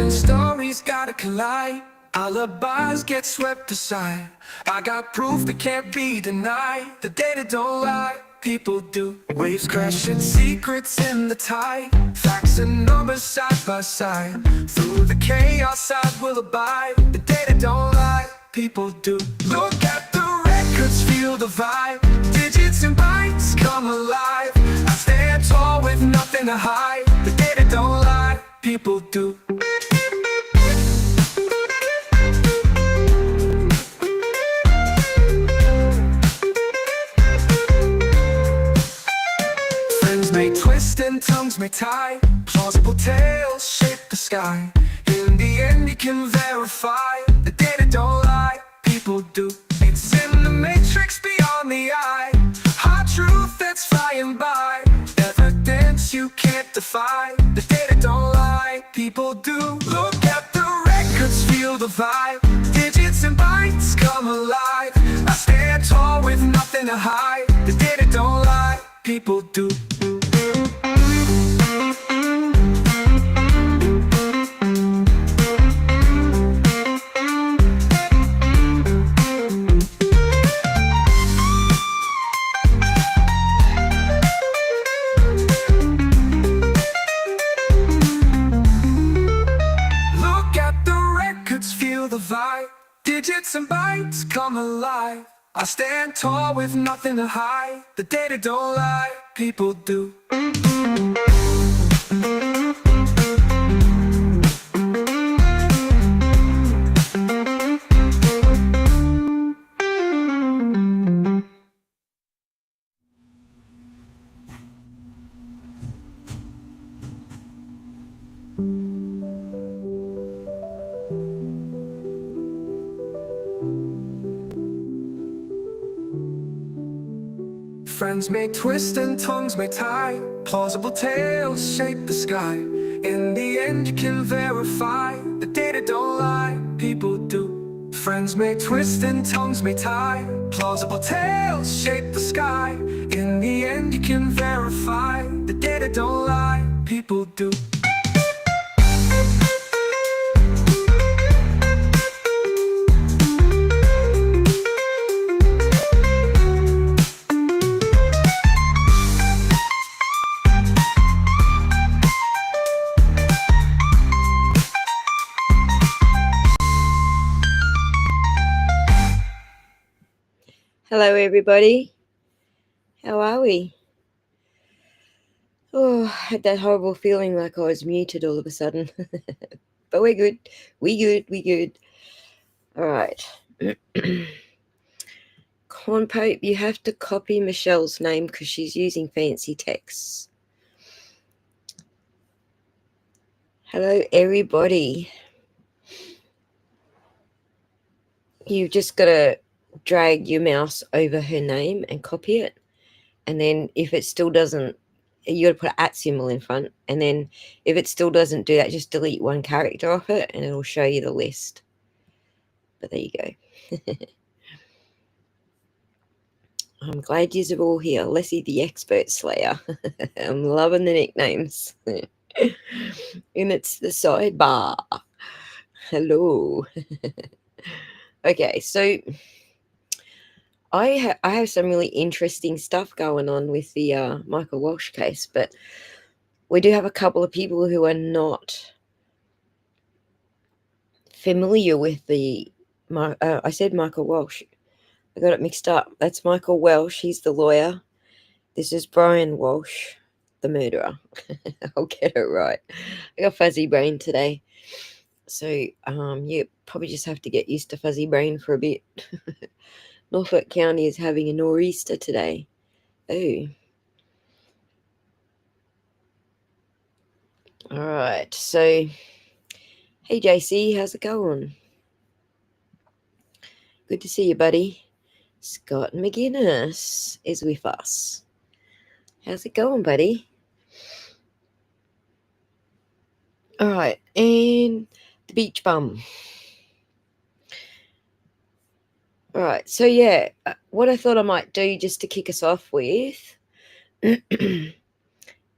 when stories gotta collide, alibis get swept aside. I got proof that can't be denied. The data don't lie, people do. Waves crashing, secrets in the tide, facts and numbers side by side. Through the chaos I will abide. The data don't lie, people do. Look at the records, feel the vibe. Digits and bytes come alive. I stand tall with nothing to hide. The data don't lie, people do. Friends may twist and tongues may tie, plausible tales shape the sky. In the end you can verify, the data don't lie, people do. It's in the matrix beyond the eye, hard truth that's flying by. Evidence you can't defy, the data don't lie, people do. Look at the records, feel the vibe. Digits and bytes come alive. I stand tall with nothing to hide. The data don't lie, people do. Digits and bytes come alive. I stand tall with nothing to hide. The data don't lie, people do. Friends may twist and tongues may tie, plausible tales shape the sky. In the end you can verify, the data don't lie, people do. Friends may twist and tongues may tie, plausible tales shape the sky. In the end you can verify, the data don't lie, people do. Hello everybody, how are we? Oh, I had that horrible feeling like I was muted all of a sudden. But we're good, we good. All right. Corn Pope, you have to copy Michelle's name because she's using fancy texts. Hello everybody. You've just got to drag your mouse over her name and copy it, and then if it still doesn't, you got to put an @ symbol in front, and then if it still doesn't do that, just delete one character off it and it'll show you the list. But there you go. I'm glad you're all here. Leslie the Expert Slayer. I'm loving the nicknames. And it's the sidebar. Hello. Okay, so I have some really interesting stuff going on with the Michael Walshe case, but we do have a couple of people who are not familiar with the I said Michael Walshe. I got it mixed up. That's Michael Welsh. He's the lawyer. This is Brian Walshe, the murderer. I'll get it right. I got fuzzy brain today. So you probably just have to get used to fuzzy brain for a bit. Norfolk County is having a nor'easter today. Oh. All right. So, hey, JC, how's it going? Good to see you, buddy. Scott McGuinness is with us. How's it going, buddy? All right. And the beach bum. All right, so yeah, what I thought I might do just to kick us off with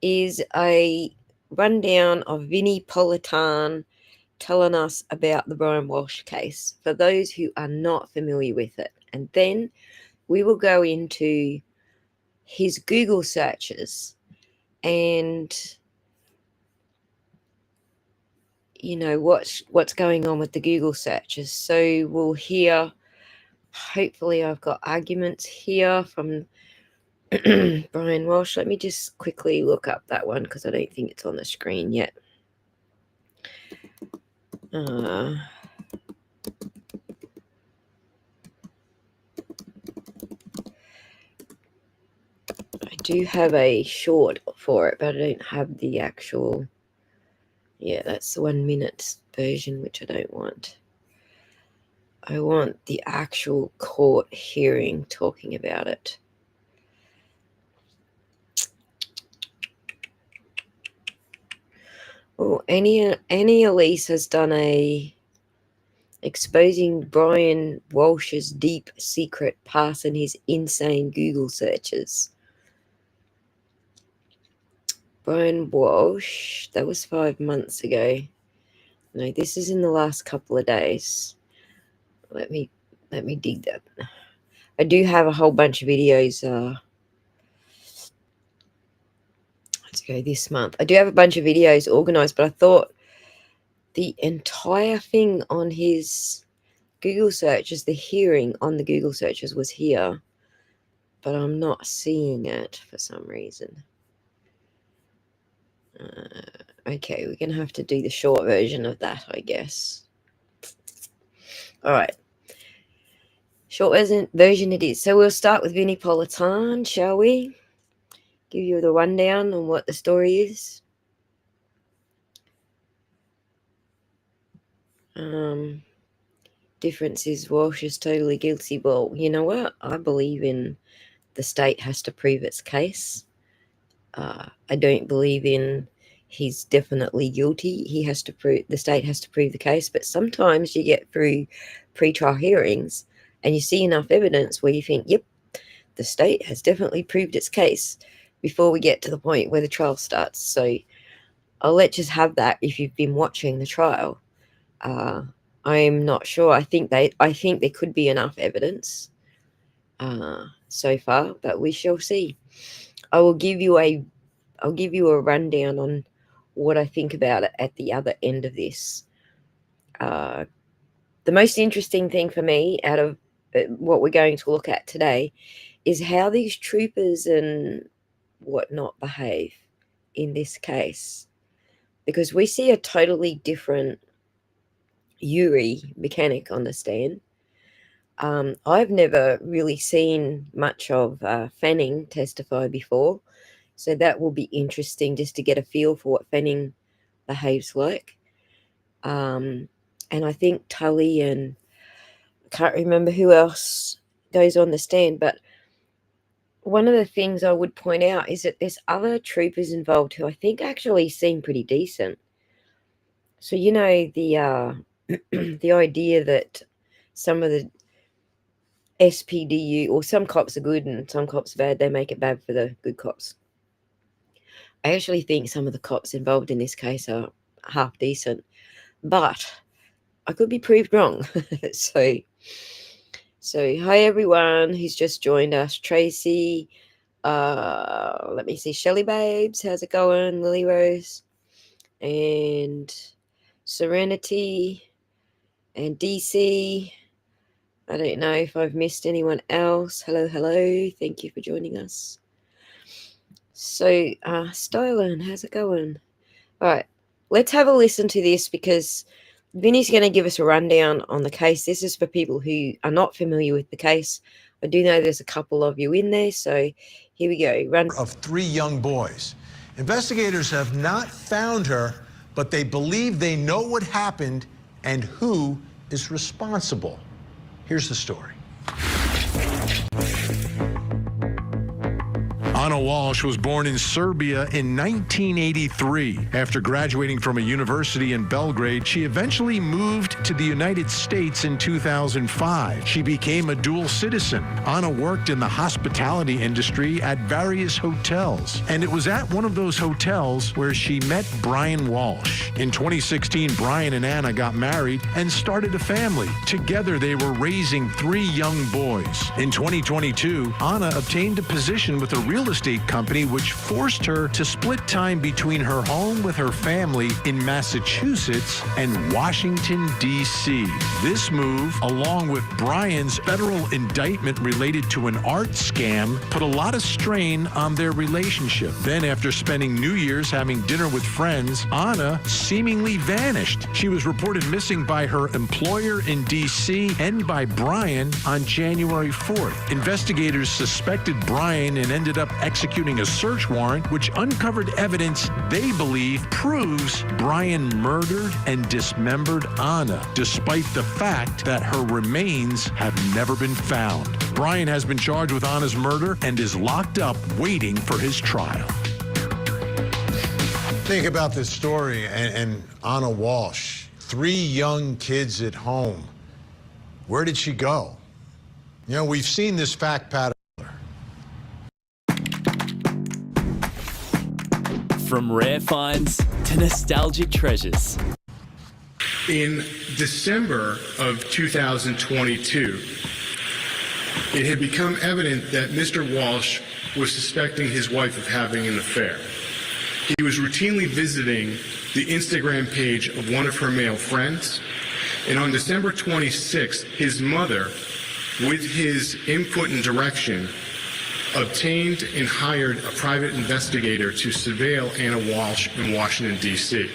is a rundown of Vinnie Politan telling us about the Brian Walshe case for those who are not familiar with it. And then we will go into his Google searches and, you know, what's going on with the Google searches. So we'll hear, hopefully I've got arguments here from Brian Walshe. Let me just quickly look up that one because I don't think it's on the screen yet. I do have a short for it, but I don't have the actual. Yeah, that's the 1 minute version, which I don't want. I want the actual court hearing talking about it. Oh, Annie Elise has done a exposing Brian Walshe's deep secret past and his insane Google searches. Brian Walshe, that was 5 months ago. No, this is in the last couple of days. Let me dig that. I do have a whole bunch of videos. Let's go this month. I do have a bunch of videos organized, but I thought the entire thing on his Google searches, the hearing on the Google searches was here, but I'm not seeing it for some reason. Okay, we're going to have to do the short version of that, I guess. All right. Short version it is. So we'll start with Vinnie Politan, shall we? Give you the rundown on what the story is. Difference is Walshe is totally guilty. Well, you know what? I believe in the state has to prove its case. I don't believe in he's definitely guilty. The state has to prove the case. But sometimes you get through pre-trial hearings and you see enough evidence where you think, yep, the state has definitely proved its case before we get to the point where the trial starts. So I'll let you have that if you've been watching the trial. I'm not sure. I think there could be enough evidence so far, but we shall see. I'll give you a rundown on what I think about it at the other end of this. The most interesting thing for me out of what we're going to look at today is how these troopers and whatnot behave in this case, because we see a totally different Yuri mechanic on the stand. I've never really seen much of Fanning testify before, so that will be interesting just to get a feel for what Fanning behaves like. And I think Tully and I can't remember who else goes on the stand, but one of the things I would point out is that there's other troopers involved who I think actually seem pretty decent. So, you know, the the idea that some of the SPDU or some cops are good and some cops are bad, they make it bad for the good cops. I actually think some of the cops involved in this case are half decent, but I could be proved wrong. So hi everyone who's just joined us. Tracy, let me see, Shelly Babes, how's it going? Lily Rose and Serenity and DC. I don't know if I've missed anyone else. Hello. Thank you for joining us. So, Stylen, how's it going? All right, let's have a listen to this because Vinny's going to give us a rundown on the case. This is for people who are not familiar with the case. I do know there's a couple of you in there, so here we go. Of 3 young boys. Investigators have not found her, but they believe they know what happened and who is responsible. Here's the story. Anna Walshe was born in Serbia in 1983. After graduating from a university in Belgrade, she eventually moved to the United States in 2005. She became a dual citizen. Anna worked in the hospitality industry at various hotels, and it was at one of those hotels where she met Brian Walshe. In 2016, Brian and Anna got married and started a family. Together, they were raising 3 young boys. In 2022, Anna obtained a position with a real estate company which forced her to split time between her home with her family in Massachusetts and Washington, D.C. This move, along with Brian's federal indictment related to an art scam, put a lot of strain on their relationship. Then, after spending New Year's having dinner with friends, Anna seemingly vanished. She was reported missing by her employer in D.C. and by Brian on January 4th. Investigators suspected Brian and ended up executing a search warrant which uncovered evidence they believe proves Brian murdered and dismembered Anna, despite the fact that her remains have never been found. Brian has been charged with Anna's murder and is locked up waiting for his trial. Think about this story and Anna Walshe, 3 young kids at home. Where did she go? You know, we've seen this fact pattern. From rare finds to nostalgic treasures. In December of 2022, it had become evident that Mr. Walshe was suspecting his wife of having an affair. He was routinely visiting the Instagram page of one of her male friends, and on December 26th, his mother, with his input and direction, obtained and hired a private investigator to surveil Anna Walshe in Washington, D.C.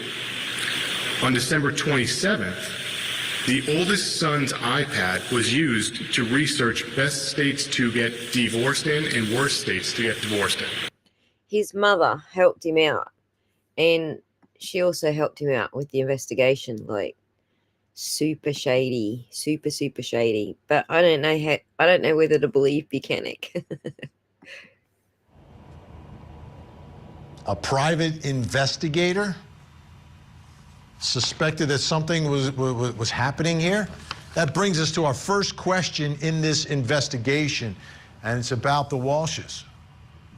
On December 27th, the oldest son's iPad was used to research best states to get divorced in and worst states to get divorced in. His mother helped him out, and she also helped him out with the investigation. Like, super shady, super shady. But I don't know whether to believe Buchanan. A private investigator suspected that something was happening here? That brings us to our first question in this investigation, and it's about the Walshes.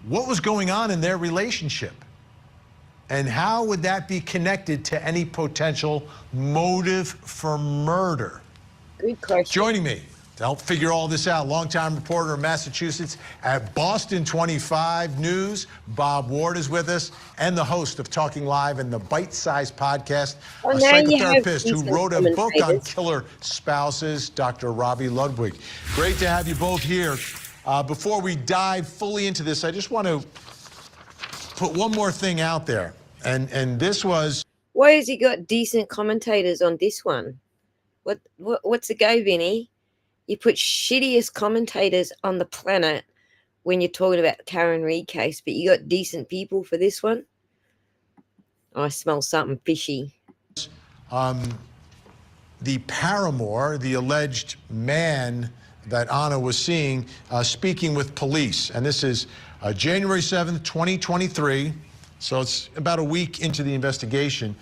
What was going on in their relationship? And how would that be connected to any potential motive for murder? Good question. Joining me to help figure all this out, longtime reporter in Massachusetts at Boston 25 News, Bob Ward is with us, and the host of Talking Live and the Bite Size podcast, a psychotherapist who wrote a book on killer spouses, Dr. Ravi Ludwig. Great to have you both here. Before we dive fully into this, I just want to put one more thing out there, and this was... Why has he got decent commentators on this one? What's the go, Vinny? You put shittiest commentators on the planet when you're talking about the Karen Reid case, but you got decent people for this one? I smell something fishy. The paramour, the alleged man that Anna was seeing, speaking with police. And this is January 7th, 2023. So it's about a week into the investigation.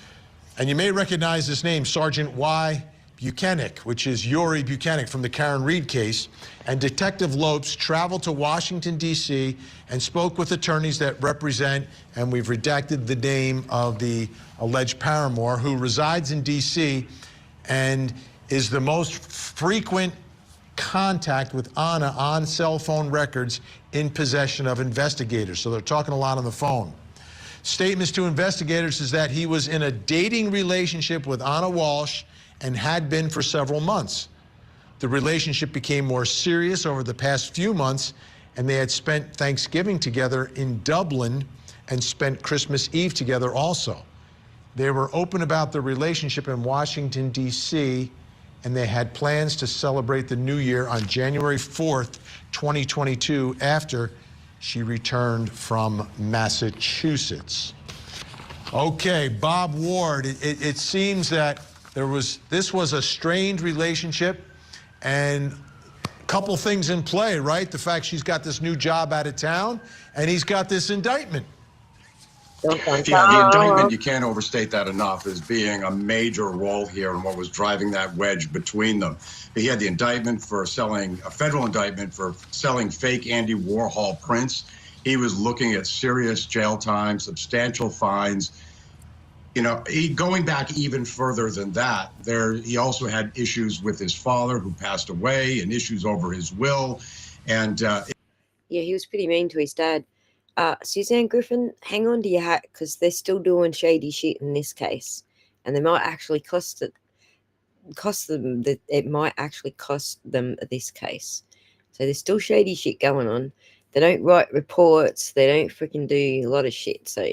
And you may recognize this name, Sergeant Y. Buchanan, which is Yuri Buchanan from the Karen Reid case. And Detective Lopes traveled to Washington, D.C. and spoke with attorneys that represent, and we've redacted the name of the alleged paramour, who resides in D.C. and is the most frequent contact with Anna on cell phone records in possession of investigators. So they're talking a lot on the phone. Statements to investigators is that he was in a dating relationship with Anna Walshe and had been for several months. The relationship became more serious over the past few months, and they had spent Thanksgiving together in Dublin and spent Christmas Eve together also. They were open about the relationship in Washington, D.C., and they had plans to celebrate the New Year on January 4th, 2022, after she returned from Massachusetts. Okay, Bob Ward, it seems that this was a strained relationship, and a couple things in play, right? The fact she's got this new job out of town, and he's got this indictment. Dun, dun, Yeah, the dun. indictment, you can't overstate that enough, as being a major role here in what was driving that wedge between them. He had the indictment for selling, a federal indictment for selling fake Andy Warhol prints. He was looking at serious jail time, substantial fines. You know, going back even further than that, he also had issues with his father, who passed away, and issues over his will. And Yeah, he was pretty mean to his dad. Suzanne Griffin, hang on to your hat, because they're still doing shady shit in this case, and they might actually cost them. That it might actually cost them this case. So there's still shady shit going on. They don't write reports. They don't freaking do a lot of shit. So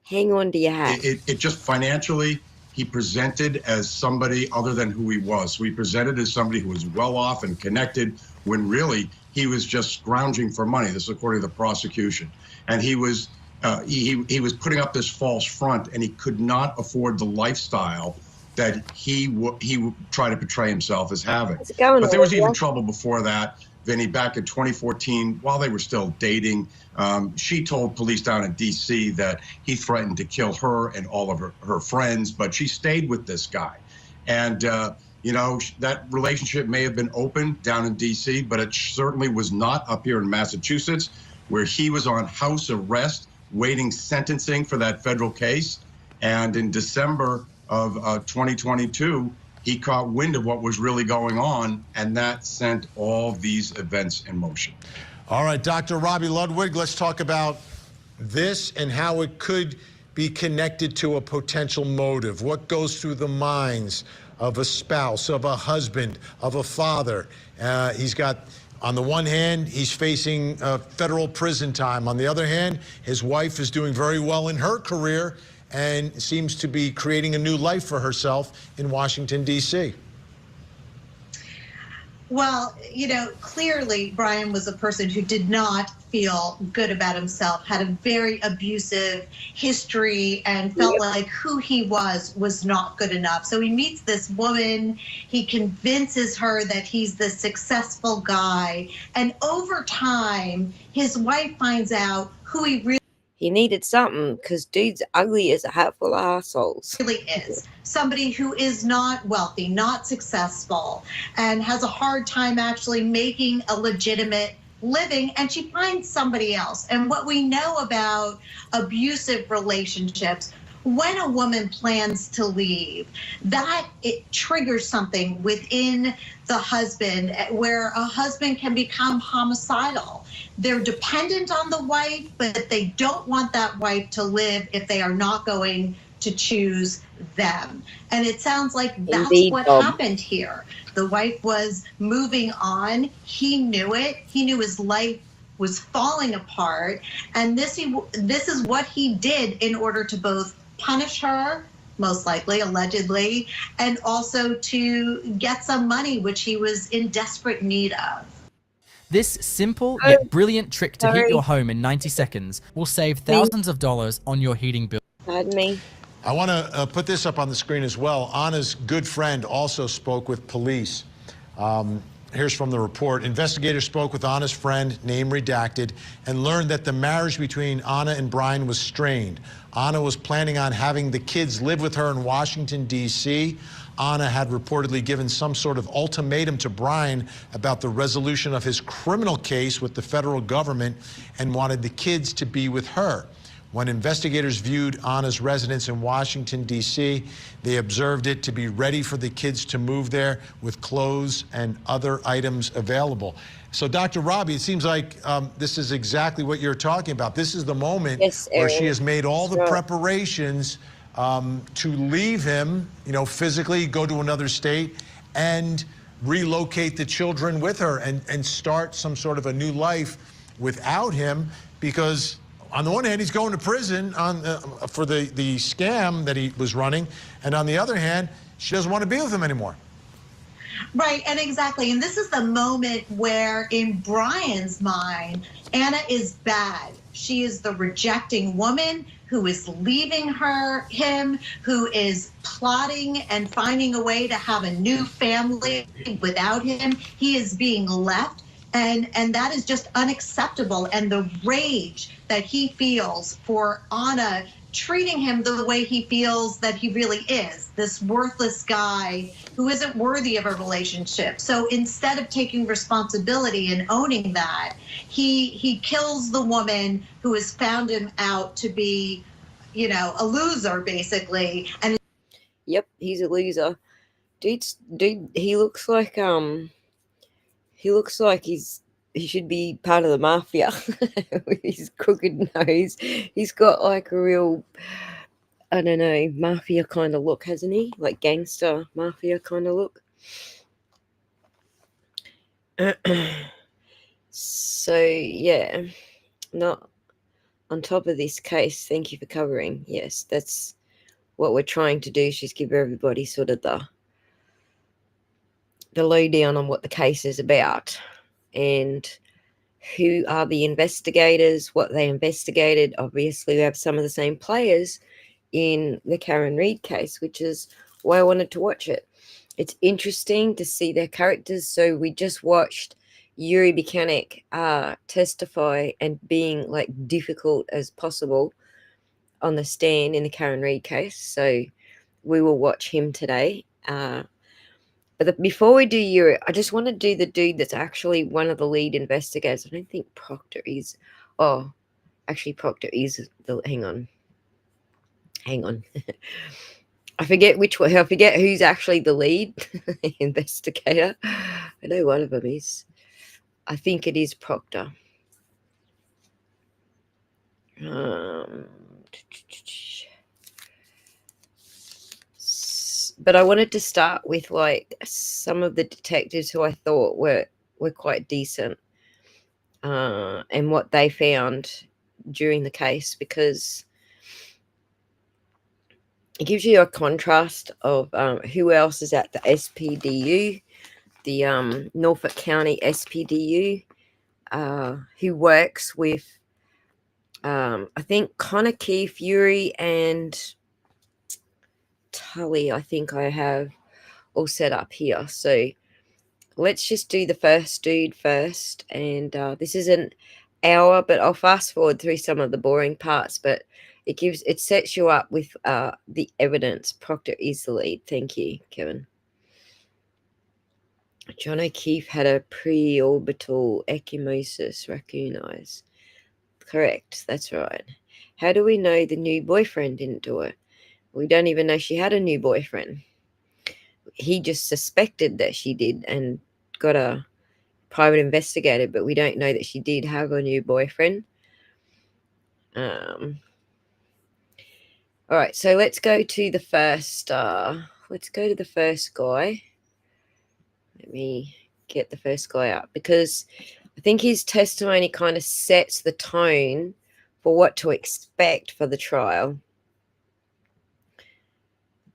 hang on to your hat. it just financially, he presented as somebody other than who he was. So he presented as somebody who was well off and connected, when really he was just scrounging for money. This is according to the prosecution. And he was putting up this false front, and he could not afford the lifestyle that he tried to portray himself as having. But there was even trouble before that. Vinny, back in 2014, while they were still dating, she told police down in D.C. that he threatened to kill her and all of her friends, but she stayed with this guy. And, you know, that relationship may have been open down in D.C., but it certainly was not up here in Massachusetts, where he was on house arrest, waiting sentencing for that federal case. And in December of 2022, he caught wind of what was really going on, and that sent all these events in motion. All right, Dr. Robbie Ludwig, let's talk about this and how it could be connected to a potential motive. What goes through the minds of a spouse, of a husband, of a father? He's got, on the one hand, he's facing federal prison time. On the other hand, his wife is doing very well in her career and seems to be creating a new life for herself in Washington, D.C. Well, you know, clearly Brian was a person who did not feel good about himself, had a very abusive history, and felt like who he was not good enough. So he meets this woman, he convinces her that he's the successful guy, and over time, his wife finds out who he really He needed something, because dude's ugly as a hat full of assholes. really is. Somebody who is not wealthy, not successful, and has a hard time actually making a legitimate living, and she finds somebody else. And what we know about abusive relationships, when a woman plans to leave, that it triggers something within the husband, where a husband can become homicidal. They're dependent on the wife, but they don't want that wife to live if they are not going to choose them. And it sounds like that's what happened here. The wife was moving on. He knew it. He knew his life was falling apart. And this is what he did in order to both punish her, most likely, allegedly, and also to get some money, which he was in desperate need of. This simple yet brilliant trick to heat your home in 90 seconds will save thousands of dollars on your heating bill. Pardon me? I want to put this up on the screen as well. Anna's good friend also spoke with police. Here's from the report. Investigators spoke with Anna's friend, name redacted, and learned that the marriage between Anna and Brian was strained. Anna was planning on having the kids live with her in Washington, D.C. Anna had reportedly given some sort of ultimatum to Brian about the resolution of his criminal case with the federal government and wanted the kids to be with her. When investigators viewed Anna's residence in Washington, D.C., they observed it to be ready for the kids to move there with clothes and other items available. So, Dr. Robbie, it seems like this is exactly what you're talking about. This is the moment where she has made all the preparations to leave him, you know, physically, go to another state, and relocate the children with her and start some sort of a new life without him, because on the one hand, he's going to prison for the scam that he was running, and on the other hand, she doesn't want to be with him anymore. Right, and exactly. And this is the moment where, in Brian's mind, Anna is bad. She is the rejecting woman who is leaving him, who is plotting and finding a way to have a new family without him. He is being left, and that is just unacceptable. And the rage that he feels for Anna treating him the way he feels that he really is, this worthless guy who isn't worthy of a relationship. So instead of taking responsibility and owning that, he kills the woman who has found him out to be, you know, a loser, basically. And Yep, he's a loser. Dude, he looks like he should be part of the mafia with his crooked nose. He's got like a real, I don't know, mafia kind of look, hasn't he? Like gangster mafia kind of look. So yeah, not on top of this case. Thank you for covering. Yes, that's what we're trying to do. Is just give everybody sort of the lowdown on what the case is about and who are the investigators, what they investigated. Obviously, we have some of the same players in the Karen Read case, which is why I wanted to watch it. It's interesting to see their characters. So we just watched Yuri Buchanan testify and being like difficult as possible on the stand in the Karen Read case. So we will watch him today. But before we do Yuri, I just want to do the dude that's actually one of the lead investigators. I don't think Proctor is. Oh, actually, Proctor is the. Hang on. I forget which one. I forget who's actually the lead investigator. I know one of them is. I think it is Proctor. But I wanted to start with like some of the detectives who I thought were quite decent, and what they found during the case, because it gives you a contrast of who else is at the SPDU, the Norfolk County SPDU, who works with I think Connor, Keith, Yuri, and Tully. I think I have all set up here. So let's just do the first dude first. And this is an hour, but I'll fast forward through some of the boring parts. But it sets you up with the evidence. Proctor is the lead. Thank you, Kevin. John O'Keefe had a preorbital ecchymosis, raccoon eyes. Correct, that's right. How do we know the new boyfriend didn't do it? We don't even know she had a new boyfriend. He just suspected that she did and got a private investigator, but we don't know that she did have a new boyfriend. All right, so let's go to the first. Let's go to the first guy. Let me get the first guy up, because I think his testimony kind of sets the tone for what to expect for the trial.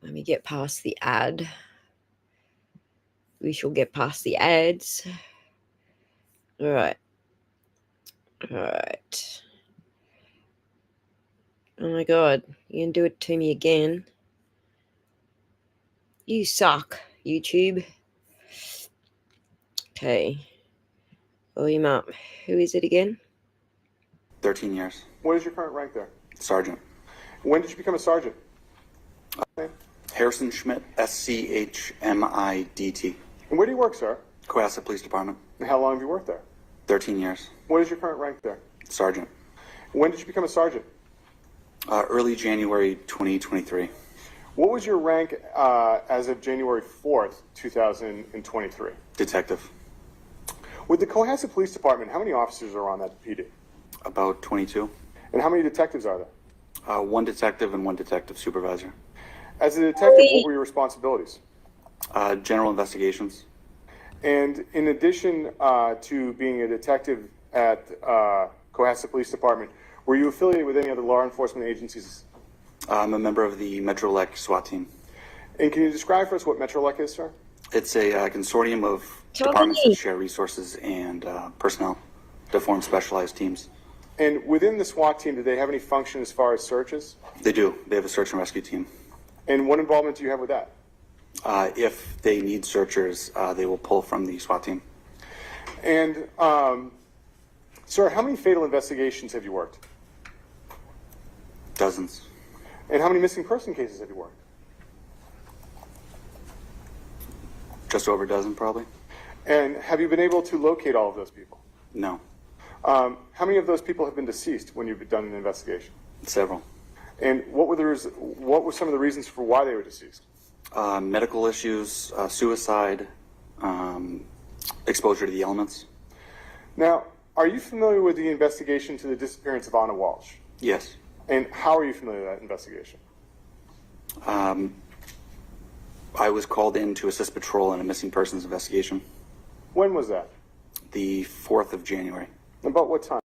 Let me get past the ad. We shall get past the ads. All right. All right. Oh my God, you can do it to me again. You suck, YouTube. Okay. Volume up. Who is it again? 13 years. What is your current rank there? Sergeant. When did you become a sergeant? Harrison Schmidt, SCHMIDT. And where do you work, sir? Cohasset Police Department. And how long have you worked there? 13 years. What is your current rank there? Sergeant. When did you become a sergeant? Early January 2023. What was your rank as of January 4th, 2023? Detective. With the Cohasset Police Department, how many officers are on that PD? About 22. And how many detectives are there? One detective and one detective supervisor. As a detective, what were your responsibilities? General investigations. And in addition to being a detective at Cohasset Police Department, were you affiliated with any other law enforcement agencies? I'm a member of the Metrolec SWAT team. And can you describe for us what Metrolec is, sir? It's a consortium of departments that share resources and personnel to form specialized teams. And within the SWAT team, do they have any function as far as searches? They do. They have a search and rescue team. And what involvement do you have with that? If they need searchers, they will pull from the SWAT team. And, sir, how many fatal investigations have you worked? Dozens. And how many missing person cases have you worked? Just over a dozen, probably. And have you been able to locate all of those people? No. How many of those people have been deceased when you've done an investigation? Several. And what were some of the reasons for why they were deceased? Medical issues, suicide, exposure to the elements. Now, are you familiar with the investigation to the disappearance of Anna Walsh? Yes. And how are you familiar with that investigation? I was called in to assist patrol in a missing persons investigation. When was that? The 4th of January. About what time?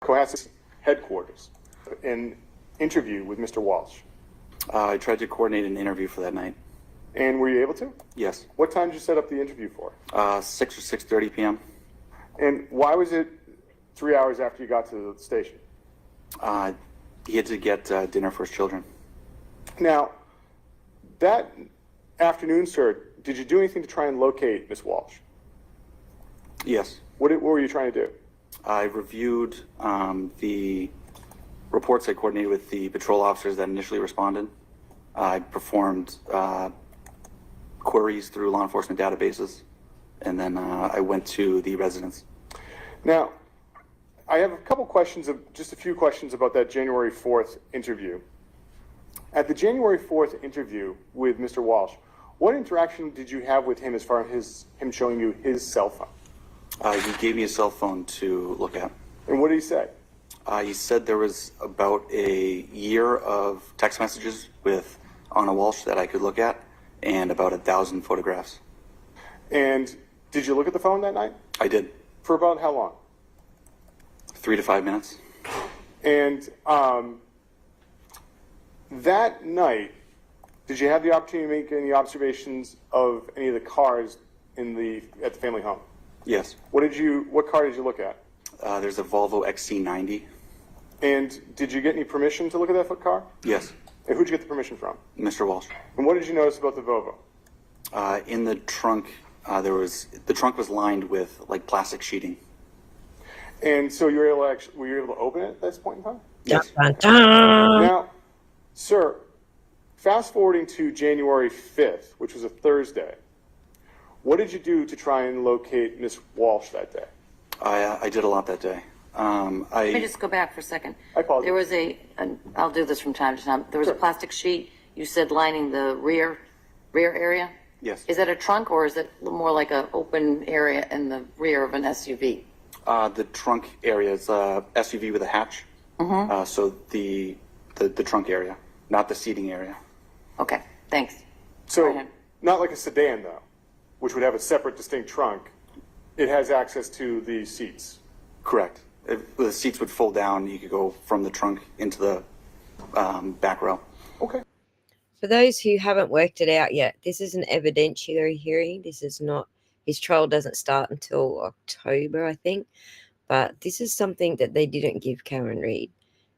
Cohasset headquarters, an interview with Mr. Walsh. I tried to coordinate an interview for that night. And were you able to? Yes. What time did you set up the interview for? 6 or 6:30 p.m. And why was it 3 hours after you got to the station? He had to get dinner for his children. Now, that afternoon, sir, did you do anything to try and locate Miss Walsh? Yes. What were you trying to do? I reviewed the reports I coordinated with the patrol officers that initially responded. I performed queries through law enforcement databases, and then I went to the residence. Now, I have just a few questions about that January 4th interview. At the January 4th interview with Mr. Walsh, what interaction did you have with him as far as him showing you his cell phone? He gave me a cell phone to look at. And what did he say? He said there was about a year of text messages with Anna Walsh that I could look at, and about 1,000 photographs. And did you look at the phone that night? I did. For about how long? 3 to 5 minutes. And that night, did you have the opportunity to make any observations of any of the cars at the family home? Yes. What car did you look at? There's a Volvo XC90. And did you get any permission to look at that car? Yes. And who'd you get the permission from? Mr. Walsh. And what did you notice about the Volvo? In the trunk, the trunk was lined with like plastic sheeting. And so were you able to open it at this point in time? Yes. Now, sir, fast forwarding to January 5th, which was a Thursday, what did you do to try and locate Miss Walsh that day? I did a lot that day. Let me just go back for a second. I apologize. There was I'll do this from time to time. There was a plastic sheet, you said, lining the rear area? Yes. Is that a trunk, or is it more like an open area in the rear of an SUV? The trunk area is a SUV with a hatch. Mm-hmm. So the trunk area, not the seating area. Okay, thanks. So not like a sedan, though, which would have a separate, distinct trunk. It has access to the seats. Correct. If the seats would fold down, you could go from the trunk into the back row. Okay. For those who haven't worked it out yet, this is an evidentiary hearing. This is not, his trial doesn't start until October, I think. But this is something that they didn't give Karen Reid.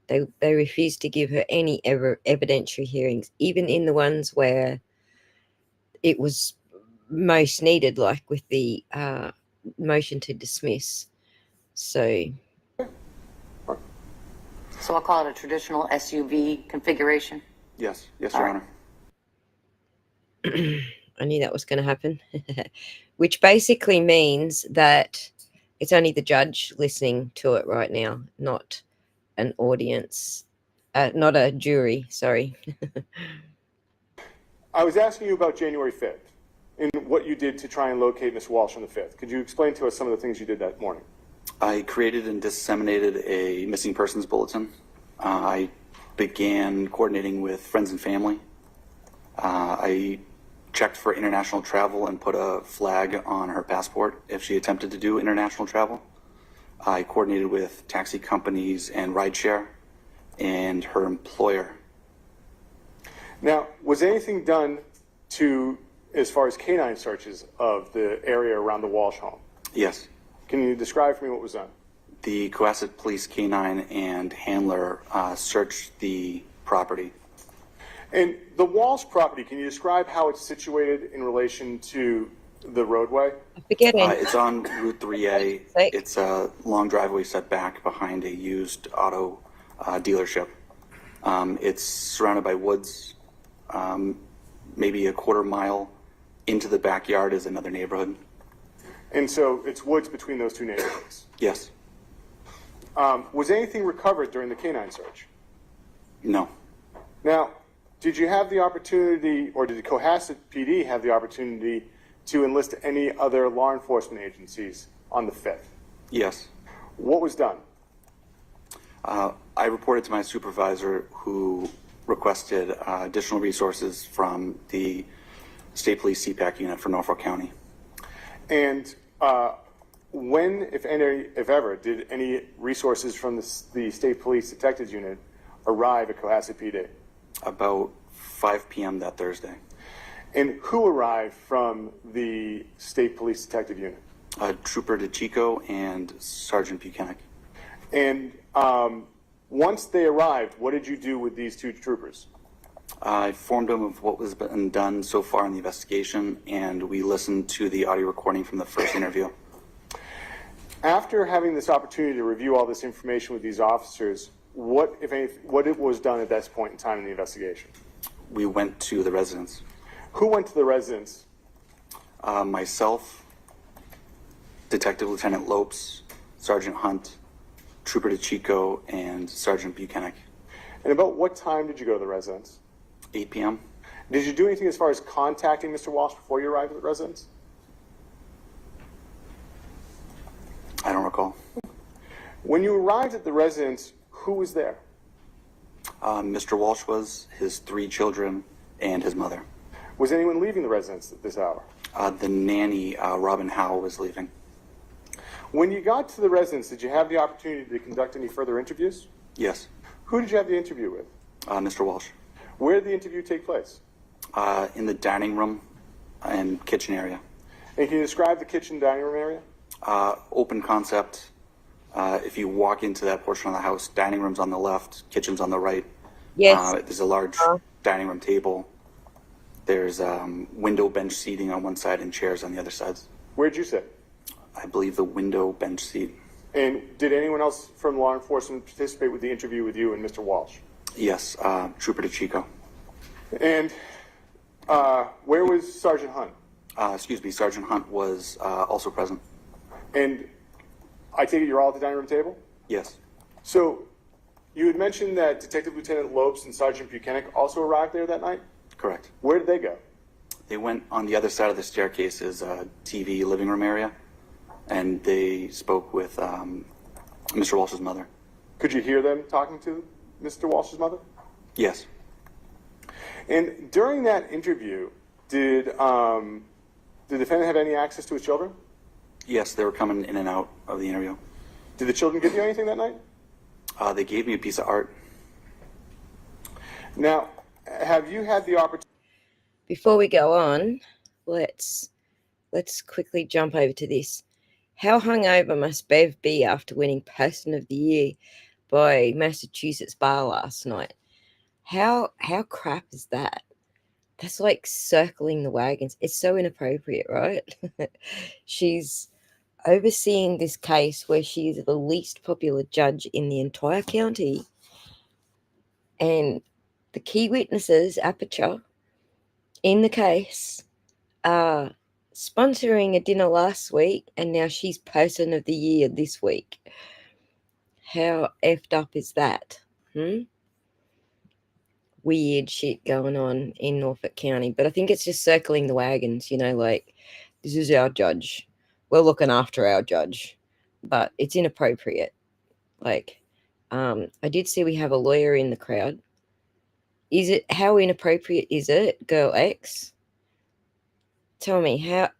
They refused to give her any evidentiary hearings, even in the ones where it was most needed, like with the motion to dismiss. So I'll call it a traditional SUV configuration? Yes, Your Honor. I knew that was going to happen, which basically means that it's only the judge listening to it right now, not an audience, not a jury, sorry. I was asking you about January 5th and what you did to try and locate Miss Walsh on the 5th. Could you explain to us some of the things you did that morning? I created and disseminated a missing persons bulletin. I began coordinating with friends and family. I checked for international travel and put a flag on her passport if she attempted to do international travel. I coordinated with taxi companies and rideshare and her employer. Now, was anything done as far as canine searches of the area around the Walsh home? Yes. Can you describe for me what was done? The Cohasset Police Canine and handler searched the property And the Walsh property, can you describe how it's situated in relation to the roadway? It's on Route 3A. It's a long driveway set back behind a used auto dealership. It's surrounded by woods. Maybe a quarter mile into the backyard is another neighborhood. And so it's woods between those two neighborhoods? Yes. Was anything recovered during the canine search? No. Now, did you have the opportunity, or did the Cohasset PD have the opportunity to enlist any other law enforcement agencies on the 5th? Yes. What was done? I reported to my supervisor, who requested additional resources from the State Police CPAC unit for Norfolk County. And when, if any, if ever, did any resources from the State Police Detectives Unit arrive at Cohasset PD? About 5 p.m. that Thursday. And who arrived from the State Police Detective Unit? Trooper DeChico and Sergeant Buchanan. And once they arrived, what did you do with these two troopers? I informed them of what was been done so far in the investigation, and we listened to the audio recording from the first interview. After having this opportunity to review all this information with these officers, what, if anything, what was done at this point in time in the investigation? We went to the residence. Who went to the residence? Myself, Detective Lieutenant Lopes, Sergeant Hunt, Trooper DeChico, and Sergeant Buchanan. And about what time did you go to the residence? 8 p.m. Did you do anything as far as contacting Mr. Walsh before you arrived at the residence? I don't recall. When you arrived at the residence, who was there? Mr. Walsh was, his 3 children, and his mother. Was anyone leaving the residence at this hour? The nanny, Robin Howe, was leaving. When you got to the residence, did you have the opportunity to conduct any further interviews? Yes. Who did you have the interview with? Mr. Walsh. Where did the interview take place? In the dining room and kitchen area. And can you describe the kitchen dining room area? Open concept. If you walk into that portion of the house, dining room's on the left, kitchen's on the right. Yes. There's a large dining room table. There's window bench seating on one side and chairs on the other sides. Where'd you sit? I believe the window bench seat. And did anyone else from law enforcement participate with the interview with you and Mr. Walsh? Yes, Trooper DeChico. And where was Sergeant Hunt? Sergeant Hunt was also present. And I take it you're all at the dining room table? Yes. So you had mentioned that Detective Lieutenant Lopes and Sergeant Buchanan also arrived there that night? Correct. Where did they go? They went on the other side of the staircase is a TV living room area, and they spoke with Mr. Walsh's mother. Could you hear them talking to Mr. Walsh's mother? Yes. And during that interview, did the defendant have any access to his children? Yes, they were coming in and out of the interview. Did the children give you anything that night? They gave me a piece of art. Now, have you had the opportunity? Before we go on, let's quickly jump over to this. How hungover must Bev be after winning Person of the Year by Massachusetts Bar last night? How crap is that? That's like circling the wagons. It's so inappropriate, right? She's overseeing this case where she is the least popular judge in the entire county. And the key witnesses, Aperture, in the case, are sponsoring a dinner last week, and now she's Person of the Year this week. How effed up is that? Weird shit going on in Norfolk County. But I think it's just circling the wagons, like, this is our judge. We're looking after our judge. But it's inappropriate. Like, I did see we have a lawyer in the crowd. How inappropriate is it, Girl X? Tell me, how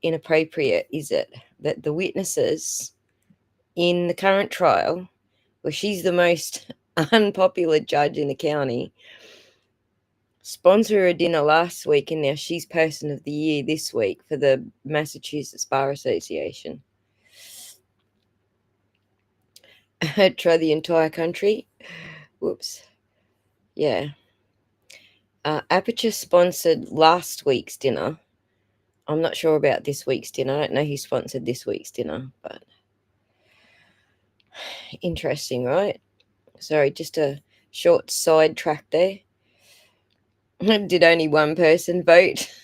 inappropriate is it that the witnesses in the current trial, where she's the most unpopular judge in the county, sponsor a dinner last week, and now she's Person of the Year this week for the Massachusetts Bar Association? Try the entire country. Whoops. Yeah. Aperture sponsored last week's dinner. I'm not sure about this week's dinner. I don't know who sponsored this week's dinner, but interesting, right? Sorry, just a short sidetrack there. Did only one person vote?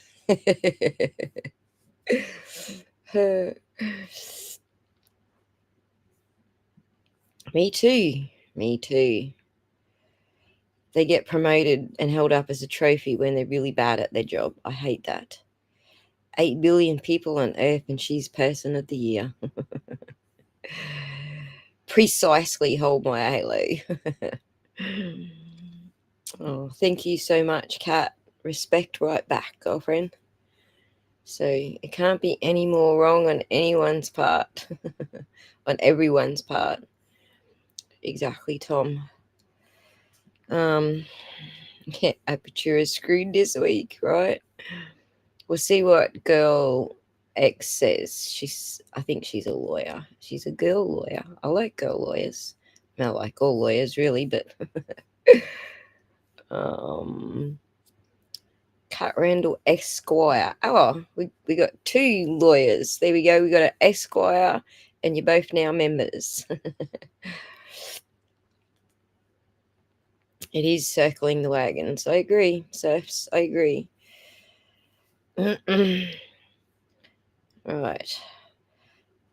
Me too. Me too. They get promoted and held up as a trophy when they're really bad at their job. I hate that. 8 billion people on Earth and she's person of the year. Precisely hold my halo. Oh, thank you so much, Kat. Respect right back, girlfriend. So it can't be any more wrong on anyone's part. On everyone's part. Exactly, Tom. Yeah, Aperture is screwed this week, right? We'll see what girl X says. I think she's a lawyer. She's a girl lawyer. I like girl lawyers. I like all lawyers really, but Cat Randall Esquire. Oh, we got 2 lawyers. There we go. We got an Esquire, and you're both now members. It is circling the wagons. I agree, Surfs. I agree. Right.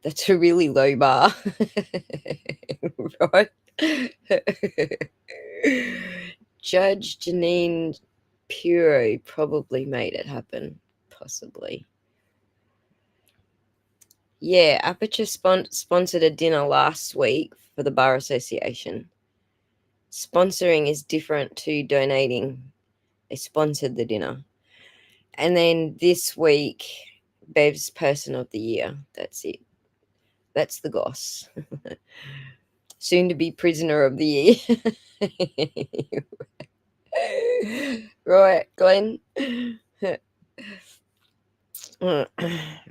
That's a really low bar. Right? Judge Janine Puro probably made it happen. Possibly. Yeah, Aperture sponsored a dinner last week for the Bar Association. Sponsoring is different to donating. They sponsored the dinner. And then this week, Bev's Person of the Year. That's it. That's the goss. Soon to be Prisoner of the Year. Right, Glenn. All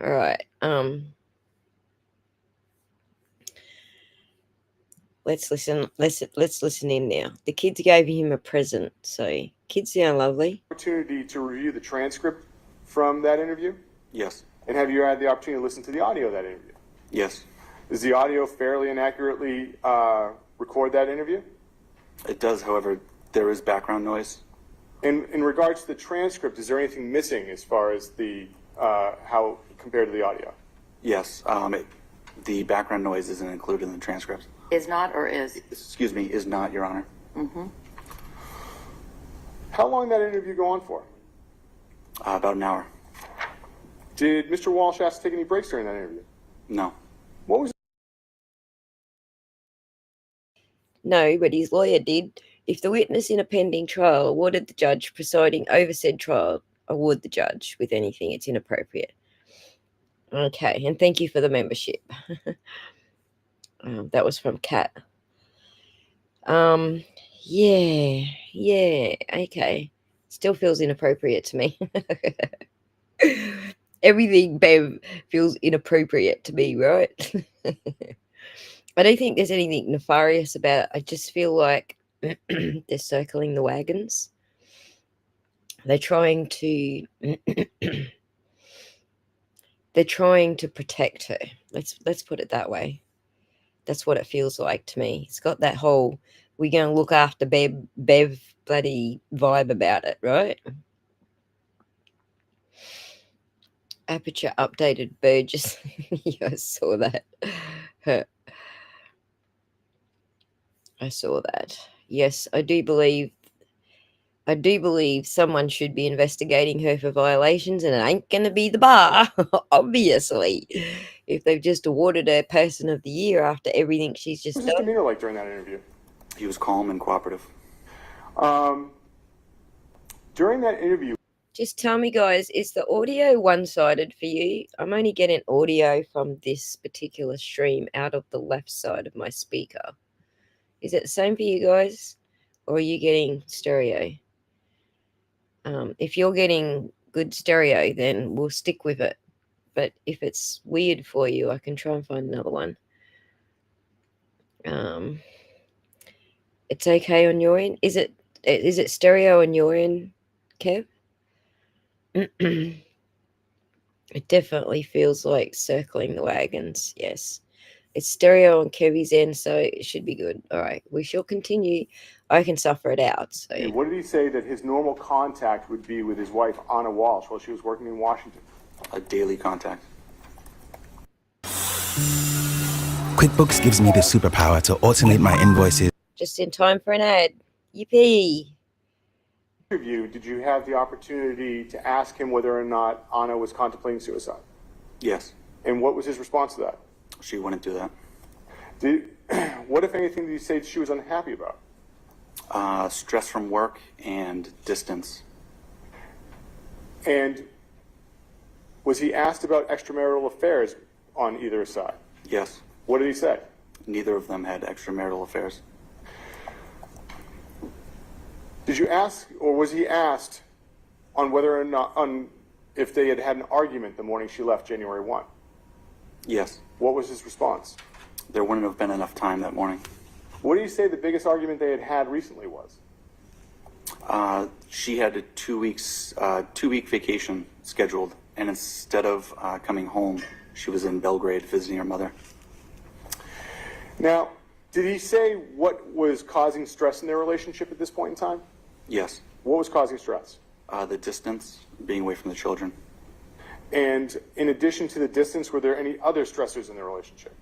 right. Let's listen. Let's listen in now. The kids gave him a present, so kids sound lovely. Opportunity to review the transcript from that interview? Yes. And have you had the opportunity to listen to the audio of that interview? Yes. Does the audio fairly and accurately record that interview? It does, however, there is background noise. In regards to the transcript, is there anything missing as far as the how compared to the audio? Yes. The background noise isn't included in the transcript. Is not or is? Excuse me, is not, Your Honor. Mm-hmm. How long did that interview go on for? About an hour. Did Mr. Walsh ask to take any breaks during that interview? No. What was? No, but his lawyer did. If the witness in a pending trial awarded the judge presiding over said trial, award the judge with anything, it's inappropriate. Okay, and thank you for the membership. That was from Kat. Yeah, okay. Still feels inappropriate to me. Everything, Bev, feels inappropriate to me, right? I don't think there's anything nefarious about it. I just feel like they're circling the wagons. They're trying to protect her. Let's put it that way. That's what it feels like to me. It's got that whole we're going to look after Bev bloody vibe about it, right? Aperture updated Burgess. Yeah, I saw that. I saw that. Yes, I do believe someone should be investigating her for violations, and it ain't going to be the bar, obviously, if they've just awarded her Person of the Year after everything she's just What was his done. demeanor like during that interview? He was calm and cooperative. During that interview, Just tell me, guys, is the audio one-sided for you? I'm only getting audio from this particular stream out of the left side of my speaker. Is it the same for you guys? Or are you getting stereo? If you're getting good stereo, then we'll stick with it. But if it's weird for you, I can try and find another one. It's okay on your end. Is it Is it stereo and you're in, Kev? It definitely feels like circling the wagons. Yes. It's stereo on Kevy's end, so it should be good. All right. We shall continue. I can suffer it out. So. What did he say that his normal contact would be with his wife, Anna Walsh, while she was working in Washington? A daily contact. QuickBooks gives me the superpower to automate my invoices. Just in time for an ad. Yippee. Interview, did you have the opportunity to ask him whether or not Anna was contemplating suicide? Yes. And what was his response to that? She wouldn't do that. What, if anything, did he say she was unhappy about? Stress from work and distance. And was he asked about extramarital affairs on either side? Yes. What did he say? Neither of them had extramarital affairs. Did you ask, or was he asked on whether or not, if they had had an argument the morning she left January 1? Yes. What was his response? There wouldn't have been enough time that morning. What do you say the biggest argument they had had recently was? She had a 2-week vacation scheduled, and instead of coming home, she was in Belgrade visiting her mother. Now, did he say what was causing stress in their relationship at this point in time? Yes. What was causing stress? The distance, being away from the children. And in addition to the distance, were there any other stressors in the relationship?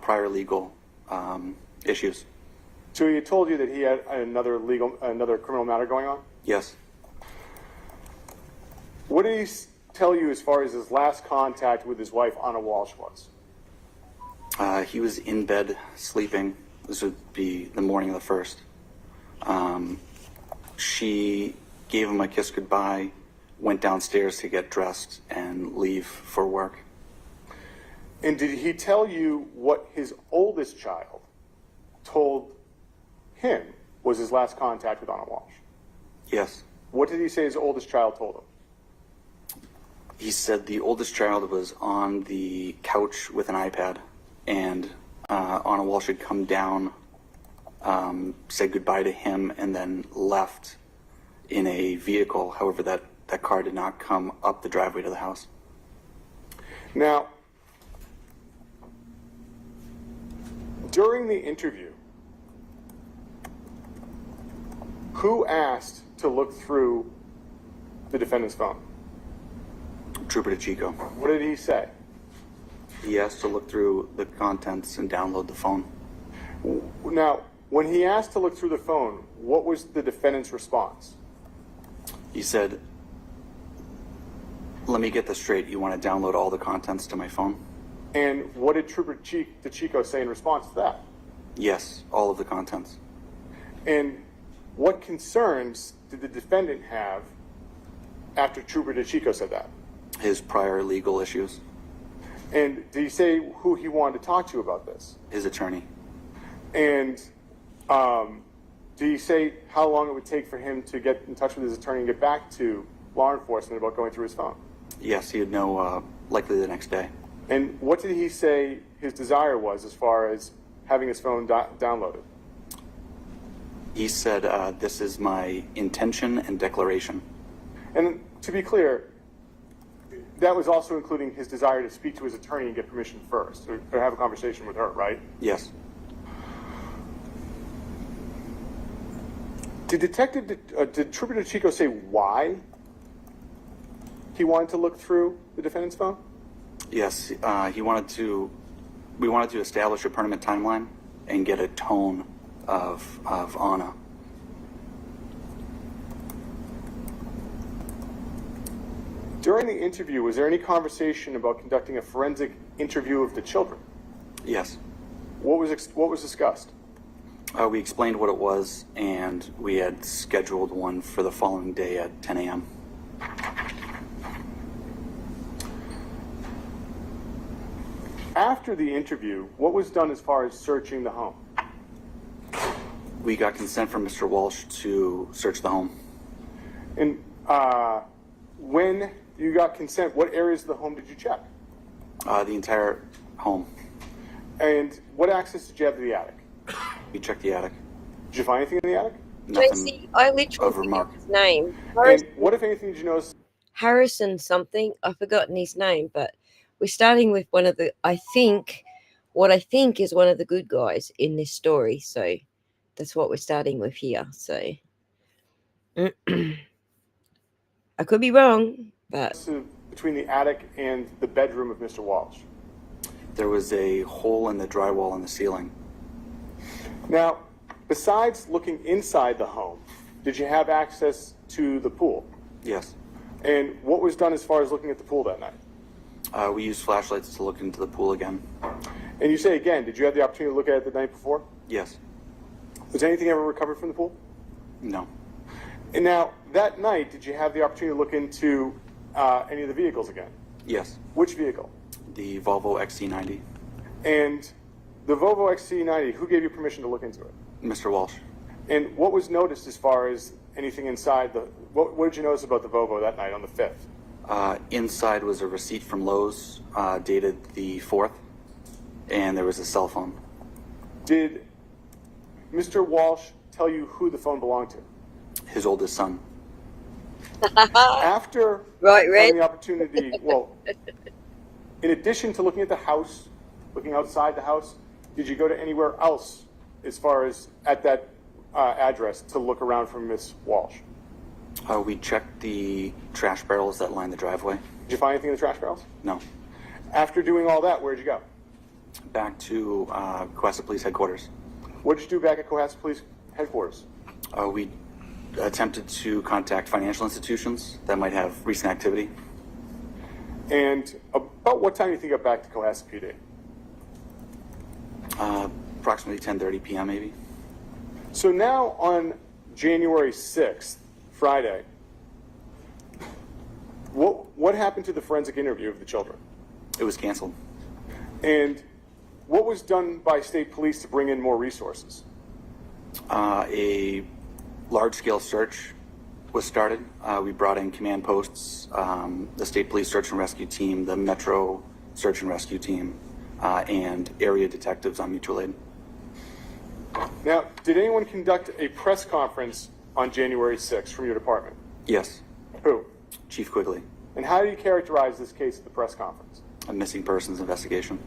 Prior legal issues. So he had told you that he had another criminal matter going on? Yes. What did he tell you as far as his last contact with his wife, Anna Walsh, was? He was in bed sleeping. This would be the morning of the 1st. She gave him a kiss goodbye, went downstairs to get dressed and leave for work. And did he tell you what his oldest child told him was his last contact with Anna Walsh? Yes. What did he say his oldest child told him? He said the oldest child was on the couch with an iPad, and Anna Walsh had come down, said goodbye to him, and then left in a vehicle. However, that car did not come up the driveway to the house. Now, during the interview, who asked to look through the defendant's phone? Trooper DeChico. What did he say? He asked to look through the contents and download the phone. Now, when he asked to look through the phone, what was the defendant's response? He said, "Let me get this straight. You want to download all the contents to my phone?" And what did Trooper DeChico say in response to that? Yes, all of the contents. And what concerns did the defendant have after Trooper DeChico said that? His prior legal issues. And did he say who he wanted to talk to about this? His attorney. And did he say how long it would take for him to get in touch with his attorney and get back to law enforcement about going through his phone? Yes, he'd know likely the next day. And what did he say his desire was as far as having his phone downloaded? He said, "This is my intention and declaration." And to be clear, that was also including his desire to speak to his attorney and get permission first, or have a conversation with her, right? Yes. Did Trooper DeChico say why he wanted to look through the defendant's phone? Yes, we wanted to establish a permanent timeline and get a tone of Anna. During the interview, was there any conversation about conducting a forensic interview of the children? Yes. What was discussed? We explained what it was, and we had scheduled one for the following day at 10 a.m. After the interview, what was done as far as searching the home? We got consent from Mr. Walsh to search the home. And when you got consent, what areas of the home did you check? The entire home. And what access did you have to the attic? We checked the attic. Did you find anything in the attic? Nothing JC, I literally of forgot remark. his name. And what, if anything, did you notice? Harrison something. I've forgotten his name, but we're starting with one of the, what I think is one of the good guys in this story. So that's what we're starting with here. So I could be wrong, but Between the attic and the bedroom of Mr. Walsh? There was a hole in the drywall on the ceiling. Now, besides looking inside the home, did you have access to the pool? Yes. And what was done as far as looking at the pool that night? We used flashlights to look into the pool again. And you say again, did you have the opportunity to look at it the night before? Yes. Was anything ever recovered from the pool? No. And now, that night, did you have the opportunity to look into any of the vehicles again? Yes. Which vehicle? The Volvo XC90. And the Volvo XC90, who gave you permission to look into it? Mr. Walsh. And what was noticed as far as anything inside the, what did you notice about the Volvo that night on the 5th? Inside was a receipt from Lowe's, dated the 4th, and there was a cell phone. Did Mr. Walsh tell you who the phone belonged to? His oldest son. After having the opportunity, well, in addition to looking at the house, looking outside the house, did you go to anywhere else as far as at that address to look around for Miss Walsh? We checked the trash barrels that line the driveway. Did you find anything in the trash barrels? No. After doing all that, where'd you go? Back to Cohasset Police Headquarters. What did you do back at Cohasset Police Headquarters? We attempted to contact financial institutions that might have recent activity. And about what time do you think you got back to Cohasset PD? Approximately 10:30 p.m. maybe. So now on January 6th, Friday, what happened to the forensic interview of the children? It was canceled. And what was done by state police to bring in more resources? A large-scale search was started. We brought in command posts, the State Police Search and Rescue Team, the Metro Search and Rescue Team, and area detectives on mutual aid. Now, did anyone conduct a press conference on January 6th from your department? Yes. Who? Chief Quigley. And how do you characterize this case at the press conference? A missing persons investigation.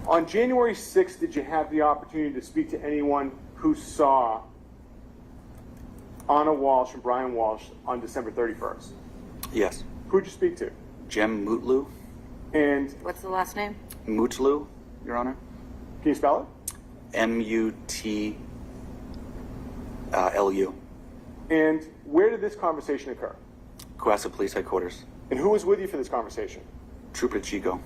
On January 6th, did you have the opportunity to speak to anyone who saw Anna Walsh and Brian Walsh on December 31st? Yes. Who'd you speak to? Jem Mutlu. And what's the last name? Mutlu, Your Honor. Can you spell it? Mutlu. And where did this conversation occur? Cohasset Police Headquarters. And who was with you for this conversation? Trooper Chico.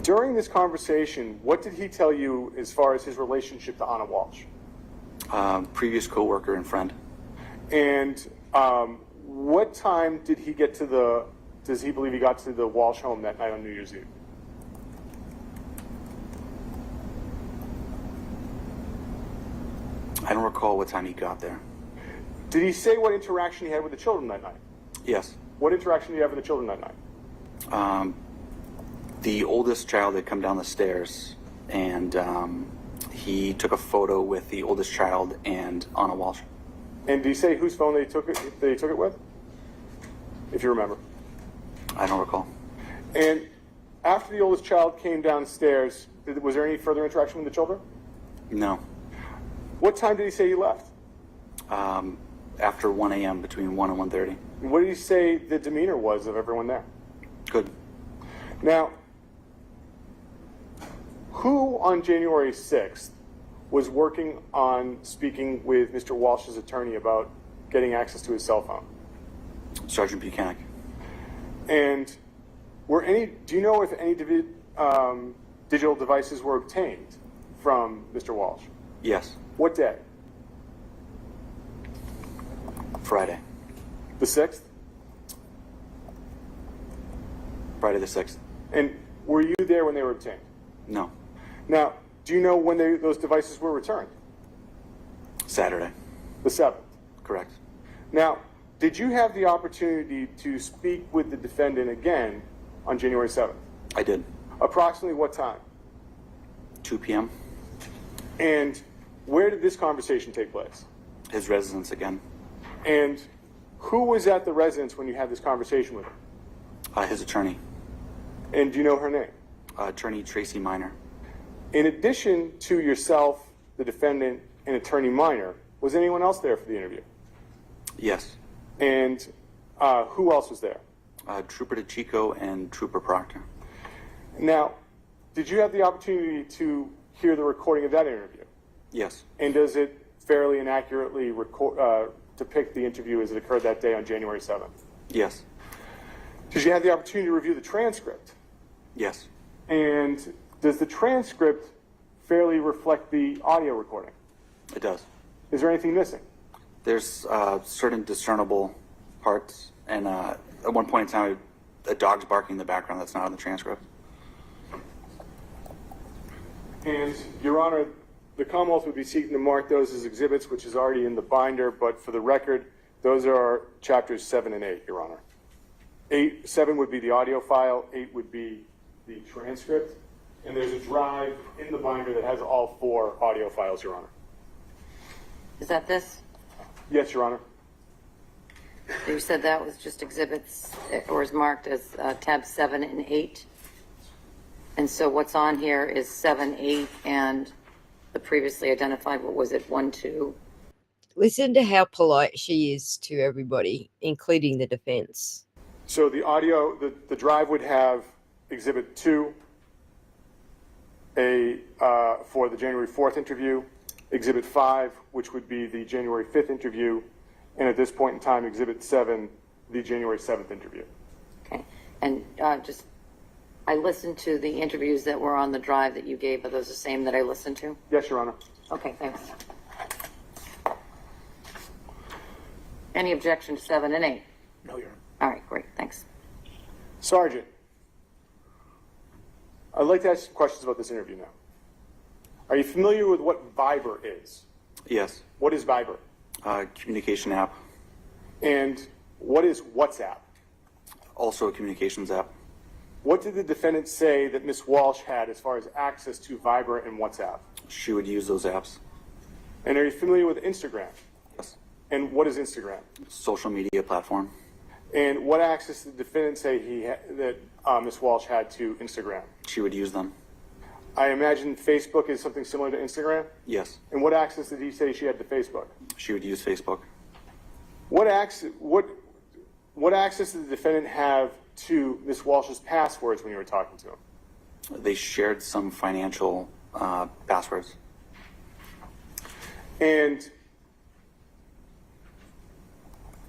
During this conversation, what did he tell you as far as his relationship to Anna Walsh? Previous co-worker and friend. And what time did he get to the, does he believe he got to the Walsh home that night on New Year's Eve? I don't recall what time he got there. Did he say what interaction he had with the children that night? Yes. What interaction did you have with the children that night? The oldest child had come down the stairs, and he took a photo with the oldest child and Anna Walsh. And did he say whose phone they took it with? If you remember. I don't recall. And after the oldest child came downstairs, was there any further interaction with the children? No. What time did he say he left? After 1 a.m., between 1 and 1:30. And what did he say the demeanor was of everyone there? Good. Now, who on January 6th was working on speaking with Mr. Walsh's attorney about getting access to his cell phone? Sergeant Buchanan. And do you know if any digital devices were obtained from Mr. Walsh? Yes. What day? Friday. The 6th? Friday the 6th. And were you there when they were obtained? No. Now, do you know when those devices were returned? Saturday. The 7th? Correct. Now, did you have the opportunity to speak with the defendant again on January 7th? I did. Approximately what time? 2 p.m. And Where did this conversation take place? His residence again. And who was at the residence when you had this conversation with him? His attorney. And do you know her name? Attorney Tracy Minor. In addition to yourself, the defendant, and Attorney Minor, was anyone else there for the interview? Yes. And who else was there? Trooper DeChico and Trooper Proctor. Now, did you have the opportunity to hear the recording of that interview? Yes. And does it fairly and accurately depict the interview as it occurred that day on January 7th? Yes. Did you have the opportunity to review the transcript? Yes. And does the transcript fairly reflect the audio recording? It does. Is there anything missing? There's certain discernible parts, and at one point in time, a dog's barking in the background that's not in the transcript. And, Your Honor, the Commonwealth would be seeking to mark those as exhibits, which is already in the binder, but for the record, those are chapters 7 and 8, Your Honor. 7 would be the audio file, 8 would be the transcript, and there's a drive in the binder that has all 4 audio files, Your Honor. Is that this? Yes, Your Honor. You said that was just exhibits, or is marked as tab 7 and 8. And so what's on here is 7, 8, and the previously identified, what was it, 1, 2? Listen to how polite she is to everybody, including the defense. So the audio, the drive would have exhibit 2 for the January 4th interview, exhibit 5, which would be the January 5th interview, and at this point in time, exhibit 7, the January 7th interview. Okay. And I listened to the interviews that were on the drive that you gave. Are those the same that I listened to? Yes, Your Honor. Okay, thanks. Any objection to 7 and 8? No, Your Honor. All right, great, thanks. Sergeant, I'd like to ask some questions about this interview now. Are you familiar with what Viber is? Yes. What is Viber? Communication app. And what is WhatsApp? Also a communications app. What did the defendant say that Ms. Walsh had as far as access to Viber and WhatsApp? She would use those apps. And are you familiar with Instagram? Yes. And what is Instagram? Social media platform. And what access did the defendant say that Ms. Walsh had to Instagram? She would use them. I imagine Facebook is something similar to Instagram? Yes. And what access did he say she had to Facebook? She would use Facebook. What access did the defendant have to Ms. Walsh's passwords when you were talking to him? They shared some financial passwords. And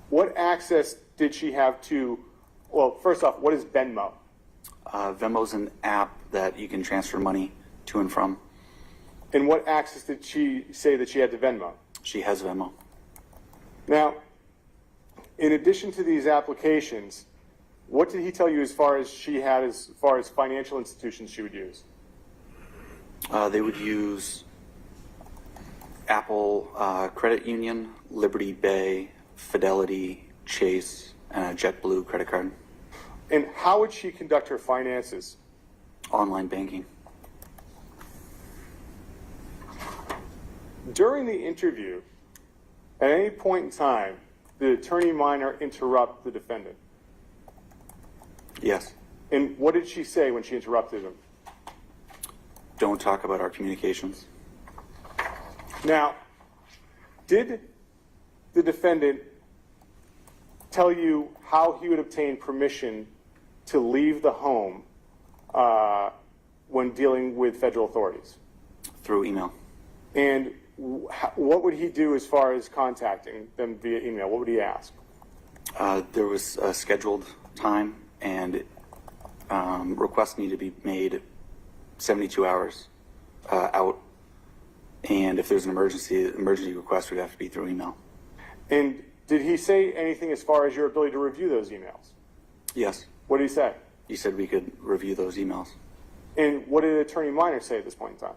what access did she have to, well, first off, what is Venmo? Venmo's an app that you can transfer money to and from. And what access did she say that she had to Venmo? She has Venmo. Now, in addition to these applications, what did he tell you as far as financial institutions she would use? They would use Apple Credit Union, Liberty Bay, Fidelity, Chase, and a JetBlue credit card. And how would she conduct her finances? Online banking. During the interview, at any point in time, did Attorney Minor interrupt the defendant? Yes. And what did she say when she interrupted him? Don't talk about our communications. Now, did the defendant tell you how he would obtain permission to leave the home when dealing with federal authorities? Through email. And what would he do as far as contacting them via email? What would he ask? There was a scheduled time, and requests need to be made 72 hours out. And if there's an emergency request would have to be through email. And did he say anything as far as your ability to review those emails? Yes. What did he say? He said we could review those emails. And what did Attorney Minor say at this point in time?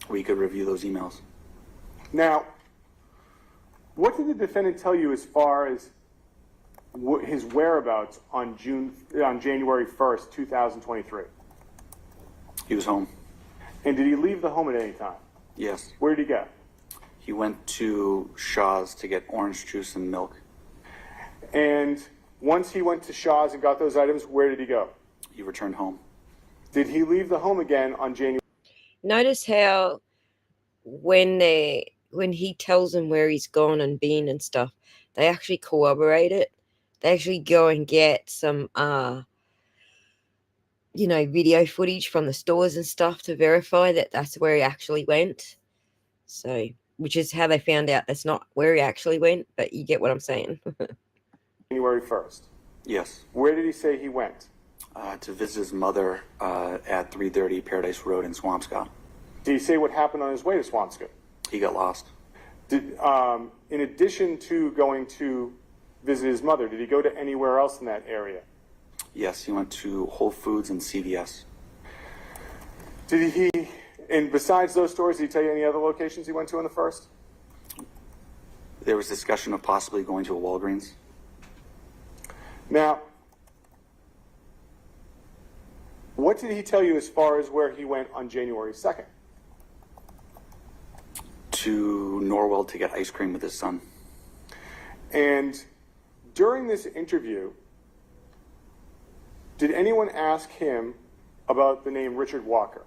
We could review those emails. Now, what did the defendant tell you as far as his whereabouts on January 1st, 2023? He was home. And did he leave the home at any time? Yes. Where did he go? He went to Shaw's to get orange juice and milk. And once he went to Shaw's and got those items, where did he go? He returned home. Did he leave the home again on January? Notice how when he tells them where he's gone and been and stuff, they actually corroborate it. They actually go and get some video footage from the stores and stuff to verify that that's where he actually went. So, which is how they found out that's not where he actually went, but you get what I'm saying. January 1st. Yes. Where did he say he went? To visit his mother at 330 Paradise Road in Swampscott. Did he say what happened on his way to Swampscott? He got lost. Did, in addition to going to visit his mother, did he go to anywhere else in that area? Yes, he went to Whole Foods and CVS. Did he, and besides those stores, did he tell you any other locations he went to on the 1st? There was discussion of possibly going to a Walgreens. Now, what did he tell you as far as where he went on January 2nd? To Norwell to get ice cream with his son. And during this interview, did anyone ask him about the name Richard Walker?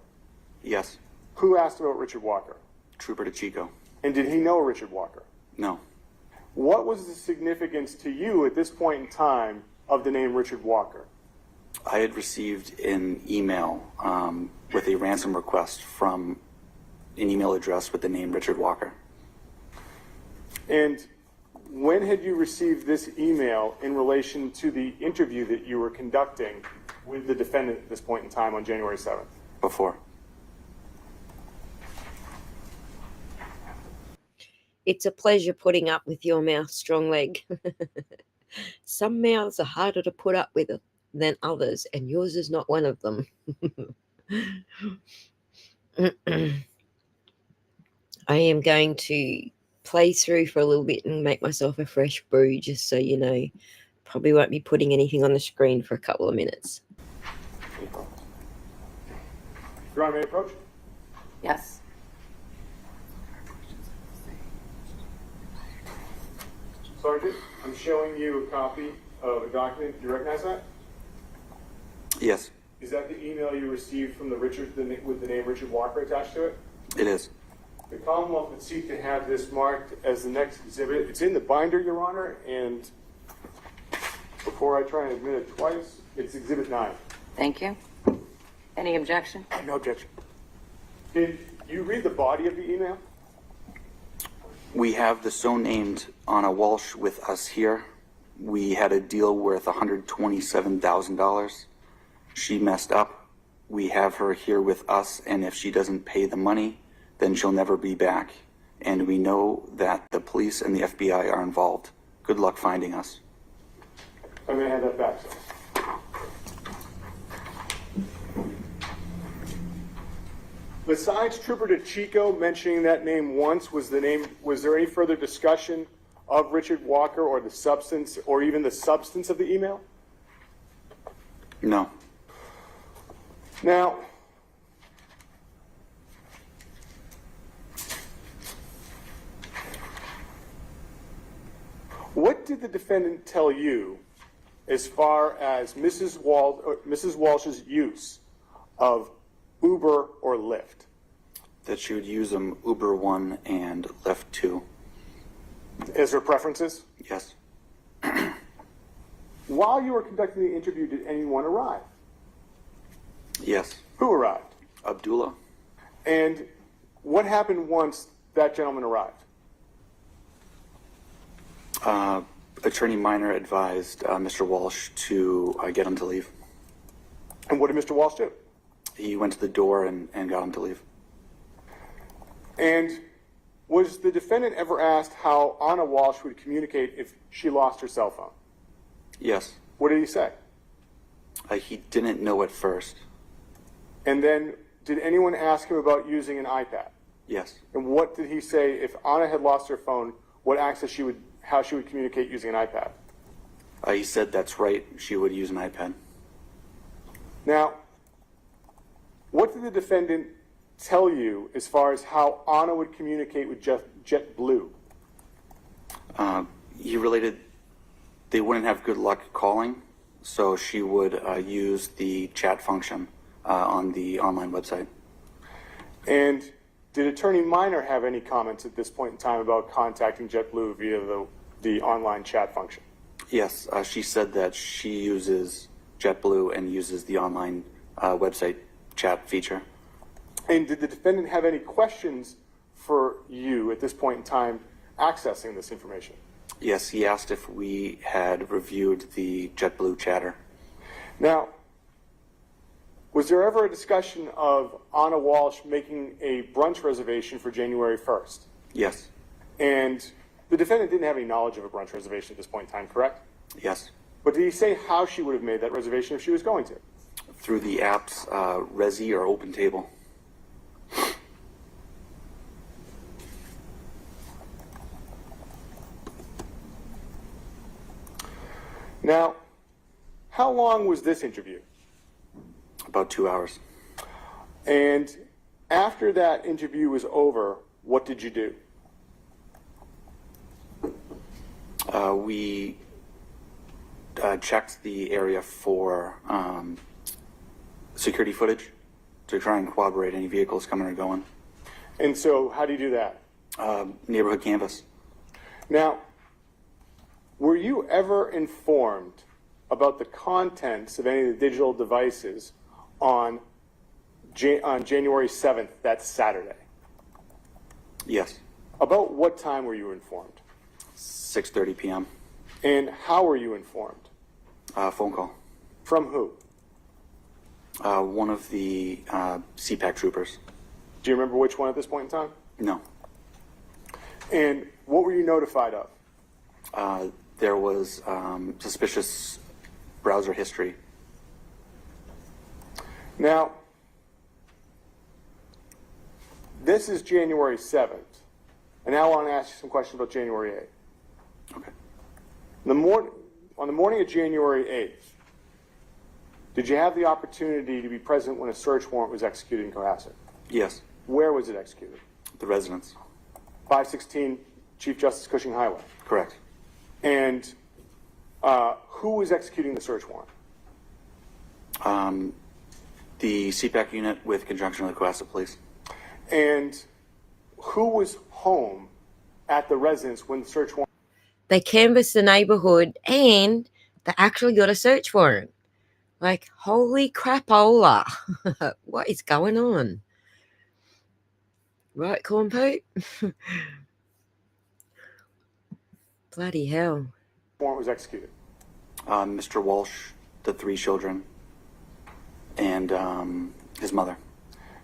Yes. Who asked about Richard Walker? Trooper DeChico. And did he know Richard Walker? No. What was the significance to you at this point in time of the name Richard Walker? I had received an email with a ransom request from an email address with the name Richard Walker. And when had you received this email in relation to the interview that you were conducting with the defendant at this point in time on January 7th? Before. It's a pleasure putting up with your mouth, strong leg. Some mouths are harder to put up with than others, and yours is not one of them. I am going to play through for a little bit and make myself a fresh brew, just so you know. Probably won't be putting anything on the screen for a couple of minutes. Your Honor, may I approach? Yes. Sergeant, I'm showing you a copy of a document. Do you recognize that? Yes, Is that the email you received from with the name Richard Walker attached to it? it is. The Commonwealth would seek to have this marked as the next exhibit. It's in the binder, Your Honor, and before I try and admit it twice, it's Exhibit 9. Thank you. Any objection? No objection. Did you read the body of the email? We have the so named Anna Walsh with us here. We had a deal worth $127,000. She messed up. We have her here with us, and if she doesn't pay the money, then she'll never be back. And we know that the police and the FBI are involved. Good luck finding us. I'm going to hand that back, sir. Besides Trooper DeChico mentioning that name once, was there any further discussion of Richard Walker or the substance, or even the substance of the email? No. Now, what did the defendant tell you as far as Mrs. Walsh's use of Uber or Lyft? That she would use them Uber 1 and Lyft 2. As her preferences? Yes. While you were conducting the interview, did anyone arrive? Yes. Who arrived? Abdullah. And what happened once that gentleman arrived? Attorney Minor advised Mr. Walsh to get him to leave. And what did Mr. Walsh do? He went to the door and got him to leave. And was the defendant ever asked how Anna Walsh would communicate if she lost her cell phone? Yes. What did he say? He didn't know at first. And then did anyone ask him about using an iPad? Yes. And what did he say if Anna had lost her phone, how she would communicate using an iPad? He said that's right, she would use an iPad. Now, what did the defendant tell you as far as how Anna would communicate with JetBlue? He related they wouldn't have good luck calling, so she would use the chat function on the online website. And did Attorney Minor have any comments at this point in time about contacting JetBlue via the online chat function? Yes, she said that she uses JetBlue and uses the online website chat feature. And did the defendant have any questions for you at this point in time accessing this information? Yes, he asked if we had reviewed the JetBlue chatter. Now, was there ever a discussion of Anna Walshe making a brunch reservation for January 1st? Yes. And the defendant didn't have any knowledge of a brunch reservation at this point in time, correct? Yes. But did he say how she would have made that reservation if she was going to? Through the app's Resi or Open Table. Now, how long was this interview? About 2 hours. And after that interview was over, what did you do? We checked the area for security footage to try and corroborate any vehicles coming or going. And so how do you do that? Neighborhood canvas. Now, were you ever informed about the contents of any of the digital devices on January 7th, that's Saturday? Yes. About what time were you informed? 6:30 p.m. And how were you informed? Phone call. From who? One of the CPAC troopers. Do you remember which one at this point in time? No. And what were you notified of? There was suspicious browser history. Now, this is January 7th. And now I want to ask you some questions about January 8th. Okay. On the morning of January 8th, did you have the opportunity to be present when a search warrant was executed in Cohasset? Yes. Where was it executed? The residence. 516 Chief Justice Cushing Highway. Correct. And who was executing the search warrant? The CPAC unit with conjunction with the Cohasset Police. And who was home at the residence when the search warrant? They canvassed the neighborhood and they actually got a search warrant. Like, holy crapola. What is going on? Right, corn poop? Bloody hell. Warrant was executed. Mr. Walshe, the 3 children, and his mother.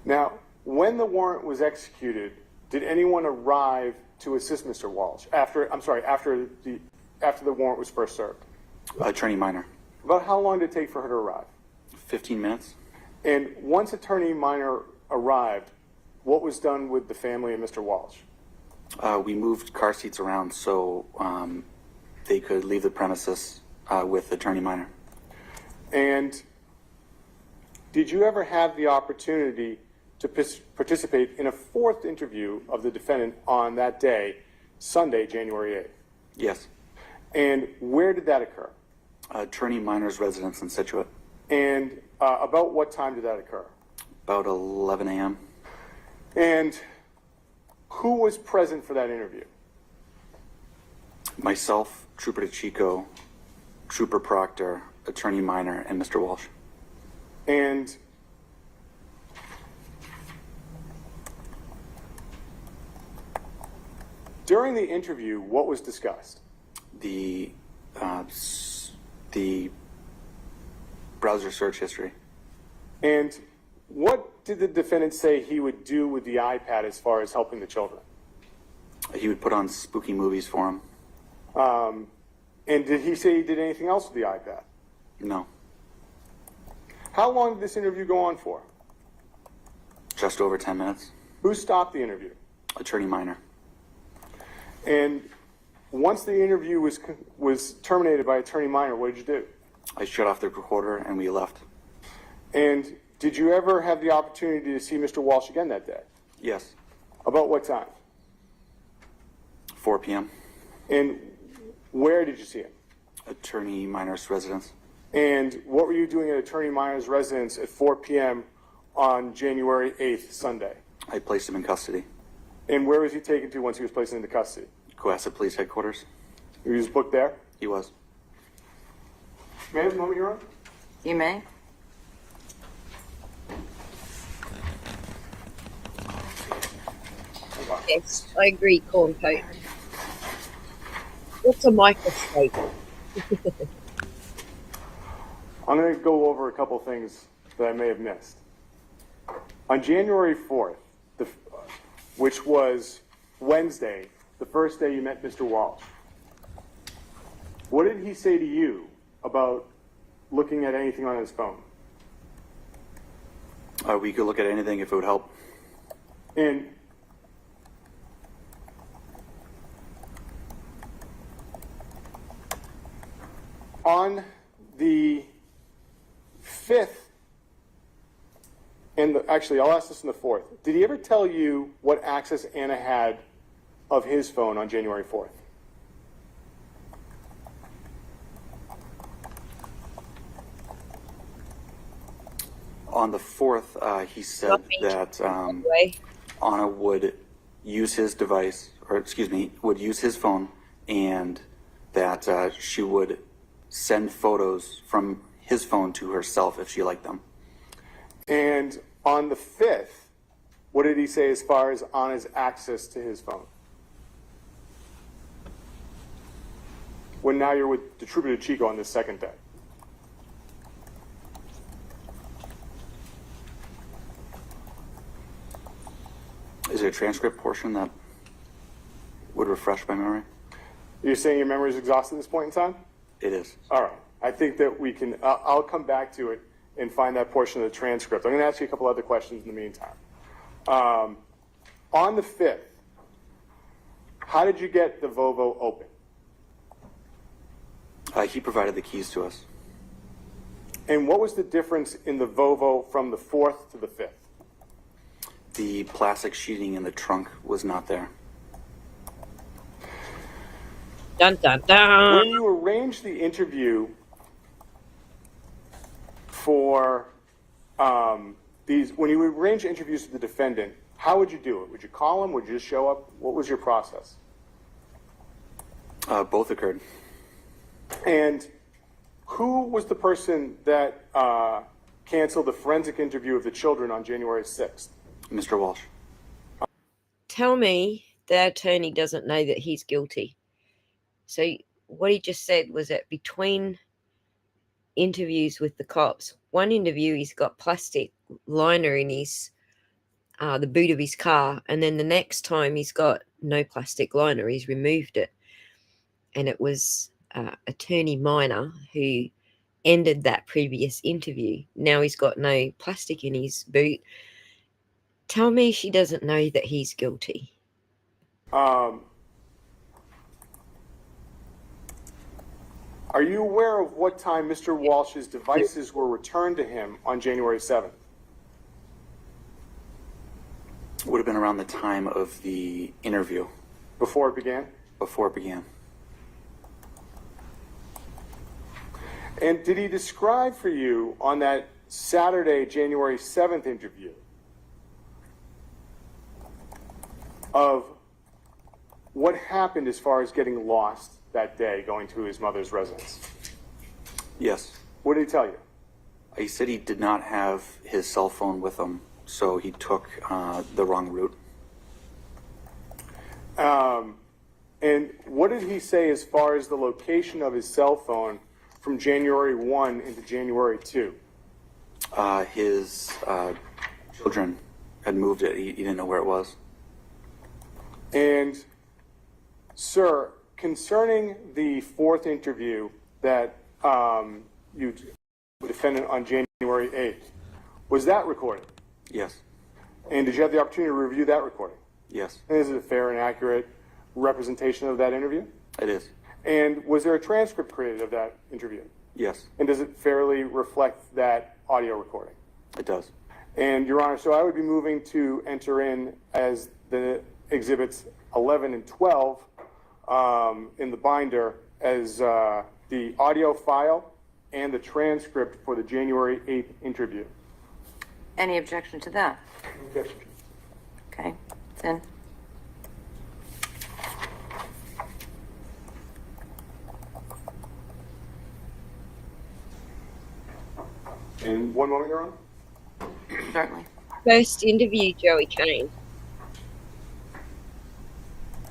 Now, when the warrant was executed, did anyone arrive to assist Mr. Walshe after the warrant was first served? Attorney Minor. About how long did it take for her to arrive? 15 minutes. And once Attorney Minor arrived, what was done with the family and Mr. Walshe? We moved car seats around so they could leave the premises with Attorney Minor. And did you ever have the opportunity to participate in a 4th interview of the defendant on that day, Sunday, January 8th? Yes. And where did that occur? Attorney Minor's residence in Situate. And about what time did that occur? About 11 a.m. And who was present for that interview? Myself, Trooper DeChico, Trooper Proctor, Attorney Minor, and Mr. Walshe. And during the interview, what was discussed? The browser search history. And what did the defendant say he would do with the iPad as far as helping the children? He would put on spooky movies for them. And did he say he did anything else with the iPad? No. How long did this interview go on for? Just over 10 minutes. Who stopped the interview? Attorney Minor. And once the interview was terminated by Attorney Minor, what did you do? I shut off the recorder and we left. And did you ever have the opportunity to see Mr. Walsh again that day? Yes. About what time? 4 p.m. And where did you see him? Attorney Minor's residence. And what were you doing at Attorney Minor's residence at 4 p.m. on January 8th, Sunday? I placed him in custody. And where was he taken to once he was placed into custody? Cohasset Police Headquarters. He was booked there? He was. May I have a moment, Your Honor? You may. Yes, I agree, corn coat. What's a microscope? I'm going to go over a couple things that I may have missed. On January 4th, which was Wednesday, the first day you met Mr. Walsh, what did he say to you about looking at anything on his phone? We could look at anything if it would help. And on the 5th, actually, I'll ask this on the 4th. Did he ever tell you what access Anna had of his phone on January 4th? On the 4th, he said that Anna would use his device, or excuse me, would use his phone, and that she would send photos from his phone to herself if she liked them. And on the 5th, what did he say as far as Anna's access to his phone? When now you're with the Trooper Chico on this second day. Is there a transcript portion that would refresh my memory? You're saying your memory is exhausted at this point in time? It is. All right. I think that we can, I'll come back to it and find that portion of the transcript. I'm going to ask you a couple other questions in the meantime. On the 5th, how did you get the Volvo open? He provided the keys to us. And what was the difference in the Volvo from the 4th to the 5th? The plastic sheeting in the trunk was not there. Dun, dun, dun. When you arranged the interview for when you arrange interviews with the defendant, how would you do it? Would you call him? Would you just show up? What was your process? Both occurred. And who was the person that canceled the forensic interview of the children on January 6th? Mr. Walsh. Tell me the attorney doesn't know that he's guilty. So what he just said was that between interviews with the cops, one interview he's got plastic liner in his the boot of his car, and then the next time he's got no plastic liner, he's removed it. And it was Attorney Minor who ended that previous interview. Now he's got no plastic in his boot. Tell me she doesn't know that he's guilty. Are you aware of what time Mr. Walsh's devices were returned to him on January 7th? Would have been around the time of the interview. Before it began? Before it began. And did he describe for you on that Saturday, January 7th interview of what happened as far as getting lost that day going to his mother's residence? Yes. What did he tell you? He said he did not have his cell phone with him, so he took the wrong route. And what did he say as far as the location of his cell phone from January 1 into January 2? His children had moved it. He didn't know where it was. And, sir, concerning the 4th interview that you defended on January 8th, was that recorded? Yes. And did you have the opportunity to review that recording? Yes. And is it a fair and accurate representation of that interview? It is. And was there a transcript created of that interview? Yes. And does it fairly reflect that audio recording? It does. And, Your Honor, so I would be moving to enter in as the exhibits 11 and 12 in the binder as the audio file and the transcript for the January 8th interview. Any objection to that? Objection. Okay, it's in. And one moment, Your Honor. Certainly. First interview, Joey Kane.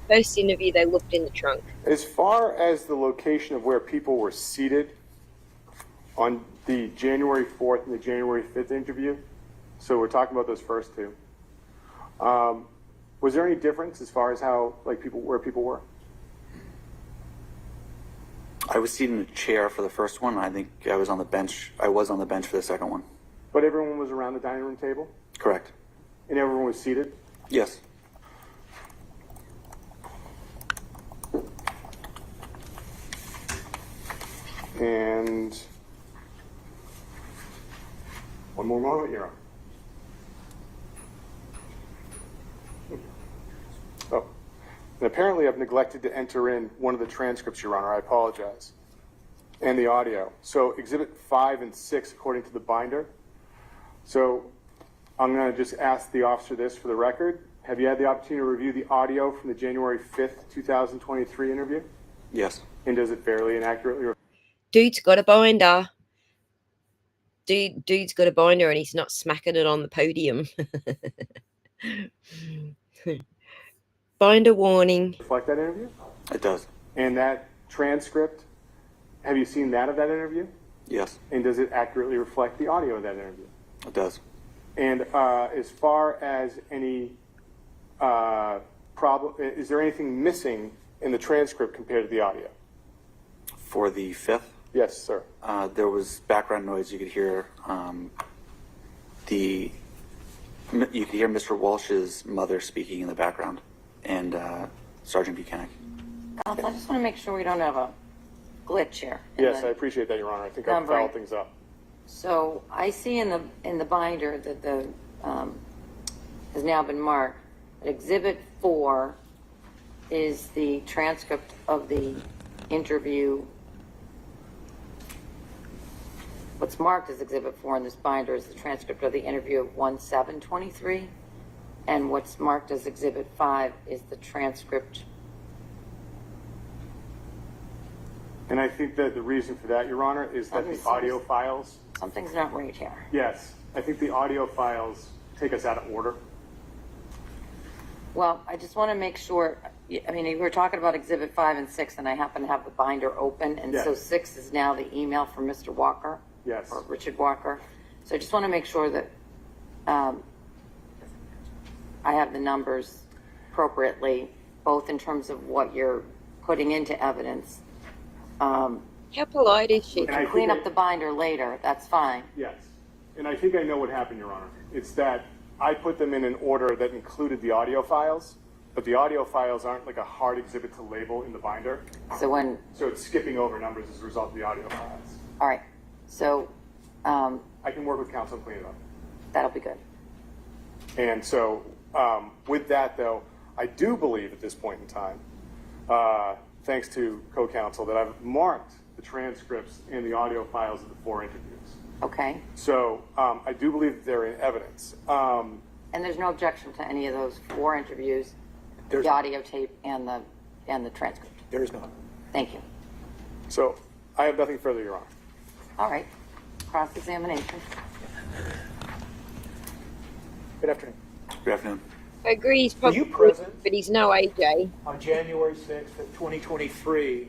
First interview, they looked in the trunk. As far as the location of where people were seated on the January 4th and the January 5th interview, so we're talking about those first two, was there any difference as far as how, like, where people were? I was seated in a chair for the first one. I think I was on the bench. I was on the bench for the second one. But everyone was around the dining room table? Correct. And everyone was seated? Yes. And one more moment, Your Honor. Oh, and apparently I've neglected to enter in one of the transcripts, Your Honor. I apologize. And the audio. So Exhibit 5 and 6, according to the binder. So I'm going to just ask the officer this for the record. Have you had the opportunity to review the audio from the January 5th, 2023 interview? Yes. And does it fairly and accurately reflect? Dude's got a binder. Dude's got a binder and he's not smacking it on the podium. Binder warning. Reflect that interview? It does. And that transcript, have you seen that of that interview? Yes. And does it accurately reflect the audio of that interview? It does. And as far as any problem, is there anything missing in the transcript compared to the audio? For the 5th? Yes, sir. There was background noise. You could hear you could hear Mr. Walsh's mother speaking in the background, and Sergeant Buchanan. I just want to make sure we don't have a glitch here. Yes, I appreciate that, Your Honor. I think I've fouled things up. So I see in the binder that the has now been marked that Exhibit 4 is the transcript of the interview. What's marked as Exhibit 4 in this binder is the transcript of the interview of 1/7/23, and what's marked as Exhibit 5 is the transcript. And I think that the reason for that, Your Honor, is that the audio files... Something's not right here. Yes, I think the audio files take us out of order. Well, I just want to make sure, I mean, we were talking about Exhibit 5 and 6, and I happen to have the binder open, and so 6 is now the email from Mr. Walker. Yes. Or Richard Walker. So I just want to make sure that I have the numbers appropriately, both in terms of what you're putting into evidence. How polite is she? To clean up the binder later, that's fine. Yes. And I think I know what happened, Your Honor. It's that I put them in an order that included the audio files, but the audio files aren't like a hard exhibit to label in the binder. So it's skipping over numbers as a result of the audio files. All right. So I can work with counsel and clean it up. That'll be good. And so with that, though, I do believe at this point in time, thanks to co-counsel, that I've marked the transcripts and the audio files of the 4 interviews. Okay. So I do believe that they're in evidence. And there's no objection to any of those 4 interviews, the audio tape and the transcript? There is not. Thank you. So I have nothing further, Your Honor. All right. Cross-examination. Good afternoon. Good afternoon. I agree, he's Were probably you present but he's no AJ. on January 6th of 2023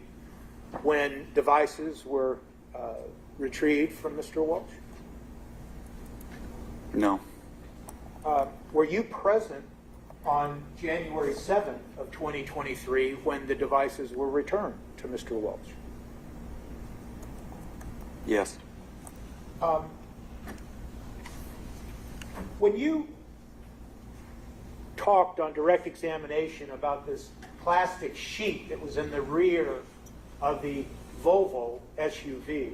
when devices were retrieved from Mr. Walsh? No. Were you present on January 7th of 2023 when the devices were returned to Mr. Walsh? Yes. When you talked on direct examination about this plastic sheet that was in the rear of the Volvo SUV,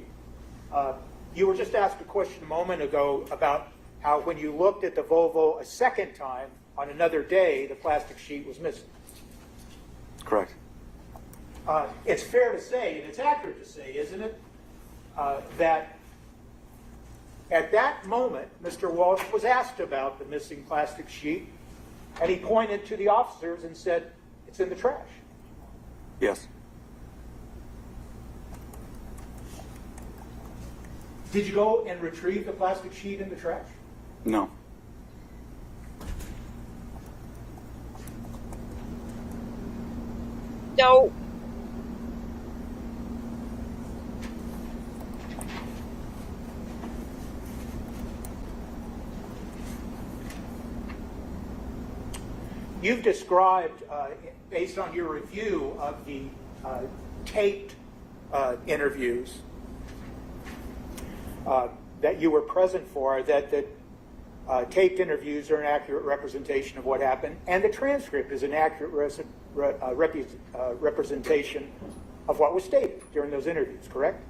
you were just asked a question a moment ago about how when you looked at the Volvo a second time on another day, the plastic sheet was missing. Correct. It's fair to say, and it's accurate to say, isn't it, that at that moment, Mr. Walsh was asked about the missing plastic sheet, and he pointed to the officers and said, "It's in the trash." Yes. Did you go and retrieve the plastic sheet in the trash? No. No. You've described, based on your review of the taped interviews that you were present for, that the taped interviews are an accurate representation of what happened, and the transcript is an accurate representation of what was stated during those interviews, correct?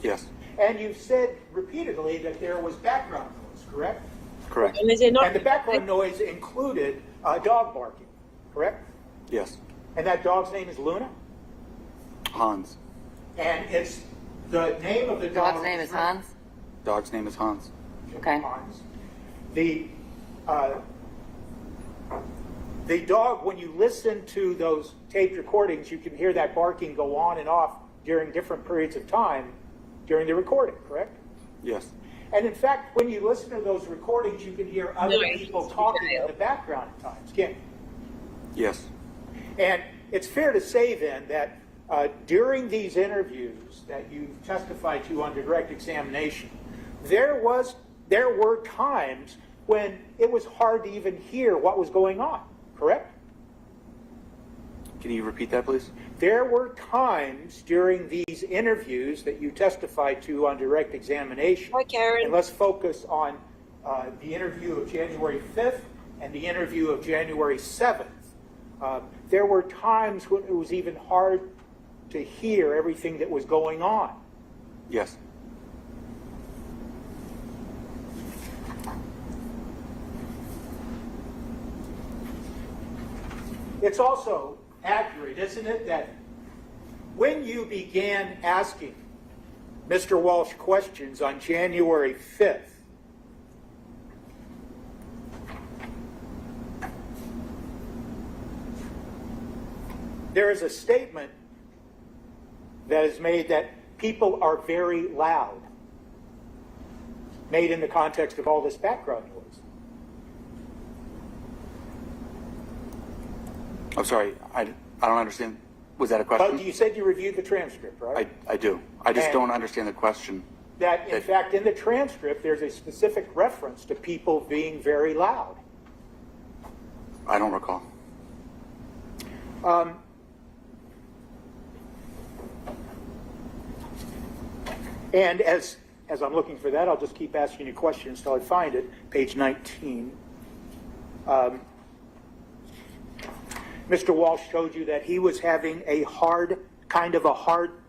Yes. And you've said repeatedly that there was background noise, correct? Correct. And is it not? And the background noise included dog barking, correct? Yes. And that dog's name is Luna? Hans. And it's the name of the dog. Dog's name is Hans? Dog's name is Hans. Okay. Hans. The dog, when you listen to those taped recordings, you can hear that barking go on and off during different periods of time during the recording, correct? Yes. And in fact, when you listen to those recordings, you can hear other people talking in the background at times, can't you? Yes. And it's fair to say then that during these interviews that you've testified to under direct examination, there were times when it was hard to even hear what was going on, correct? Can you repeat that, please? There were times during these interviews that you testified to on direct examination. Hi, Karen. And let's focus on the interview of January 5th and the interview of January 7th. There were times when it was even hard to hear everything that was going on. Yes. It's also accurate, isn't it, that when you began asking Mr. Walsh questions on January 5th, there is a statement that is made that people are very loud, made in the context of all this background noise. I'm sorry, I don't understand. Was that a question? But you said you reviewed the transcript, right? I do. I just don't understand the question. That, in fact, in the transcript, there's a specific reference to people being very loud. I don't recall. And as I'm looking for that, I'll just keep asking you questions until I find it. Page 19. Mr. Walsh showed you that he was having a hard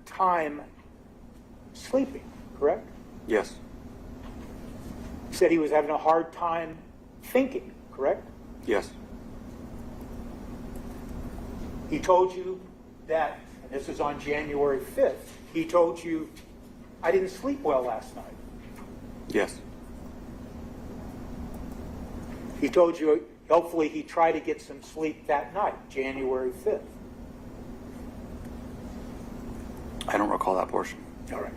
time sleeping, correct? Yes. He said he was having a hard time thinking, correct? Yes. He told you that, and this is on January 5th, he told you, "I didn't sleep well last night." Yes. He told you, hopefully he tried to get some sleep that night, January 5th. I don't recall that portion. All right.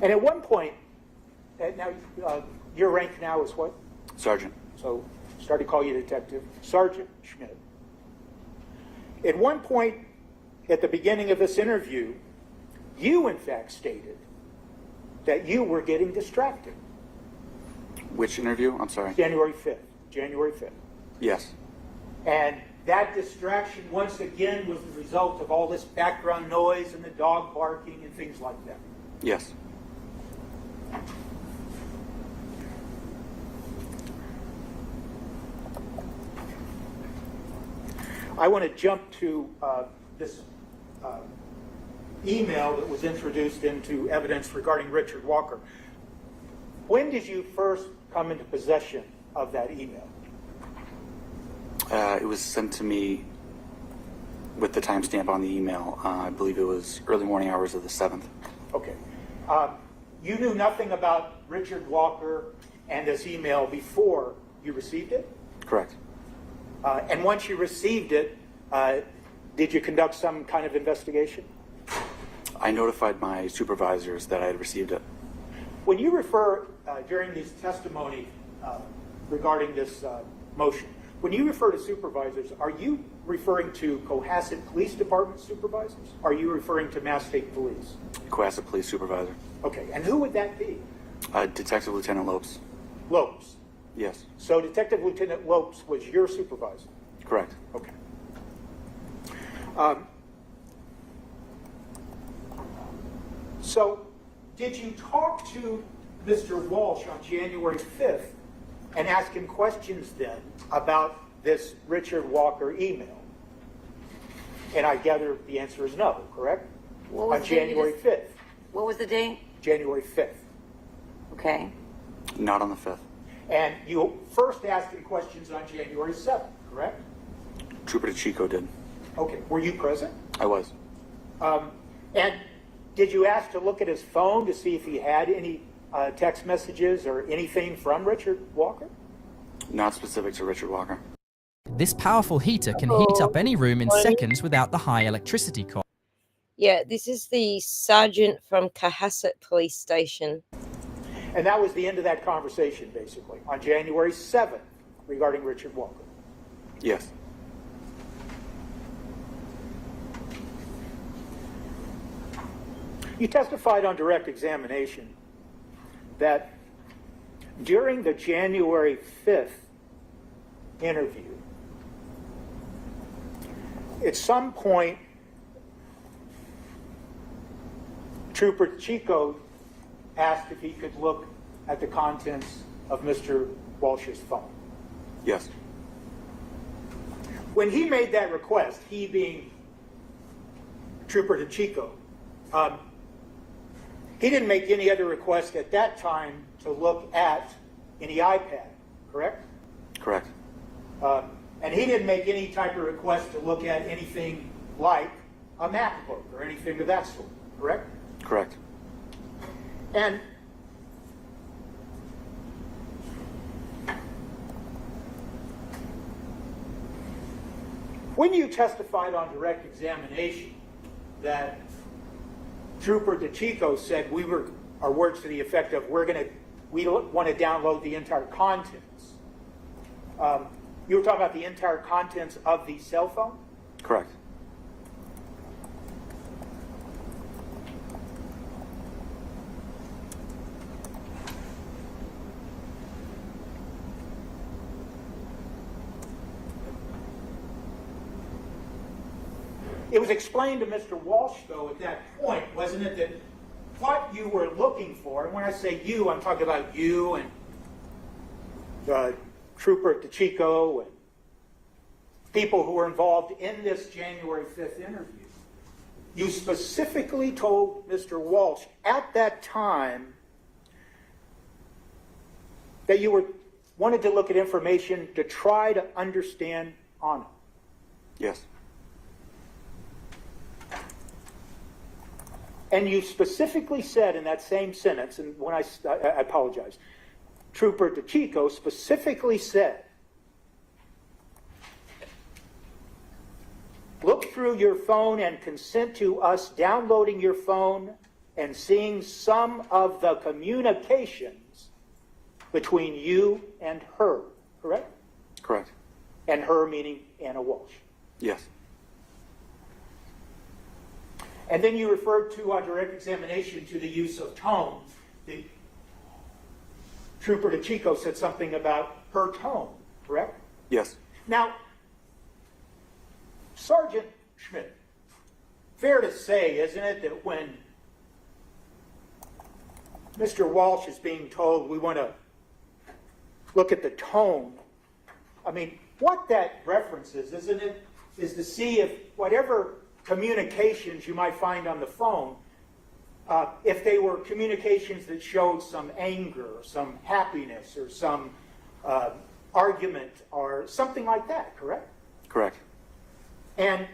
And at one point, now your rank now is what? Sergeant. So start to call you detective. Sergeant Schmidt. At one point at the beginning of this interview, you in fact stated that you were getting distracted. Which interview? I'm sorry. January 5th. January 5th. Yes. And that distraction, once again, was the result of all this background noise and the dog barking and things like that. Yes. I want to jump to this email that was introduced into evidence regarding Richard Walker. When did you first come into possession of that email? It was sent to me with the timestamp on the email. I believe it was early morning hours of the 7th. Okay. You knew nothing about Richard Walker and this email before you received it? Correct. And once you received it, did you conduct some kind of investigation? I notified my supervisors that I had received it. When you refer during this testimony regarding this motion, when you refer to supervisors, are you referring to Cohasset Police Department supervisors? Are you referring to Mass State Police? Cohasset Police Supervisor. Okay, and who would that be? Detective Lieutenant Lopes. Lopes. Yes. So Detective Lieutenant Lopes was your supervisor? Correct. Okay. So did you talk to Mr. Walsh on January 5th and ask him questions then about this Richard Walker email? And I gather the answer is no, correct? What was on January 5th. What was the date? January 5th. Okay. Not on the 5th. And you first asked him questions on January 7th, correct? Trooper DeChico did. Okay. Were you present? I was. And did you ask to look at his phone to see if he had any text messages or anything from Richard Walker? Not specific to Richard Walker. This powerful heater can heat up any room in seconds without the high electricity cost. Yeah, this is the sergeant from Cohasset Police Station. And that was the end of that conversation, basically, on January 7th regarding Richard Walker. Yes. You testified on direct examination that during the January 5th interview, at some point, Trooper Chico asked if he could look at the contents of Mr. Walsh's phone. Yes. When he made that request, he being Trooper DeChico, he didn't make any other request at that time to look at any iPad, correct? Correct. And he didn't make any type of request to look at anything like a MacBook or anything of that sort, correct? Correct. And when you testified on direct examination that Trooper DeChico said our words to the effect of we want to download the entire contents. You were talking about the entire contents of the cell phone? Correct. It was explained to Mr. Walsh, though, at that point, wasn't it, that what you were looking for, and when I say you, I'm talking about you and Trooper DeChico and people who were involved in this January 5th interview. You specifically told Mr. Walsh at that time that you wanted to look at information to try to understand Anna. Yes. And you specifically said in that same sentence, and when I apologize, Trooper DeChico specifically said, look through your phone and consent to us downloading your phone and seeing some of the communications between you and her, correct? Correct. And her meaning Anna Walsh. Yes. And then you referred to on direct examination to the use of tone. The Trooper DeChico said something about her tone, correct? Yes. Now, Sergeant Schmidt, fair to say, isn't it, that when Mr. Walsh is being told we want to look at the tone, I mean, what that references, isn't it, is to see if whatever communications you might find on the phone, if they were communications that showed some anger or some happiness or some argument or something like that, correct? Correct. And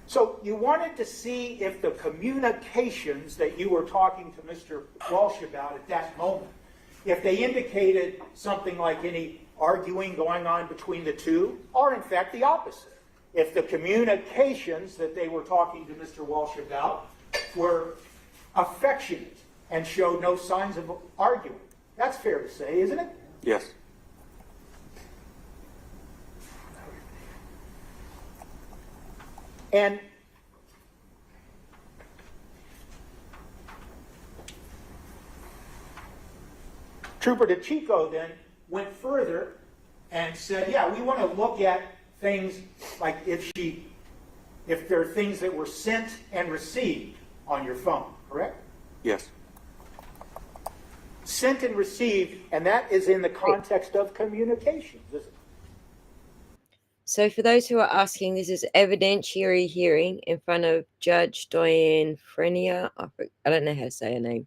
so you wanted to see if the communications that you were talking to Mr. Walsh about at that moment, if they indicated something like any arguing going on between the two, or in fact the opposite. If the communications that they were talking to Mr. Walsh about were affectionate and showed no signs of arguing. That's fair to say, isn't it? Yes. And Trooper DeChico then went further and said, yeah, we want to look at things like if there are things that were sent and received on your phone, correct? Yes. Sent and received, and that is in the context of communications, isn't it? So for those who are asking, this is evidentiary hearing in front of Judge Diane Frenier. I don't know how to say her name.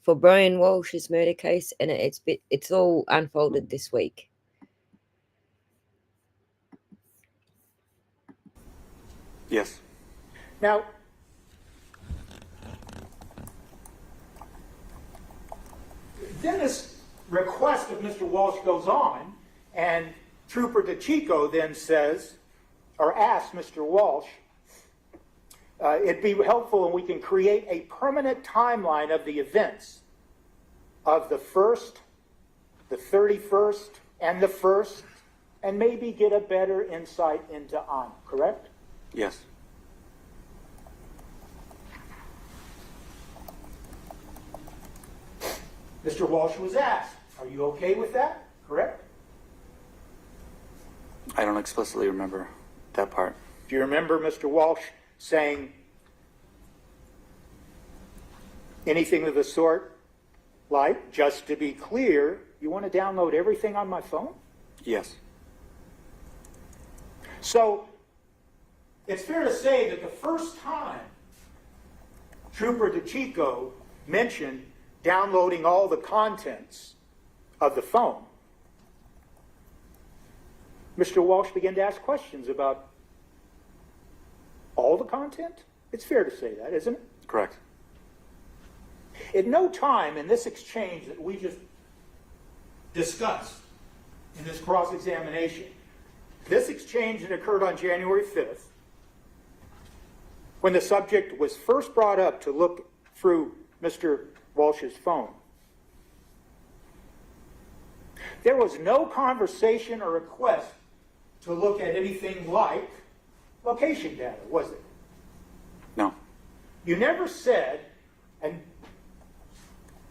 For Brian Walsh's murder case, and it's all unfolded this week. Yes. Now, then this request of Mr. Walsh goes on, and Trooper DeChico then says, or asks Mr. Walsh, it'd be helpful and we can create a permanent timeline of the events of the 1st, the 31st, and the 1st, and maybe get a better insight into Anna, correct? Yes. Mr. Walsh was asked, are you okay with that, correct? I don't explicitly remember that part. Do you remember Mr. Walsh saying anything of the sort like, just to be clear, you want to download everything on my phone? Yes. So it's fair to say that the first time Trooper DeChico mentioned downloading all the contents of the phone, Mr. Walsh began to ask questions about all the content? It's fair to say that, isn't it? Correct. At no time in this exchange that we just discussed in this cross-examination, this exchange that occurred on January 5th, when the subject was first brought up to look through Mr. Walsh's phone, there was no conversation or request to look at anything like location data, was there? No. You never said, and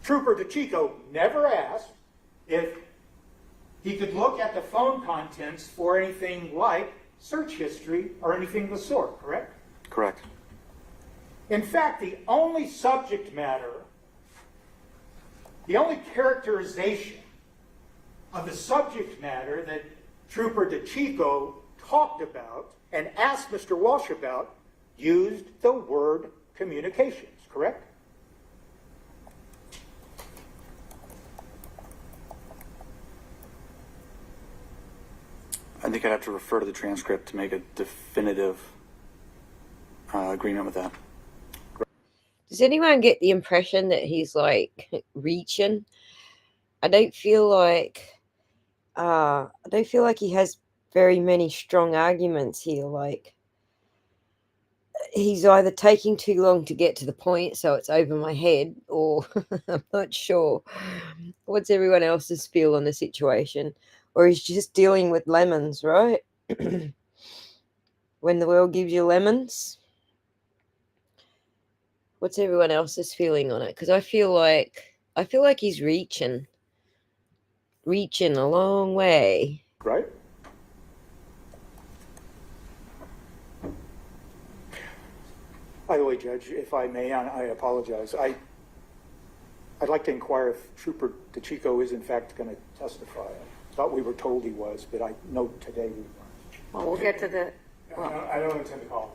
Trooper DeChico never asked if he could look at the phone contents for anything like search history or anything of the sort, correct? Correct. In fact, the only subject matter, the only characterization of the subject matter that Trooper DeChico talked about and asked Mr. Walsh about used the word communications, correct? I think I'd have to refer to the transcript to make a definitive agreement with that. Does anyone get the impression that he's like reaching? I don't feel like he has very many strong arguments here. Like he's either taking too long to get to the point, so it's over my head, or I'm not sure. What's everyone else's feel on the situation? Or he's just dealing with lemons, right? When the world gives you lemons. What's everyone else's feeling on it? Because I feel like he's reaching a long way. Right? By the way, Judge, if I may, and I apologize, I'd like to inquire if Trooper DeChico is in fact going to testify. I thought we were told he was, but I know today we weren't. Well, we'll get to the, well, I don't intend to call him.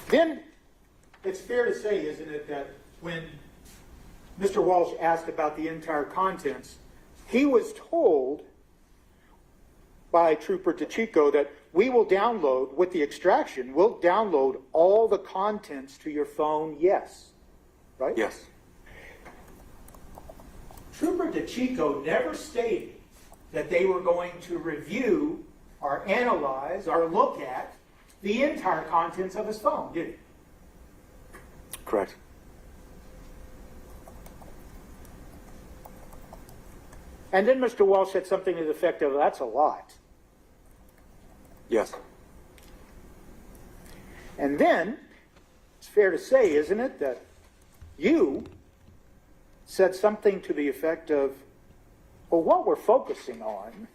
Then it's fair to say, isn't it, that when Mr. Walsh asked about the entire contents, he was told by Trooper DeChico that we will download, with the extraction, we'll download all the contents to your phone, yes, right? Yes. Trooper DeChico never stated that they were going to review or analyze or look at the entire contents of his phone, did he? Correct. And then Mr. Walsh said something to the effect of, that's a lot. Yes. And then, it's fair to say, isn't it, that you said something to the effect of, well, what we're focusing on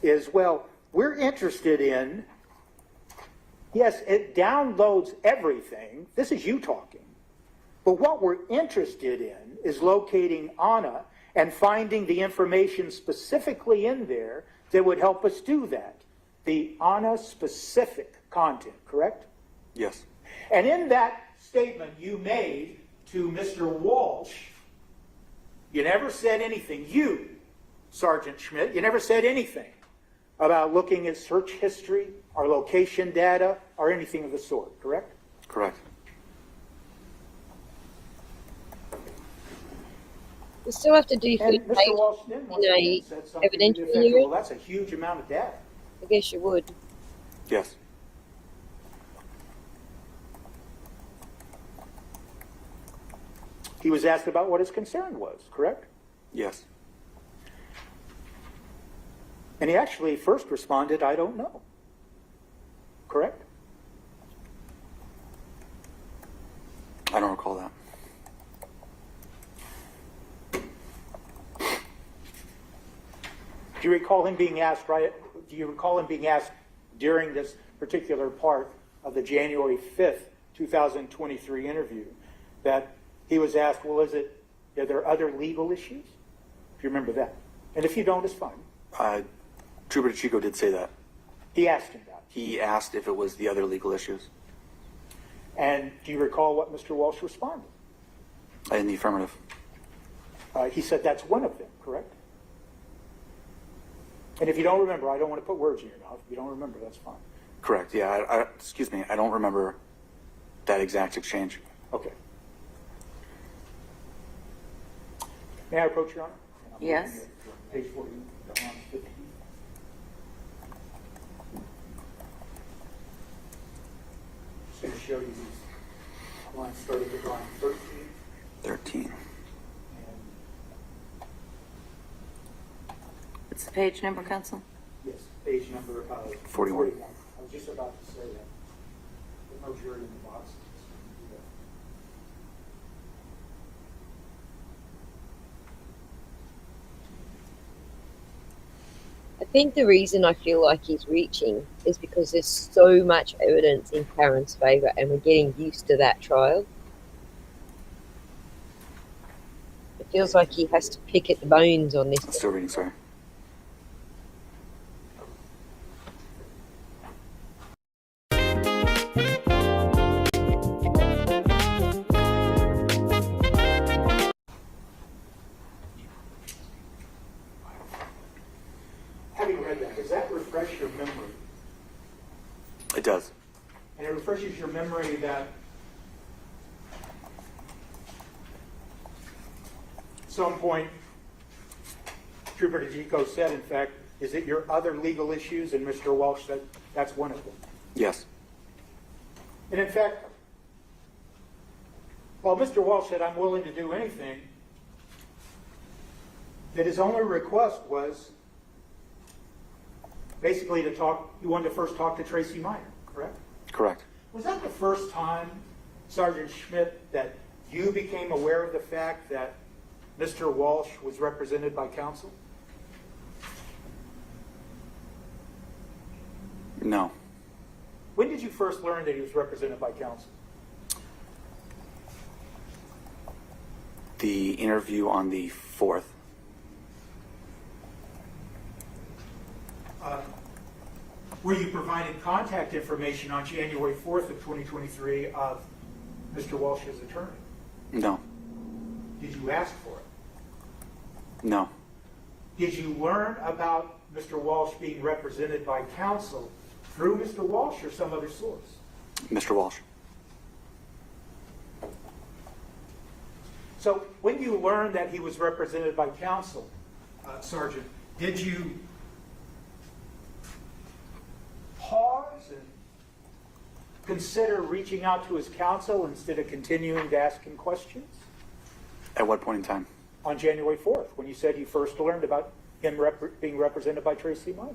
is, well, we're interested in, yes, it downloads everything. This is you talking. But what we're interested in is locating Anna and finding the information specifically in there that would help us do that. The Anna-specific content, correct? Yes. And in that statement you made to Mr. Walsh, you never said anything, you, Sergeant Schmidt, you never said anything about looking at search history or location data or anything of the sort, correct? Correct. We still have to do And food Mr. Walsh then once again said something to the evidentiary effect of, hearing. well, that's a huge amount of data. I guess you would. Yes. He was asked about what his concern was, correct? Yes. And he actually first responded, I don't know. Correct? I don't recall that. Do you recall him being asked, right? Do you recall him being asked during this particular part of the January 5th, 2023 interview that he was asked, well, are there other legal issues? If you remember that. And if you don't, it's fine. Trooper DeChico did say that. He asked him that. He asked if it was the other legal issues. And do you recall what Mr. Walsh responded? In the affirmative. He said that's one of them, correct? And if you don't remember, I don't want to put words in your mouth. If you don't remember, that's fine. Correct. Yeah. Excuse me. I don't remember that exact exchange. Okay. May I approach, Your Honor? yes. Page 40, line 15. Just going to show you these lines starting with line 13. 13. What's the page number, Counsel? Yes, page number 41. I was just about to say that. The majority in the box. I think the reason I feel like he's reaching is because there's so much evidence in Karen's favour and we're getting used to that trial. It feels like he has to pick at the bones on this. Still reading, sorry. Having read that, does that refresh your memory? It does. And it refreshes your memory that at some point, Trooper DeChico said, in fact, is it your other legal issues? And Mr. Walsh said, that's one of them. Yes. And in fact, while Mr. Walsh said, I'm willing to do anything, that his only request was basically to talk, he wanted to first talk to Tracy Minor, correct? Correct. Was that the first time, Sergeant Schmidt, that you became aware of the fact that Mr. Walsh was represented by counsel? No. When did you first learn that he was represented by counsel? The interview on the 4th. Were you provided contact information on January 4th of 2023 of Mr. Walsh's attorney? No. Did you ask for it? No. Did you learn about Mr. Walsh being represented by counsel through Mr. Walsh or some other source? Mr. Walsh. So when you learned that he was represented by counsel, Sergeant, did you pause and consider reaching out to his counsel instead of continuing to ask him questions? At what point in time? On January 4th, when you said you first learned about him being represented by Tracy Minor.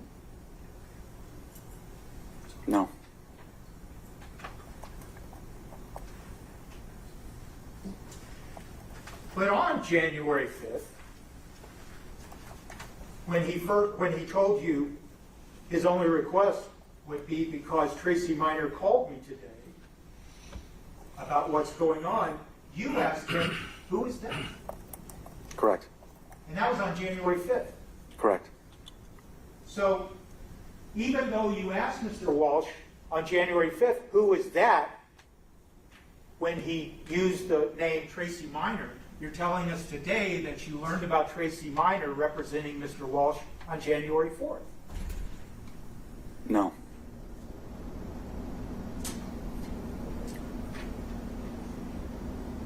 No. But on January 5th, when he told you his only request would be because Tracy Minor called me today about what's going on, you asked him, who is that? Correct. And that was on January 5th. Correct. So even though you asked Mr. Walsh on January 5th, who is that, when he used the name Tracy Minor, you're telling us today that you learned about Tracy Minor representing Mr. Walsh on January 4th. No.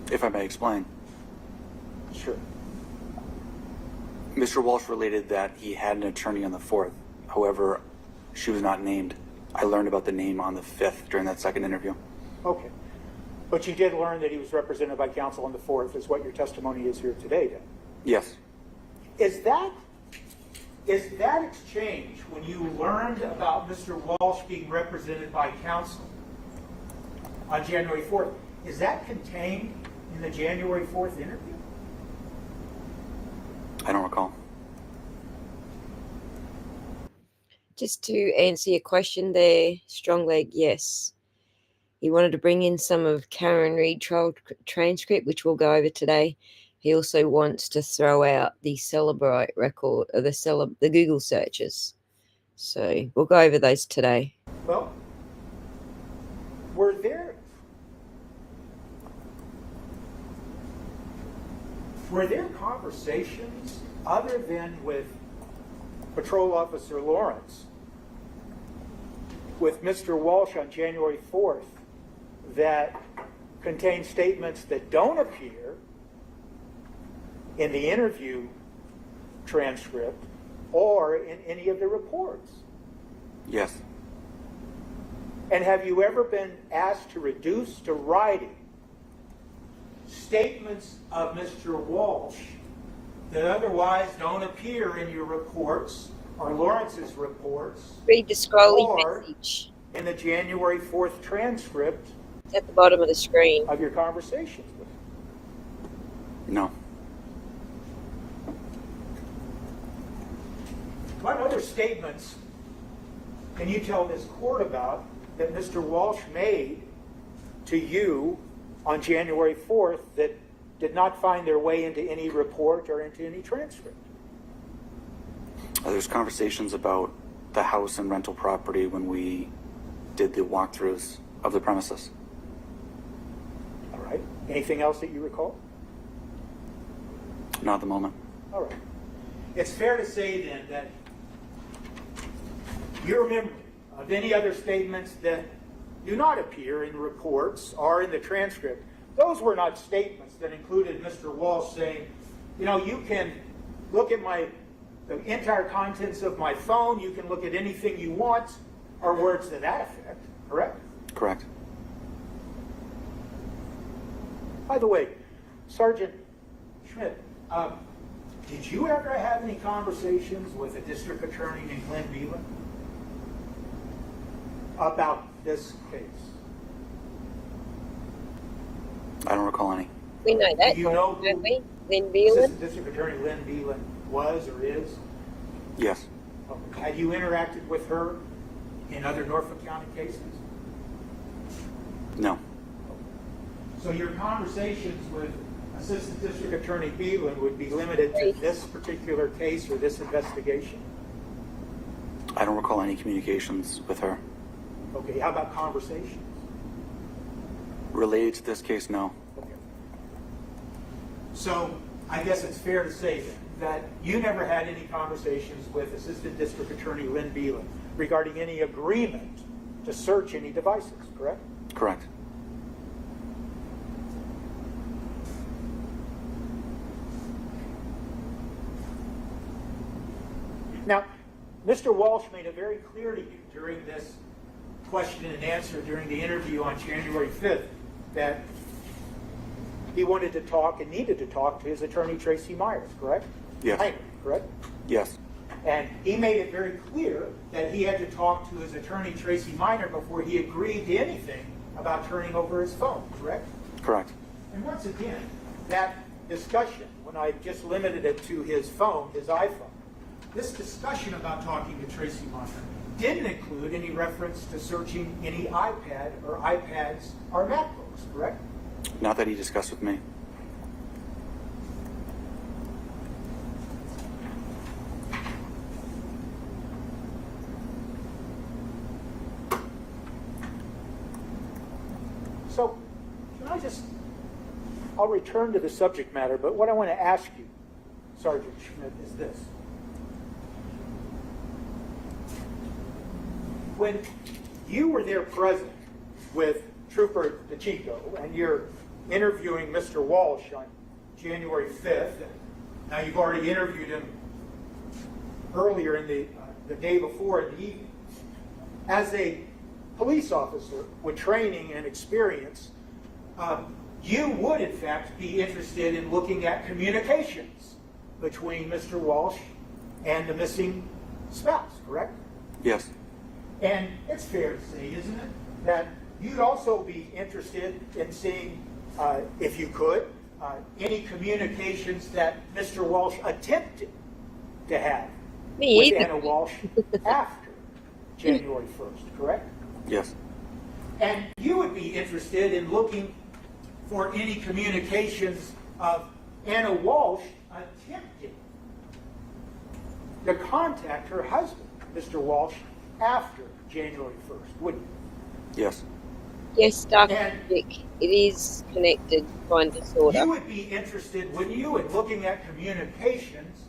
If I may explain. Sure. Mr. Walsh related that he had an attorney on the 4th. However, she was not named. I learned about the name on the 5th during that second interview. Okay. But you did learn that he was represented by counsel on the 4th, is what your testimony is here today, then? Yes. Is that exchange, when you learned about Mr. Walsh being represented by counsel on January 4th, is that contained in the January 4th interview? I don't recall. Just to answer your question there, strong leg, yes. He wanted to bring in some of Karen Reid trial transcript, which we'll go over today. He also wants to throw out the Celebrate record of the Google searches. So we'll go over those today. Well, were there conversations other than with Patrol Officer Lawrence with Mr. Walsh on January 4th that contain statements that don't appear in the interview transcript or in any of the reports? Yes. And have you ever been asked to reduce to writing statements of Mr. Walsh that otherwise don't appear in your reports or Lawrence's reports? Read the scrolling message. In the January 4th transcript. It's at the bottom of the screen. Of your conversations with him? No. What other statements can you tell this court about that Mr. Walsh made to you on January 4th that did not find their way into any report or into any transcript? There's conversations about the house and rental property when we did the walkthroughs of the premises. All right. Anything else that you recall? Not at the moment. All right. It's fair to say then that your memory of any other statements that do not appear in reports or in the transcript, those were not statements that included Mr. Walsh saying, you know, you can look at the entire contents of my phone, you can look at anything you want, or words to that effect, correct? Correct. By the way, Sergeant Schmidt, did you ever have any conversations with a district attorney named Glenn Beelan about this case? I don't recall any. We know that, Do you know don't we? Lynn Assistant Beelan? District Attorney Lynn Beelan was or is? Yes. Okay. Had you interacted with her in other Norfolk County cases? No. So your conversations with Assistant District Attorney Beelan would be limited to this particular case or this investigation? I don't recall any communications with her. Okay, how about conversations? Related to this case, no. Okay. So I guess it's fair to say that you never had any conversations with Assistant District Attorney Lynn Beelan regarding any agreement to search any devices, correct? Correct. Now, Mr. Walsh made it very clear to you during this question and answer during the interview on January 5th that he wanted to talk and needed to talk to his attorney, Tracy Myers, correct? Yes. Heinrich, correct? Yes. And he made it very clear that he had to talk to his attorney, Tracy Minor, before he agreed to anything about turning over his phone, correct? Correct. And once again, that discussion, when I just limited it to his phone, his iPhone, this discussion about talking to Tracy Minor didn't include any reference to searching any iPad or iPads or MacBooks, correct? Not that he discussed with me. So, I'll return to the subject matter, but what I want to ask you, Sergeant Schmidt, is this. When you were there present with Trooper DeChico and you're interviewing Mr. Walsh on January 5th, now you've already interviewed him earlier in the day before in the evening, as a police officer with training and experience, you would in fact be interested in looking at communications between Mr. Walsh and the missing spouse, correct? Yes. And it's fair to say, isn't it, that you'd also be interested in seeing, if you could, any communications that Mr. Walsh attempted to have with Anna Walsh after January 1st, correct? Yes. And you would be interested in looking for any communications of Anna Walsh attempting to contact her husband, Mr. Walsh, after January 1st, wouldn't you? Yes. Yes, Dr. Dick, it is connected kind of sort of. You would be interested, wouldn't you, in looking at communications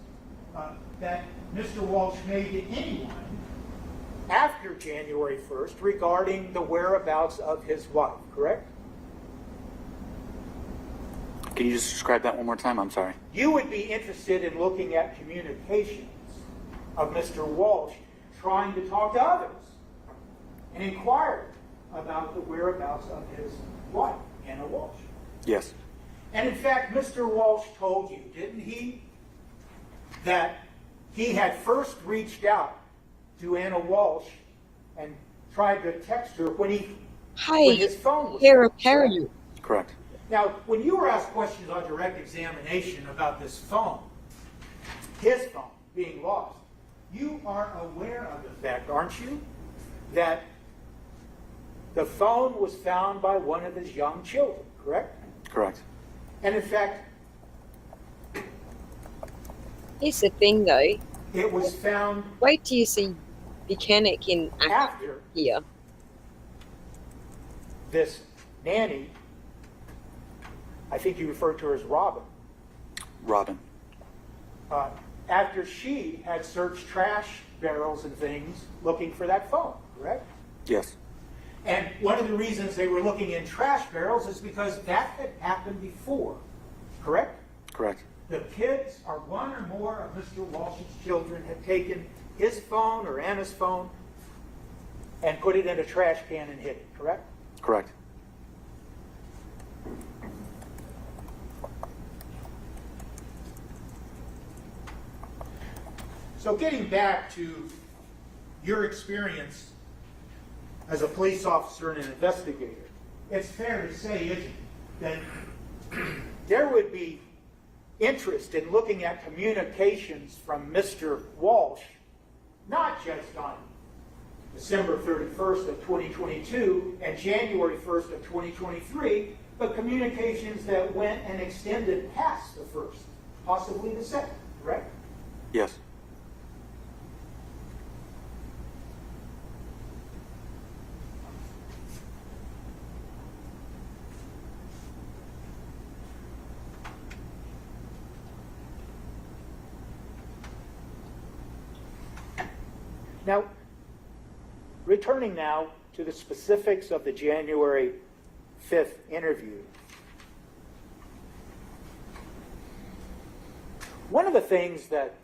that Mr. Walsh made to anyone after January 1st regarding the whereabouts of his wife, correct? Can you just describe that one more time? I'm sorry. You would be interested in looking at communications of Mr. Walsh trying to talk to others and inquire about the whereabouts of his wife, Anna Walsh. Yes. And in fact, Mr. Walsh told you, didn't he, that he had first reached out to Anna Walsh and tried to text her when his phone was apparent. Correct. Now, when you were asked questions on direct examination about this phone, his phone being lost, you are aware of the fact, aren't you, that the phone was found by one of his young children, correct? Correct. And in fact, Here's the thing, though. it was found Wait till you see Buchanan in after here. this nanny, I think you referred to her as Robin, Robin. after she had searched trash barrels and things looking for that phone, correct? Yes. And one of the reasons they were looking in trash barrels is because that had happened before, correct? Correct. The kids or one or more of Mr. Walsh's children had taken his phone or Anna's phone and put it in a trash can and hid it, correct? Correct. So getting back to your experience as a police officer and an investigator, it's fair to say, isn't it, that there would be interest in looking at communications from Mr. Walsh, not just on December 31st of 2022 and January 1st of 2023, but communications that went and extended past the 1st, possibly the 2nd, correct? Yes. Now, returning now to the specifics of the January 5th interview. One of the things that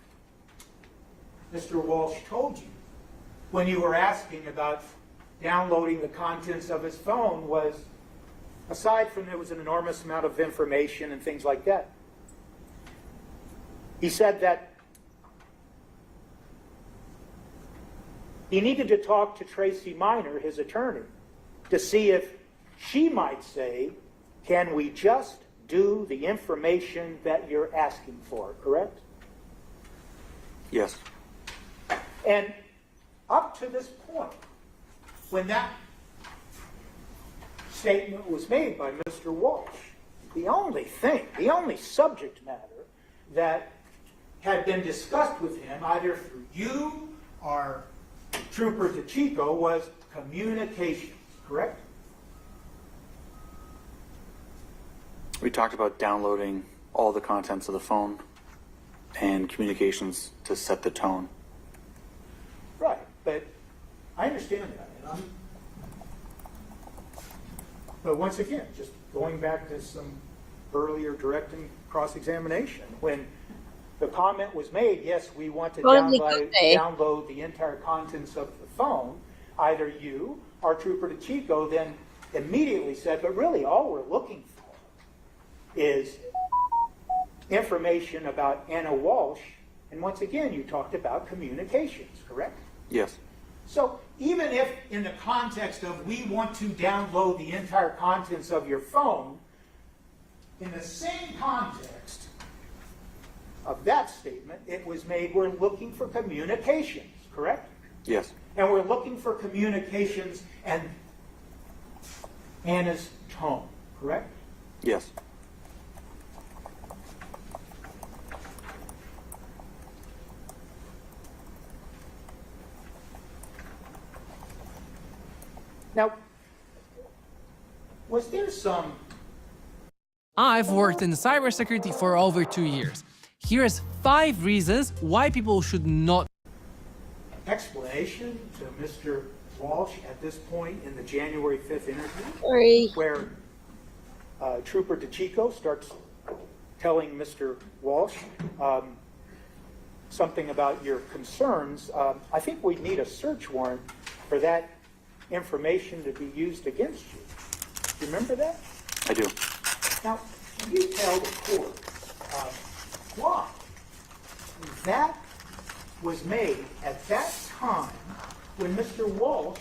Mr. Walsh told you when you were asking about downloading the contents of his phone was, aside from there was an enormous amount of information and things like that, he said that he needed to talk to Tracy Minor, his attorney, to see if she might say, can we just do the information that you're asking for, correct? Yes. And up to this point, when that statement was made by Mr. Walsh, the only subject matter that had been discussed with him, either through you or Trooper DeChico, was communications, correct? We talked about downloading all the contents of the phone and communications to set the tone. Right, but I understand that. But once again, just going back to some earlier direct and cross-examination, when the comment was made, yes, we want to download the entire contents of the phone, either you or Trooper DeChico then immediately said, but really all we're looking for is information about Anna Walsh, and once again you talked about communications, correct? Yes. So even if in the context of we want to download the entire contents of your phone, in the same context of that statement, it was made, we're looking for communications, correct? Yes. And we're looking for communications and Anna's tone, correct? Yes. Now, was there some... I've worked in cybersecurity for over 2 years. Here's 5 reasons why people should not... explanation to Mr. Walsh at this point in the January 5th interview, where Trooper DeChico starts telling Mr. Walsh something about your concerns. I think we need a search warrant for that information to be used against you. Do you remember that? I do. Now, can you tell the court why that was made at that time when Mr. Walsh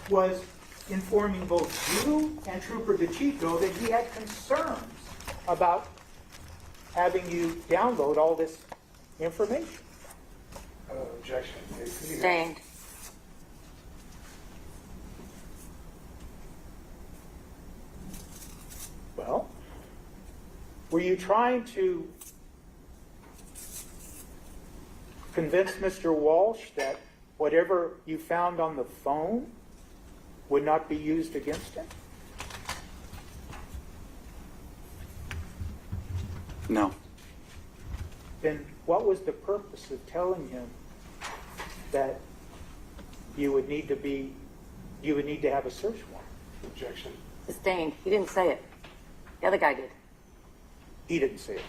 was informing both you and Trooper DeChico that he had concerns about having you download all this information? Objection. Sustained. Well, were you trying to convince Mr. Walsh that whatever you found on the phone would not be used against him? No. Then what was the purpose of telling him that you would need to have a search warrant? Objection. Sustained. He didn't say it. The other guy did. He didn't say it.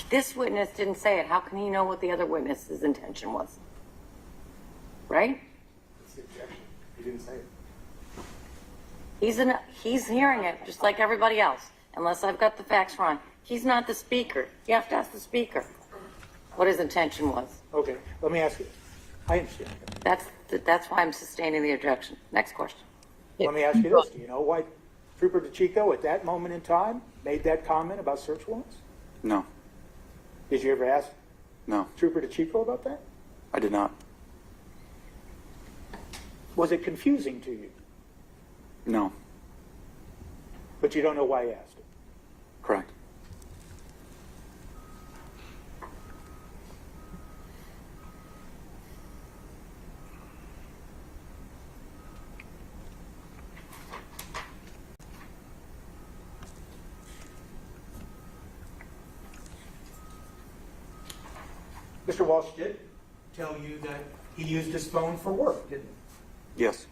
This witness didn't say it. How can he know what the other witness's intention was? Right? That's the objection. He didn't say it. He's hearing it just like everybody else. Unless I've got the facts wrong. He's not the speaker. You have to ask the speaker what his intention was. Okay, let me ask you. I understand. That's That's why I'm sustaining the objection. Next question. Let me ask you this. Do you know why Trooper DeChico at that moment in time made that comment about search warrants? No. Did you ever ask No. Trooper DeChico about that? I did not. Was it confusing to you? No. But you don't know why he asked it? Correct. Mr. Walsh did tell you that he used his phone for work, didn't he? Yes.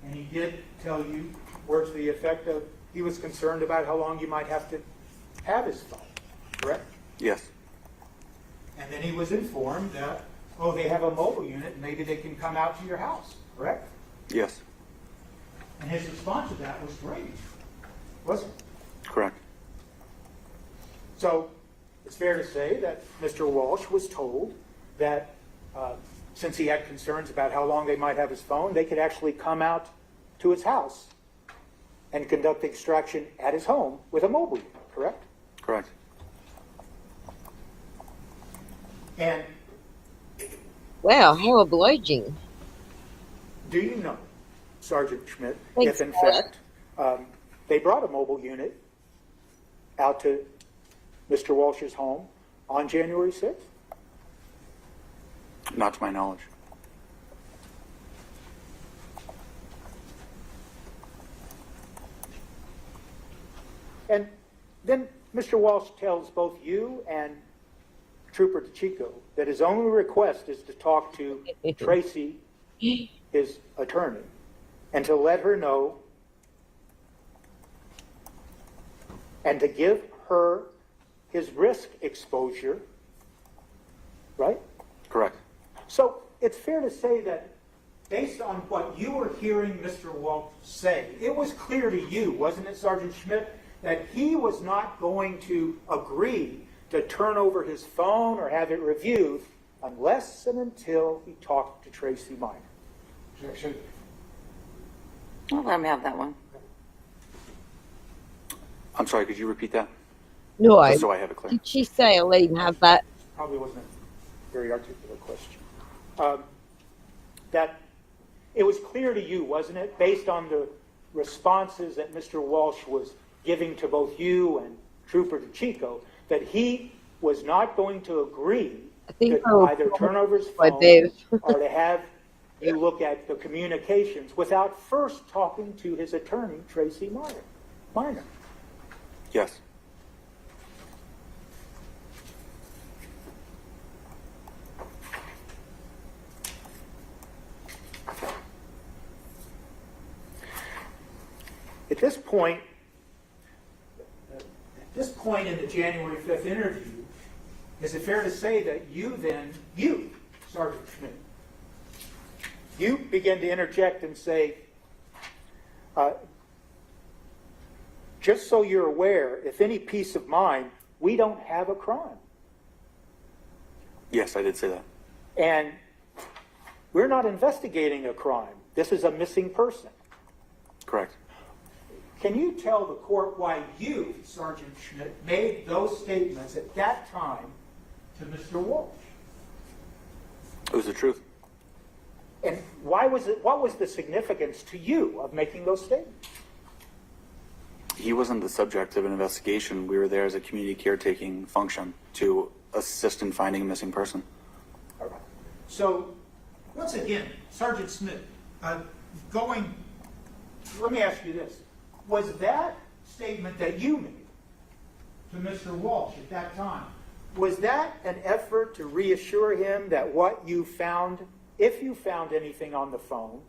And he did tell you words to the effect of he was concerned about how long you might have to have his phone, correct? Yes. And then he was informed that, oh, they have a mobile unit and maybe they can come out to your house, correct? Yes. And his response to that was great, wasn't it? Correct. So it's fair to say that Mr. Walsh was told that since he had concerns about how long they might have his phone, they could actually come out to his house and conduct extraction at his home with a mobile unit, correct? Correct. And Wow, how obliging. do you know, Sergeant Schmidt, Thanks, if in Walsh. fact they brought a mobile unit out to Mr. Walsh's home on January 6th? Not to my knowledge. And then Mr. Walsh tells both you and Trooper DeChico that his only request is to talk to Tracy, his attorney, and to let her know and to give her his risk exposure, right? Correct. So it's fair to say that based on what you were hearing Mr. Walsh say, it was clear to you, wasn't it, Sergeant Schmidt, that he was not going to agree to turn over his phone or have it reviewed unless and until he talked to Tracy Minor. I'll let him have that one. I'm sorry, could you repeat that? No, Just so I have it clear. did she say I'll let him have that? Probably wasn't a very articulate question. That it was clear to you, wasn't it, based on the responses that Mr. Walsh was giving to both you and Trooper DeChico, that he was not going to agree to either turn over his phone or to have you look at the communications without first talking to his attorney, Tracy Minor. Yes. At this point in the January 5th interview, is it fair to say that you, Sergeant Schmidt, you begin to interject and say, just so you're aware, if any peace of mind, we don't have a crime. Yes, I did say that. And we're not investigating a crime. This is a missing person. Correct. Can you tell the court why you, Sergeant Schmidt, made those statements at that time to Mr. Walsh? It was the truth. And why was it? What was the significance to you of making those statements? He wasn't the subject of an investigation. We were there as a community caretaking function to assist in finding a missing person. All right. So, once again, Sergeant Schmidt, let me ask you this. Was that statement that you made to Mr. Walsh at that time, was that an effort to reassure him that what you found, if you found anything on the phone,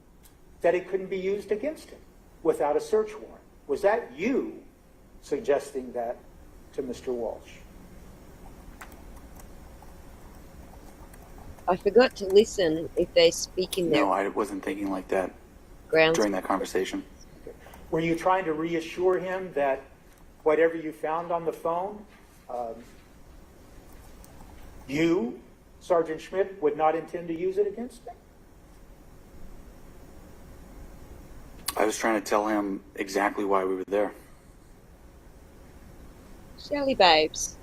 that it couldn't be used against him without a search warrant? Was that you suggesting that to Mr. Walsh? I forgot to listen if they speak in their No, I wasn't thinking like that grounds. during that conversation. Were you trying to reassure him that whatever you found on the phone, you, Sergeant Schmidt, would not intend to use it against him? I was trying to tell him exactly why we were there. Shelly babes.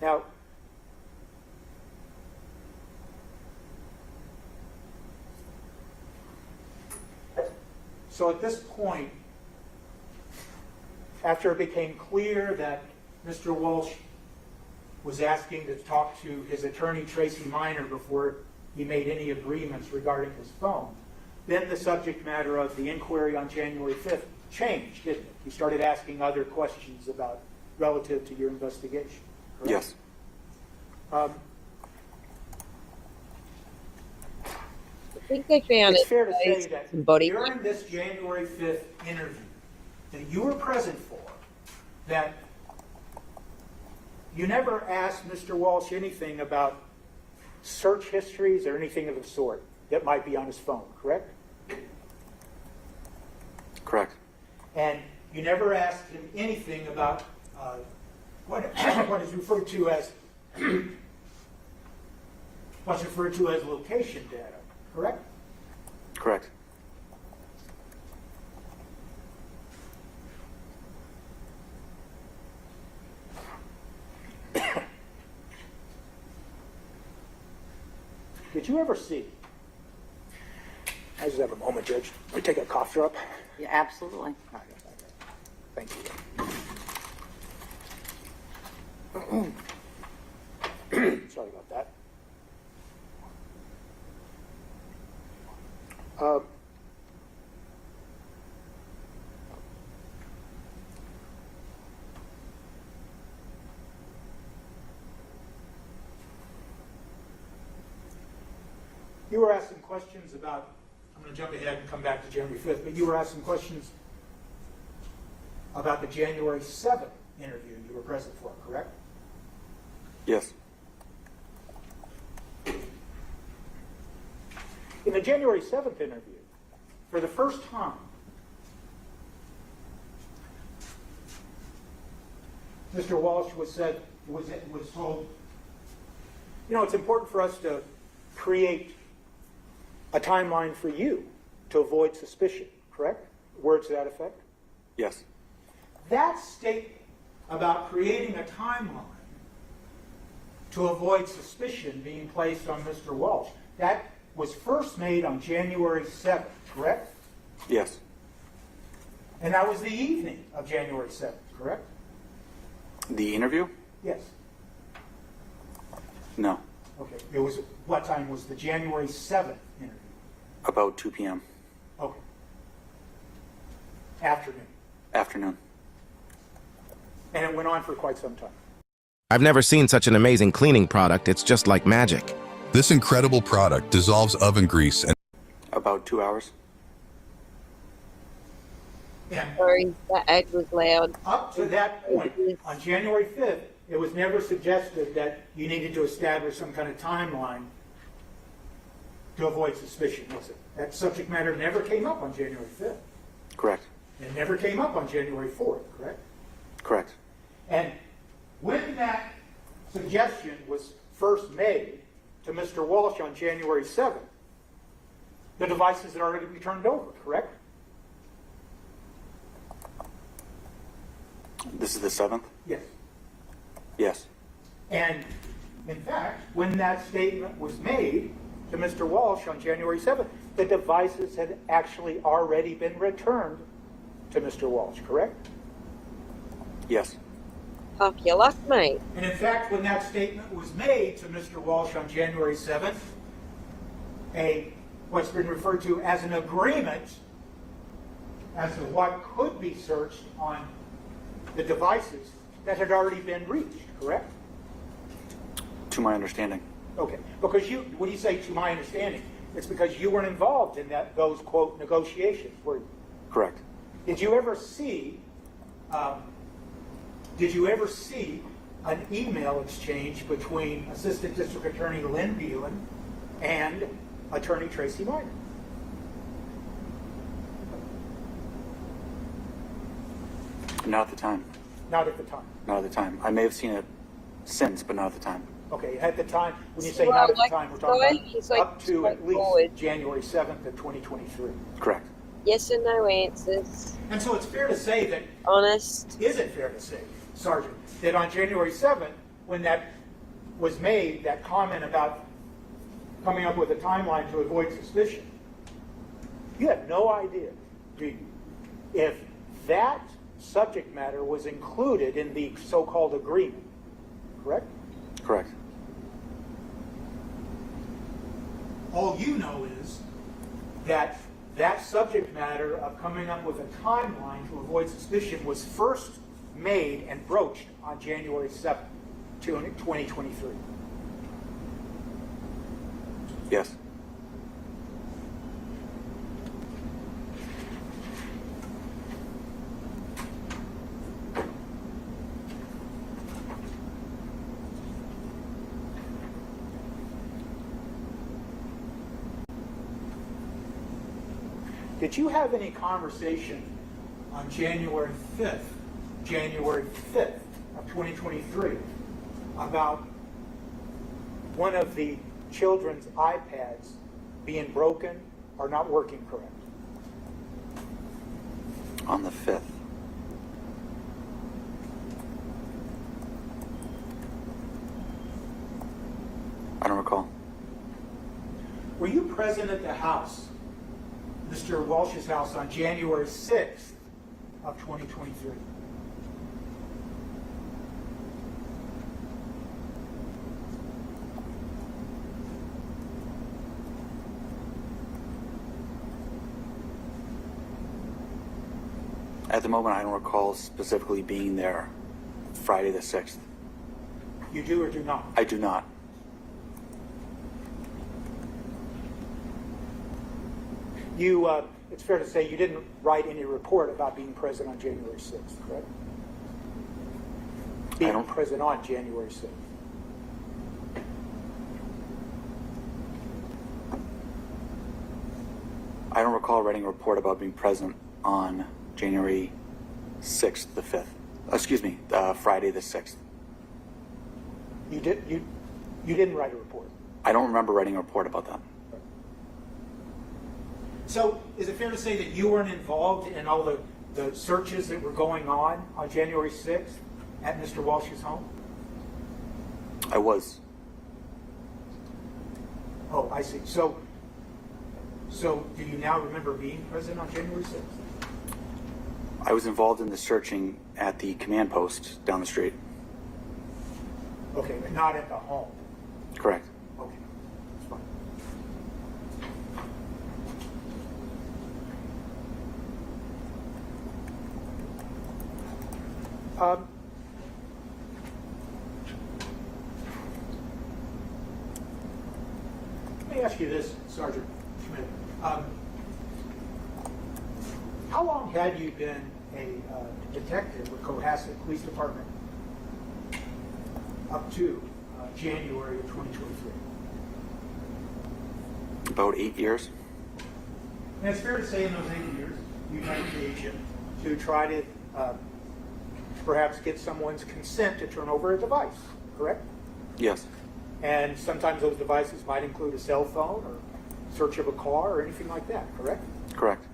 Now, so at this point, after it became clear that Mr. Walsh was asking to talk to his attorney, Tracy Minor, before he made any agreements regarding his phone, then the subject matter of the inquiry on January 5th changed, didn't it? He started asking other questions about relative to your investigation. Correct? Yes. I think they found It's it. fair to say that some body. during this January 5th interview that you were present for, that you never asked Mr. Walsh anything about search histories or anything of the sort that might be on his phone, correct? Correct. And you never asked him anything about what is referred to as what's referred to as location data, correct? Correct. Did you ever see? I just have a moment, Judge. Let me take a cough drop. Yeah, absolutely. Thank you. Sorry about that. You were asking questions about, I'm going to jump ahead and come back to January 5th, but you were asking questions about the January 7th interview you were present for, correct? Yes. In the January 7th interview, for the first time, Mr. Walsh was told, you know, it's important for us to create a timeline for you to avoid suspicion, correct? Words to that effect? Yes. That statement about creating a timeline to avoid suspicion being placed on Mr. Walsh, that was first made on January 7th, correct? Yes. And that was the evening of January 7th, correct? The interview? Yes. No. Okay. It was, what time was the January 7th interview? About 2 p.m. Okay. Afternoon. Afternoon. And it went on for quite some time. I've never seen such an amazing cleaning product. It's just like magic. This incredible product dissolves oven grease and About 2 hours. And Sorry, that ad was loud. up to that point, on January 5th, it was never suggested that you needed to establish some kind of timeline to avoid suspicion, was it? That subject matter never came up on January 5th. Correct. It never came up on January 4th, correct? Correct. And when that suggestion was first made to Mr. Walsh on January 7th, the devices had already been turned over, correct? This is the 7th? Yes. Yes. And in fact, when that statement was made to Mr. Walsh on January 7th, the devices had actually already been returned to Mr. Walsh, correct? Yes. Off your luck, mate. And in fact, when that statement was made to Mr. Walsh on January 7th, what's been referred to as an agreement as to what could be searched on the devices that had already been reached, correct? To my understanding. Okay, because when you say to my understanding, it's because you weren't involved in those, quote, negotiations, were you? Correct. Did you ever see an email exchange between Assistant District Attorney Lynn Beelan and Attorney Tracy Minor? Not at the time. Not at the time. Not at the time. I may have seen it since, but not at the time. Okay, at the time, when you say Well, not at the like time, we're the talking guy, about he's like up to at least straightforward. January 7th of 2023. Correct. Yes and no answers. And so it's fair to say that, Honest. is it fair to say, Sergeant, that on January 7th, when that was made, that comment about coming up with a timeline to avoid suspicion, you have no idea, do you, if that subject matter was included in the so-called agreement, correct? Correct. All you know is that that subject matter of coming up with a timeline to avoid suspicion was first made and broached on January 7th, 2023. Yes. Did you have any conversation on January 5th of 2023 about one of the children's iPads being broken or not working correct? On the 5th. I don't recall. Were you present at the house, Mr. Walsh's house, on January 6th of 2023? At the moment, I don't recall specifically being there Friday the 6th. You do or do not? I do not. You, it's fair to say you didn't write any report about being present on January 6th, correct? Being present on January 6th. I don't recall writing a report about being present on January 6th, the 5th. Excuse me, Friday the 6th. You didn't write a report. I don't remember writing a report about that. So is it fair to say that you weren't involved in all the searches that were going on January 6th at Mr. Walsh's home? I was. Oh, I see. So do you now remember being present on January 6th? I was involved in the searching at the command post down the street. Okay, but not at the home. Correct. Okay, that's fine. Let me ask you this, Sergeant Schmidt. How long had you been a detective with Cohasset Police Department up to January of 2023? About 8 years. And it's fair to say in those 8 years, you had occasion to try to perhaps get someone's consent to turn over a device, correct? Yes. And sometimes those devices might include a cell phone or search of a car or anything like that, correct? Correct.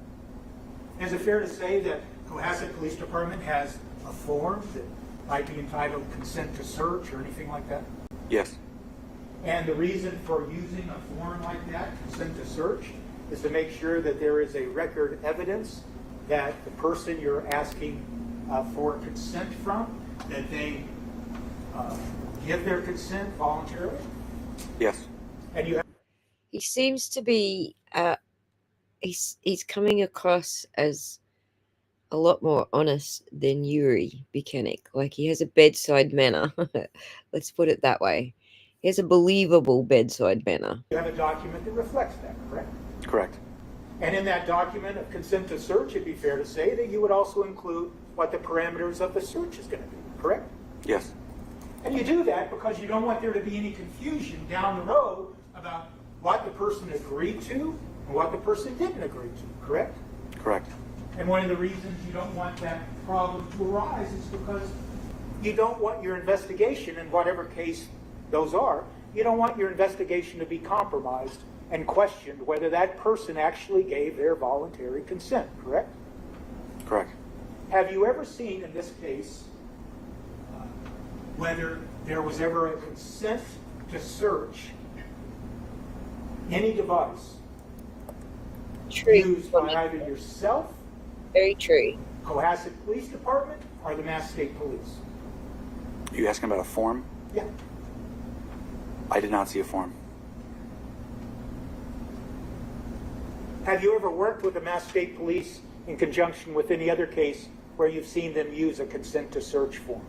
Is it fair to say that Cohasset Police Department has a form that might be entitled consent to search or anything like that? Yes. And the reason for using a form like that, consent to search, is to make sure that there is a record evidence that the person you're asking for consent from, that they give their consent voluntarily? Yes. And you have He seems to be he's coming across as a lot more honest than Yuri Buchanan. Like, he has a bedside manner. Let's put it that way. He has a believable bedside manner. you have a document that reflects that, correct? Correct. And in that document of consent to search, it'd be fair to say that you would also include what the parameters of the search is going to be, correct? Yes. And you do that because you don't want there to be any confusion down the road about what the person agreed to and what the person didn't agree to, correct? Correct. And And one of the reasons you don't want that problem to arise is because you don't want your investigation, in whatever case those are, you don't want your investigation to be compromised and questioned whether that person actually gave their voluntary consent, correct? Correct. Have you ever seen in this case whether there was ever a consent to search any device used by either yourself, very true, Cohasset Police Department, or the Mass State Police? Are you asking about a form? Yeah. I did not see a form. Have you ever worked with the Mass State Police in conjunction with any other case where you've seen them use a consent to search form?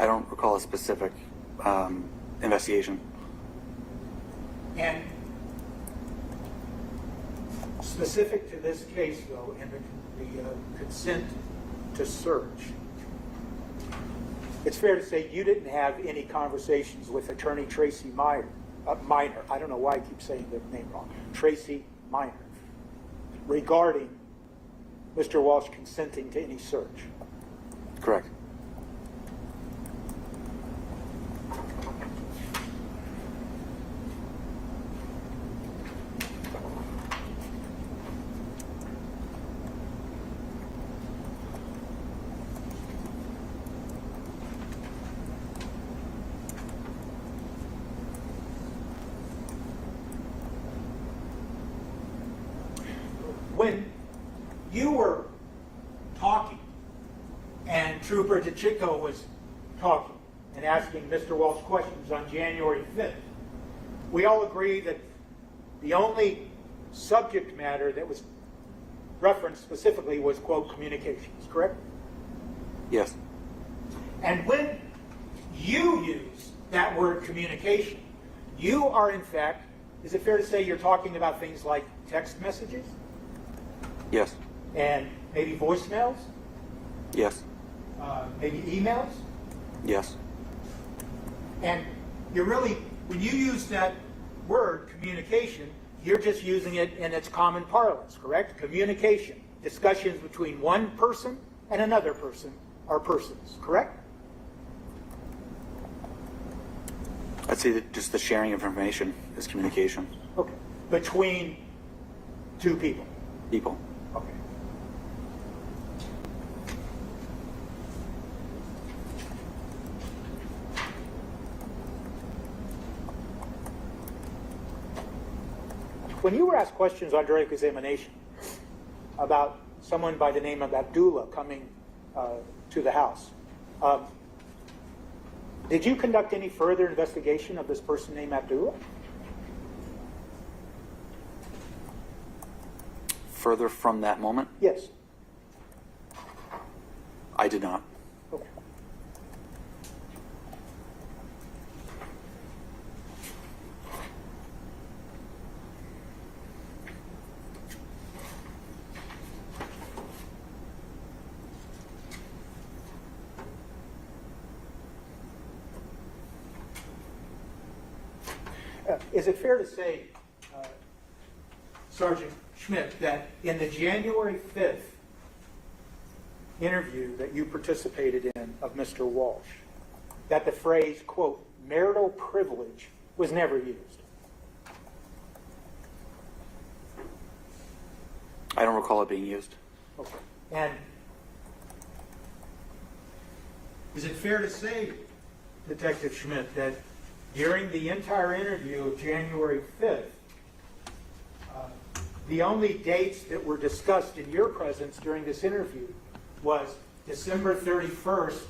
I don't recall a specific investigation. And specific to this case, though, and the consent to search, it's fair to say you didn't have any conversations with Attorney Tracy Minor. I don't know why I keep saying the name wrong. Tracy Minor, regarding Mr. Walsh consenting to any search. Correct. When you were talking and Trooper DeChico was talking and asking Mr. Walsh questions on January 5th, we all agree that the only subject matter that was referenced specifically was, quote, communications, correct? Yes. And when you use that word communication, you are in fact, is it fair to say you're talking about things like text messages? Yes. And maybe voicemails? Yes. Maybe emails? Yes. And you're really, when you use that word, communication, you're just using it in its common parlance, correct? Communication. Discussions between one person and another person are persons, correct? I'd say that just the sharing of information is communication. Okay. Between two people? People. Okay. When you were asked questions on direct examination about someone by the name of Abdullah coming to the house, did you conduct any further investigation of this person named Abdullah? Further from that moment? Yes. I did not. Okay. Is it fair to say, Sergeant Schmidt, that in the January 5th interview that you participated in of Mr. Walsh, that the phrase, quote, marital privilege was never used? I don't recall it being used. Okay. And is it fair to say, Detective Schmidt, that during the entire interview of January 5th, the only dates that were discussed in your presence during this interview was December 31st,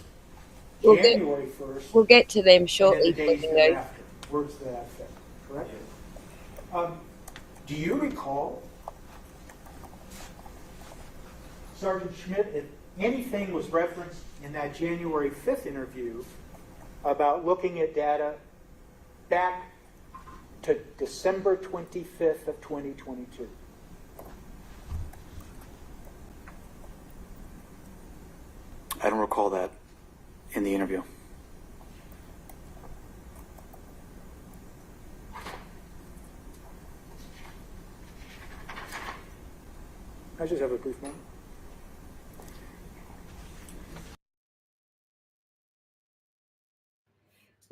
January 1st. We'll get to them shortly. And the days thereafter. Words to that effect, correct? Do you recall, Sergeant Schmidt, if anything was referenced in that January 5th interview about looking at data back to December 25th of 2022? I don't recall that. in the interview. I just have a brief moment.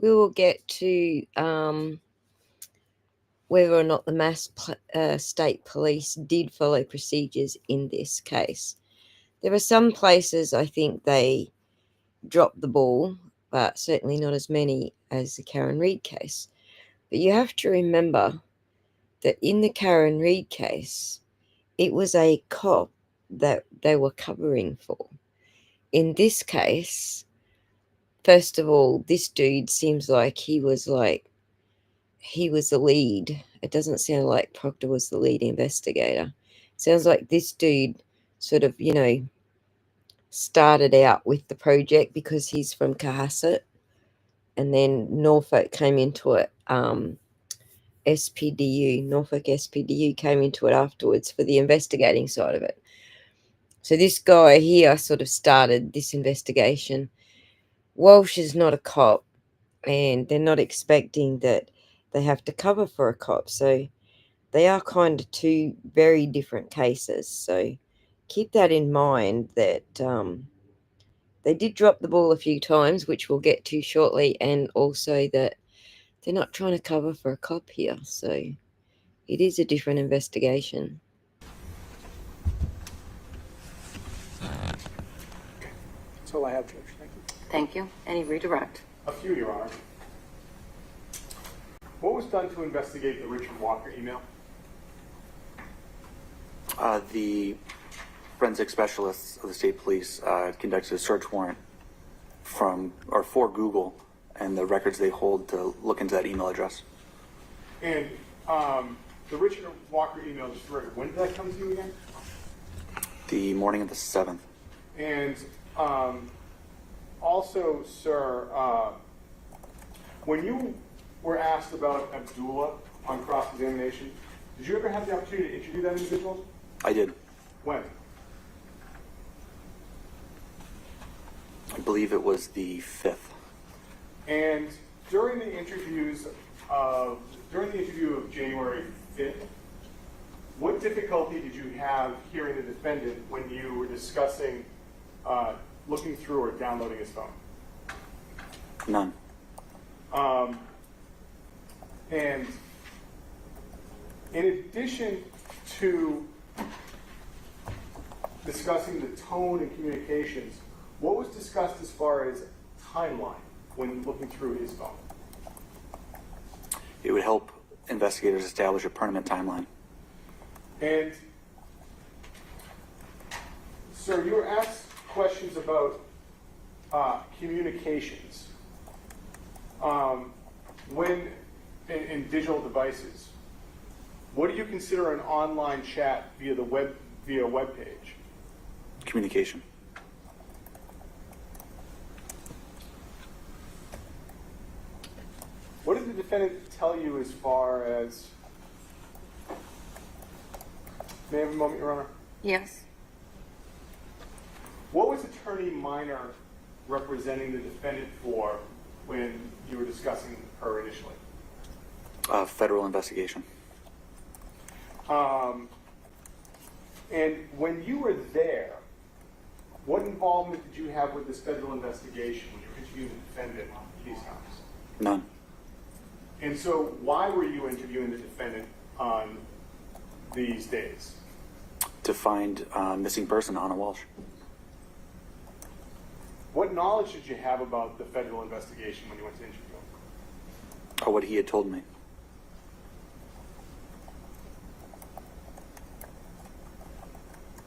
We will get to whether or not the state police did follow procedures in this case. There are some places I think they dropped the ball, but certainly not as many as the Karen Reid case. But you have to remember that in the Karen Reid case, it was a cop that they were covering for. In this case, first of all, this dude seems like he was the lead. It doesn't sound like Proctor was the lead investigator. It sounds like this dude sort of, started out with the project because he's from Cohasset, and then Norfolk came into it. Norfolk SPDU came into it afterwards for the investigating side of it. So this guy here sort of started this investigation. Walshe is not a cop, and they're not expecting that they have to cover for a cop. So they are kind of two very different cases. So keep that in mind, that they did drop the ball a few times, which we'll get to shortly, and also that they're not trying to cover for a cop here. So it is a different investigation. That's all I have, Judge. Thank you. Thank you. Any redirect? A few, Your Honor. What was done to investigate the Richard Walker email? The forensic specialists of the state police conducted a search warrant for Google and the records they hold to look into that email address. And the Richard Walker email, just for when did that come to you again? The morning of the 7th. And also, sir, when you were asked about Abdullah on cross-examination, did you ever have the opportunity to interview that individual? I did. When? I believe it was the 5th. And during the interview of January 5th, what difficulty did you have hearing the defendant when you were discussing looking through or downloading his phone? None. And in addition to discussing the tone and communications, what was discussed as far as timeline when looking through his phone? It would help investigators establish a permanent timeline. And, sir, you were asked questions about communications when in digital devices. What do you consider an online chat via a web page? Communication. What did the defendant tell you as far as... May I have a moment, Your Honor? Yes. What was Attorney Minor representing the defendant for when you were discussing her initially? Federal investigation. And when you were there, what involvement did you have with this federal investigation when you were interviewing the defendant these times? None. And so why were you interviewing the defendant on these days? To find a missing person, Anna Walshe. What knowledge did you have about the federal investigation when you went to interview him? Or what he had told me.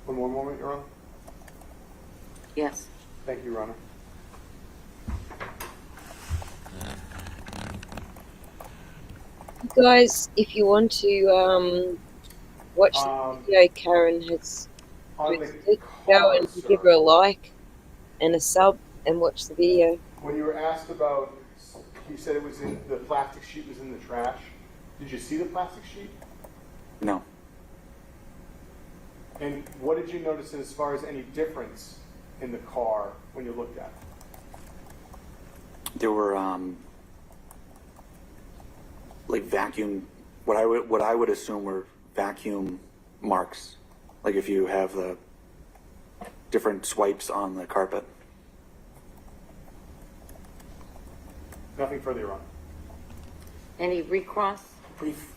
One more moment, Your Honor. Yes. Thank you, Your Honor. Guys, if you want to watch the video Karen has posted, go and give her a like and a sub and watch the video. When you were asked about, you said it was in the plastic sheet was in the trash. Did you see the plastic sheet? No. And what did you notice as far as any difference in the car when you looked at it? There were like vacuum, what I would assume were vacuum marks, like if you have the different swipes on the carpet. Nothing further, Your Honor. Any recross? Brief.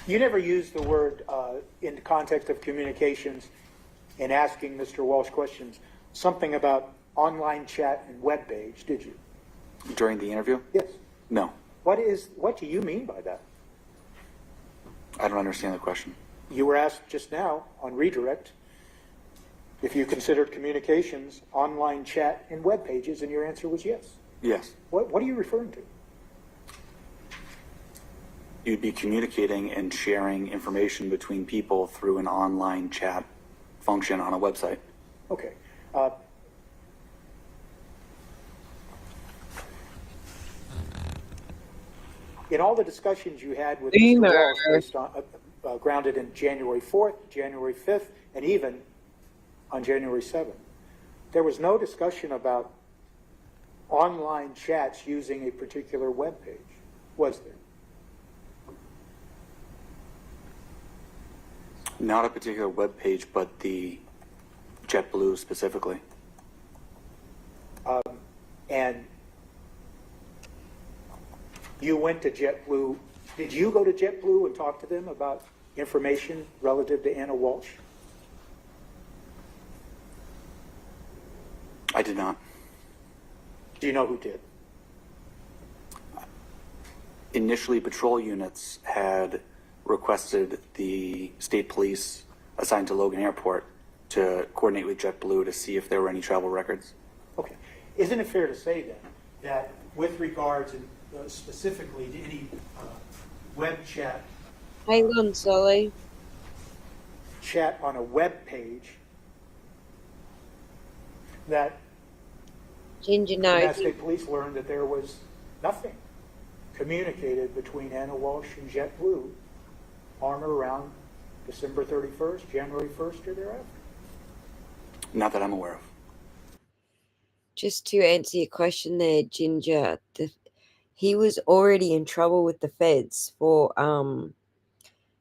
You never used the word in the context of communications in asking Mr. Walsh questions, something about online chat and web page, did you? During the interview? Yes. No. What do you mean by that? I don't understand the question. You were asked just now on redirect if you considered communications, online chat, and web pages, and your answer was yes. Yes. What are you referring to? You'd be communicating and sharing information between people through an online chat function on a website. Okay. In all the discussions you had with Mr. Walsh based on, grounded in January 4th, January 5th, and even on January 7th, there was no discussion about online chats using a particular web page, was there? Not a particular web page, but the JetBlue specifically. And you went to JetBlue. Did you go to JetBlue and talk to them about information relative to Anna Walsh? I did not. Do you know who did? Initially, patrol units had requested the state police assigned to Logan Airport to coordinate with JetBlue to see if there were any travel records. Okay. Isn't it fair to say then that with regards specifically to any web chat, Hang on, Sully. chat on a web page, that Ginger the knows. Mass State Police learned that there was nothing communicated between Anna Walsh and JetBlue on or around December 31st, January 1st, or thereafter? Not that I'm aware of. Just to answer your question there, Ginger, he was already in trouble with the feds for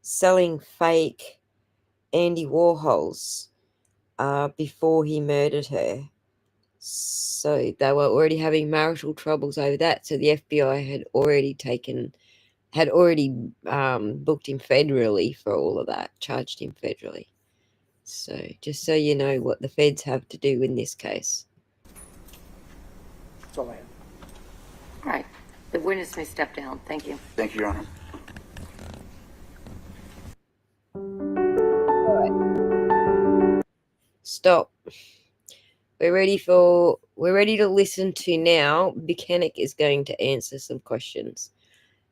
selling fake Andy Warhols before he murdered her. So they were already having marital troubles over that. So the FBI had already booked him federally for all of that, charged him federally. So just so you know what the feds have to do in this case. That's all I have. All right. The witness may step down. Thank you. Thank you, Your Honor. Stop. We're ready to listen to now. Buchanan is going to answer some questions.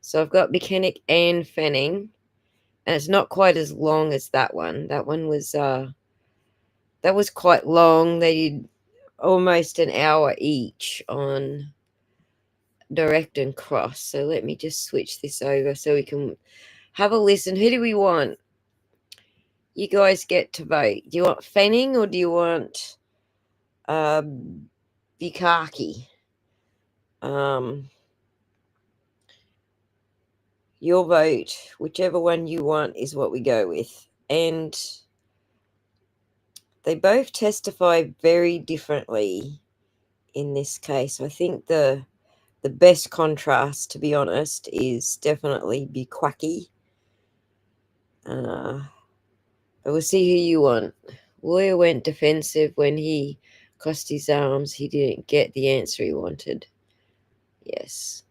So I've got Buchanan and Fanning, and it's not quite as long as that one. That one was quite long. They did almost an hour each on direct and cross. So let me just switch this over so we can have a listen. Who do we want? You guys get to vote. Do you want Fanning or do you want Bukaki? Your vote, whichever one you want, is what we go with. And they both testify very differently in this case. I think the best contrast, to be honest, is definitely Bukaki. But we'll see who you want. Lawyer went defensive when he crossed his arms. He didn't get the answer he wanted. Yes.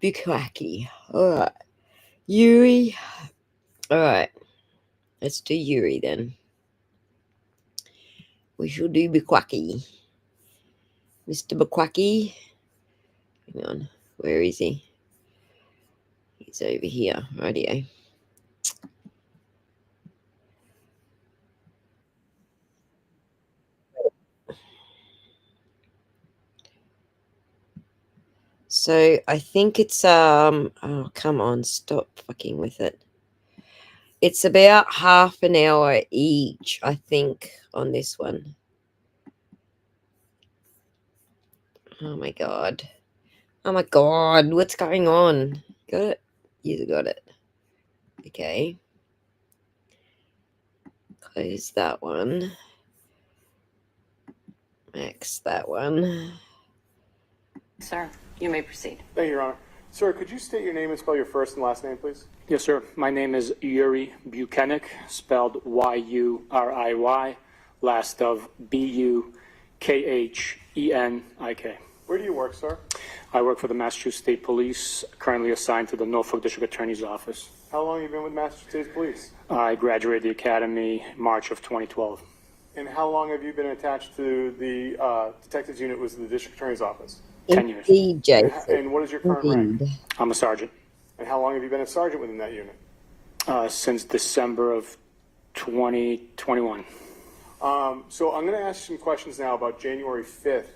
Bukaki. All right. Yuri. All right. Let's do Yuri then. We shall do Bukaki. Mr. Bukaki. Hang on. Where is he? He's over here. Radio. So I think it's oh come on, stop fucking with it. It's about half an hour each, I think, on this one. Oh my god. Oh my god, what's going on? Got it? You got it. Okay. Close that one. Max that one. Sir, you may proceed. Thank you, Your Honor. Sir, could you state your name and spell your first and last name, please? Yes, sir. My name is Yuri Buchanan, spelled Y-U-R-I-Y, last of B-U-K-H-E-N-I-K. Where do you work, sir? I work for the Massachusetts State Police, currently assigned to the Norfolk District Attorney's Office. How long have you been with Massachusetts State Police? I graduated the academy March of 2012. And how long have you been attached to the detectives unit with the District Attorney's Office? 10 years. And what is your current rank? I'm a sergeant. And how long have you been a sergeant within that unit? Since December of 2021. So I'm going to ask some questions now about January 5th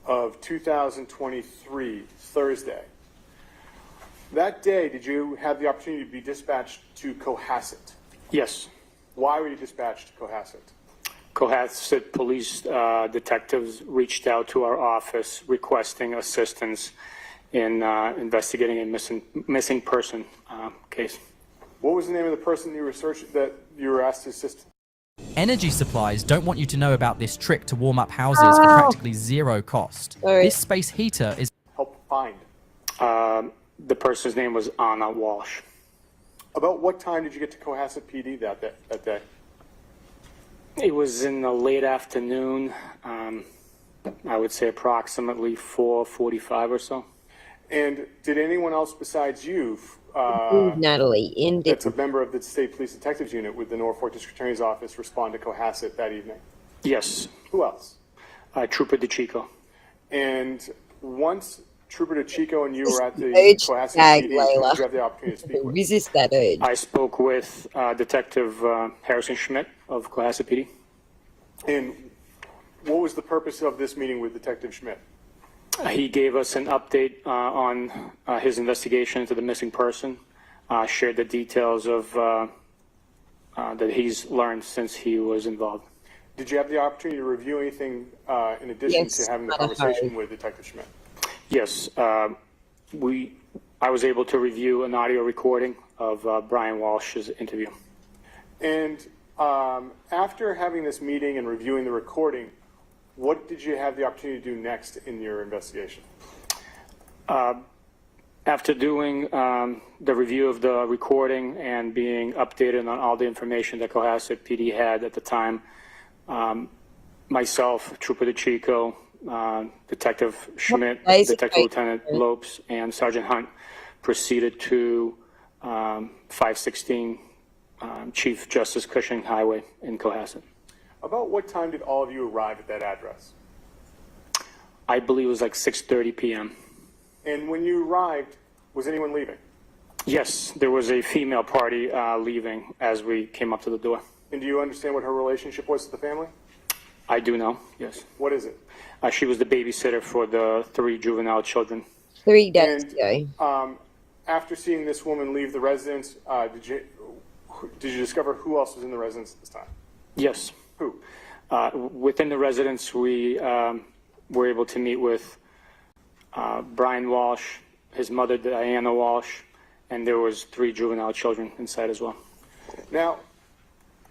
of 2023, Thursday. That day, did you have the opportunity to be dispatched to Cohasset? Yes. Why were you dispatched to Cohasset? Cohasset police detectives reached out to our office requesting assistance in investigating a missing person case. What was the name of the person that you were asked to assist? Energy supplies don't want you to know about this trick to warm up houses for practically zero cost. This space heater is... Help find. The person's name was Anna Walshe. About what time did you get to Cohasset PD that day? It was in the late afternoon, I would say approximately 4:45 or so. And did anyone else besides you, Natalie, that's a member of the State Police Detectives Unit with the Norfolk District Attorney's Office, respond to Cohasset that evening? Yes. Who else? Trooper DeChico. And once Trooper DeChico and you were at the Cohasset PD, did you have the opportunity to speak with? Resist that urge. I spoke with Detective Harrison Schmidt of Cohasset PD. And what was the purpose of this meeting with Detective Schmidt? He gave us an update on his investigation into the missing person, shared the details of that he's learned since he was involved. Did you have the opportunity to review anything in addition to having the conversation with Detective Schmidt? Yes, I was able to review an audio recording of Brian Walsh's interview. And after having this meeting and reviewing the recording, what did you have the opportunity to do next in your investigation? After doing the review of the recording and being updated on all the information that Cohasset PD had at the time, myself, Trooper DeChico, Detective Schmidt, Detective Lieutenant Lopes, and Sergeant Hunt proceeded to 516 Chief Justice Cushing Highway in Cohasset. About what time did all of you arrive at that address? I believe it was like 6:30 p.m. And when you arrived, was anyone leaving? Yes, there was a female party leaving as we came up to the door. And do you understand what her relationship was to the family? I do know, yes. What is it? She was the babysitter for the 3 juvenile children. 3 days ago. After seeing this woman leave the residence, did you discover who else was in the residence at this time? Yes. Who? Within the residence, we were able to meet with Brian Walshe, his mother, Diana Walshe, and there was 3 juvenile children inside as well. Now,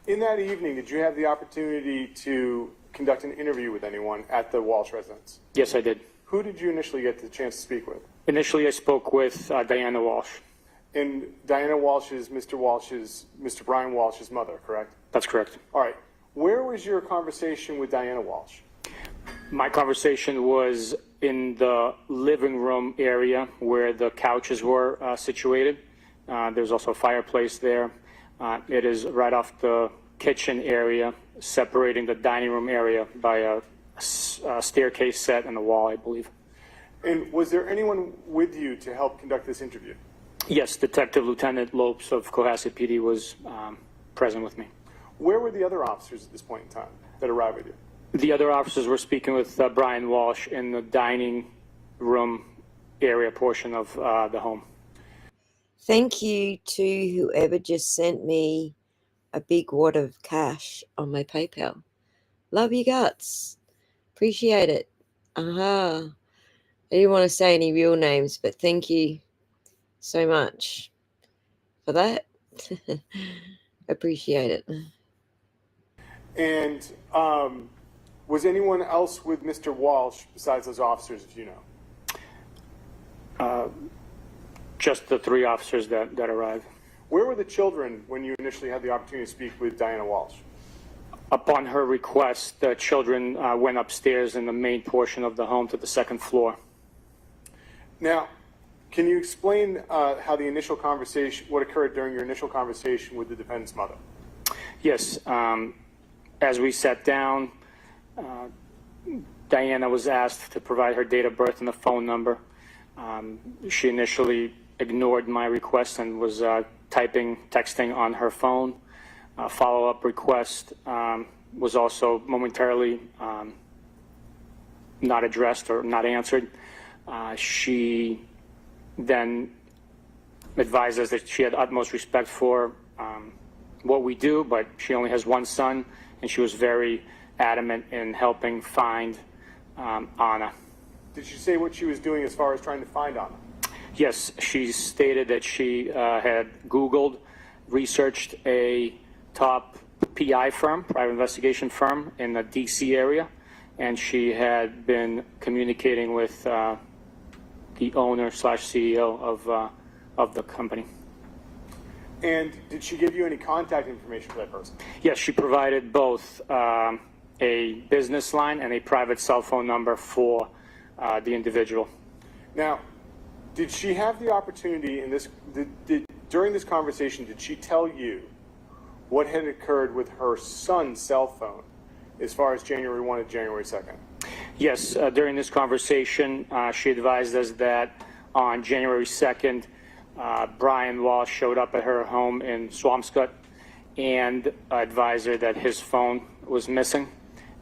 in that evening, did you have the opportunity to conduct an interview with anyone at the Walshe residence? Yes, I did. Who did you initially get the chance to speak with? Initially, I spoke with Diana Walshe. And Diana Walshe is Mr. Brian Walshe's mother, correct? That's correct. All right. Where was your conversation with Diana Walshe? My conversation was in the living room area where the couches were situated. There's also a fireplace there. It is right off the kitchen area, separating the dining room area by a staircase set and a wall, I believe. And was there anyone with you to help conduct this interview? Yes, Detective Lieutenant Lopes of Cohasset PD was present with me. Where were the other officers at this point in time that arrived with you? The other officers were speaking with Brian Walshe in the dining room area portion of the home. Thank you to whoever just sent me a big wad of cash on my PayPal. Love you guts. Appreciate it. I didn't want to say any real names, but thank you so much for that. Appreciate it. And was anyone else with Mr. Walsh besides those officers, if you know? Just the 3 officers that arrived. Where were the children when you initially had the opportunity to speak with Diana Walsh? Upon her request, the children went upstairs in the main portion of the home to the 2nd floor. Now, can you explain how the initial conversation, what occurred during your initial conversation with the defendant's mother? Yes. As we sat down, Diana was asked to provide her date of birth and the phone number. She initially ignored my request and was texting on her phone. Follow-up request was also momentarily not addressed or not answered. She then advised us that she had utmost respect for what we do, but she only has 1 son, and she was very adamant in helping find Anna. Did she say what she was doing as far as trying to find Anna? Yes, she stated that she had Googled, researched a top PI firm, private investigation firm in the DC area, and she had been communicating with the owner / CEO of the company. And did she give you any contact information for that person? Yes, she provided both a business line and a private cell phone number for the individual. Now, did she have the opportunity in this, during this conversation, did she tell you what had occurred with her son's cell phone as far as January 1 and January 2nd? Yes, during this conversation, she advised us that on January 2nd, Brian Walsh showed up at her home in Swampscott and advised her that his phone was missing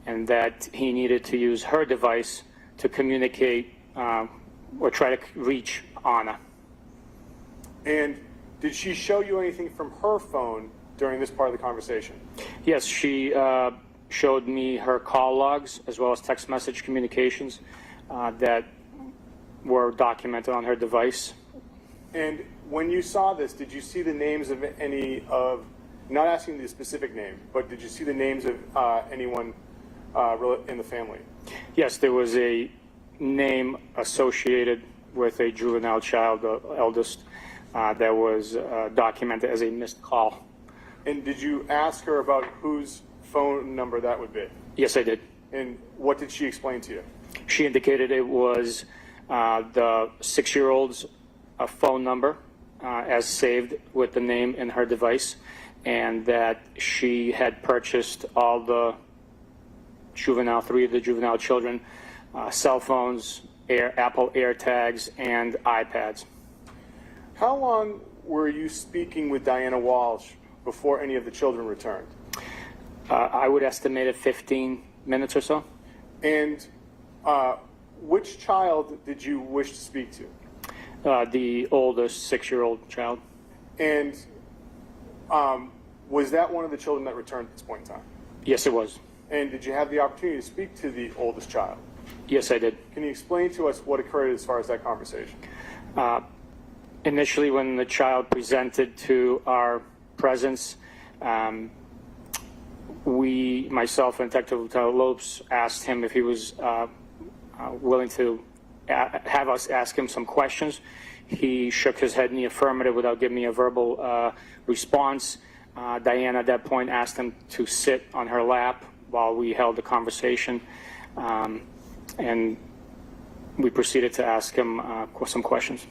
and that he needed to use her device to communicate or try to reach Anna. And did she show you anything from her phone during this part of the conversation? Yes, she showed me her call logs as well as text message communications that were documented on her device. And when you saw this, did you see the names of any of, not asking the specific name, but did you see the names of anyone in the family? Yes, there was a name associated with a juvenile child, the eldest, that was documented as a missed call. And did you ask her about whose phone number that would be? Yes, I did. And what did she explain to you? She indicated it was the 6-year-old's phone number as saved with the name in her device, and that she had purchased all the 3 of the juvenile children cell phones, Apple AirTags, and iPads. How long were you speaking with Diana Walsh before any of the children returned? I would estimate it 15 minutes or so. And which child did you wish to speak to? The oldest 6-year-old child. And was that one of the children that returned at this point in time? Yes, it was. And did you have the opportunity to speak to the oldest child? Yes, I did. Can you explain to us what occurred as far as that conversation? Initially, when the child presented to our presence, myself and Detective Lieutenant Lopes asked him if he was willing to have us ask him some questions. He shook his head in the affirmative without giving me a verbal response. Diana at that point asked him to sit on her lap while we held the conversation, and we proceeded to ask him some questions.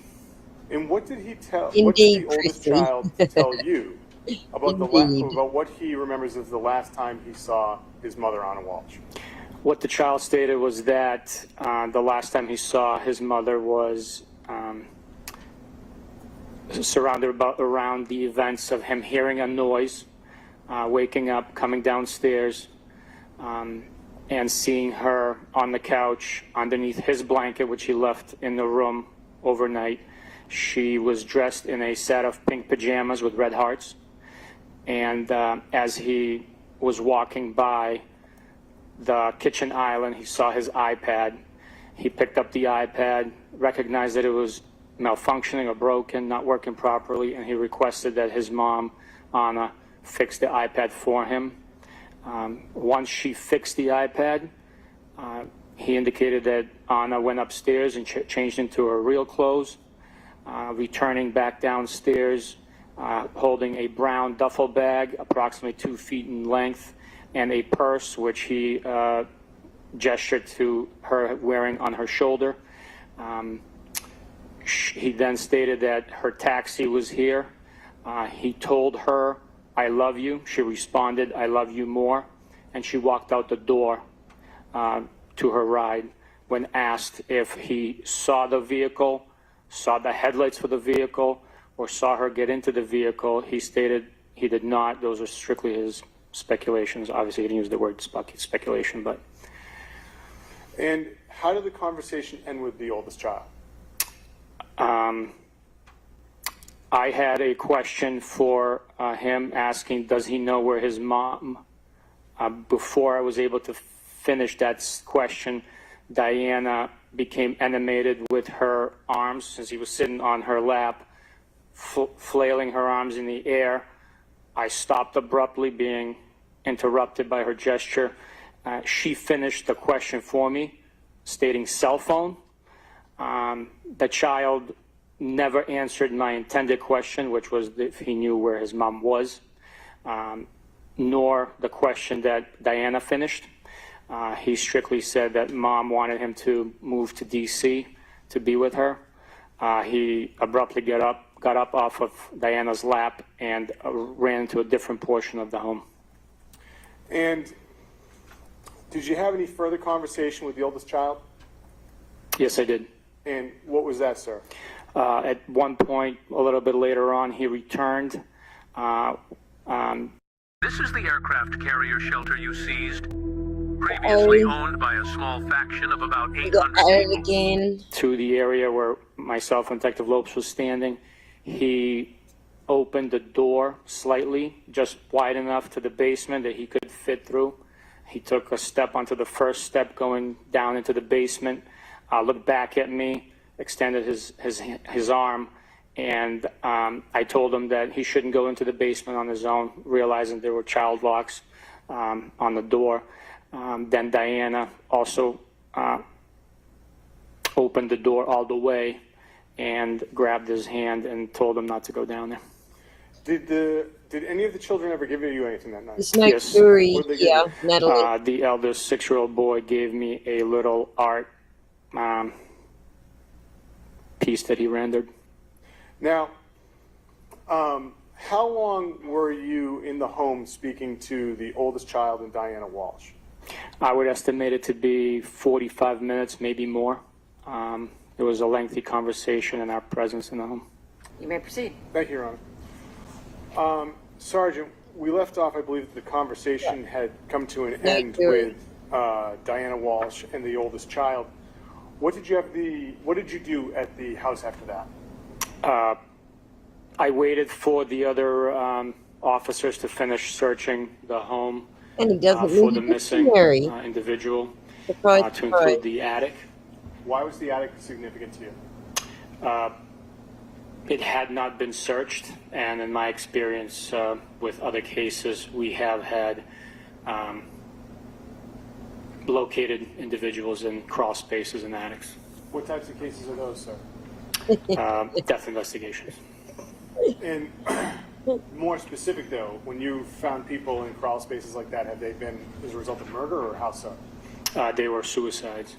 And what did he tell? Indeed, what did the oldest Christy. child tell you about about what he remembers as the last time he saw his mother, Anna Walsh? What the child stated was that the last time he saw his mother was surrounded around the events of him hearing a noise, waking up, coming downstairs, and seeing her on the couch underneath his blanket, which he left in the room overnight. She was dressed in a set of pink pajamas with red hearts. And as he was walking by the kitchen island, he saw his iPad. He picked up the iPad, recognized that it was malfunctioning or broken, not working properly, and he requested that his mom, Anna, fix the iPad for him. Once she fixed the iPad, he indicated that Anna went upstairs and changed into her real clothes, returning back downstairs, holding a brown duffel bag, approximately 2 feet in length, and a purse, which he gestured to her wearing on her shoulder. He then stated that her taxi was here. He told her, "I love you." She responded, "I love you more." And she walked out the door to her ride. When asked if he saw the vehicle, saw the headlights for the vehicle, or saw her get into the vehicle, he stated he did not. Those are strictly his speculations. Obviously, he didn't use the word speculation, but. And how did the conversation end with the oldest child? I had a question for him asking, does he know where his mom, before I was able to finish that question, Diana became animated with her arms since he was sitting on her lap, flailing her arms in the air. I stopped abruptly, being interrupted by her gesture. She finished the question for me, stating cell phone. The child never answered my intended question, which was if he knew where his mom was, nor the question that Diana finished. He strictly said that mom wanted him to move to DC to be with her. He abruptly got up off of Diana's lap and ran into a different portion of the home. And did you have any further conversation with the oldest child? Yes, I did. And what was that, sir? At one point, a little bit later on, he returned. This is the aircraft carrier shelter you seized, previously owned by a small faction of about 800 again. To the area where myself and Detective Lopes was standing. He opened the door slightly, just wide enough to the basement that he could fit through. He took a step onto the first step going down into the basement, looked back at me, extended his arm, and I told him that he shouldn't go into the basement on his own, realizing there were child locks on the door. Then Diana also opened the door all the way and grabbed his hand and told him not to go down there. Did any of the children ever give you anything that night? It's no jury, yeah, Natalie. The eldest 6-year-old boy gave me a little art piece that he rendered. Now, how long were you in the home speaking to the oldest child and Diana Walsh? I would estimate it to be 45 minutes, maybe more. It was a lengthy conversation in our presence in the home. You may proceed. Thank you, Your Honor. Sergeant, we left off, I believe, that the conversation had come to an end with Diana Walsh and the oldest child. What did you do at the house after that? I waited for the other officers to finish searching the home And he doesn't for the missing individual, to include the attic. Why was the attic significant to you? It had not been searched, and in my experience with other cases, we have had located individuals in crawl spaces and attics. What types of cases are those, sir? Death investigations. And more specific, though, when you found people in crawl spaces like that, have they been as a result of murder or how so? They were suicides.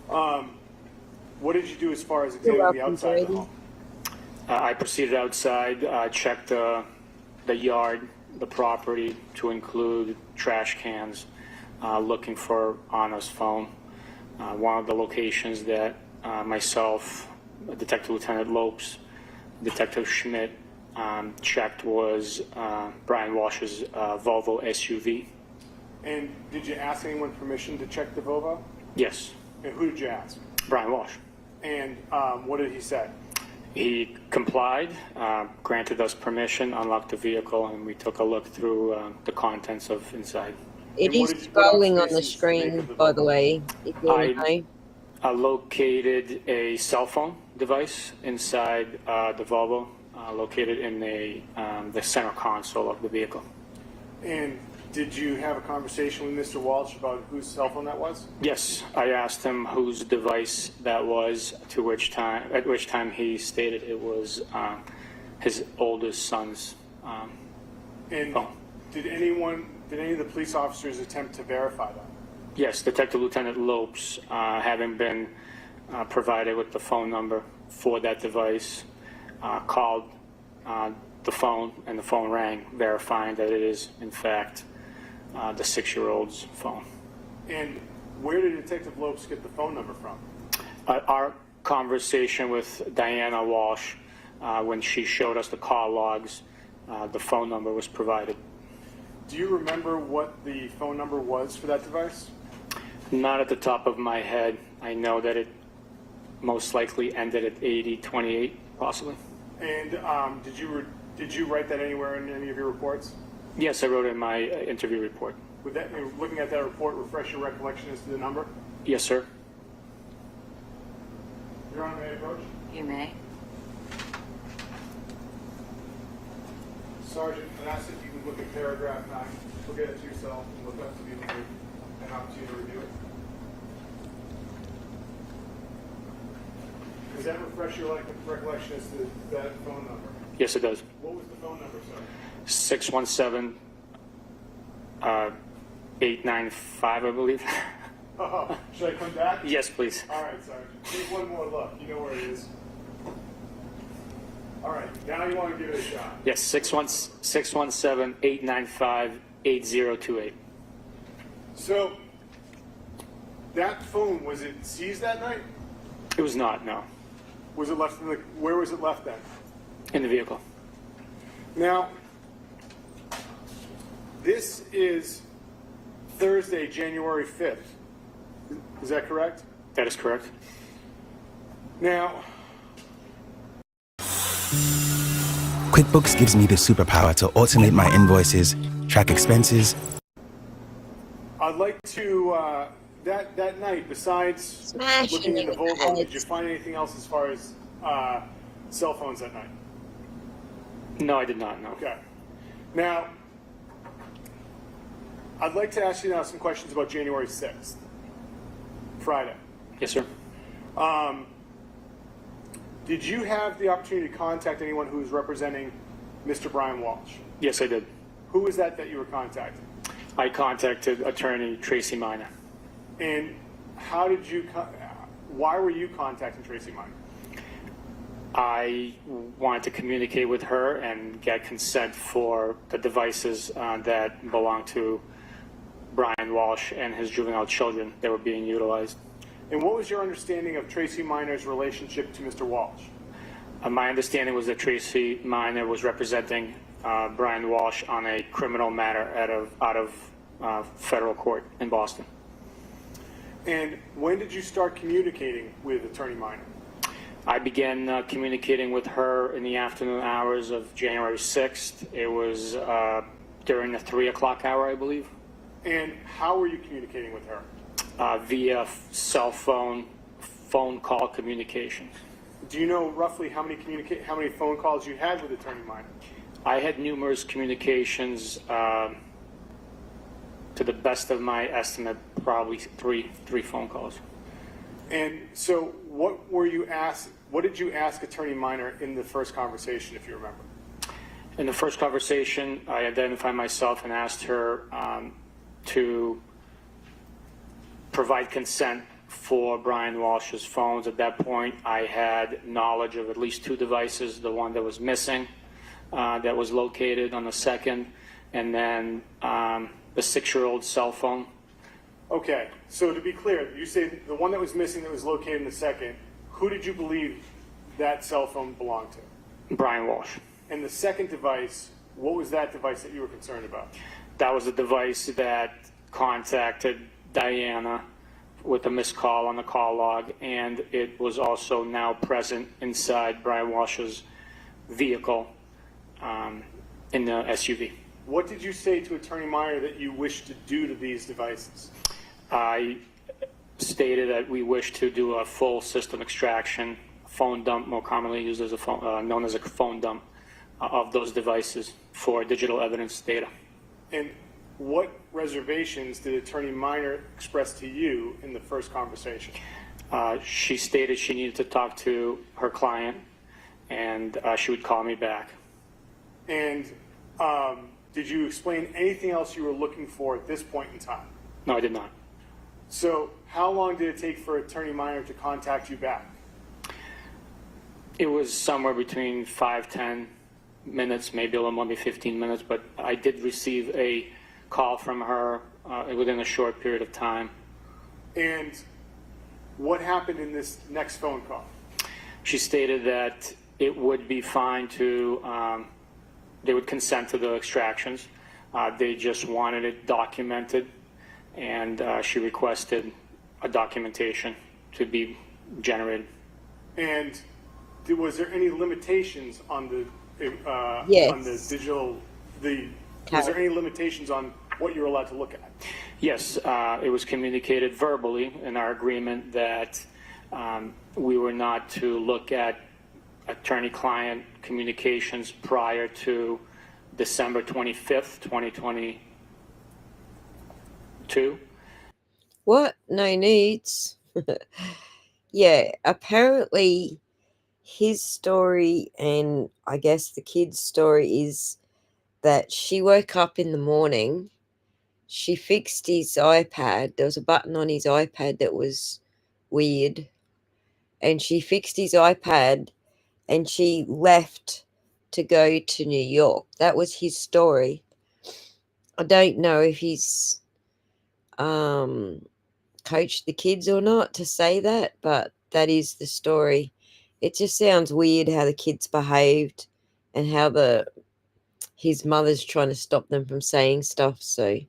What did you do as far as examining the outside of the home? I proceeded outside, checked the yard, the property, to include trash cans, looking for Anna's phone. One of the locations that myself, Detective Lieutenant Lopes, Detective Schmidt checked was Brian Walsh's Volvo SUV. And did you ask anyone permission to check the Volvo? Yes. And who did you ask? Brian Walsh. And what did he say? He complied, granted us permission, unlocked the vehicle, and we took a look through the contents of inside. It is scrolling on the screen, by the way, if you want to know. Located a cell phone device inside the Volvo, located in the center console of the vehicle. And did you have a conversation with Mr. Walsh about whose cell phone that was? Yes, I asked him whose device that was, at which time he stated it was his oldest son's And phone. did any of the police officers attempt to verify that? Yes, Detective Lieutenant Lopes, having been provided with the phone number for that device, called the phone, and the phone rang, verifying that it is, in fact, the 6-year-old's phone. And where did Detective Lopes get the phone number from? Our conversation with Diana Walsh, when she showed us the call logs, the phone number was provided. Do you remember what the phone number was for that device? Not at the top of my head. I know that it most likely ended at 8028, possibly. And did you write that anywhere in any of your reports? Yes, I wrote it in my interview report. Would that, looking at that report, refresh your recollection as to the number? Yes, sir. Your Honor, may I approach? You may. Sergeant, I'd ask if you could look at paragraph 9, look at it to yourself, and look up to me and give an opportunity to review it. Does that refresh your recollection as to that phone number? Yes, it does. What was the phone number, sir? 617 895, I believe. Oh, should I come back? Yes, please. All right, Sergeant. Take one more look. You know where it is. All right, now you want to give it a shot. Yes, 617 895 8028. So, that phone, was it seized that night? It was not, no. Was it left in the, where was it left then? In the vehicle. Now, this is Thursday, January 5th. Is that correct? That is correct. Now, QuickBooks gives me the superpower to automate my invoices, track expenses. I'd like to, that night, besides looking in the Volvo, did you find anything else as far as cell phones that night? No, I did not, no. Okay. Now, I'd like to ask you now some questions about January 6th, Friday. Yes, sir. Did you have the opportunity to contact anyone who was representing Mr. Brian Walsh? Yes, I did. Who was that you were contacting? I contacted attorney Tracy Minor. And how did you, why were you contacting Tracy Minor? I wanted to communicate with her and get consent for the devices that belong to Brian Walsh and his juvenile children that were being utilized. And what was your understanding of Tracy Minor's relationship to Mr. Walsh? My understanding was that Tracy Minor was representing Brian Walsh on a criminal matter out of federal court in Boston. And when did you start communicating with Attorney Minor? I began communicating with her in the afternoon hours of January 6th. It was during the 3 o'clock hour, I believe. And how were you communicating with her? Via cell phone call communications. Do you know roughly how many phone calls you had with Attorney Minor? I had numerous communications. To the best of my estimate, probably three phone calls. And so, what did you ask Attorney Minor in the first conversation, if you remember? In the first conversation, I identified myself and asked her to provide consent for Brian Walsh's phones. At that point, I had knowledge of at least 2 devices, the one that was missing, that was located on the second, and then the 6-year-old cell phone. Okay, so to be clear, you say the one that was missing that was located in the second, who did you believe that cell phone belonged to? Brian Walsh. And the second device, what was that device that you were concerned about? That was a device that contacted Diana with a missed call on the call log, and it was also now present inside Brian Walsh's vehicle in the SUV. What did you say to Attorney Minor that you wished to do to these devices? I stated that we wish to do a full system extraction, phone dump, more commonly used as a phone, known as a phone dump, of those devices for digital evidence data. And what reservations did Attorney Minor express to you in the first conversation? She stated she needed to talk to her client, and she would call me back. And did you explain anything else you were looking for at this point in time? No, I did not. So how long did it take for Attorney Minor to contact you back? It was somewhere between 5-10 minutes, maybe a little more, maybe 15 minutes, but I did receive a call from her within a short period of time. And what happened in this next phone call? She stated that it would be fine to, they would consent to the extractions. They just wanted it documented, and she requested a documentation to be generated. And was there any limitations on the Yes. on the digital? Was there any limitations on what you were allowed to look at? Yes, it was communicated verbally in our agreement that we were not to look at attorney-client communications prior to December 25th, 2022. What? No needs. Yeah, apparently his story, and I guess the kid's story, is that she woke up in the morning, she fixed his iPad. There was a button on his iPad that was weird, and she fixed his iPad and she left to go to New York. That was his story. I don't know if he's coached the kids or not to say that, but that is the story. It just sounds weird how the kids behaved and how his mother's trying to stop them from saying stuff. So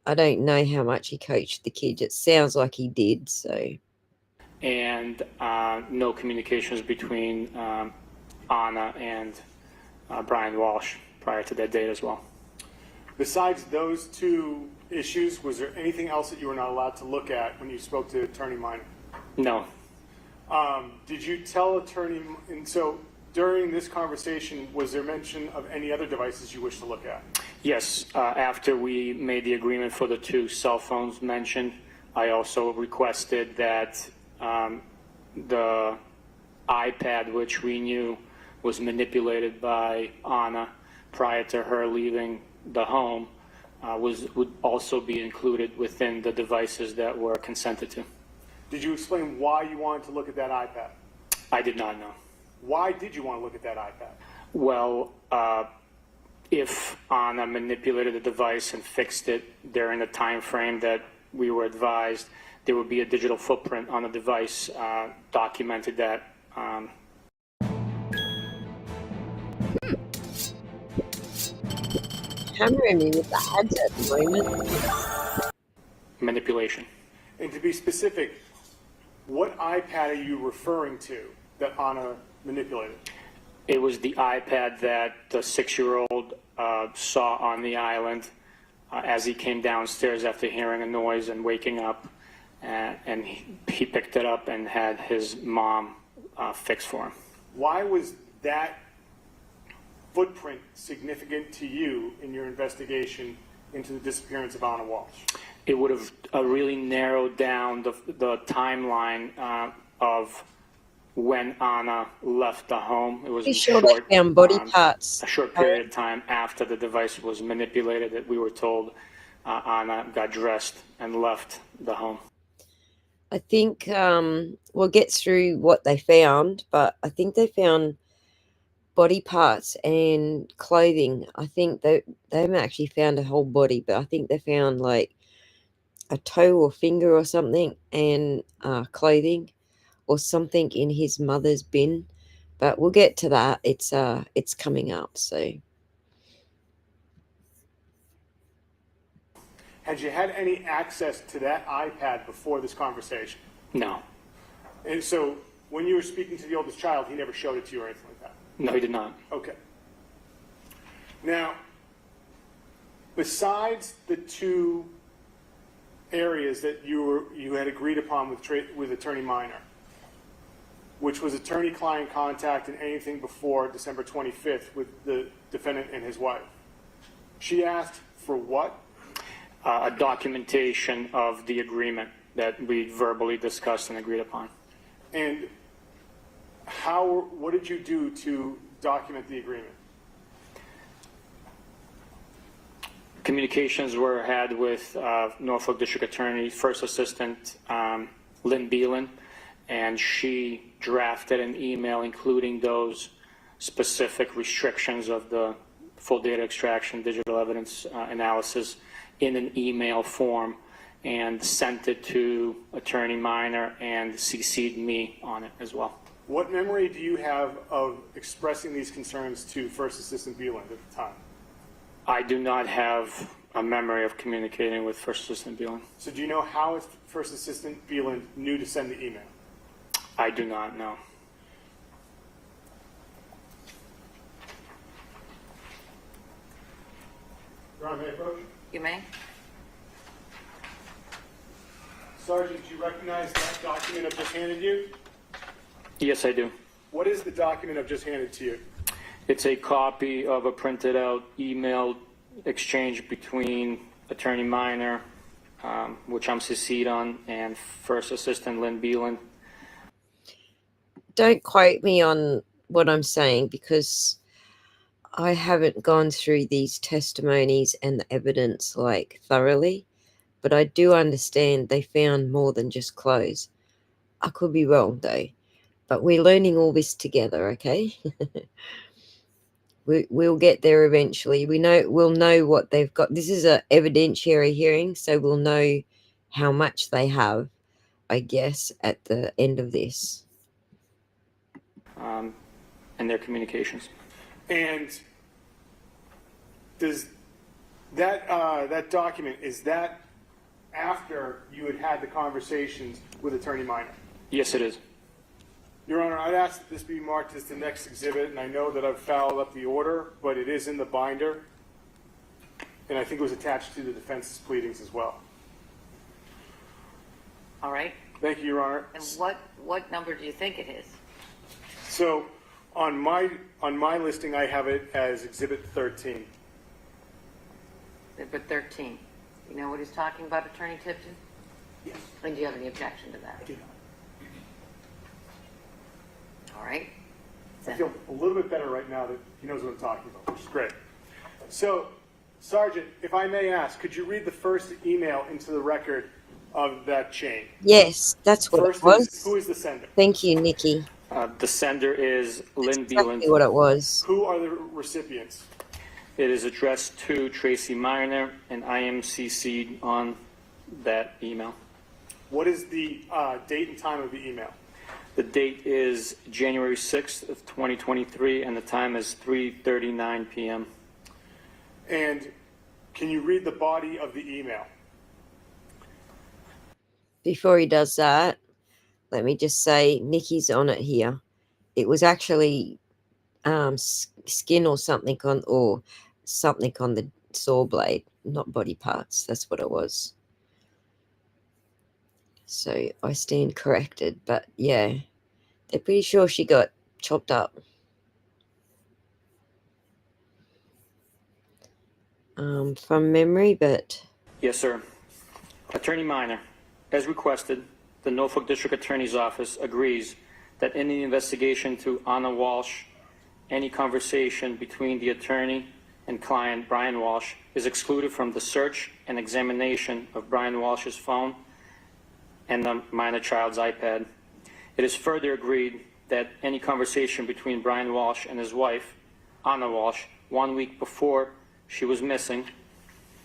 I don't know how much he coached the kids. It sounds like he did. So. And no communications between Anna and Brian Walsh prior to that date as well. Besides those two issues, was there anything else that you were not allowed to look at when you spoke to Attorney Minor? No. Did you tell Attorney, and so during this conversation, was there mention of any other devices you wish to look at? Yes, after we made the agreement for the two cell phones mentioned, I also requested that the iPad, which we knew was manipulated by Anna prior to her leaving the home, would also be included within the devices that were consented to. Did you explain why you wanted to look at that iPad? I did not know. Why did you want to look at that iPad? Well, if Anna manipulated the device and fixed it during the time frame that we were advised, there would be a digital footprint on the device documented that. Hammering me with the ads at the moment. Manipulation. And to be specific, what iPad are you referring to that Anna manipulated? It was the iPad that the 6-year-old saw on the island as he came downstairs after hearing a noise and waking up, and he picked it up and had his mom fix for him. Why was that footprint significant to you in your investigation into the disappearance of Anna Walsh? It would have really narrowed down the timeline of when Anna left the home. It was a short body parts. A short period of time after the device was manipulated that we were told Anna got dressed and left the home. I think we'll get through what they found, but I think they found body parts and clothing. I think they haven't actually found a whole body, but I think they found like a toe or finger or something, and clothing or something in his mother's bin. But we'll get to that. It's coming up. So, had you had any access to that iPad before this conversation? No. And so when you were speaking to the oldest child, he never showed it to you or anything like that? No, he did not. Okay. Now, besides the two areas that you had agreed upon with Attorney Minor, which was attorney-client contact and anything before December 25th with the defendant and his wife. She asked for what? A documentation of the agreement that we verbally discussed and agreed upon. And what did you do to document the agreement? Communications were had with Norfolk District Attorney, First Assistant Lynn Beelan, and she drafted an email including those specific restrictions of the full data extraction, digital evidence analysis in an email form and sent it to Attorney Minor and CC'd me on it as well. What memory do you have of expressing these concerns to First Assistant Beelan at the time? I do not have a memory of communicating with First Assistant Beelan. So do you know how First Assistant Beelan knew to send the email? I do not know. Your Honor, may I approach? You may. Sergeant, do you recognize that document I've just handed you? Yes, I do. What is the document I've just handed to you? It's a copy of a printed out email exchange between Attorney Minor, which I'm CC'd on, and First Assistant Lynn Beelan. Don't quote me on what I'm saying because I haven't gone through these testimonies and the evidence like thoroughly, but I do understand they found more than just clothes. I could be wrong though, but we're learning all this together, okay? We'll get there eventually. We'll know what they've got. This is an evidentiary hearing, so we'll know how much they have, I guess, at the end of this. And their communications. And does that document, is that after you had the conversations with Attorney Minor? Yes, it is. Your Honor, I'd ask that this be marked as the next exhibit, and I know that I've fouled up the order, but it is in the binder, and I think it was attached to the defense's pleadings as well. All right. Thank you, Your Honor. And what number do you think it is? So on my listing, I have it as Exhibit 13. Exhibit 13. You know what he's talking about, Attorney Tipton? Yes. And do you have any objection to that? I do not. All right. I feel a little bit better right now that he knows what I'm talking about, which is great. So, Sergeant, if I may ask, could you read the first email into the record of that chain? Yes, that's what it was. Who is the sender? Thank you, Nikki. The sender is Lynn That's Beelan. exactly what it was. Who are the recipients? It is addressed to Tracy Minor, and I am CC'd on that email. What is the date and time of the email? The date is January 6th of 2023, and the time is 3:39 p.m. And can you read the body of the email? Before he does that, let me just say Nikki's on it here. It was actually skin or something on the saw blade, not body parts. That's what it was. So I stand corrected, but yeah, they're pretty sure she got chopped up. From memory, but... Yes, sir. Attorney Minor, as requested, the Norfolk District Attorney's Office agrees that in the investigation to Anna Walshe, any conversation between the attorney and client, Brian Walshe, is excluded from the search and examination of Brian Walsh's phone and the minor child's iPad. It is further agreed that any conversation between Brian Walshe and his wife, Anna Walshe, 1 week before she was missing,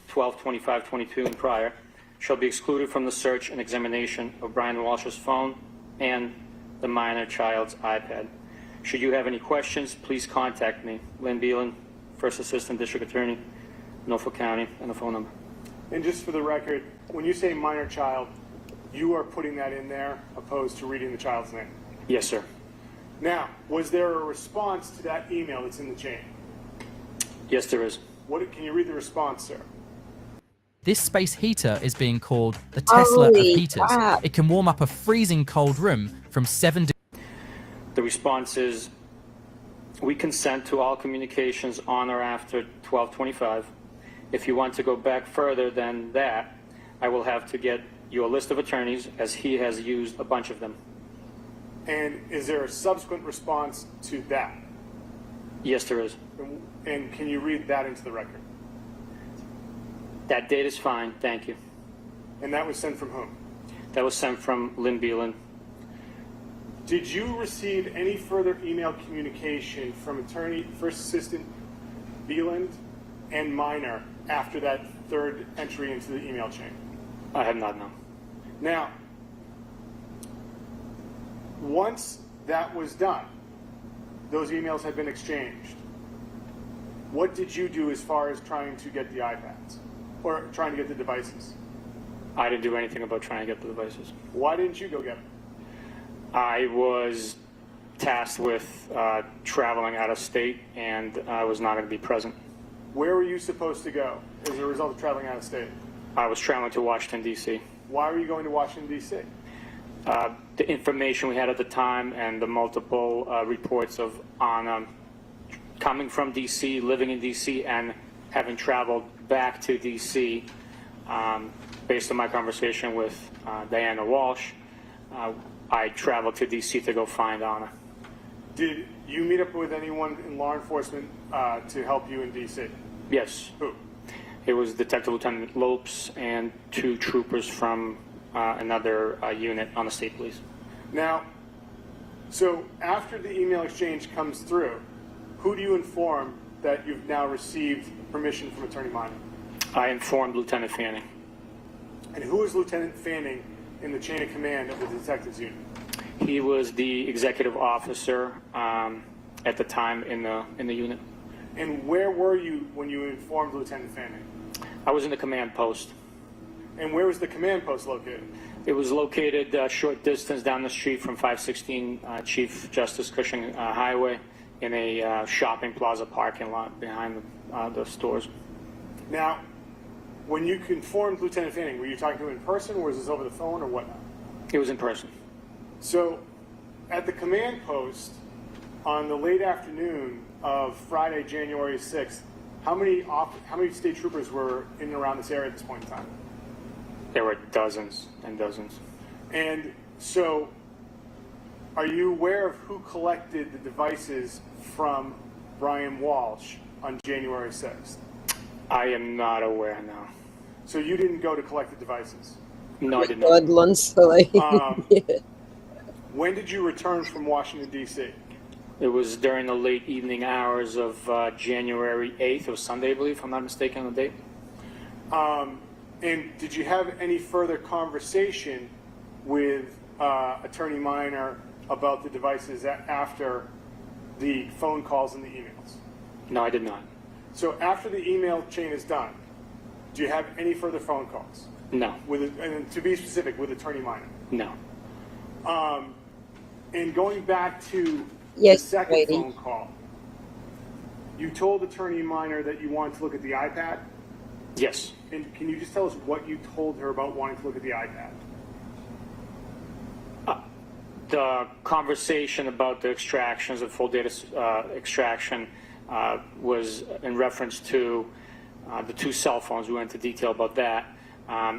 12/25/22 and prior, shall be excluded from the search and examination of Brian Walsh's phone and the minor child's iPad. Should you have any questions, please contact me, Lynn Beelan, First Assistant District Attorney, Norfolk County, and the phone number. And just for the record, when you say minor child, you are putting that in there opposed to reading the child's name? Yes, sir. Now, was there a response to that email that's in the chain? Yes, there is. Can you read the response, sir? This space heater is being called the Tesla of Holy heaters. crap. It can warm up a freezing cold room from 7 degrees. The response is, we consent to all communications on or after 12:25. If you want to go back further than that, I will have to get you a list of attorneys, as he has used a bunch of them. And is there a subsequent response to that? Yes, there is. And can you read that into the record? That date is fine, thank you. And that was sent from whom? That was sent from Lynn Beelan. Did you receive any further email communication from First Assistant Beeland and Minor after that third entry into the email chain? I have not, no. Now, once that was done, those emails had been exchanged, what did you do as far as trying to get the iPads? Or trying to get the devices? I didn't do anything about trying to get the devices. Why didn't you go get them? I was tasked with traveling out of state, and I was not going to be present. Where were you supposed to go as a result of traveling out of state? I was traveling to Washington, D.C. Why were you going to Washington, D.C.? The information we had at the time and the multiple reports of Anna coming from D.C., living in D.C., and having traveled back to D.C., based on my conversation with Diana Walshe, I traveled to D.C. to go find Anna. Did you meet up with anyone in law enforcement to help you in D.C.? Yes. Who? It was Detective Lieutenant Lopes and 2 troopers from another unit on the state police. Now, so after the email exchange comes through, who do you inform that you've now received permission from Attorney Minor? I informed Lieutenant Fanning. And who is Lieutenant Fanning in the chain of command of the detectives unit? He was the executive officer at the time in the unit. And where were you when you informed Lieutenant Fanning? I was in the command post. And where was the command post located? It was located a short distance down the street from 516 Chief Justice Cushing Highway in a shopping plaza parking lot behind the stores. Now, when you informed Lieutenant Fanning, were you talking to him in person, or was this over the phone, or whatnot? It was in person. So, at the command post on the late afternoon of Friday, January 6th, how many state troopers were in and around this area at this point in time? There were dozens and dozens. And so, are you aware of who collected the devices from Brian Walshe on January 6th? I am not aware now. So you didn't go to collect the devices? No, I did not. When did you return from Washington, D.C.? It was during the late evening hours of January 8th. It was Sunday, I believe, if I'm not mistaken on the date. And did you have any further conversation with Attorney Minor about the devices after the phone calls and the emails? No, I did not. So after the email chain is done, do you have any further phone calls? No. And to be specific, with Attorney Minor? No. And going back to Yes, the second lady. phone call, you told Attorney Minor that you wanted to look at the iPad? Yes. And can you just tell us what you told her about wanting to look at the iPad? The conversation about the extractions, the full data extraction, was in reference to the 2 cell phones. We went into detail about that.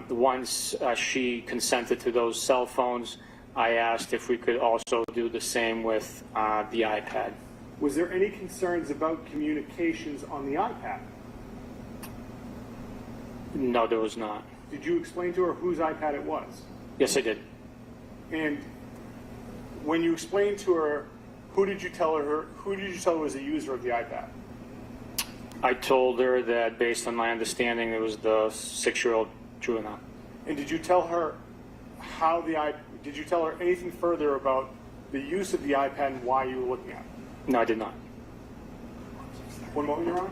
Once she consented to those cell phones, I asked if we could also do the same with the iPad. Was there any concerns about communications on the iPad? No, there was not. Did you explain to her whose iPad it was? Yes, I did. And when you explained to her, who did you tell was a user of the iPad? I told her that based on my understanding, it was the 6-year-old juvenile. And did you tell her did you tell her anything further about the use of the iPad and why you were looking at it? No, I did not. One moment, Your Honor.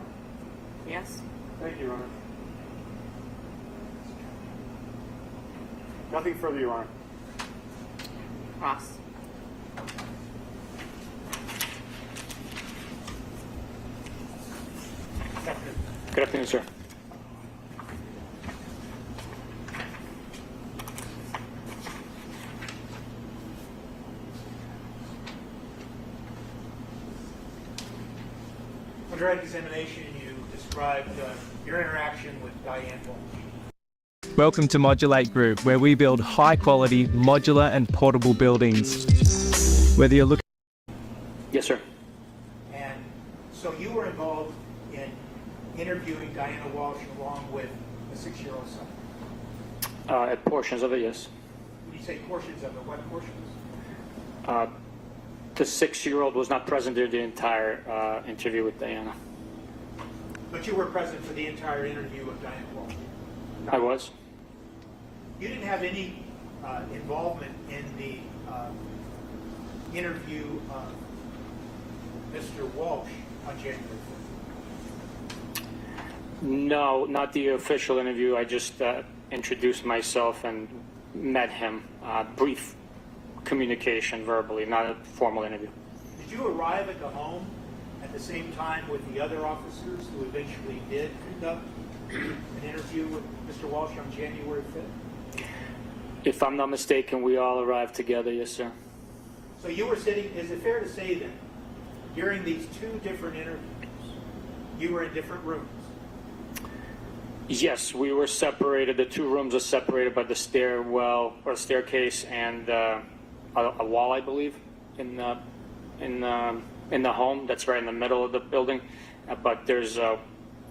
Yes. Thank you, Your Honor. Nothing further, Your Honor. Ross. Good afternoon, sir. On direct examination, you described your interaction with Diane Walsh. Welcome to Modulate Group, where we build high-quality, modular and portable buildings. Whether you're looking... Yes, sir. And so you were involved in interviewing Diana Walsh along with the 6-year-old son? At portions of it, yes. When you say portions of it, what portions? The 6-year-old was not present during the entire interview with Diana. But you were present for the entire interview of Diana Walsh? I was. You didn't have any involvement in the interview of Mr. Walsh on January 5th? No, not the official interview. I just introduced myself and met him. Brief communication verbally, not a formal interview. Did you arrive at the home at the same time with the other officers who eventually did conduct an interview with Mr. Walsh on January 5th? If I'm not mistaken, we all arrived together, yes, sir. So you were sitting, is it fair to say that during these two different interviews, you were in different rooms? Yes, we were separated. The two rooms are separated by the stairwell or staircase and a wall, I believe, in the home. That's right in the middle of the building. But there's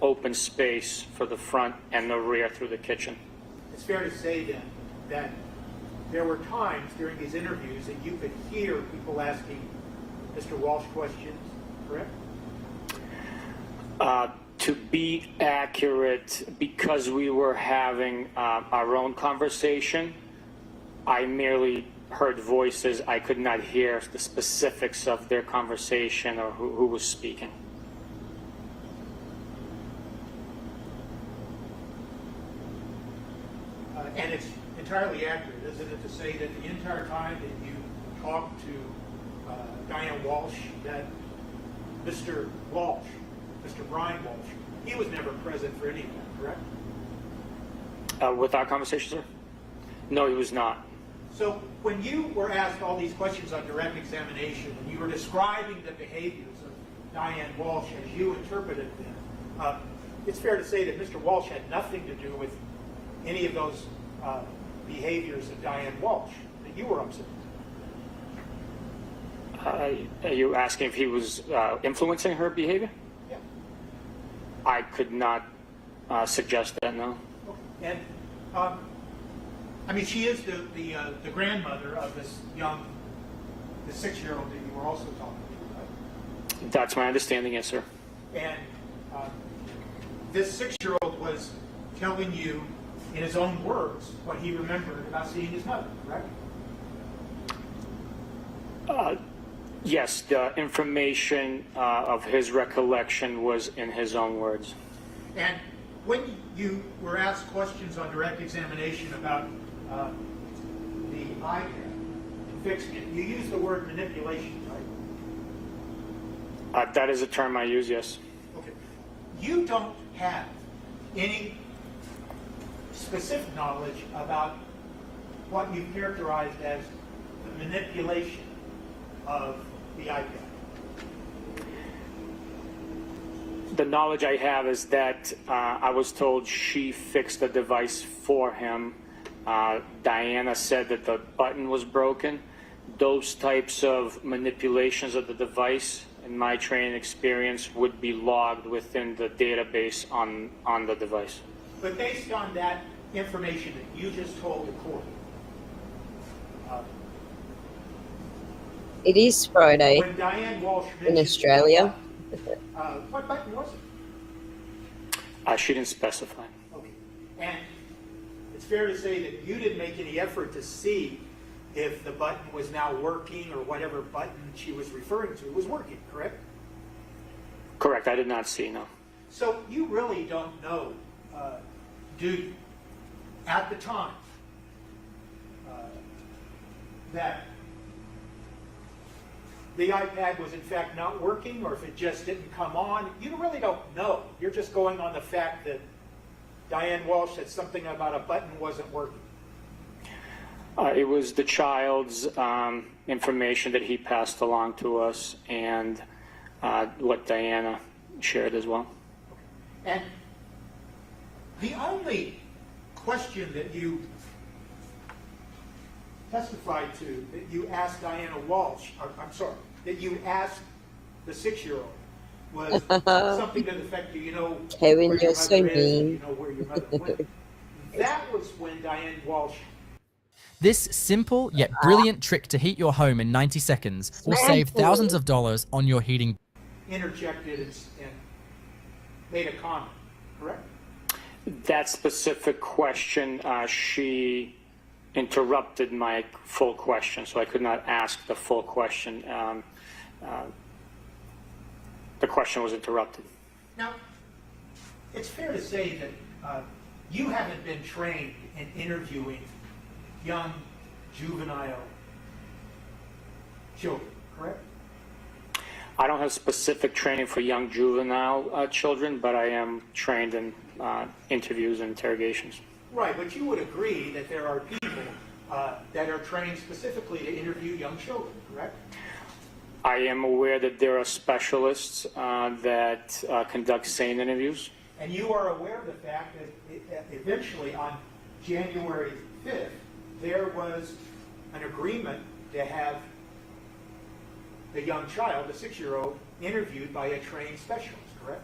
open space for the front and the rear through the kitchen. It's fair to say then that there were times during these interviews that you could hear people asking Mr. Walsh questions, correct? To be accurate, because we were having our own conversation, I merely heard voices. I could not hear the specifics of their conversation or who was speaking. And it's entirely accurate, isn't it, to say that the entire time that you talked to Diane Walsh, that Mr. Walsh, Mr. Brian Walsh, he was never present for any of that, correct? With our conversation, sir? No, he was not. So when you were asked all these questions on direct examination, and you were describing the behaviors of Diane Walsh as you interpreted them, it's fair to say that Mr. Walsh had nothing to do with any of those behaviors of Diane Walsh that you were observing. Are you asking if he was influencing her behavior? Yeah. I could not suggest that, no. Okay. And I mean, she is the grandmother of this young, the 6-year-old that you were also talking to, right? That's my understanding, yes, sir. And this 6-year-old was telling you, in his own words, what he remembered about seeing his mother, right? Yes, the information of his recollection was in his own words. And when you were asked questions on direct examination about the iPad and fixing it, you used the word manipulation, right? That is a term I use, yes. Okay. You don't have any specific knowledge about what you characterized as the manipulation of the iPad. The knowledge I have is that I was told she fixed the device for him. Diana said that the button was broken. Those types of manipulations of the device, in my training experience, would be logged within the database on the device. But based on that information that you just told the court, it is Friday when Diane Walsh in Australia. What button was it? She didn't specify. Okay. And it's fair to say that you didn't make any effort to see if the button was now working or whatever button she was referring to was working, correct? Correct. I did not see, no. So you really don't know, do you, at the time, that the iPad was in fact not working, or if it just didn't come on? You really don't know. You're just going on the fact that Diane Walsh said something about a button wasn't working. It was the child's information that he passed along to us, and what Diana shared as well. And the only question that you testified to, that you asked Diana Walsh, that you asked the 6-year-old, was something to the effect of, you know, Kevin, where you're your so mother is, and mean. you know where your mother went. That was when Diane Walsh This simple yet brilliant trick to heat your home in 90 seconds will save thousands of dollars on your heating. interjected and made a comment, correct? That specific question, she interrupted my full question, so I could not ask the full question. The question was interrupted. Now, it's fair to say that you haven't been trained in interviewing young juvenile children, correct? I don't have specific training for young juvenile children, but I am trained in interviews and interrogations. Right, but you would agree that there are people that are trained specifically to interview young children, correct? I am aware that there are specialists that conduct SANE interviews. And you are aware of the fact that eventually on January 5th, there was an agreement to have the young child, the 6-year-old, interviewed by a trained specialist, correct?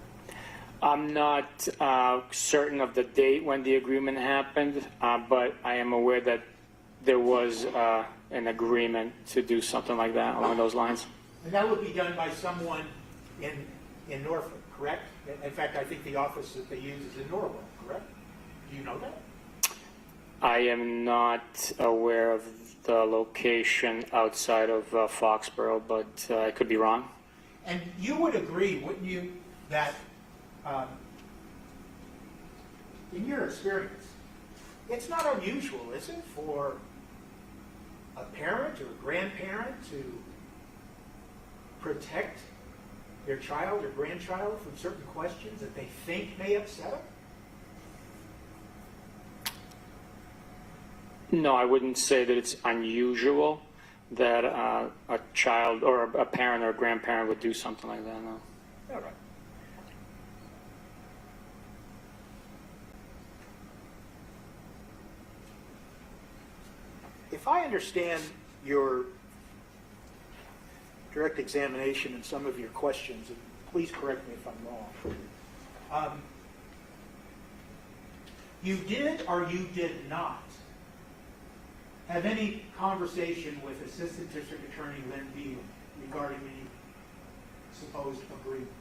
I'm not certain of the date when the agreement happened, but I am aware that there was an agreement to do something like that along those lines. And that would be done by someone in Norfolk, correct? In fact, I think the office that they use is in Norwalk, correct? Do you know that? I am not aware of the location outside of Foxborough, but I could be wrong. And you would agree, wouldn't you, that in your experience, it's not unusual, is it, for a parent or a grandparent to protect their child or grandchild from certain questions that they think may upset them? No, I wouldn't say that it's unusual that a child or a parent or a grandparent would do something like that, no. All right. If I understand your direct examination and some of your questions, and please correct me if I'm wrong, you did or you did not have any conversation with Assistant District Attorney Lynn Beal regarding any supposed agreement?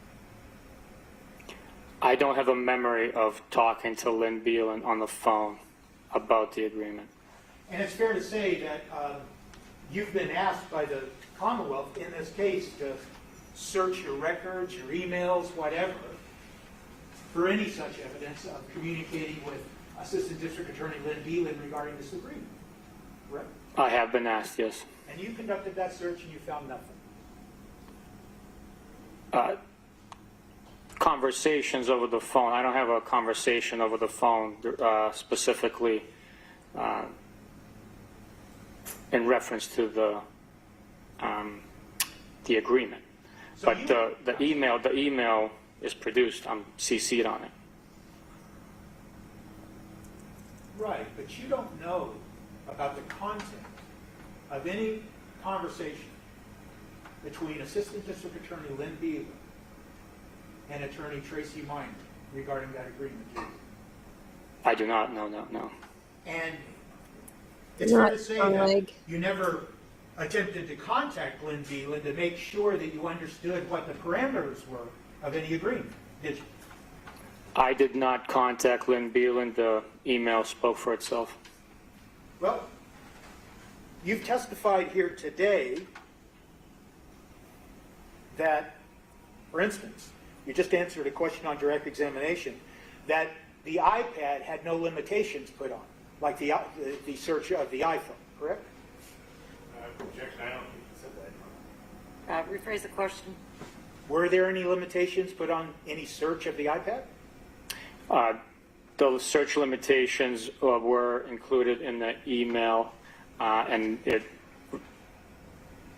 I don't have a memory of talking to Lynn Beal on the phone about the agreement. And it's fair to say that you've been asked by the Commonwealth in this case to search your records, your emails, whatever, for any such evidence of communicating with Assistant District Attorney Lynn Beal regarding this agreement, correct? I have been asked, yes. And you conducted that search and you found nothing? Conversations over the phone. I don't have a conversation over the phone specifically in reference to the agreement. So but the email is produced. I'm CC'd on it. Right, but you don't know about the content of any conversation between Assistant District Attorney Lynn Beal and Attorney Tracy Minor regarding that agreement, do you? I do not know, no. And it's fair to say that you never attempted to contact Lynn Beal to make sure that you understood what the parameters were of any agreement, did you? I did not contact Lynn Beal, and the email spoke for itself. Well, you've testified here today that, for instance, you just answered a question on direct examination, that the iPad had no limitations put on, like the search of the iPhone, correct? Objection, I don't think you said that. Rephrase the question. Were there any limitations put on any search of the iPad? The search limitations were included in the email, and it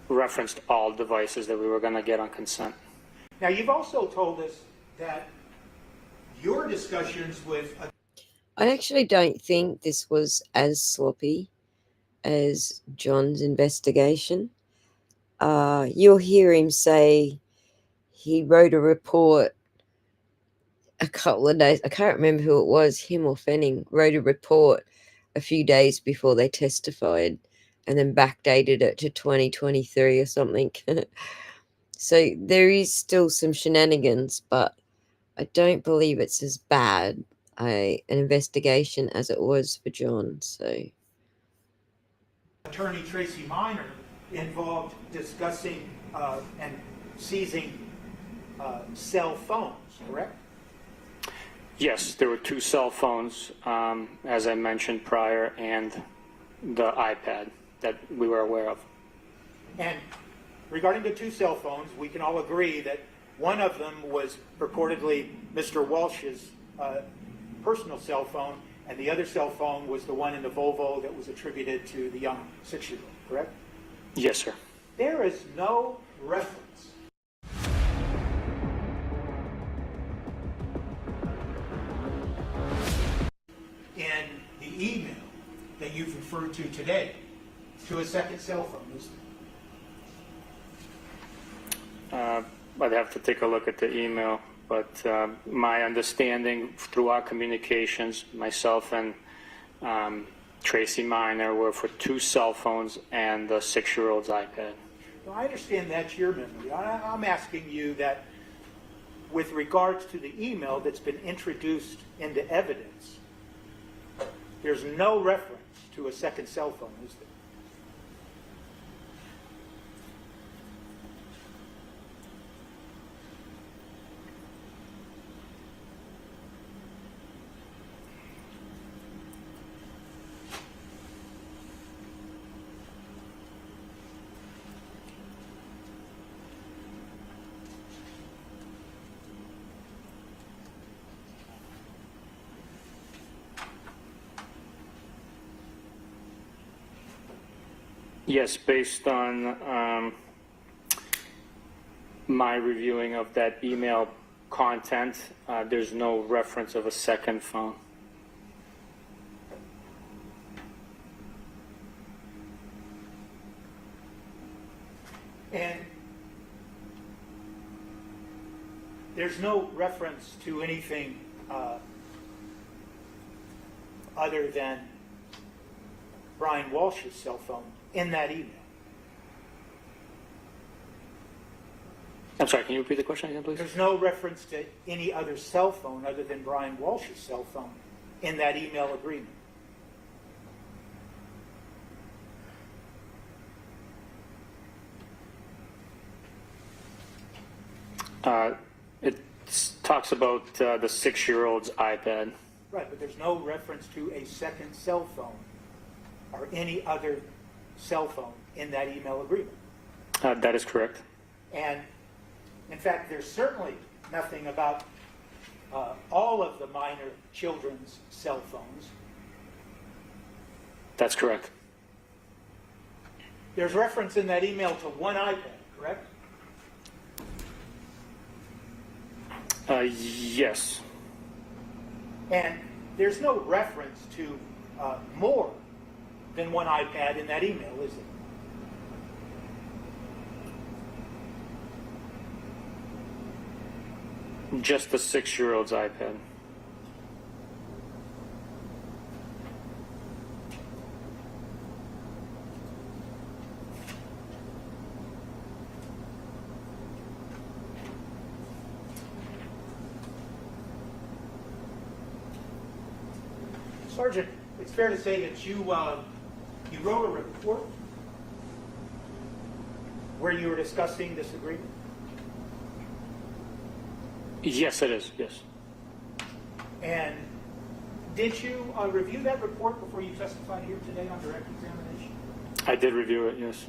referenced all devices that we were going to get on consent. Now, you've also told us that your discussions with I actually don't think this was as sloppy as John's investigation. You'll hear him say he wrote a report a couple of days. I can't remember who it was, him or Fanning, wrote a report a few days before they testified and then backdated it to 2023 or something. So there is still some shenanigans, but I don't believe it's as bad an investigation as it was for John. So Attorney Tracy Minor involved discussing and seizing cell phones, correct? Yes, there were 2 cell phones, as I mentioned prior, and the iPad that we were aware of. And regarding the 2 cell phones, we can all agree that one of them was purportedly Mr. Walsh's personal cell phone, and the other cell phone was the one in the Volvo that was attributed to the young 6-year-old, correct? Yes, sir. There is no reference in the email that you've referred to today to a second cell phone, is there? I'd have to take a look at the email, but my understanding through our communications, myself and Tracy Minor, were for 2 cell phones and the 6-year-old's iPad. Well, I understand that's your memory. I'm asking you that with regards to the email that's been introduced into evidence, there's no reference to a second cell phone, is there? Yes, based on my reviewing of that email content, there's no reference of a second phone. And there's no reference to anything other than Brian Walsh's cell phone in that email. I'm sorry, can you repeat the question again, please? There's no reference to any other cell phone other than Brian Walsh's cell phone in that email agreement. It talks about the 6-year-old's iPad. Right, but there's no reference to a second cell phone or any other cell phone in that email agreement. That is correct. And in fact, there's certainly nothing about all of the minor children's cell phones. That's correct. There's reference in that email to one iPad, correct? Yes. And there's no reference to more than one iPad in that email, is there? Just the 6-year-old's iPad. Sergeant, it's fair to say that you wrote a report where you were discussing this agreement? Yes, it is, yes. And did you review that report before you testified here today on direct examination? I did review it, yes.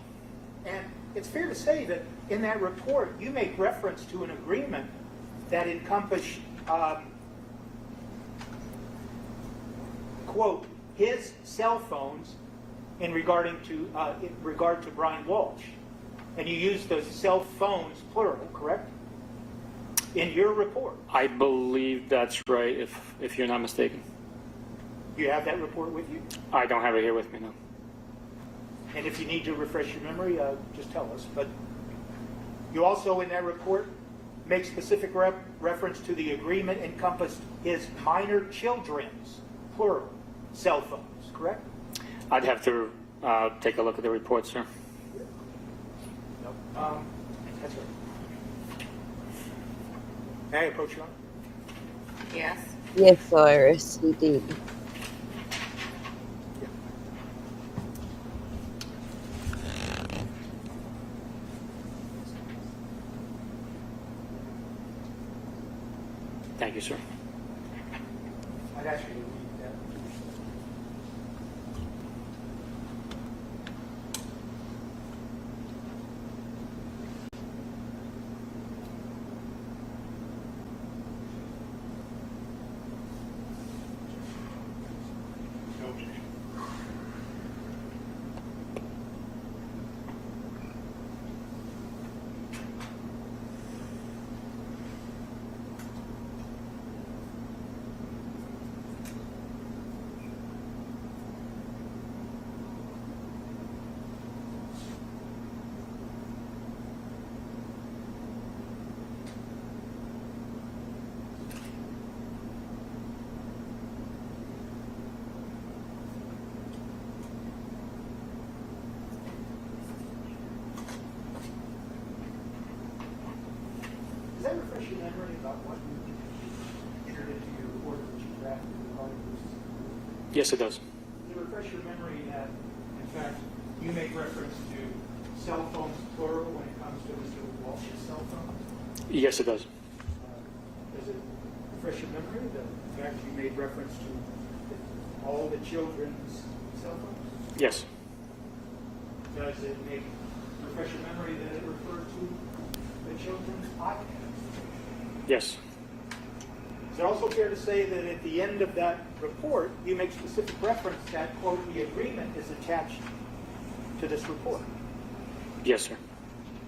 And it's fair to say that in that report, you make reference to an agreement that encompassed, quote, his cell phones in regard to Brian Walsh. And you use those cell phones plural, correct? in your report. I believe that's right, if you're not mistaken. Do you have that report with you? I don't have it here with me now. And if you need to refresh your memory, just tell us. But you also, in that report, make specific reference to the agreement encompassed his minor children's, plural, cell phones, correct? I'd have to take a look at the report, sir. No. That's right. May I approach you on? Yes. Yes, Iris, he did. Thank you, sir. I'd ask you to read that. No objection. Does that refresh your memory about what you entered into your report that you drafted regarding this? Yes, it does. Does it refresh your memory that, in fact, you make reference to cell phones plural when it comes to Mr. Walsh's cell phones? Yes, it does. Does it refresh your memory that, in fact, you made reference to all the children's cell phones? Yes. Does it refresh your memory that it referred to the children's iPads? Yes. Is it also fair to say that at the end of that report, you make specific reference that, quote, the agreement is attached to this report? Yes, sir.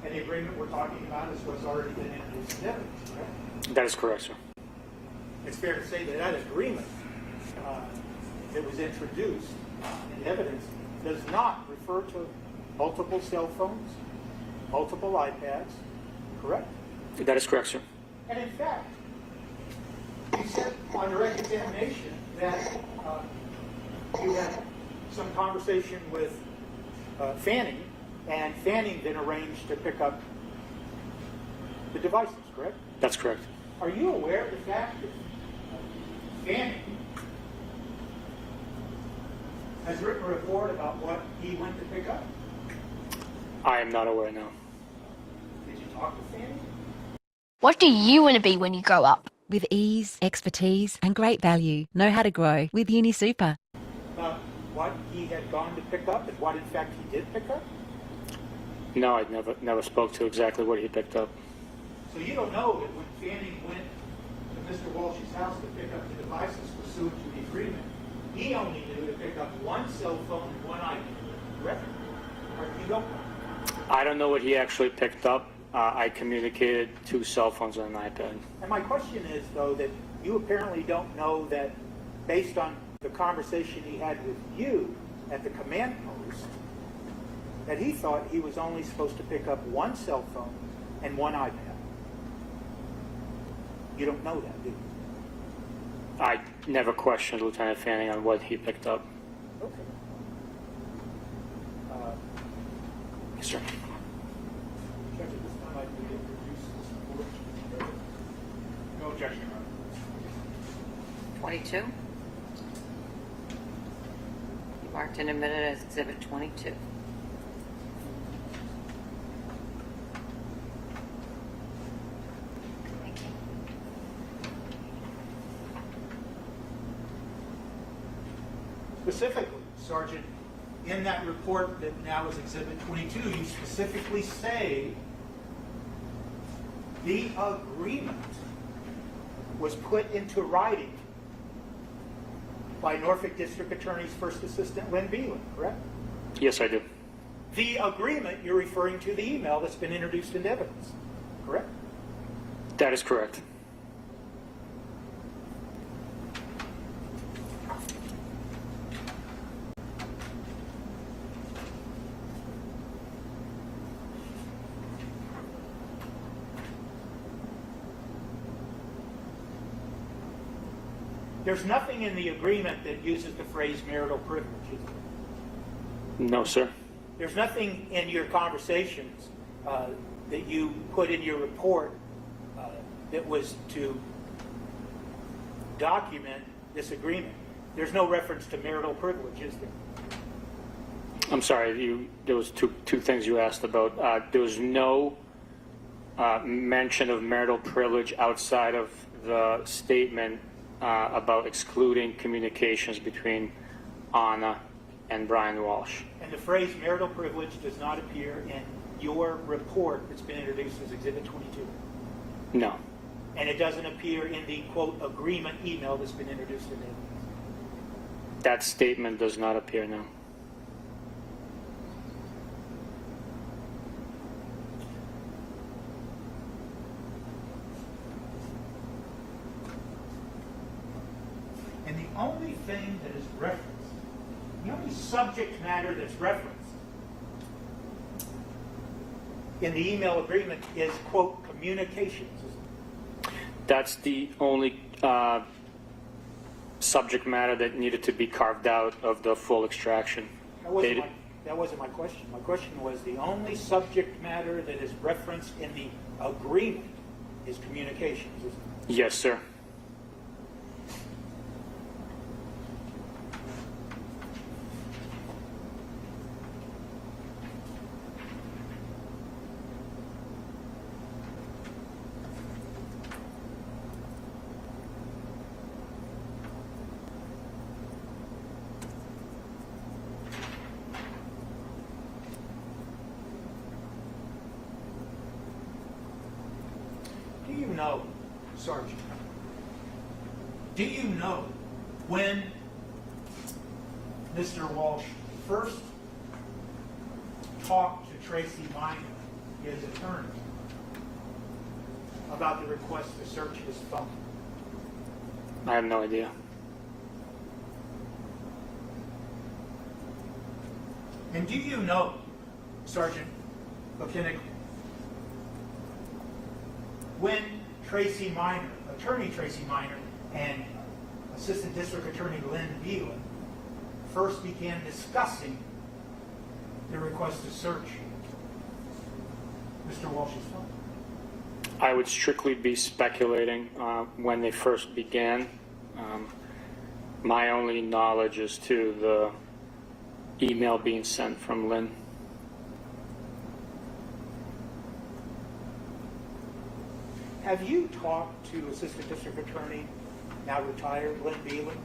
And the agreement we're talking about is what's already been introduced in evidence, correct? That is correct, sir. It's fair to say that that agreement that was introduced in evidence does not refer to multiple cell phones, multiple iPads, correct? That is correct, sir. And in fact, you said on direct examination that you had some conversation with Fanning, and Fanning then arranged to pick up the devices, correct? That's correct. Are you aware of the fact that Fanning has written a report about what he went to pick up? I am not aware now. Did you talk to Fanning? What do you want to be when you grow up? With ease, expertise, and great value, know how to grow with UniSuper. About what he had gone to pick up and what, in fact, he did pick up? No, I never spoke to exactly what he picked up. So you don't know that when Fanning went to Mr. Walsh's house to pick up the devices pursuant to the agreement, he only knew to pick up one cell phone and one iPad, correct? Or you don't know? I don't know what he actually picked up. I communicated 2 cell phones and an iPad. And my question is, though, that you apparently don't know that based on the conversation he had with you at the command post, that he thought he was only supposed to pick up one cell phone and one iPad. You don't know that, do you? I never questioned Lieutenant Fanning on what he picked up. Okay. Yes, sir. Judge, at this time, I'd like to introduce this report. No objection, Your Honor. 22. You marked in a minute as Exhibit 22. Specifically, Sergeant, in that report that now is Exhibit 22, you specifically say the agreement was put into writing by Norfolk District Attorney's First Assistant Lynn Beelan, correct? Yes, I do. The agreement, you're referring to the email that's been introduced into evidence, correct? That is correct. There's nothing in the agreement that uses the phrase marital privilege, is there? No, sir. There's nothing in your conversations that you put in your report that was to document this agreement. There's no reference to marital privilege, is there? I'm sorry, there was two things you asked about. There was no mention of marital privilege outside of the statement about excluding communications between Anna and Brian Walshe. And the phrase marital privilege does not appear in your report that's been introduced as Exhibit 22? No. And it doesn't appear in the, quote, agreement email that's been introduced today? That statement does not appear now. And the only thing that is referenced, the only subject matter that's referenced in the email agreement is, quote, communications. That's the only subject matter that needed to be carved out of the full extraction. That wasn't my question. My question was the only subject matter that is referenced in the agreement is communications, isn't it? Yes, sir. Do you know, Sergeant, do you know when Mr. Walshe first talked to Tracy Minor, his attorney, about the request to search his phone? I have no idea. And do you know, Sergeant Lieutenant, when Tracy Minor, Attorney Tracy Minor, and Assistant District Attorney Lynn Beelan first began discussing the request to search Mr. Walsh's phone? I would strictly be speculating when they first began. My only knowledge is to the email being sent from Lynn. Have you talked to Assistant District Attorney, now retired, Lynn Beelan,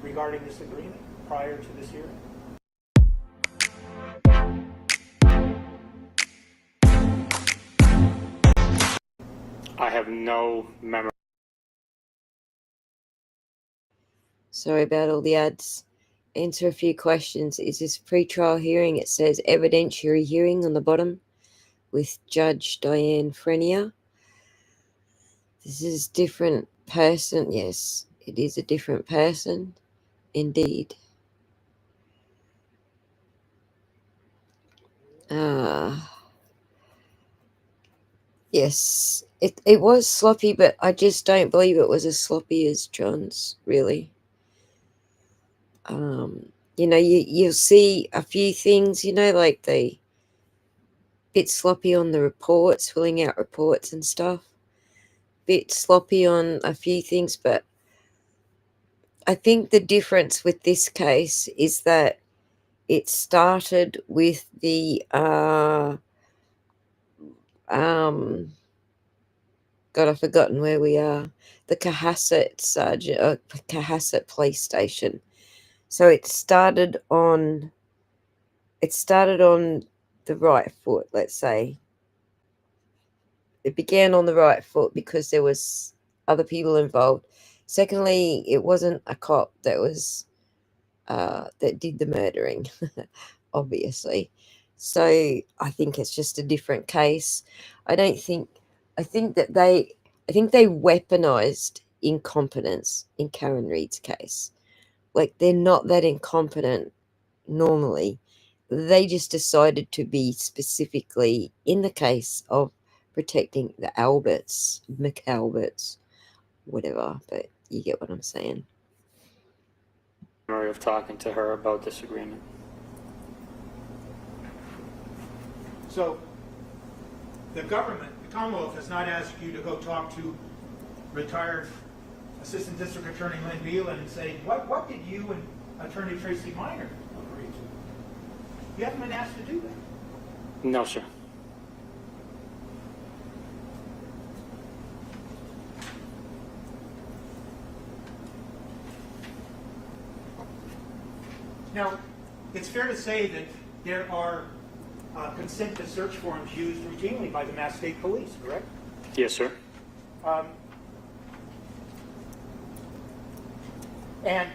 regarding this agreement prior to this hearing? I have no memory. Sorry about all the ads. Answer a few questions. Is this pre-trial hearing? It says evidentiary hearing on the bottom with Judge Diane Frenier. This is different person. Yes, it is a different person. Indeed. Yes, it was sloppy, but I just don't believe it was as sloppy as John's, really. You know, you'll see a few things, you know, like the bit sloppy on the reports, filling out reports and stuff. Bit sloppy on a few things, but I think the difference with this case is that it started with the God, I've forgotten where we are. The Cohasset police station. So it started on the right foot, let's say. It began on the right foot because there was other people involved. Secondly, it wasn't a cop that was that did the murdering, obviously. So I think it's just a different case. I think that I think they weaponized incompetence in Karen Reid's case. Like, they're not that incompetent normally. They just decided to be specifically in the case of protecting the Alberts, McAlberts, whatever, but you get what I'm saying. Of talking to her about this agreement. So the government, the Commonwealth, has not asked you to go talk to retired Assistant District Attorney Lynn Beelan and say, what did you and Attorney Tracy Minor agree to? You haven't been asked to do that. No, sir. Now, it's fair to say that there are consent to search forms used routinely by the Mass State Police, correct? Yes, sir. And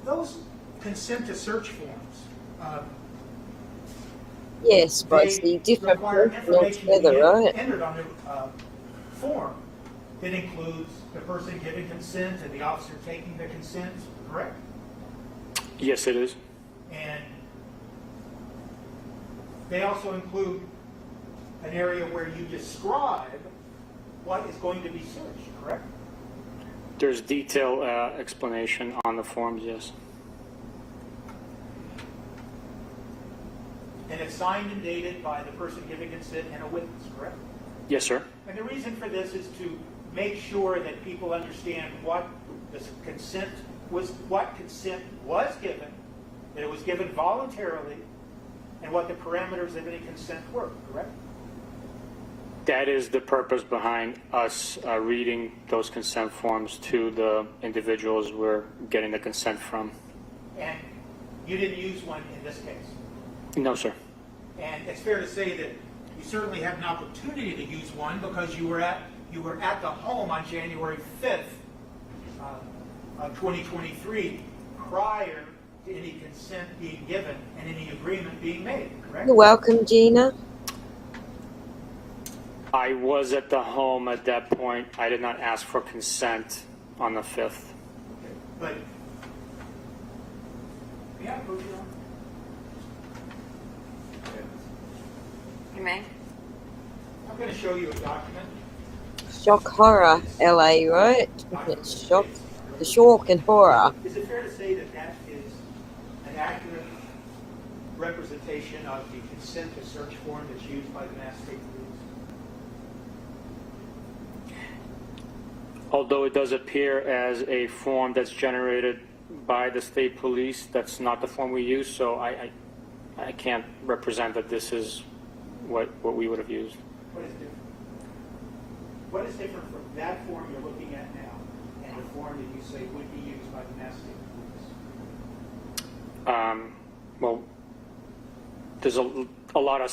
those consent to search forms, yes, but it's the different person altogether, right? Entered on the form that includes the person giving consent and the officer taking the consent, correct? Yes, it is. And they also include an area where you describe what is going to be searched, correct? There's detailed explanation on the forms, yes. And it's signed and dated by the person giving consent and a witness, correct? Yes, sir. And the reason for this is to make sure that people understand what consent was given, that it was given voluntarily, and what the parameters of any consent were, correct? That is the purpose behind us reading those consent forms to the individuals we're getting the consent from. And you didn't use one in this case? No, sir. And it's fair to say that you certainly had an opportunity to use one because you were at the home on January 5th of 2023 prior to any consent being given and any agreement being made, correct? You're welcome, Gina. I was at the home at that point. I did not ask for consent on the 5th. Okay. But, yeah, go on. You may. I'm going to show you a document. Shock horror, LA, right? It's shock, the shock and horror. Is it fair to say that that is an accurate representation of the consent to search form that's used by the Mass State Police? Although it does appear as a form that's generated by the state police, that's not the form we use, so I can't represent that this is what we would have used. What is different? What is different from that form you're looking at now and the form that you say would be used by the Mass State Police? Well, there's a lot of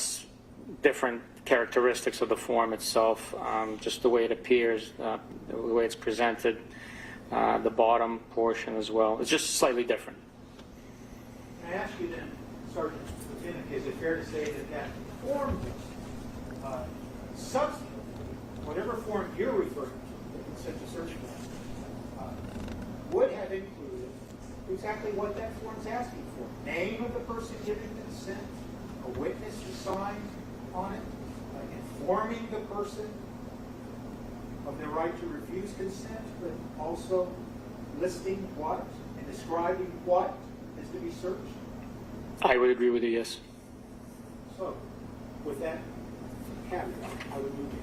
different characteristics of the form itself, just the way it appears, the way it's presented, the bottom portion as well. It's just slightly different. Can I ask you then, Sergeant Lieutenant, is it fair to say that that form, substantively, whatever form you're referring to, the consent to search form, would have included exactly what that form's asking for? Name of the person giving consent, a witness who signed on it, informing the person of their right to refuse consent, but also listing what and describing what is to be searched? I would agree with you, yes. So, with that caveat, I would move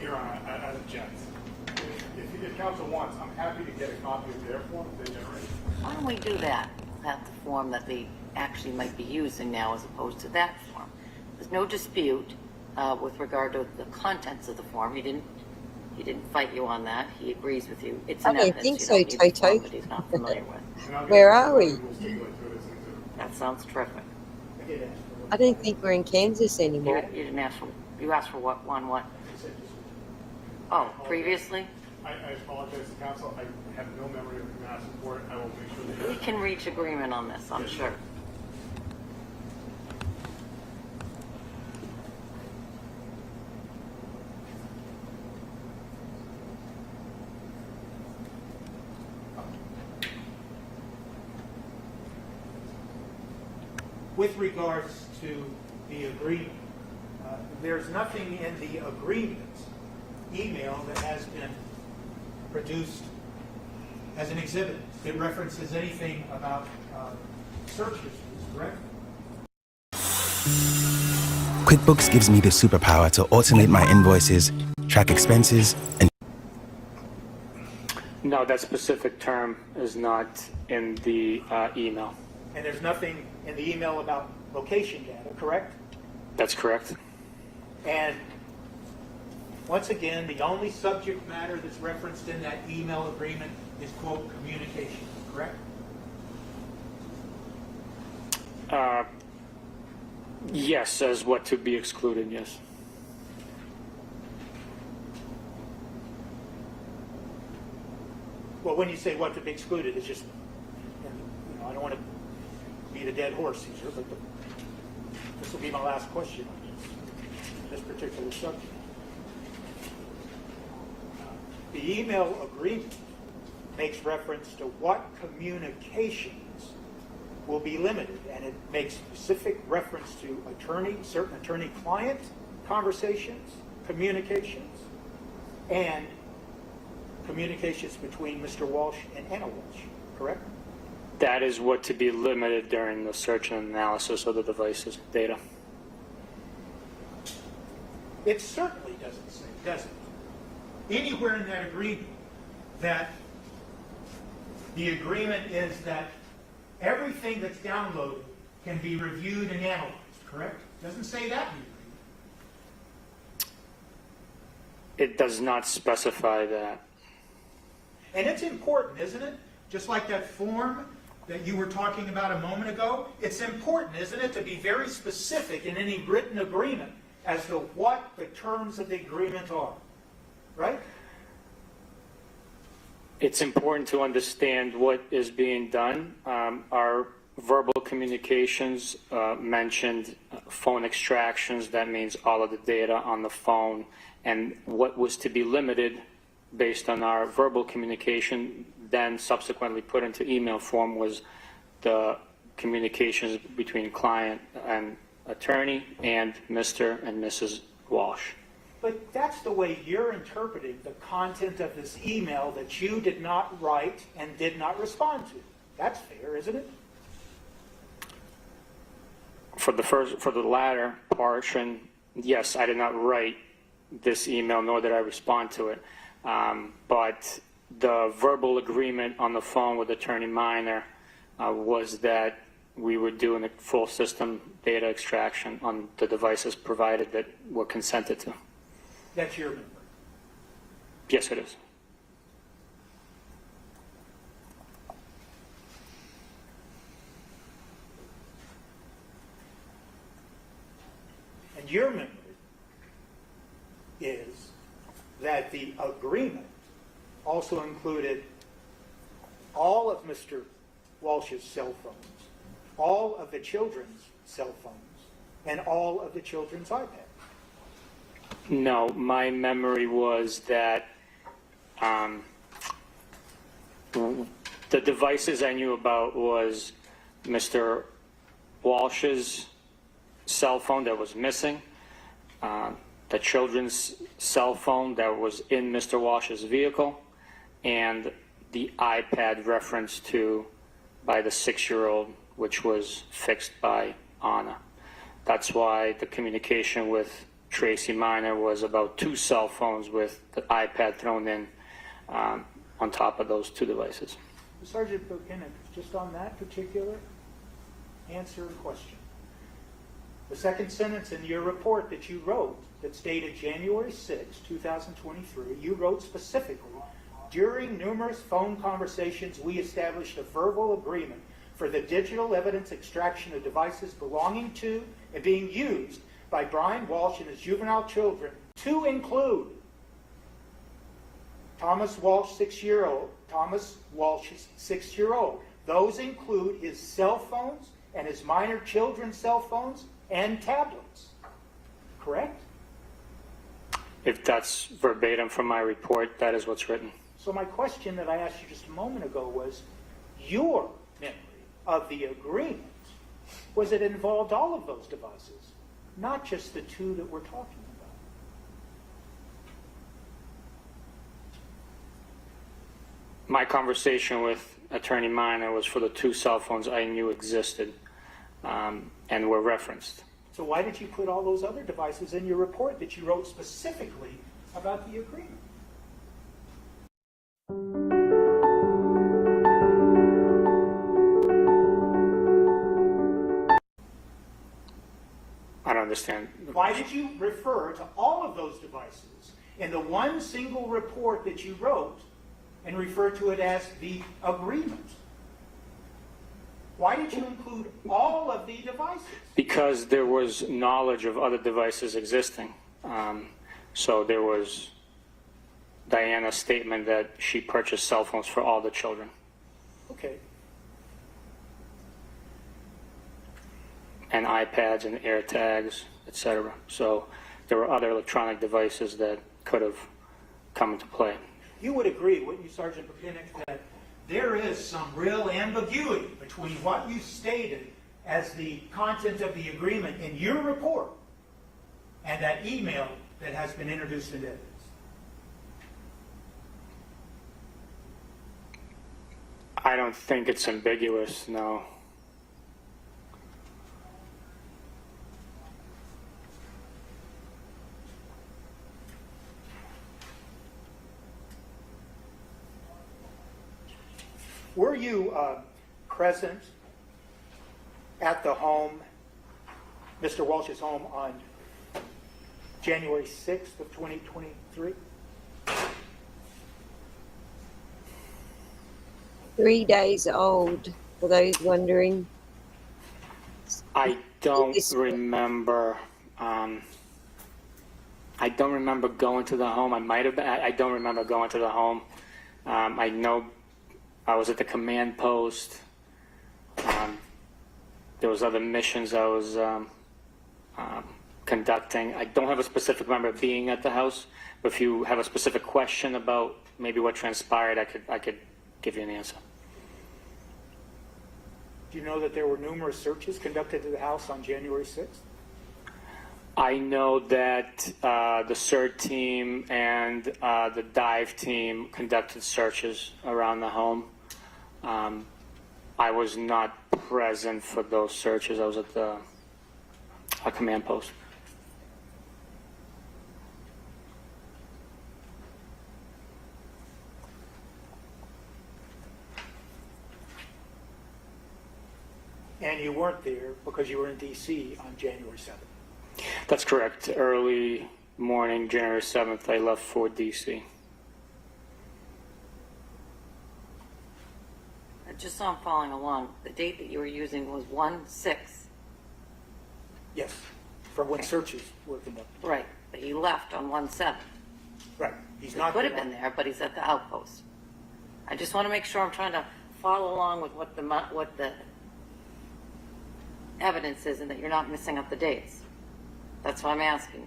Your Honor, I object. If counsel wants, I'm happy to get a copy of their form if they generate. Why don't we do that? That's the form that they actually might be using now as opposed to that form. There's no dispute with regard to the contents of the form. He didn't fight you on that. He agrees with you. It's I an don't evidence. think You so, don't need the form Toto. that he's not familiar with. Where are we? That sounds terrific. I don't think we're in Kansas You anymore. didn't ask for, you asked for what, on what? Oh, previously? I apologize to counsel. I have no memory of the asking for it. I will make sure that We can reach agreement on this, I'm sure. with regards to the agreement, there's nothing in the agreement email that has been produced as an exhibit that references anything about search histories, correct? QuickBooks gives me the superpower to automate my invoices, track expenses, and No, that specific term is not in the email. And there's nothing in the email about location data, correct? That's correct. And once again, the only subject matter that's referenced in that email agreement is, quote, communication, correct? Yes, as what to be excluded, yes. Well, when you say what to be excluded, it's just, I don't want to beat a dead horse here, but this will be my last question on this particular subject. The email agreement makes reference to what communications will be limited, and it makes specific reference to certain attorney-client conversations, communications, and communications between Mr. Walsh and Anna Walsh, correct? That is what to be limited during the search and analysis of the device's data. It certainly doesn't say, does it? Anywhere in that agreement that the agreement is that everything that's downloaded can be reviewed and analyzed, correct? It doesn't say that in the agreement. It does not specify that. And it's important, isn't it? Just like that form that you were talking about a moment ago, it's important, isn't it, to be very specific in any written agreement as to what the terms of the agreement are, right? It's important to understand what is being done. Our verbal communications mentioned phone extractions. That means all of the data on the phone. And what was to be limited based on our verbal communication, then subsequently put into email form, was the communications between client and attorney and Mr. and Mrs. Walsh. But that's the way you're interpreting the content of this email that you did not write and did not respond to. That's fair, isn't it? For the latter portion, yes, I did not write this email, nor did I respond to it. But the verbal agreement on the phone with Attorney Minor was that we were doing a full system data extraction on the devices provided that were consented to. That's your memory. Yes, it is. And your memory is that the agreement also included all of Mr. Walsh's cell phones, all of the children's cell phones, and all of the children's iPads. No, my memory was that the devices I knew about was Mr. Walsh's cell phone that was missing, the children's cell phone that was in Mr. Walsh's vehicle, and the iPad referenced to by the 6-year-old, which was fixed by Anna. That's why the communication with Tracy Minor was about 2 cell phones with the iPad thrown in on top of those 2 devices. Sergeant Buchanan, just on that particular answer and question. The second sentence in your report that you wrote that stated January 6, 2023, you wrote specifically, during numerous phone conversations, we established a verbal agreement for the digital evidence extraction of devices belonging to and being used by Brian Walsh and his juvenile children to include Thomas Walsh, 6-year-old, Thomas Walsh's 6-year-old. Those include his cell phones and his minor children's cell phones and tablets. Correct? If that's verbatim from my report, that is what's written. So my question that I asked you just a moment ago was your memory of the agreement was it involved all of those devices, not just the two that we're talking about. My conversation with Attorney Minor was for the 2 cell phones I knew existed and were referenced. So why did you put all those other devices in your report that you wrote specifically about the agreement? I don't understand. Why did you refer to all of those devices in the one single report that you wrote and refer to it as the agreement? Why did you include all of the devices? Because there was knowledge of other devices existing. So there was Diana's statement that she purchased cell phones for all the children. Okay. And iPads and AirTags, etc. So there were other electronic devices that could have come into play. You would agree, wouldn't you, Sergeant Papinick, that there is some real ambiguity between what you stated as the content of the agreement in your report and that email that has been introduced into evidence? I don't think it's ambiguous, no. Were you present at the home, Mr. Walsh's home, on January 6th of 2023? 3 days old, for those wondering. I don't remember. I don't remember going to the home. I might have been. I don't remember going to the home. I know I was at the command post. There was other missions I was conducting. I don't have a specific memory of being at the house, but if you have a specific question about maybe what transpired, I could give you an answer. Do you know that there were numerous searches conducted to the house on January 6th? I know that the CERT team and the dive team conducted searches around the home. I was not present for those searches. I was at the command post. And you weren't there because you were in D.C. on January 7th. That's correct. Early morning, January 7th, I left for D.C. Just so I'm following along, the date that you were using was 1/6. Yes, from when searches were conducted. Right, but he left on 1/7. Right, he's He not could there. have been there, but he's at the outpost. I just want to make sure I'm trying to follow along with what the evidence is and that you're not missing up the dates. That's why I'm asking.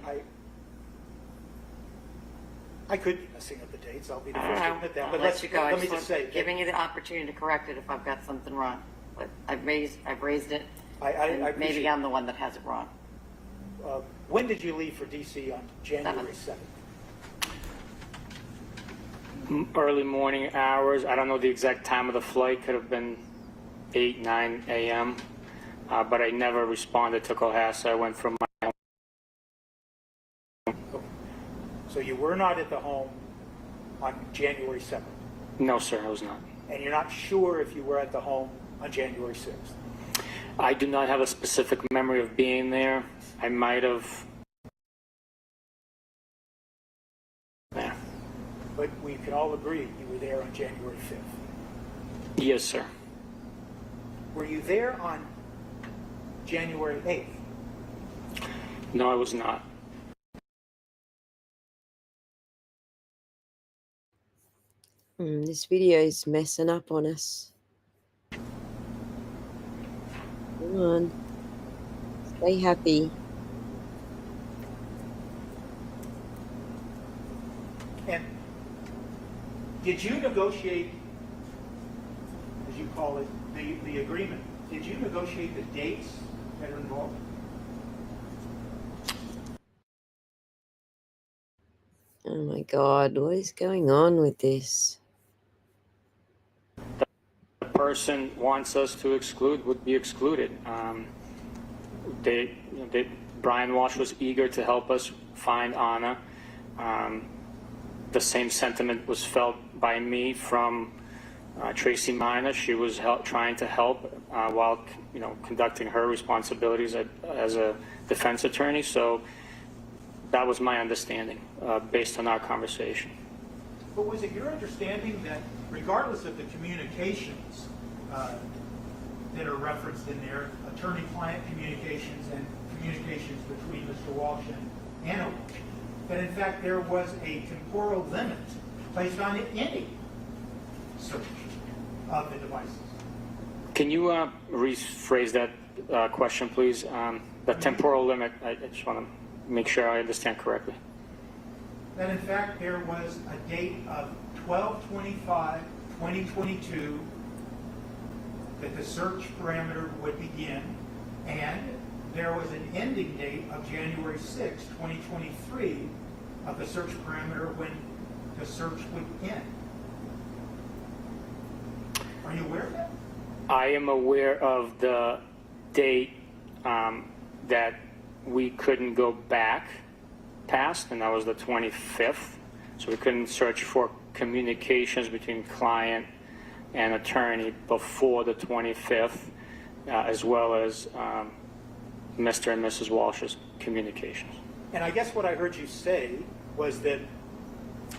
I could be messing up the dates. I'll be the I first don't to know. admit that. I'll But let you go. let me just say, giving you the opportunity to correct it if I've got something wrong. But I've raised it. I and maybe appreciate- I'm the one that has it wrong. when did you leave for D.C. on January 7th? Early morning hours. I don't know the exact time of the flight. Could have been 8, 9 a.m. But I never responded to Cohasset. I went from my home. So you were not at the home on January 7th? No, sir, I was not. And you're not sure if you were at the home on January 6th? I do not have a specific memory of being there. I might have. Yeah. But we can all agree you were there on January 5th. Yes, sir. Were you there on January 8th? No, I was not. This video is messing up on us. Come on. Stay happy. And did you negotiate, as you call it, the agreement Did you negotiate the dates that are involved? Oh my God, what is going on with this? The person wants us to exclude would be excluded. Brian Walsh was eager to help us find Anna. The same sentiment was felt by me from Tracy Minor. She was trying to help while conducting her responsibilities as a defense attorney. So that was my understanding based on our conversation. But was it your understanding that regardless of the communications that are referenced in there, attorney-client communications and communications between Mr. Walsh and Anna Walsh, that in fact there was a temporal limit placed on any search of the devices? Can you rephrase that question, please? The temporal limit, I just want to make sure I understand correctly. That in fact there was a date of 12/25/2022 that the search parameter would begin, and there was an ending date of January 6, 2023 of the search parameter when the search would end. Are you aware of that? I am aware of the date that we couldn't go back past, and that was the 25th. So we couldn't search for communications between client and attorney before the 25th, as well as Mr. and Mrs. Walsh's communications. And I guess what I heard you say was that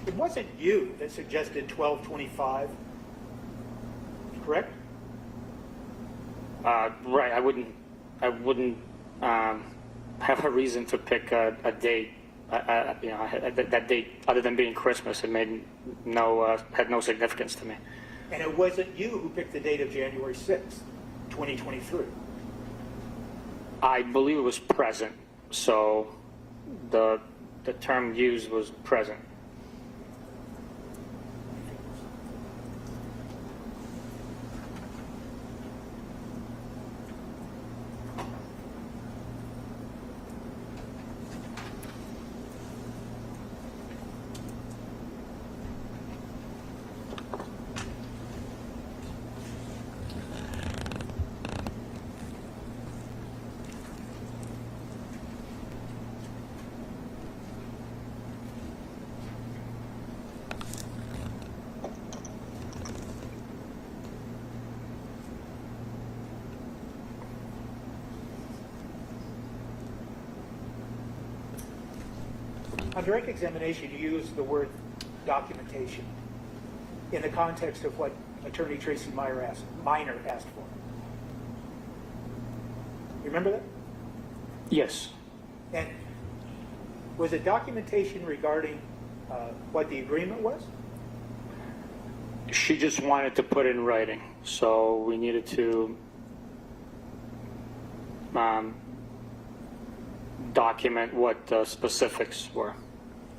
it wasn't you that suggested 12/25, correct? Right. I wouldn't have a reason to pick a date. That date, other than being Christmas, it made had no significance to me. And it wasn't you who picked the date of January 6th, 2023. I believe it was present, so the term used was present. On direct examination, you used the word documentation in the context of what Attorney Tracy Minor asked for. You remember that? Yes. And was it documentation regarding what the agreement was? She just wanted to put in writing, so we needed to document what the specifics were.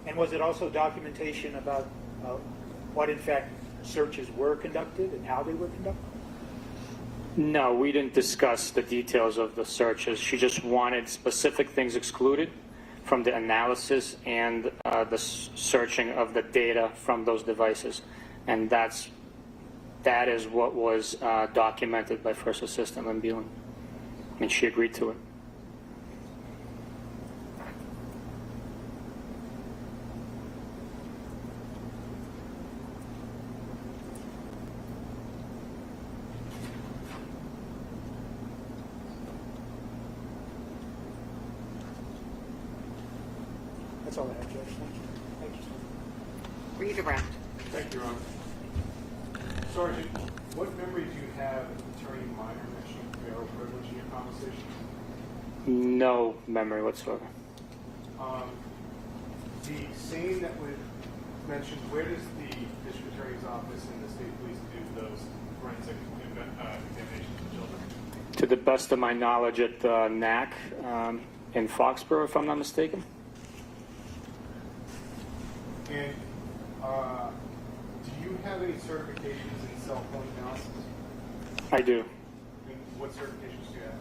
And was it also documentation about what, in fact, searches were conducted and how they were conducted? No, we didn't discuss the details of the searches. She just wanted specific things excluded from the analysis and the searching of the data from those devices. And that is what was documented by First Assistant Lynn Beelan. And she agreed to it. That's all I have, Judge. Thank you. Thank you, sir. Redirect. Thank you, Your Honor. Sergeant, what memory do you have of Attorney Minor mentioning federal privilege in your conversation? No memory whatsoever. The scene that was mentioned, where does the District Attorney's Office and the State Police do those forensic examinations of children? To the best of my knowledge, at the NAC in Foxborough, if I'm not mistaken. And do you have any certifications in cell phone analysis? I do. And What certifications do you have?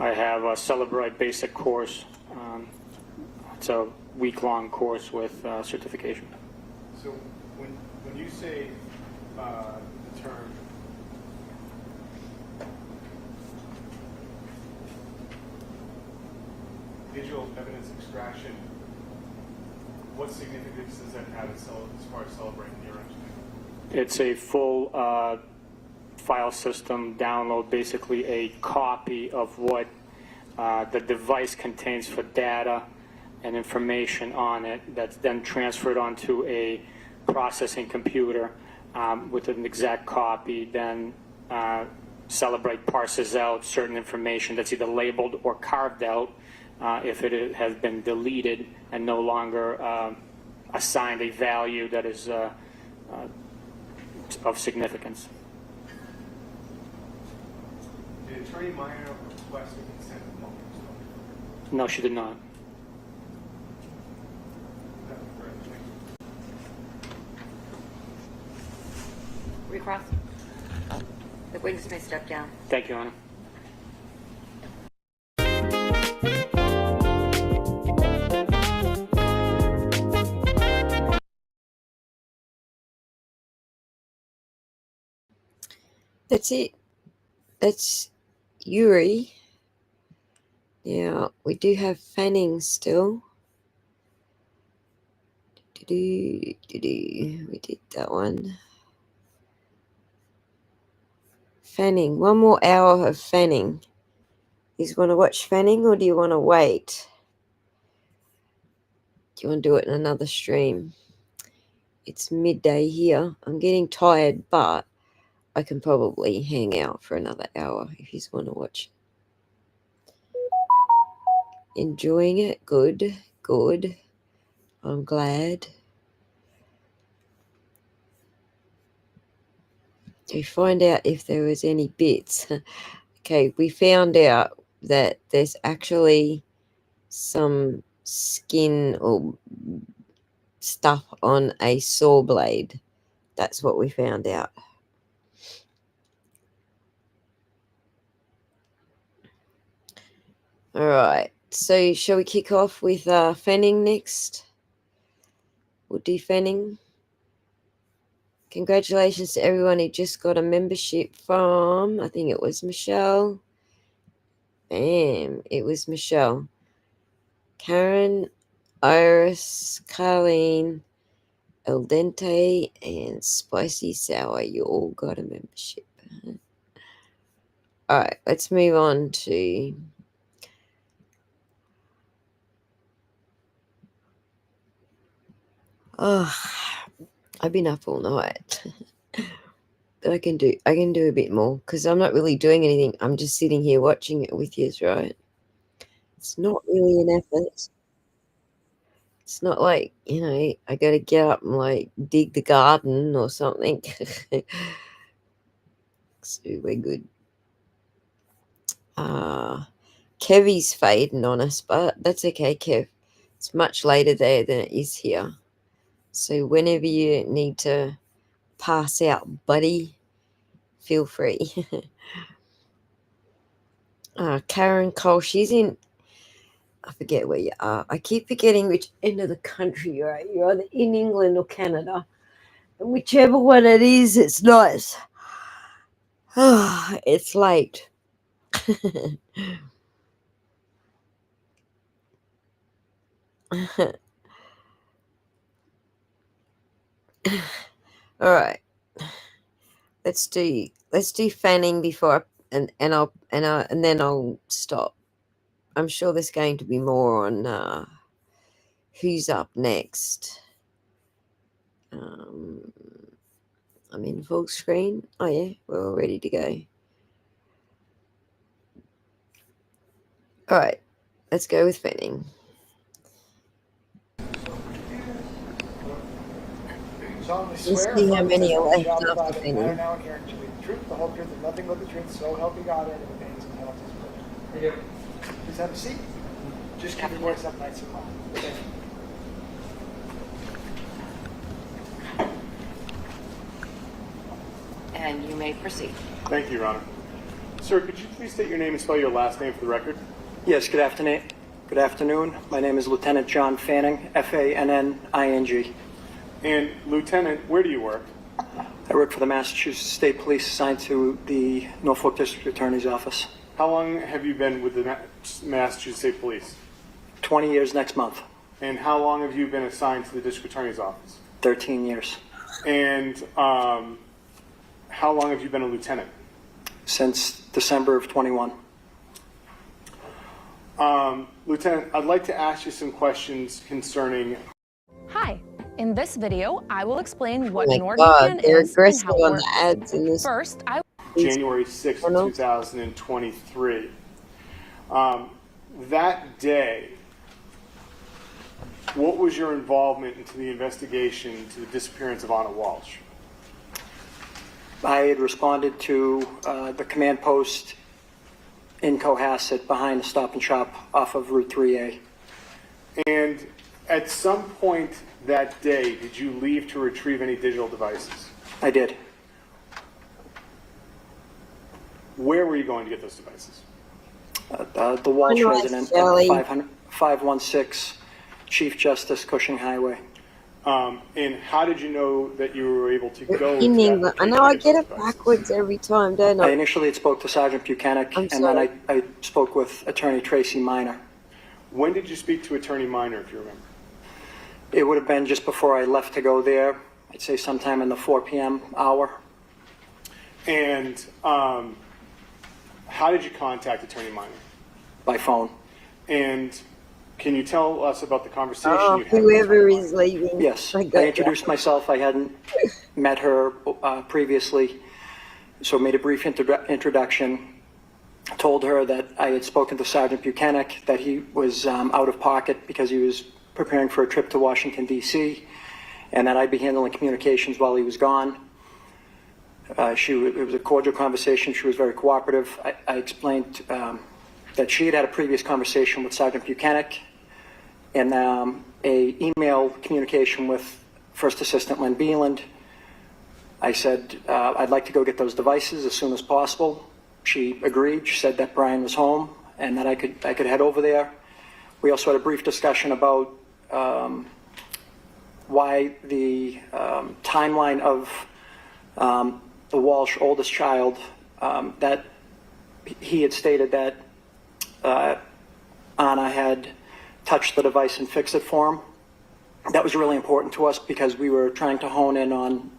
I have a Celebrate Basic course. It's a week-long course with certification. So when you say the term digital evidence extraction, what significance does that have as far as celebrating your understanding? It's a full file system download, basically a copy of what the device contains for data and information on it that's then transferred onto a processing computer with an exact copy. Then Celebrate parses out certain information that's either labeled or carved out if it has been deleted and no longer assigned a value that is of significance. Did Attorney Meyer request a consent of multiple? No, she did not. Recross. The witness may step down. Thank you, Honor. That's it. That's Yuri. Now, we do have Fanning still. We did that one. Fanning. One more hour of Fanning. You want to watch Fanning or do you want to wait? Do you want to do it in another stream? It's midday here. I'm getting tired, but I can probably hang out for another hour if you want to watch. Enjoying it? Good, good. I'm glad. To find out if there was any bits. Okay, we found out that there's actually some skin or stuff on a saw blade. That's what we found out. All right, so shall we kick off with Fanning next? We'll do Fanning. Congratulations to everyone who just got a membership from, I think it was Michelle. Bam, it was Michelle. Karen, Iris, Carleen, El Dente, and Spicy Sour. You all got a membership. All right, let's move on to... Oh, I've been up all night. But I can do a bit more because I'm not really doing anything. I'm just sitting here watching it with you, right? It's not really an effort. It's not like, you know, I got to get up and like dig the garden or something. So we're good. Kevy's fading on us, but that's okay, Kev. It's much later there than it is here. So whenever you need to pass out, buddy, feel free. Karen Cole, she's in, I forget where you are. I keep forgetting which end of the country you're at. You're either in England or Canada. And whichever one it is, it's nice. It's late. All right. Let's do Fanning before and then I'll stop. I'm sure there's going to be more on who's up next. I'm in full screen. Oh yeah, we're all ready to go. All right, let's go with Fanning. Let's see how many are left after Fanning. The truth, the whole truth, and nothing but the truth, so help you God, and the pains and penalties of prayer. Please have a seat. Just keep your voice up nice and loud. Thank you. And you may proceed. Thank you, Your Honor. Sir, could you please state your name and spell your last name for the record? Yes, good afternoon. Good afternoon. My name is Lieutenant John Fanning, Fanning. And Lieutenant, where do you work? I work for the Massachusetts State Police assigned to the Norfolk District Attorney's Office. How long have you been with the Massachusetts State Police? 20 years next month. And how long have you been assigned to the District Attorney's Office? 13 years. And how long have you been a lieutenant? Since December of 21. Lieutenant, I'd like to ask you some questions concerning... Hi. In this video, I will explain what Oh an my organ God, plan they're is and aggressive how it on works. the ads in this. First, I January 6th, 2023. That day, what was your involvement into the investigation to the disappearance of Anna Walshe? I had responded to the command post in Cohasset behind the Stop and Shop off of Route 3A. And at some point that day, did you leave to retrieve any digital devices? I did. Where were you going to get those devices? The Walshe resident at 516 Chief Justice Cushing Highway. And how did you know that you were able to go In to England. I know I get it backwards every time, don't I I? initially had spoke to Sergeant Buchanan, and sorry. then I spoke with Attorney Tracy Minor. When did you speak to Attorney Minor, if you remember? It would have been just before I left to go there. I'd say sometime in the 4 p.m. hour. And how did you contact Attorney Minor? By phone. And can you tell us about the conversation you had? Whoever is leaving. Yes, I introduced myself. I hadn't met her previously, so made a brief introduction. Told her that I had spoken to Sergeant Buchanan, that he was out of pocket because he was preparing for a trip to Washington, D.C., and that I'd be handling communications while he was gone. It was a cordial conversation. She was very cooperative. I explained that she had had a previous conversation with Sergeant Buchanan and a email communication with First Assistant Len Beeland. I said, I'd like to go get those devices as soon as possible. She agreed. She said that Brian was home and that I could head over there. We also had a brief discussion about why the timeline of the Walshe oldest child, that he had stated that Anna had touched the device and fixed it for him. That was really important to us because we were trying to hone in on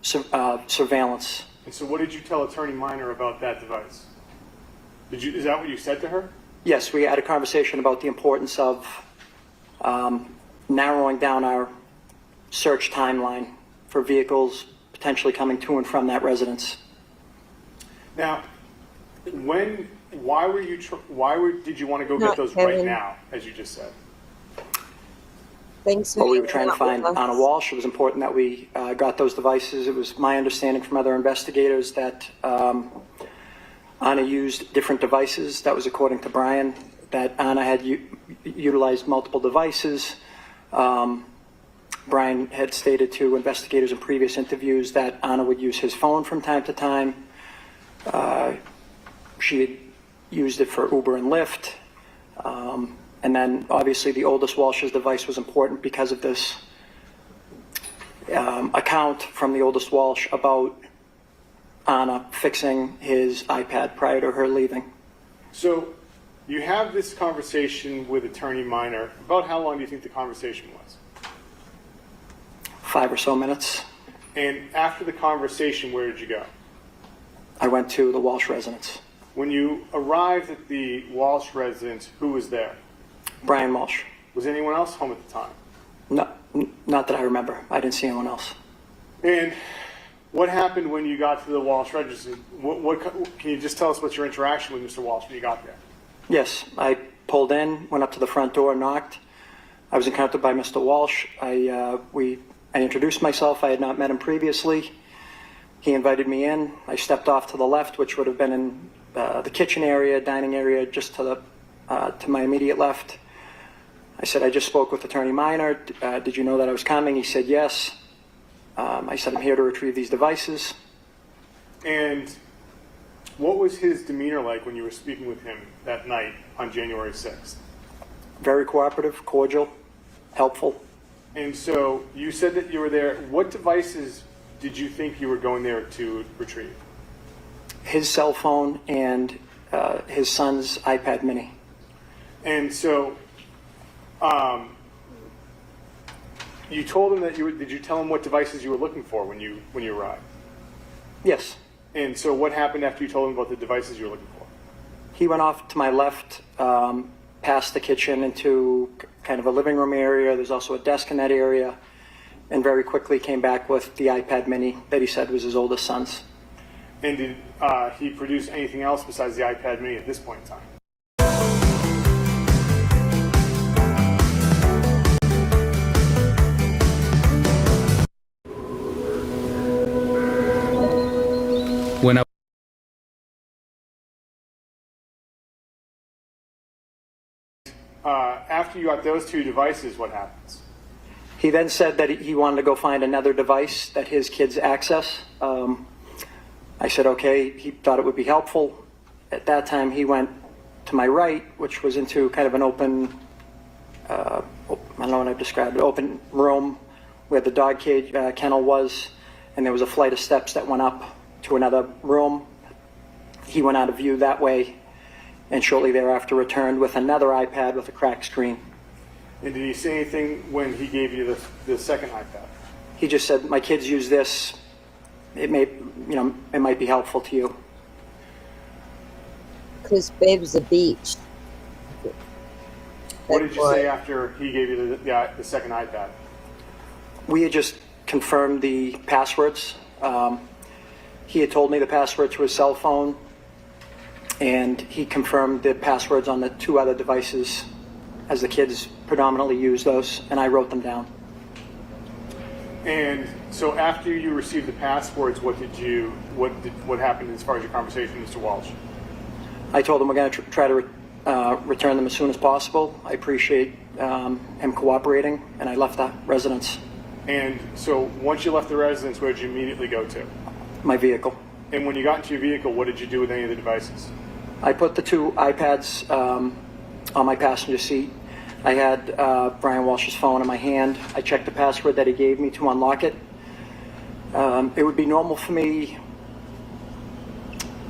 surveillance. And so what did you tell Attorney Minor about that device? Is that what you said to her? Yes, we had a conversation about the importance of narrowing down our search timeline for vehicles potentially coming to and from that residence. Now, why did you want to go get those right now, as you just said? Thanks. Well, we were trying to find Anna Walshe. It was important that we got those devices. It was my understanding from other investigators that Anna used different devices. That was according to Brian, that Anna had utilized multiple devices. Brian had stated to investigators in previous interviews that Anna would use his phone from time to time. She had used it for Uber and Lyft. And then obviously the oldest Walshe's device was important because of this account from the oldest Walshe about Anna fixing his iPad prior to her leaving. So you have this conversation with Attorney Minor. About how long do you think the conversation was? 5 or so minutes. And after the conversation, where did you go? I went to the Walshe residence. When you arrived at the Walshe residence, who was there? Brian Walshe. Was anyone else home at the time? No, not that I remember. I didn't see anyone else. And what happened when you got to the Walshe residence? Can you just tell us what your interaction with Mr. Walshe when you got there? Yes, I pulled in, went up to the front door, knocked. I was encountered by Mr. Walshe. I introduced myself. I had not met him previously. He invited me in. I stepped off to the left, which would have been in the kitchen area, dining area, just to my immediate left. I said, I just spoke with Attorney Minor. Did you know that I was coming? He said, yes. I said, I'm here to retrieve these devices. And what was his demeanor like when you were speaking with him that night on January 6th? Very cooperative, cordial, helpful. And so you said that you were there. What devices did you think you were going there to retrieve? His cell phone and his son's iPad mini. And so you told him that did you tell him what devices you were looking for when you arrived? Yes. And so what happened after you told him about the devices you were looking for? He went off to my left, past the kitchen into kind of a living room area. There's also a desk in that area, and very quickly came back with the iPad mini that he said was his oldest son's. And did he produce anything else besides the iPad mini at this point in time? When after you got those two devices, what happens? He then said that he wanted to go find another device that his kids access. I said, okay, he thought it would be helpful. At that time, he went to my right, which was into kind of an open, I don't know what I've described, open room where the dog cage kennel was, and there was a flight of steps that went up to another room. He went out of view that way, and shortly thereafter returned with another iPad with a cracked screen. And did he say anything when he gave you the second iPad? He just said, my kids use this. It might be helpful to you. Because Beb's a beach. What did you say after he gave you the second iPad? We had just confirmed the passwords. He had told me the password to his cell phone, and he confirmed the passwords on the two other devices, as the kids predominantly use those, and I wrote them down. And so after you received the passwords, what happened as far as your conversation with Mr. Walsh? I told him we're going to try to return them as soon as possible. I appreciate him cooperating, and I left the residence. And so once you left the residence, where did you immediately go to? My vehicle. And when you got into your vehicle, what did you do with any of the devices? I put the two iPads on my passenger seat. I had Brian Walsh's phone in my hand. I checked the password that he gave me to unlock it. It would be normal for me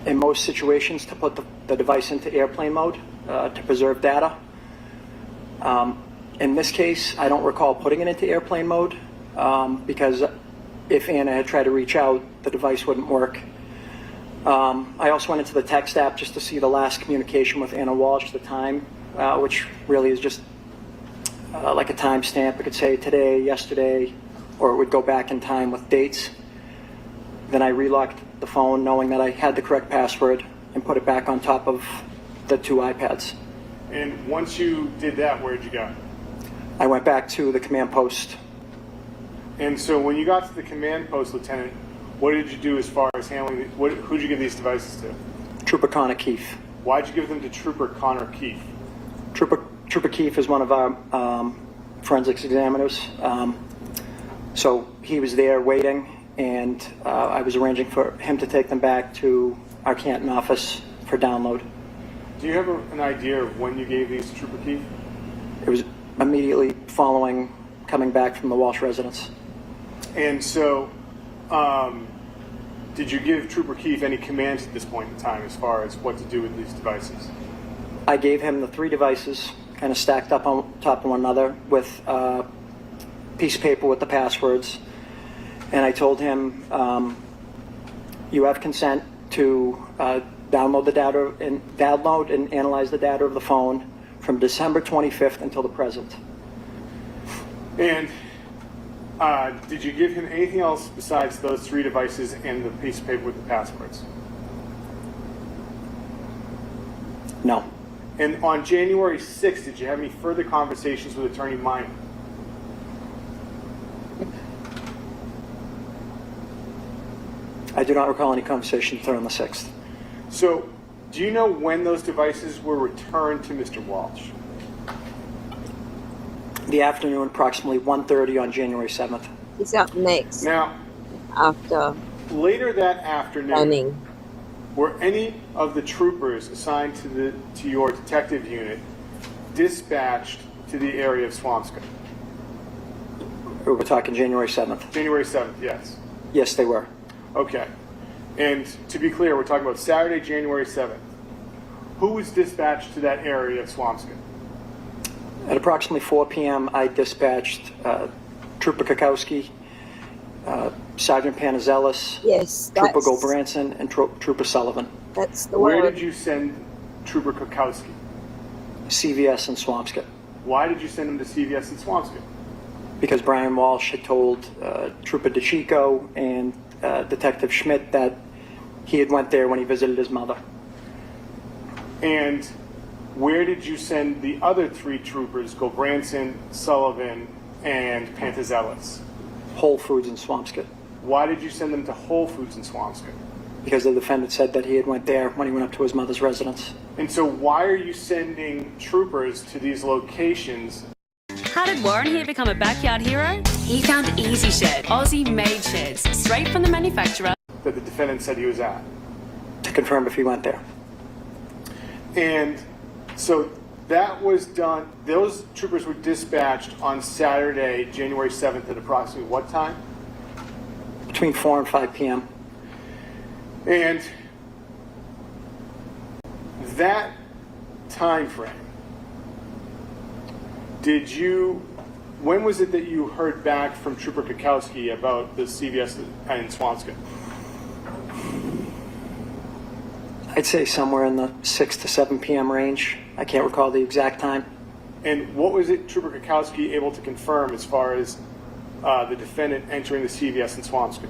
in most situations to put the device into airplane mode to preserve data. In this case, I don't recall putting it into airplane mode because if Anna had tried to reach out, the device wouldn't work. I also went into the text app just to see the last communication with Anna Walsh, the time, which really is just like a timestamp. It could say today, yesterday, or it would go back in time with dates. Then I relocked the phone knowing that I had the correct password and put it back on top of the two iPads. And once you did that, where did you go? I went back to the command post. And so when you got to the command post, Lieutenant, what did you do as far as handling, who did you give these devices to? Trooper Connor Keefe. Why did you give them to Trooper Connor Keefe? Trooper Keefe is one of our forensics examiners. So he was there waiting, and I was arranging for him to take them back to our Canton office for download. Do you have an idea of when you gave these to Trooper Keefe? It was immediately following coming back from the Walsh residence. And so, did you give Trooper Keefe any commands at this point in time as far as what to do with these devices? I gave him the three devices, kind of stacked up on top of one another with a piece of paper with the passwords. And I told him, you have consent to download the data and download and analyze the data of the phone from December 25th until the present. And did you give him anything else besides those three devices and the piece of paper with the passwords? No. And on January 6th, did you have any further conversations with Attorney Minor? I do not recall any conversation with her on the 6th. So, do you know when those devices were returned to Mr. Walsh? The afternoon, approximately 1:30 on January 7th. He's up next. Now, after later that afternoon, planning. were any of the troopers assigned to your detective unit dispatched to the area of Swampscott? We're talking January 7th. January 7th, yes. Yes, they were. Okay. And to be clear, we're talking about Saturday, January 7th. Who was dispatched to that area of Swampscott? At approximately 4 p.m., I dispatched Trooper Kukowski, Sergeant Panazelis, Yes, Trooper Gulbranson, and Trooper Sullivan. That's the Where one. did you send Trooper Kukowski? CVS in Swampscott. Why did you send him to CVS in Swampscott? Because Brian Walsh had told Trooper DeChico and Detective Schmidt that he had went there when he visited his mother. And where did you send the other 3 troopers, Gulbranson, Sullivan, and Pantazelis? Whole Foods in Swampscott. Why did you send them to Whole Foods in Swampscott? Because the defendant said that he had went there when he went up to his mother's residence. And so why are you sending troopers to these locations? How did Warren here become a backyard hero? He found Easy Shed, Aussie-made sheds, straight from the manufacturer. That the defendant said he was at. To confirm if he went there. And so that was done, those troopers were dispatched on Saturday, January 7th at approximately what time? Between 4 and 5 p.m. And that time frame, when was it that you heard back from Trooper Kukowski about the CVS in Swampscott? I'd say somewhere in the 6 to 7 p.m. range. I can't recall the exact time. And what was it Trooper Kukowski able to confirm as far as the defendant entering the CVS in Swampscott?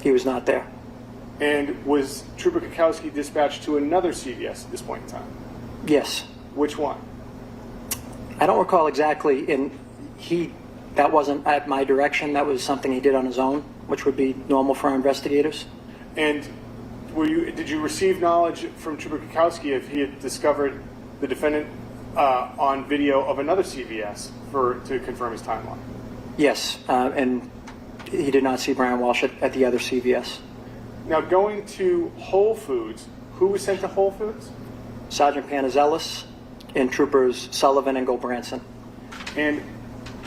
He was not there. And was Trooper Kukowski dispatched to another CVS at this point in time? Yes. Which one? I don't recall exactly. That wasn't at my direction. That was something he did on his own, which would be normal for our investigators. And did you receive knowledge from Trooper Kukowski if he had discovered the defendant on video of another CVS to confirm his timeline? Yes, and he did not see Brian Walsh at the other CVS. Now, going to Whole Foods, who was sent to Whole Foods? Sergeant Panazelis and Troopers Sullivan and Gulbranson. And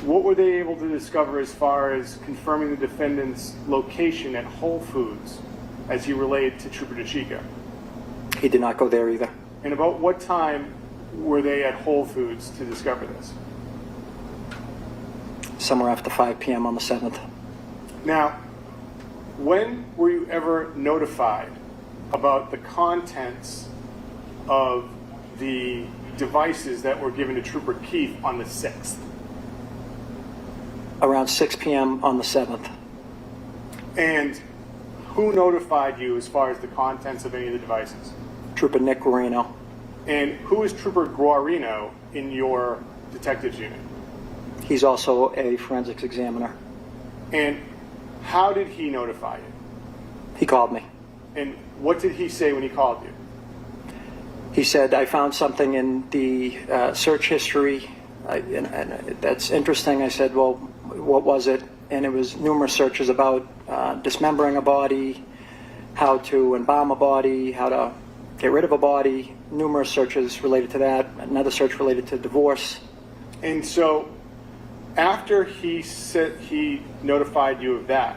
what were they able to discover as far as confirming the defendant's location at Whole Foods as he relayed to Trooper DeChico? He did not go there either. And about what time were they at Whole Foods to discover this? Somewhere after 5 p.m. on the 7th. Now, when were you ever notified about the contents of the devices that were given to Trooper Keith on the 6th? Around 6 p.m. on the 7th. And who notified you as far as the contents of any of the devices? Trooper Nick Guarino. And who is Trooper Guarino in your detectives unit? He's also a forensics examiner. And how did he notify you? He called me. And what did he say when he called you? He said, I found something in the search history, and that's interesting. I said, well, what was it? And it was numerous searches about dismembering a body, how to embalm a body, how to get rid of a body, numerous searches related to that, another search related to divorce. And so after he said he notified you of that,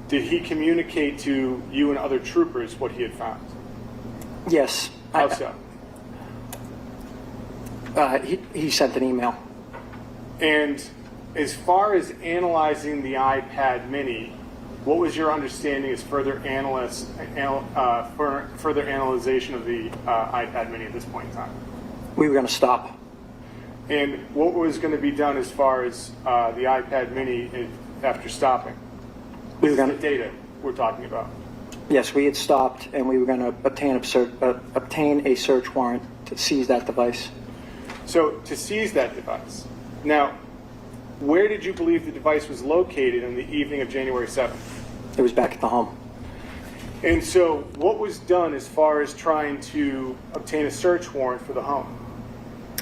did he communicate to you and other troopers what he had found? Yes. How so? He sent an email. And as far as analyzing the iPad mini, what was your understanding as further analyzation of the iPad mini at this point in time? We were going to stop. And what was going to be done as far as the iPad mini after stopping? This is the data we're talking about. Yes, we had stopped, and we were going to obtain a search warrant to seize that device. So to seize that device. Now, where did you believe the device was located on the evening of January 7th? It was back at the home. And so what was done as far as trying to obtain a search warrant for the home?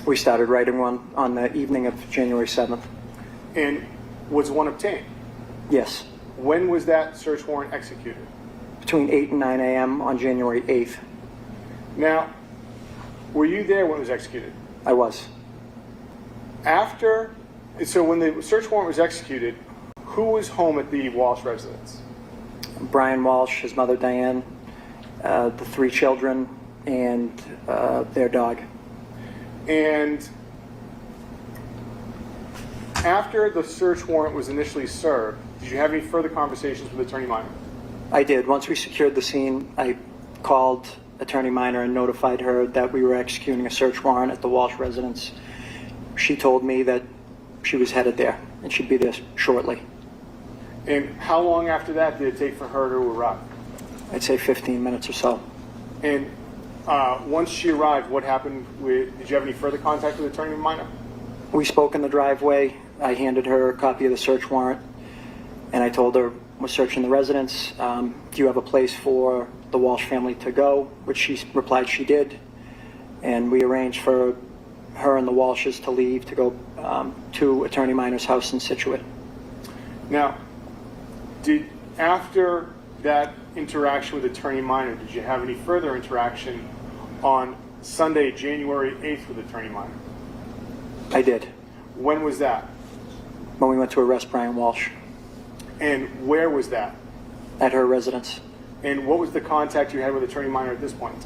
We started writing one on the evening of January 7th. And was one obtained? Yes. When was that search warrant executed? between 8 and 9 a.m. on January 8th. Now, were you there when it was executed? I was. So when the search warrant was executed, who was home at the Walsh residence? Brian Walsh, his mother Diane, the 3 children, and their dog. And after the search warrant was initially served, did you have any further conversations with Attorney Minor? I did. Once we secured the scene, I called Attorney Minor and notified her that we were executing a search warrant at the Walsh residence. She told me that she was headed there and she'd be there shortly. And how long after that did it take for her to arrive? I'd say 15 minutes or so. And once she arrived, what happened did you have any further contact with Attorney Minor? We spoke in the driveway. I handed her a copy of the search warrant and I told her we're searching the residence. Do you have a place for the Walsh family to go? Which she replied she did. And we arranged for her and the Walshes to leave to go to Attorney Minor's house in Scituate. Now, after that interaction with Attorney Minor, did you have any further interaction on Sunday, January 8th with Attorney Minor? I did. When was that? When we went to arrest Brian Walsh. And where was that? At her residence. And what was the contact you had with Attorney Minor at this point in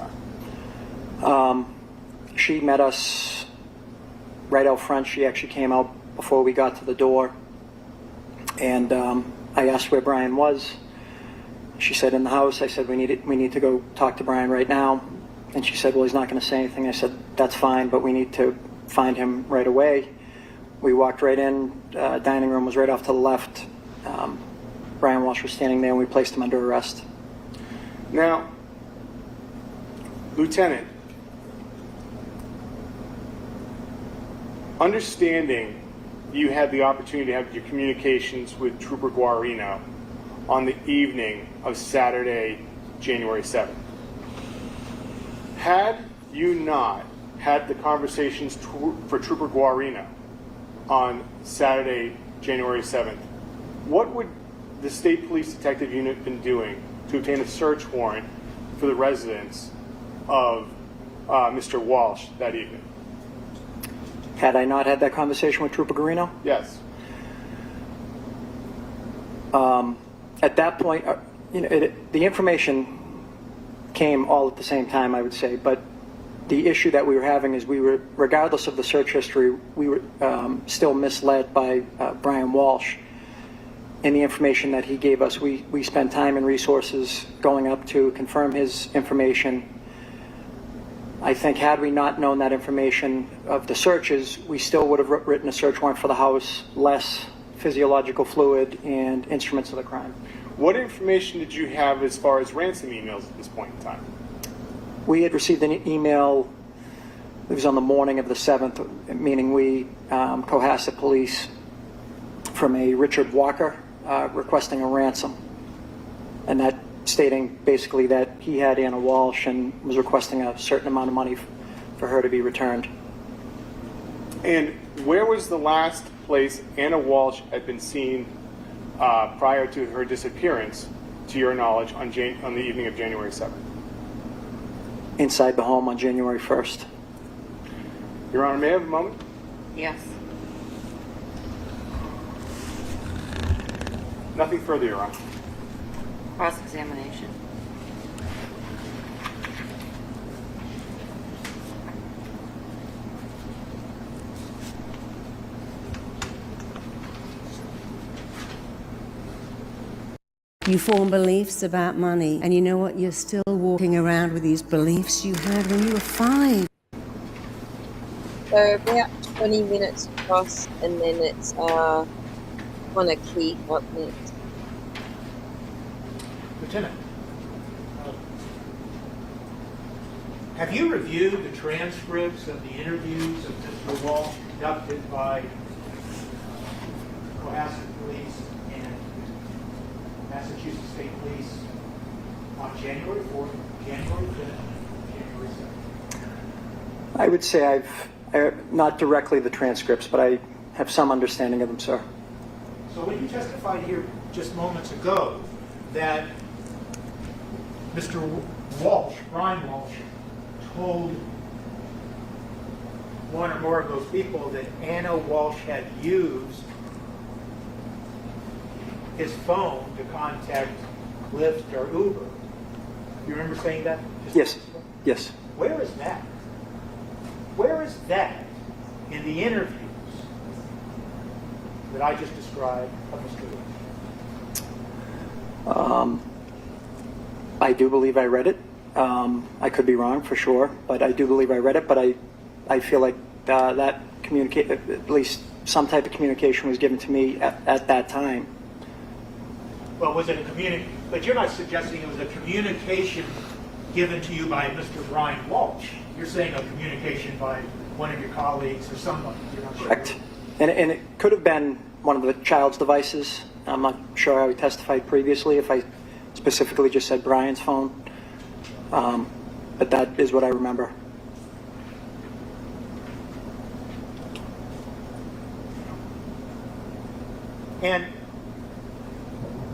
time? She met us right out front. She actually came out before we got to the door. And I asked where Brian was. She said in the house. I said we need to go talk to Brian right now. And she said, well, he's not going to say anything. I said, that's fine, but we need to find him right away. We walked right in. Dining room was right off to the left. Brian Walsh was standing there and we placed him under arrest. Now, Lieutenant, understanding you had the opportunity to have your communications with Trooper Guarino on the evening of Saturday, January 7th. Had you not had the conversations for Trooper Guarino on Saturday, January 7th, what would the State Police Detective Unit been doing to obtain a search warrant for the residence of Mr. Walsh that evening? Had I not had that conversation with Trooper Guarino? Yes. At that point, the information came all at the same time, I would say, but the issue that we were having is regardless of the search history, we were still misled by Brian Walsh in the information that he gave us. We spent time and resources going up to confirm his information. I think had we not known that information of the searches, we still would have written a search warrant for the house, less physiological fluid and instruments of the crime. What information did you have as far as ransom emails at this point in time? We had received an email, it was on the morning of the 7th, meaning we, Cohasset Police, from a Richard Walker requesting a ransom. And that stating basically that he had Anna Walsh and was requesting a certain amount of money for her to be returned. And where was the last place Anna Walsh had been seen prior to her disappearance, to your knowledge, on the evening of January 7th? Inside the home on January 1st. Your Honor, may I have a moment? Yes. Nothing further, Your Honor. Cross-examination. You form beliefs about money, and you know what? You're still walking around with these beliefs you had when you were 5. So about 20 minutes across, and then it's on a key up next. Lieutenant, have you reviewed the transcripts of the interviews of Mr. Walsh conducted by Cohasset Police and Massachusetts State Police on January 4th, January 5th, January 7th? I would say I've, not directly the transcripts, but I have some understanding of them, sir. So when you testified here just moments ago that Mr. Walsh, Brian Walsh, told one or more of those people that Anna Walsh had used his phone to contact Lyft or Uber. You remember saying that? Yes. Yes. Where is that? Where is that in the interviews that I just described of Mr. Walsh? I do believe I read it. I could be wrong for sure, but I do believe I read it. But I feel like that at least some type of communication was given to me at that time. Well, was it a but you're not suggesting it was a communication given to you by Mr. Brian Walsh. You're saying a communication by one of your colleagues or someone. You're not sure. Correct. And it could have been one of the child's devices. I'm not sure how he testified previously, if I specifically just said Brian's phone. But that is what I remember. And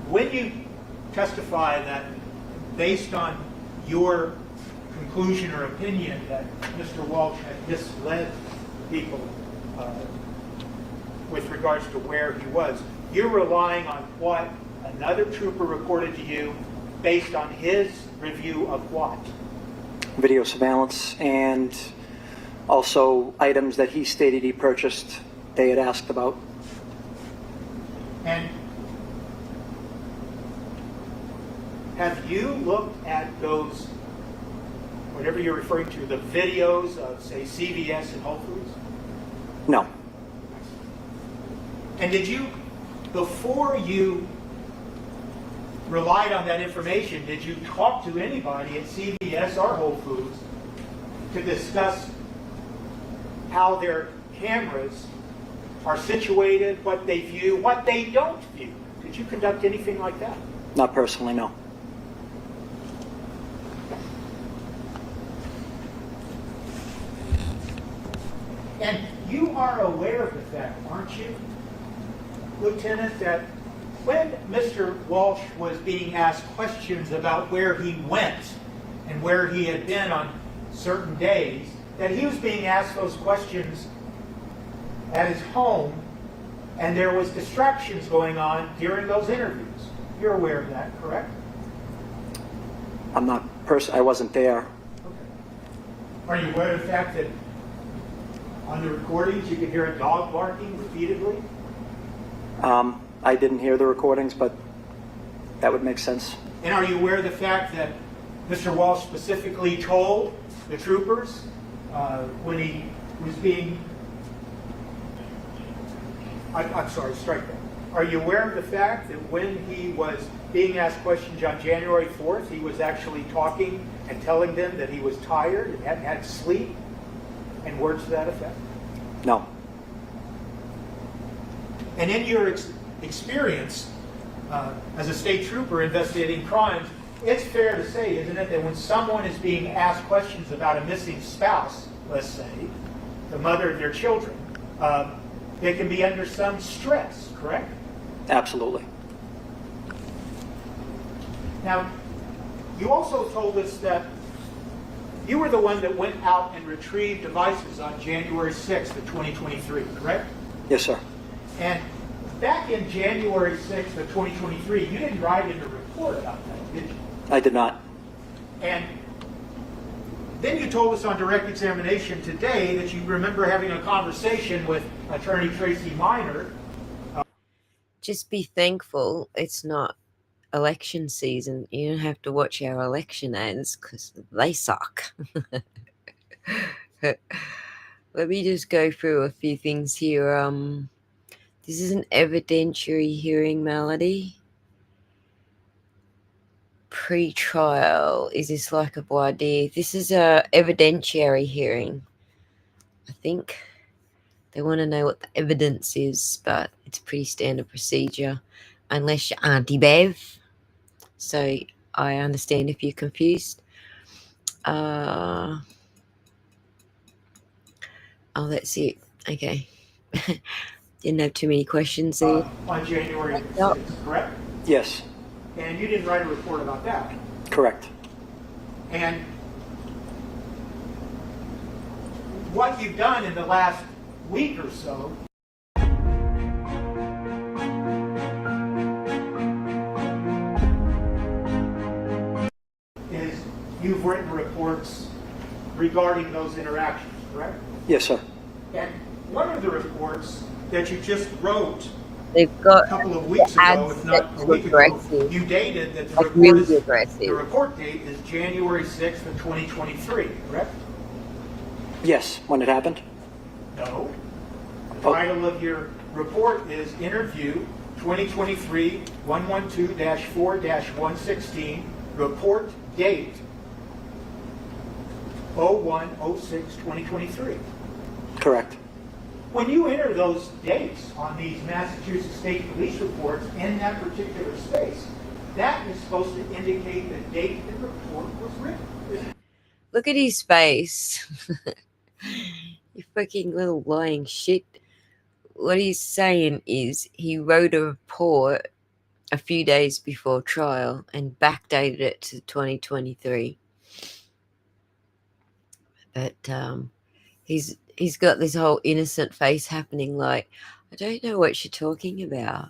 when you testify that based on your conclusion or opinion that Mr. Walsh had misled people with regards to where he was, you're relying on what another trooper reported to you based on his review of what? Video surveillance and also items that he stated he purchased, they had asked about. And have you looked at those, whatever you're referring to, the videos of, say, CVS and Whole Foods? No. And did you, before you relied on that information, did you talk to anybody at CVS or Whole Foods to discuss how their cameras are situated, what they view, what they don't view? Did you conduct anything like that? Not personally, no. And you are aware of the fact, aren't you, Lieutenant, that when Mr. Walsh was being asked questions about where he went and where he had been on certain days, that he was being asked those questions at his home, and there was distractions going on during those interviews. You're aware of that, correct? I'm not I wasn't there. Okay. Are you aware of the fact that on the recordings you could hear a dog barking repeatedly? I didn't hear the recordings, but that would make sense. And are you aware of the fact that Mr. Walsh specifically told the troopers when he was being... I'm sorry, strike that. Are you aware of the fact that when he was being asked questions on January 4th, he was actually talking and telling them that he was tired and hadn't had sleep, and words to that effect? No. And in your experience as a state trooper investigating crimes, it's fair to say, isn't it, that when someone is being asked questions about a missing spouse, let's say, the mother of their children, they can be under some stress, correct? Absolutely. Now, you also told us that you were the one that went out and retrieved devices on January 6th of 2023, correct? Yes, sir. And back in January 6th of 2023, you didn't write in a report about that, did you? I did not. And then you told us on direct examination today that you remember having a conversation with Attorney Tracy Minor. Just be thankful it's not election season. You don't have to watch our election ads because they suck. Let me just go through a few things here. This is an evidentiary hearing, Melody. Pre-trial. Is this like a voir dire? This is a evidentiary hearing. I think they want to know what the evidence is, but it's pretty standard procedure, unless you're Auntie Bev. So I understand if you're confused. Oh, that's it. Okay. Didn't have too many questions there. On January 6th, correct? Yes. And you didn't write a report about that. Correct. And what you've done in the last week or so is you've written reports regarding those interactions, correct? Yes, sir. And one of the reports that you just wrote They've got a couple of weeks ago, if not a week ago, you dated that the report date is January 6th of 2023, correct? Yes, when it happened? No. The title of your report is Interview 2023-112-4-116, report date 01/06/2023. Correct. When you enter those dates on these Massachusetts State Police reports in that particular space, that is supposed to indicate the date the report was written. Look at his face. You fucking little lying shit. What he's saying is he wrote a report a few days before trial and backdated it to 2023. But he's got this whole innocent face happening like, I don't know what you're talking about.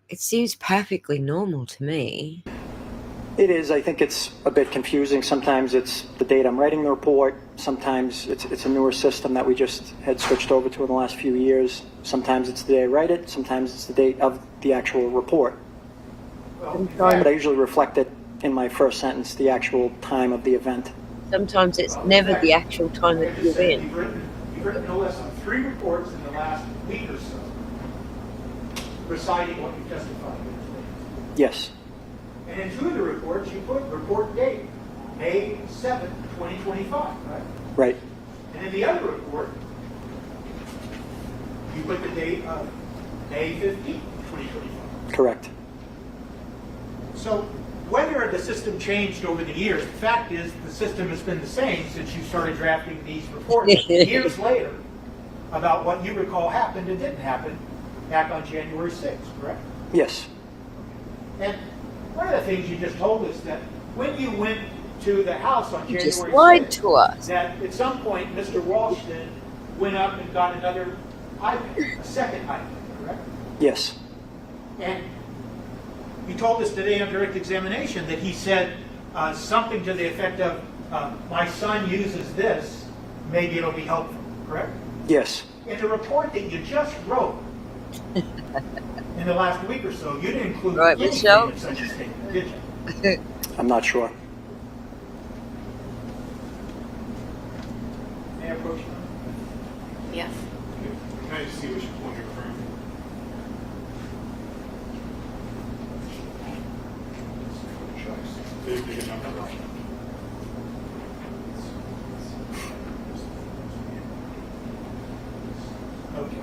It seems perfectly normal to me. It is. I think it's a bit confusing. Sometimes it's the date I'm writing the report. Sometimes it's a newer system that we just had switched over to in the last few years. Sometimes it's the day I write it. Sometimes it's the date of the actual report. But I usually reflect it in my first sentence, the actual time of the event. Sometimes it's never the actual time that you're in. You've written no less than 3 reports in the last week or so reciting what you testified to. Yes. And in 2 of the reports, you put report date, May 7th, 2025, right? Right. And in the other report, you put the date of May 15th, 2025. Correct. So whether the system changed over the years, the fact is the system has been the same since you started drafting these reports years later about what you recall happened and didn't happen back on January 6th, correct? Yes. And one of the things you just told us that when you went to the house on You January just lied 6th, to us. that at some point Mr. Walsh then went up and got another iPad, a second iPad, correct? Yes. And you told us today on direct examination that he said something to the effect of, my son uses this, maybe it'll be helpful, correct? Yes. In the report that you just wrote in the last week or so, you didn't include Right, anything Michelle? in such a statement, did you? I'm not sure. May I approach you? Yes. Can I just see which one you're referring to? Big enough. Okay.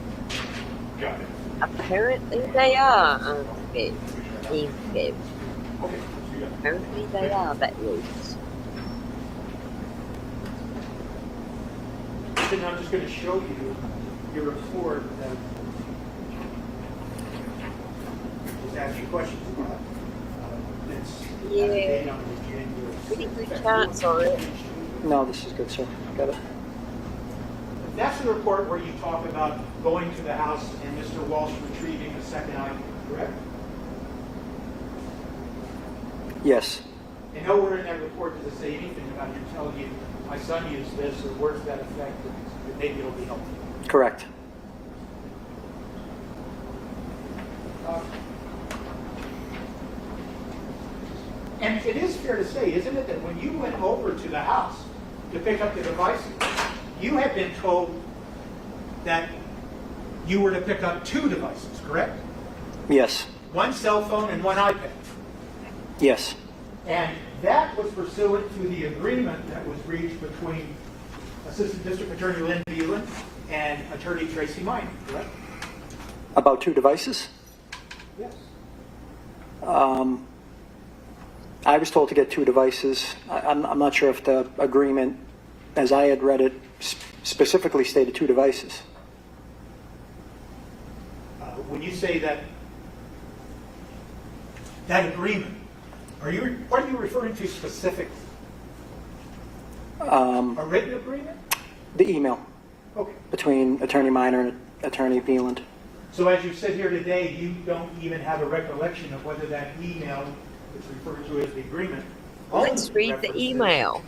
Got it. Apparently they are unfair. Unfair. Apparently they are that rules. Then I'm just going to show you your report that just ask you questions about. It's Yeah. Pretty good chance on it. No, this is good, sir. Got it. That's the report where you talk about going to the house and Mr. Walsh retrieving a second item, correct? Yes. And nowhere in that report does it say anything about you telling you, my son used this, or words to that effect, that maybe it'll be helpful. Correct. And it is fair to say, isn't it, that when you went over to the house to pick up the devices, you had been told that you were to pick up 2 devices, correct? Yes. One cell phone and one iPad. Yes. And that was pursuant to the agreement that was reached between Assistant District Attorney Lynn Beelan and Attorney Tracy Minor, correct? About 2 devices? Yes. I was told to get 2 devices. I'm not sure if the agreement, as I had read it, specifically stated 2 devices. When you say that agreement, what are you referring to specifically? A written agreement? The email Okay. between Attorney Minor and Attorney Beeland. So as you sit here today, you don't even have a recollection of whether that email is referred to as the agreement. Let's only read the references email.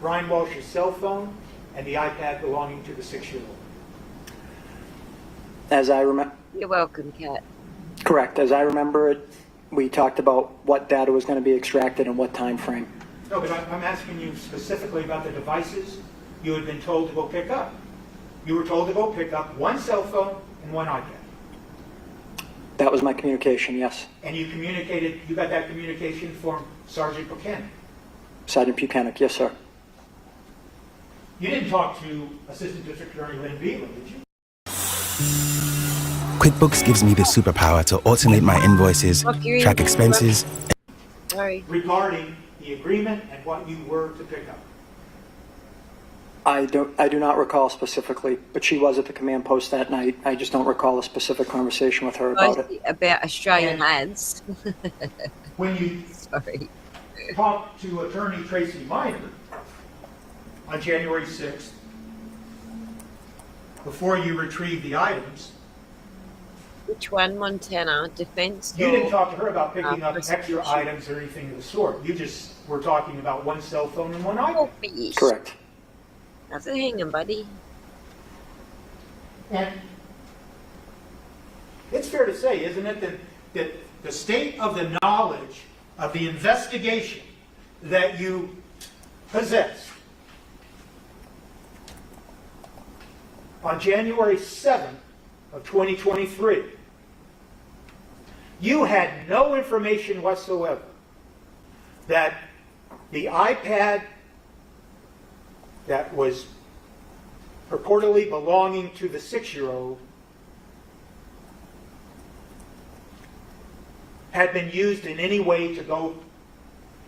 Brian Walsh's cell phone and the iPad belonging to the 6-year-old. As I remember, You're welcome, Kat. correct. As I remember it, we talked about what data was going to be extracted and what time frame. No, but I'm asking you specifically about the devices you had been told to go pick up. You were told to go pick up one cell phone and one iPad. That was my communication, yes. And you got that communication from Sergeant Buchanan. Sergeant Buchanan, yes, sir. You didn't talk to Assistant District Attorney Lynn Beeland, did you? QuickBooks gives me the superpower to automate my invoices, track expenses. Sorry. Regarding the agreement and what you were to pick up. I do not recall specifically, but she was at the command post that night. I just don't recall a specific conversation with her about it. About Australian ads. When you Sorry. talked to Attorney Tracy Minor on January 6th, before you retrieved the items, Which one, Montana? Defense? you or, didn't talk to her about picking up prosecution? extra items or anything of the sort. You just were talking about one cell phone and one iPad. Correct. How's it hanging, buddy? And it's fair to say, isn't it, that the state of the knowledge of the investigation that you possessed on January 7th of 2023, you had no information whatsoever that the iPad that was purportedly belonging to the 6-year-old had been used in any way to go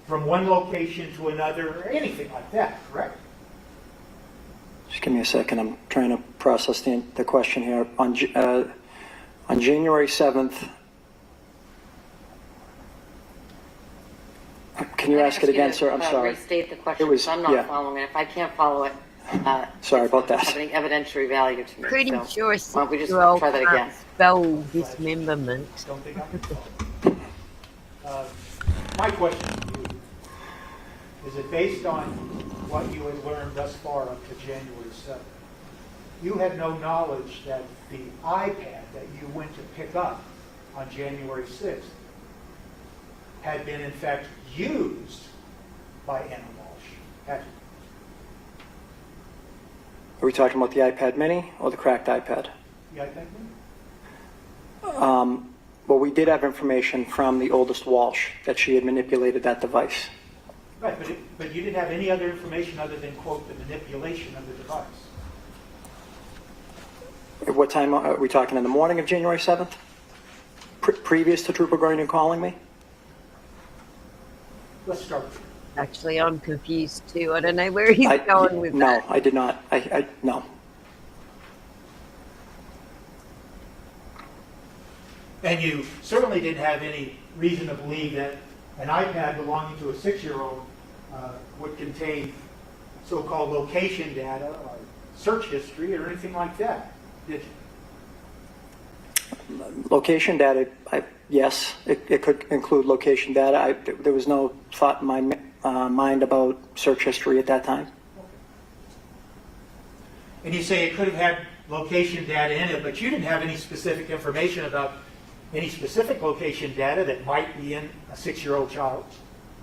from one location to another or anything like that, correct? Just give me a second. I'm trying to process the question here. On January 7th, can you ask it again, sir? I'm sorry. Restate the question, It was- because I'm not yeah. following it. If I can't follow it, Sorry about it's not that. having evidentiary value to me. Pretty so sure a why don't we just 6-year-old try that can't again? spell dismemberment. Don't think I can follow. My question to you is that based on what you had learned thus far up to January 7th, you had no knowledge that the iPad that you went to pick up on January 6th had been in fact used by Anna Walsh, had you? Are we talking about the iPad mini or the cracked iPad? The iPad mini? Well, we did have information from the oldest Walsh that she had manipulated that device. Right, but you didn't have any other information other than, quote, the manipulation of the device. At what time are we talking? In the morning of January 7th? Previous to Trooper Gordon calling me? Let's start with Actually, I'm confused too. I don't know where he's going with no, that. I did not. No. And you certainly didn't have any reason to believe that an iPad belonging to a 6-year-old would contain so-called location data or search history or anything like that, did you? Location data, yes, it could include location data. There was no thought in my mind about search history at that time. And you say it could have had location data in it, but you didn't have any specific information about any specific location data that might be in a 6-year-old child's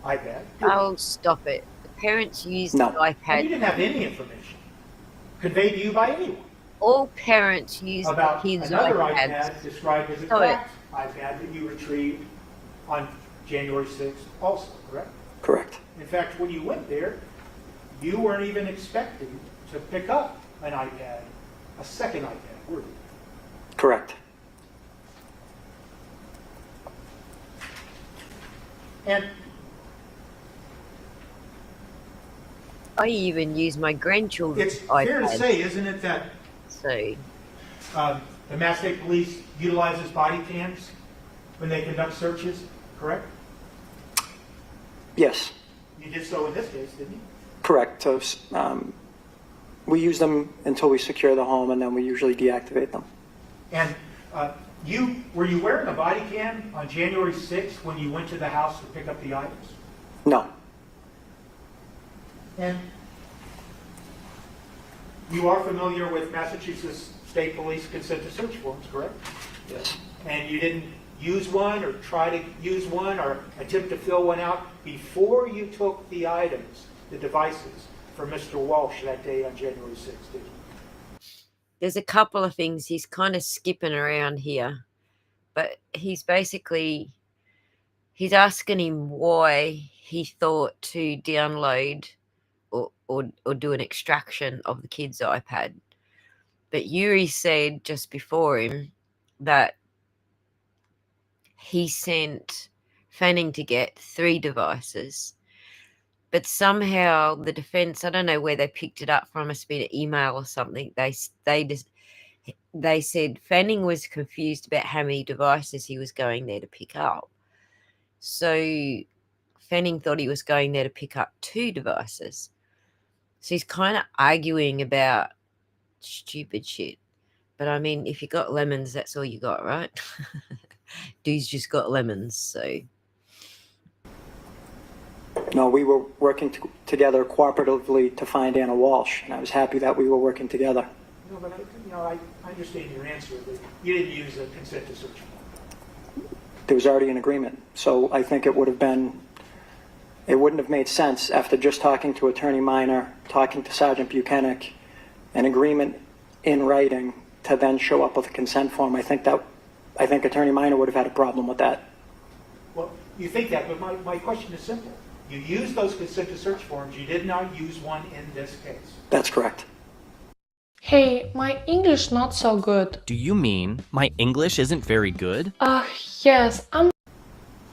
iPad. Oh, stop it. The parents use No. the iPad. You didn't have any information conveyed to you by anyone All parents use about the kids' another iPads. iPad described as a Stop it. cracked iPad that you retrieved on January 6th also, correct? Correct. In fact, when you went there, you weren't even expecting to pick up an iPad, a second iPad, were you? Correct. And I even use my grandchildren's it's iPads. fair to say, isn't it, that So, the Mass State Police utilizes body cams when they conduct searches, correct? Yes, You did so in this case, didn't you? Correct. So we use them until we secure the home, and then we usually deactivate them. And were you wearing a body cam on January 6th when you went to the house to pick up the items? No. And you are familiar with Massachusetts State Police consent to search forms, correct? Yes. And you didn't use one or try to use one or attempt to fill one out before you took the items, the devices, for Mr. Walsh that day on January 6th, did you? There's a couple of things he's kind of skipping around here, but he's asking him why he thought to download or do an extraction of the kid's iPad. But Yuri said just before him that he sent Fanning to get 3 devices. But somehow the defense, I don't know where they picked it up from, must have been an email or something. They said Fanning was confused about how many devices he was going there to pick up. So Fanning thought he was going there to pick up 2 devices. So he's kind of arguing about stupid shit. But I mean, if you got lemons, that's all you got, right? Dude's just got lemons, so. No, we were working together cooperatively to find Anna Walsh, and I was happy that we were working together. No, but I understand your answer, but you didn't use a consent to search form. There was already an agreement, so I think it wouldn't have made sense after just talking to Attorney Minor, talking to Sergeant Buchanan, an agreement in writing to then show up with a consent form. I think Attorney Minor would have had a problem with that. Well, you think that, but my question is simple. You used those consent to search forms. You did not use one in this case. That's correct. Hey, my English not so good. Do you mean my English isn't very good? Yes, I'm...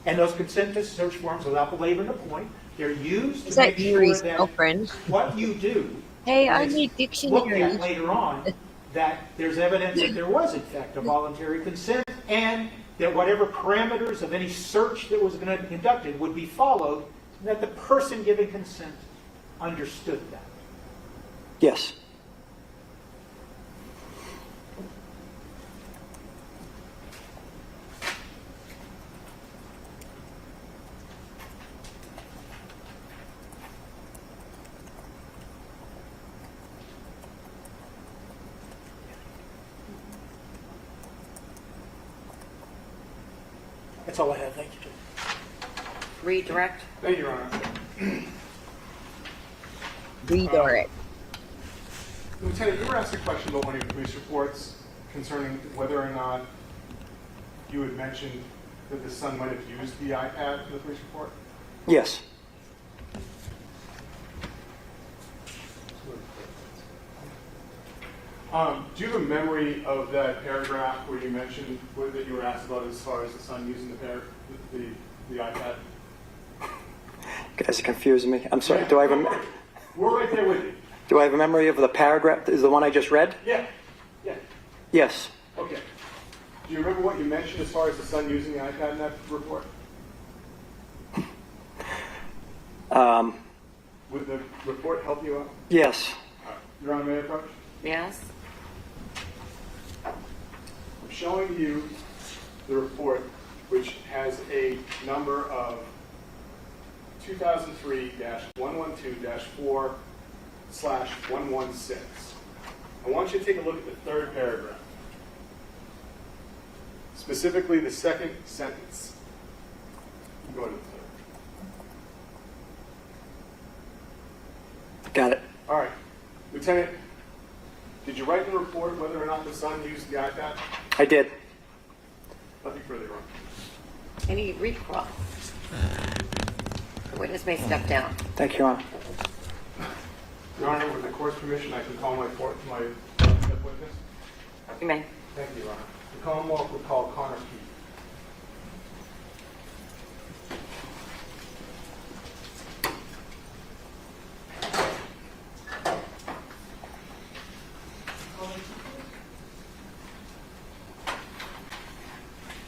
And those consent to search forms, without belaboring the point, they're used Is to that make sure Yuri's that girlfriend? what you do Hey, I is need looked dictionary. at later on that there's evidence that there was in fact a voluntary consent, and that whatever parameters of any search that was going to be conducted would be followed, and that the person giving consent understood that. Yes. That's all I have. Thank you. Redirect. Thank you, Your Honor. Redirect. Lieutenant, you were asked a question about one of your police reports concerning whether or not you had mentioned that the son might have used the iPad in the police report. Yes. Do you have a memory of that paragraph where you mentioned that you were asked about as far as the son using the iPad? You guys are confusing me. I'm sorry. Yeah, we're right there with you. Do I have a memory of the paragraph? Is the one I just read? Yeah. Yeah. Yes. Okay. Do you remember what you mentioned as far as the son using the iPad in that report? Would the report help you out? Yes. Your Honor, may I approach? Yes. I'm showing you the report, which has a number of 2003-112-4/116. I want you to take a look at the third paragraph, specifically the second sentence. Go to the third. Got it. All right. Lieutenant, did you write in the report whether or not the son used the iPad? I did. Nothing further wrong. Any recall? The witness may step down. Thank you, Your Honor. Your Honor, with the court's permission, I can call my witness. You may. Thank you, Your Honor. The Commonwealth will call Connor Keith.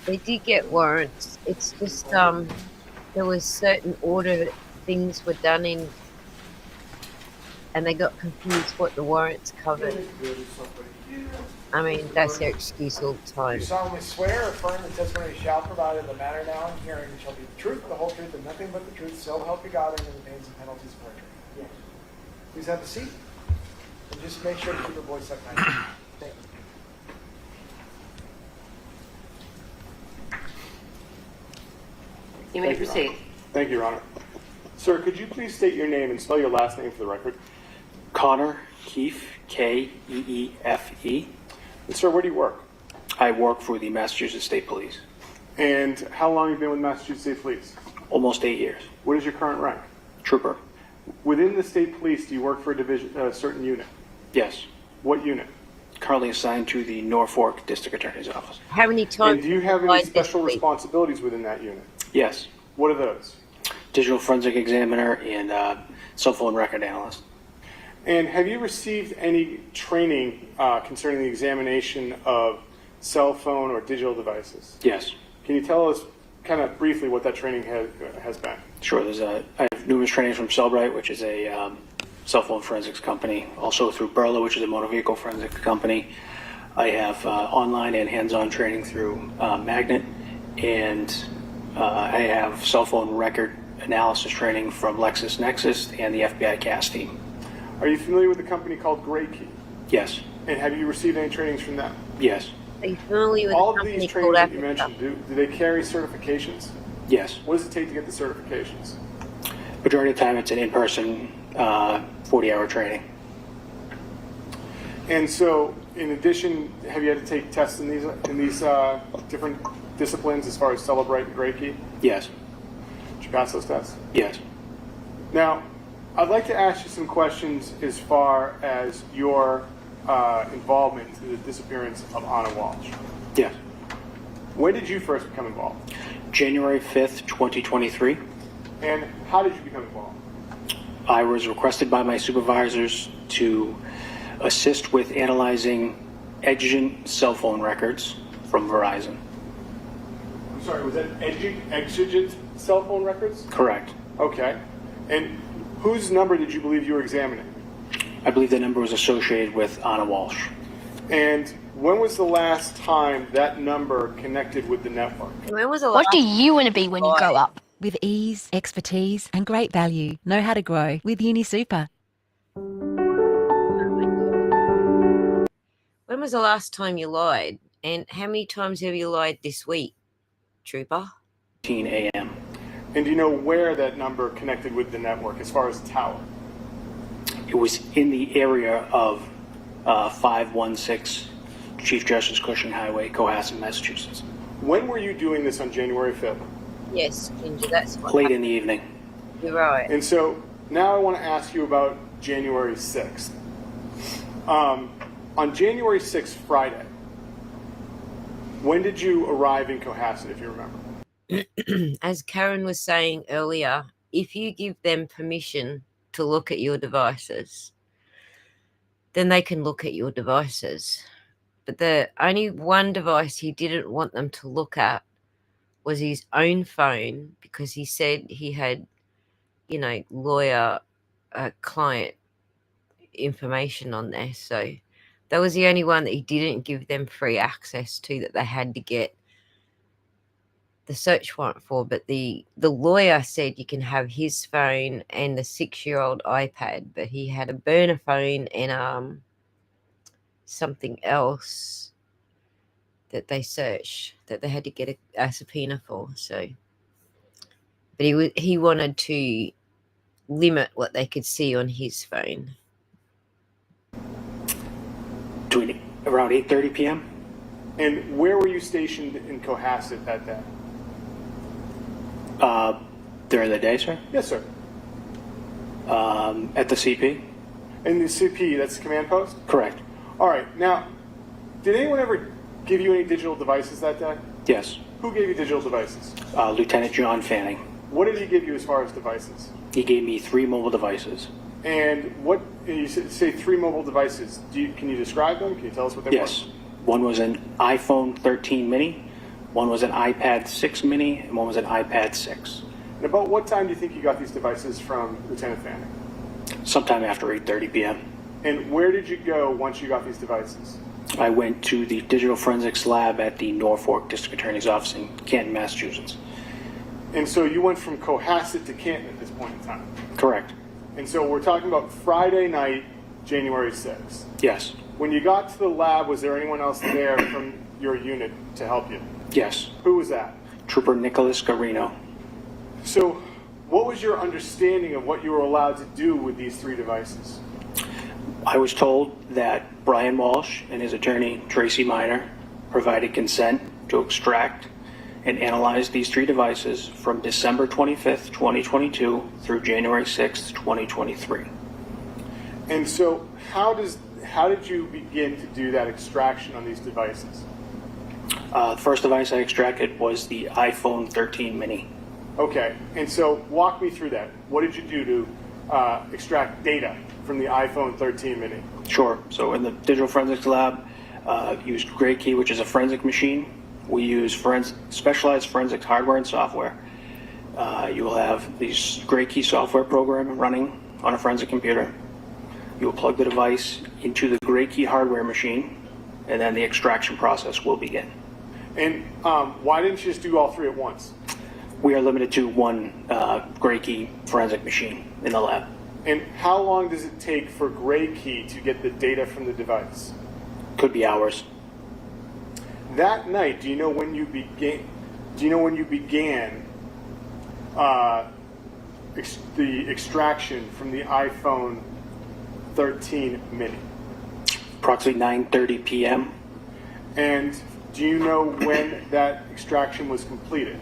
They did get warrants. It's just there was certain order things were done in and they got confused what the warrants covered. I mean, that's their excuse all the time. You solemnly swear or affirm the testimony you shall provide in the matter now in hearing shall be the truth, the whole truth, and nothing but the truth, so help you God, and in the pains and penalties of perjury. Yes. Please have a seat, and just make sure to keep your voice up nice. Thank you. You may proceed. Thank you, Your Honor. Sir, could you please state your name and spell your last name for the record? Connor Keefe, Keefe. And sir, where do you work? I work for the Massachusetts State Police. And how long have you been with Massachusetts State Police? Almost 8 years. What is your current rank? Trooper. Within the state police, do you work for a certain unit? Yes. What unit? Currently assigned to the Norfolk District Attorney's Office. How many times? And do you have any special responsibilities within that unit? Yes. What are those? Digital forensic examiner and cell phone record analyst. And have you received any training concerning the examination of cell phone or digital devices? Yes. Can you tell us kind of briefly what that training has been? Sure. I have numerous trainings from Cellbrite, which is a cell phone forensics company. Also through Burla, which is a motor vehicle forensics company. I have online and hands-on training through Magnet, and I have cell phone record analysis training from LexisNexis and the FBI CAS team. Are you familiar with a company called Gray Key? Yes. And have you received any trainings from them? Yes. Are you familiar with all a of company these called trainings that you Africa? mentioned, do they carry certifications? Yes. What does it take to get the certifications? Majority of the time it's an in-person 40-hour training. And so, in addition, have you had to take tests in these different disciplines as far as Celebrate and Gray Key? Yes. Did you pass those tests? Yes. Now, I'd like to ask you some questions as far as your involvement in the disappearance of Anna Walsh. Yes. When did you first become involved? January 5th, 2023. And how did you become involved? I was requested by my supervisors to assist with analyzing exigent cell phone records from Verizon. I'm sorry, was that exigent cell phone records? Correct. Okay. And whose number did you believe you were examining? I believe the number was associated with Anna Walsh. And when was the last time that number connected with the network? When was the What last do you want to be when you grow up? With ease, expertise, and great value. Know how to grow with UniSuper. When was the last time you lied? And how many times have you lied this week, Trooper? 10 a.m. And do you know where that number connected with the network as far as tower? It was in the area of 516 Chief Justice Cushing Highway, Cohasset, Massachusetts. When were you doing this on January 5th? Yes, Ginger, that's what Late in the evening. You're right. And so now I want to ask you about January 6th. On January 6th, Friday, when did you arrive in Cohasset, if you remember? As Karen was saying earlier, if you give them permission to look at your devices, then they can look at your devices. But the only one device he didn't want them to look at was his own phone, because he said he had, lawyer, client information on there. So that was the only one that he didn't give them free access to, that they had to get the search warrant for. But the lawyer said you can have his phone and the 6-year-old iPad, but he had a burner phone and something else that they searched that they had to get a subpoena for. So, but he wanted to limit what they could see on his phone. Around 8:30 p.m. And where were you stationed in Cohasset that day? During the day, sir? Yes, sir. At the CP? In the CP, that's the command post? Correct. All right. Now, did anyone ever give you any digital devices that day? Yes. Who gave you digital devices? Lieutenant John Fanning. What did he give you as far as devices? He gave me 3 mobile devices. And you say 3 mobile devices. Can you describe them? Can you tell us what they were? Yes. One was an iPhone 13 mini, one was an iPad 6 mini, and one was an iPad 6. And about what time do you think you got these devices from Lieutenant Fanning? Sometime after 8:30 p.m. And where did you go once you got these devices? I went to the digital forensics lab at the Norfolk District Attorney's Office in Canton, Massachusetts. And so you went from Cohasset to Canton at this point in time? Correct. And so we're talking about Friday night, January 6th. Yes. When you got to the lab, was there anyone else there from your unit to help you? Yes. Who was that? Trooper Nicholas Garino. So what was your understanding of what you were allowed to do with these 3 devices? I was told that Brian Walsh and his attorney, Tracy Miner, provided consent to extract and analyze these 3 devices from December 25th, 2022 through January 6th, 2023. And so how did you begin to do that extraction on these devices? The first device I extracted was the iPhone 13 mini. Okay, and so walk me through that. What did you do to extract data from the iPhone 13 mini? Sure. So in the digital forensics lab, used Gray Key, which is a forensic machine. We use specialized forensics hardware and software. You will have these Gray Key software program running on a forensic computer. You will plug the device into the Gray Key hardware machine, and then the extraction process will begin. And why didn't you just do all 3 at once? We are limited to one Gray Key forensic machine in the lab. And how long does it take for Gray Key to get the data from the device? Could be hours. That night, do you know when you began? The extraction from the iPhone 13 mini? Approximately 9:30 p.m. And do you know when that extraction was completed?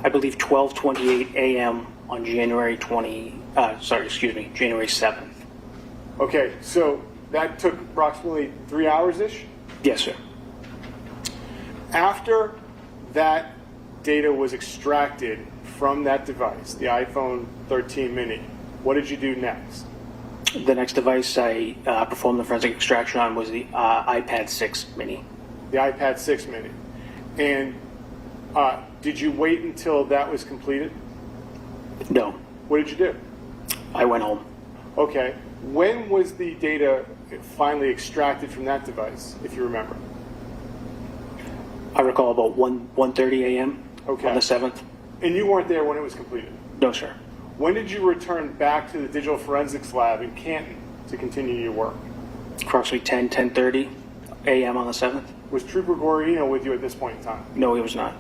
I believe 12:28 a.m. on January 7th. Okay, so that took approximately 3 hours-ish? Yes, sir. After that data was extracted from that device, the iPhone 13 mini, what did you do next? The next device I performed the forensic extraction on was the iPad 6 mini. The iPad 6 mini. And did you wait until that was completed? No. What did you do? I went home. Okay. When was the data finally extracted from that device, if you remember? I recall about 1:30 a.m. Okay. On the 7th. And you weren't there when it was completed? No, sir. When did you return back to the digital forensics lab in Canton to continue your work? Approximately 10:30 a.m. on the 7th. Was Trooper Guarino with you at this point in time? No, he was not.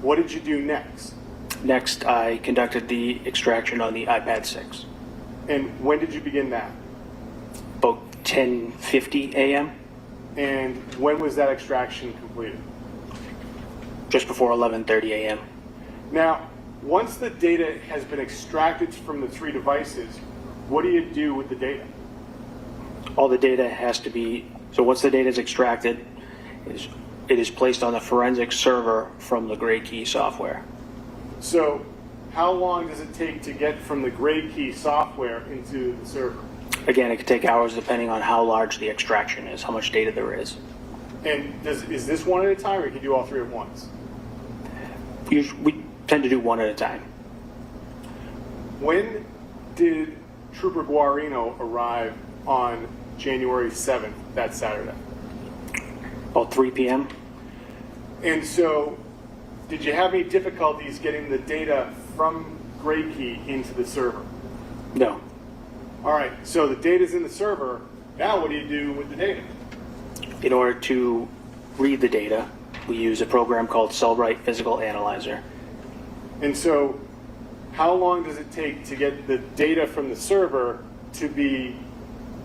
What did you do next? Next, I conducted the extraction on the iPad 6. And when did you begin that? About 10:50 a.m. And when was that extraction completed? Just before 11:30 a.m. Now, once the data has been extracted from the 3 devices, what do you do with the data? All the data has to be, so once the data is extracted, it is placed on the forensic server from the Gray Key software. So how long does it take to get from the Gray Key software into the server? Again, it could take hours depending on how large the extraction is, how much data there is. And is this one at a time, or you can do all 3 at once? We tend to do one at a time. When did Trooper Guarino arrive on January 7th, that Saturday? About 3 p.m. And so, did you have any difficulties getting the data from Gray Key into the server? No. All right, so the data's in the server. Now what do you do with the data? In order to read the data, we use a program called Cellbrite Physical Analyzer. And so, how long does it take to get the data from the server to be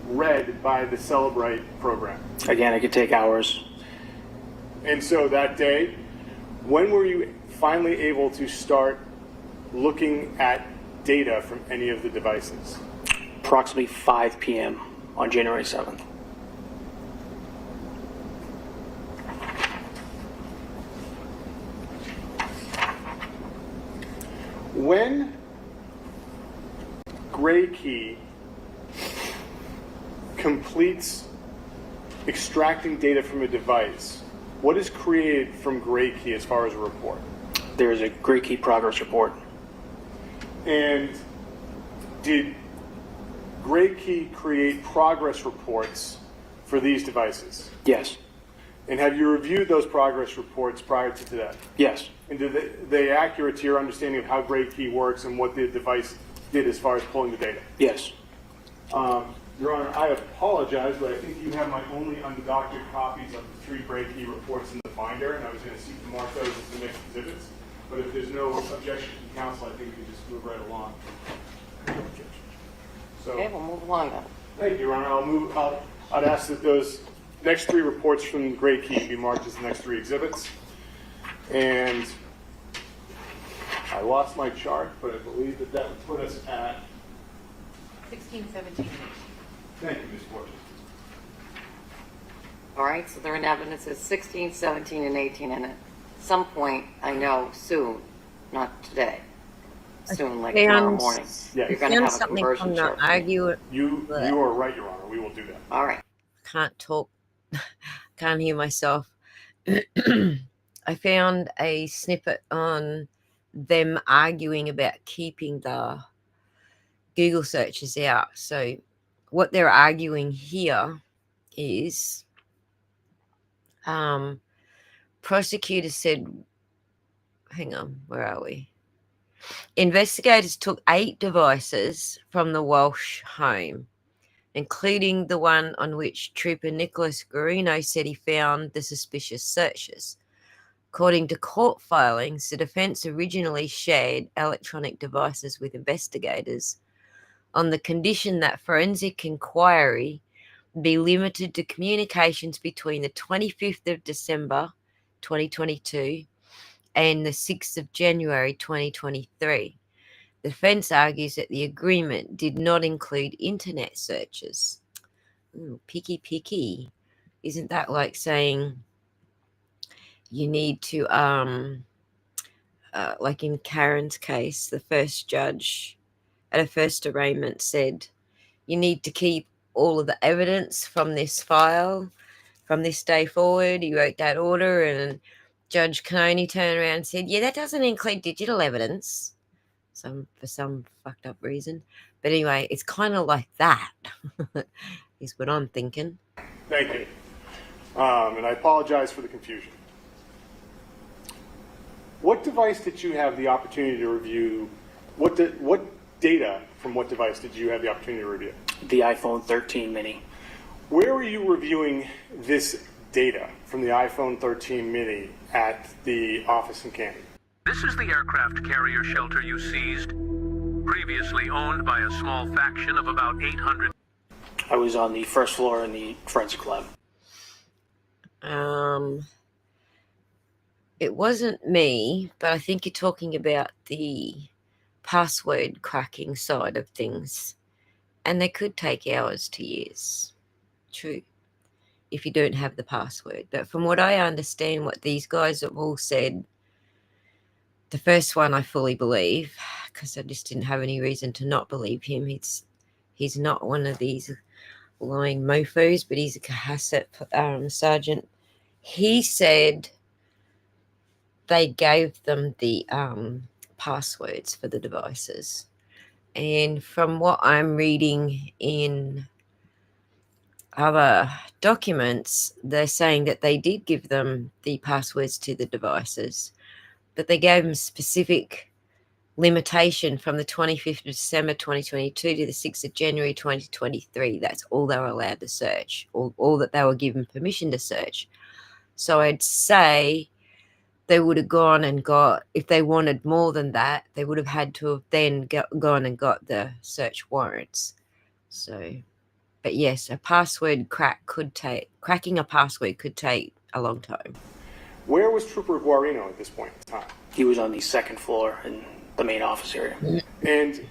read by the Cellbrite program? Again, it could take hours. And so that day, when were you finally able to start looking at data from any of the devices? Approximately 5 p.m. on January 7th. When Gray Key completes extracting data from a device, what is created from Gray Key as far as a report? There is a Gray Key progress report. And did Gray Key create progress reports for these devices? Yes. And have you reviewed those progress reports prior to today? Yes. And do they accurate to your understanding of how Gray Key works and what the device did as far as pulling the data? Yes. Your Honor, I apologize, but I think you have my only undoctored copies of the 3 Gray Key reports in the binder, and I was going to seek to mark those as the next exhibits. But if there's no objection from counsel, I think we can just move right along. So, Okay, we'll move along then. thank you, Your Honor. I'd ask that those next 3 reports from Gray Key be marked as the next 3 exhibits. And I lost my chart, but I believe that that would put us at 16, 17, 18. Thank you, Ms. Borges. All right, so they're in evidence as 16, 17, and 18, and at some point, I know soon, not today, soon, like tomorrow morning, Yeah. you're going to have a conversion chart. You are right, Your Honor. We will do that. All right. Can't talk. Can't hear myself. I found a snippet on them arguing about keeping the Google searches out. So what they're arguing here is prosecutors said, hang on, where are we? Investigators took 8 devices from the Walshe home, including the one on which Trooper Nicholas Guarino said he found the suspicious searches. According to court filings, the defense originally shared electronic devices with investigators on the condition that forensic inquiry be limited to communications between the 25th of December 2022 and the 6th of January 2023. The defense argues that the agreement did not include internet searches. Ooh, picky. Isn't that like saying you need to, like in Karen's case, the first judge at a first arraignment said, you need to keep all of the evidence from this file from this day forward. He wrote that order, and Judge Canoni turned around and said, yeah, that doesn't include digital evidence. For some fucked up reason. But anyway, it's kind of like that, is what I'm thinking. Thank you. And I apologize for the confusion. What device did you have the opportunity to review? What data from what device did you have the opportunity to review? The iPhone 13 mini. Where were you reviewing this data from the iPhone 13 mini at the office in Canton? This is the aircraft carrier shelter you seized, previously owned by a small faction of about 800. I was on the first floor in the forensic lab. It wasn't me, but I think you're talking about the password cracking side of things. And they could take hours to years. True. If you don't have the password. But from what I understand, what these guys have all said, the first one I fully believe, because I just didn't have any reason to not believe him. He's not one of these lying mofos, but he's a Cohasset sergeant. He said they gave them the passwords for the devices. And from what I'm reading in other documents, they're saying that they did give them the passwords to the devices, but they gave them specific limitation from the 25th of December 2022 to the 6th of January 2023. That's all they were allowed to search, all that they were given permission to search. So I'd say they would have gone and got, if they wanted more than that, they would have had to have then gone and got the search warrants. So, but yes, a password cracking a password could take a long time. Where was Trooper Guarino at this point in time? He was on the second floor in the main office area. And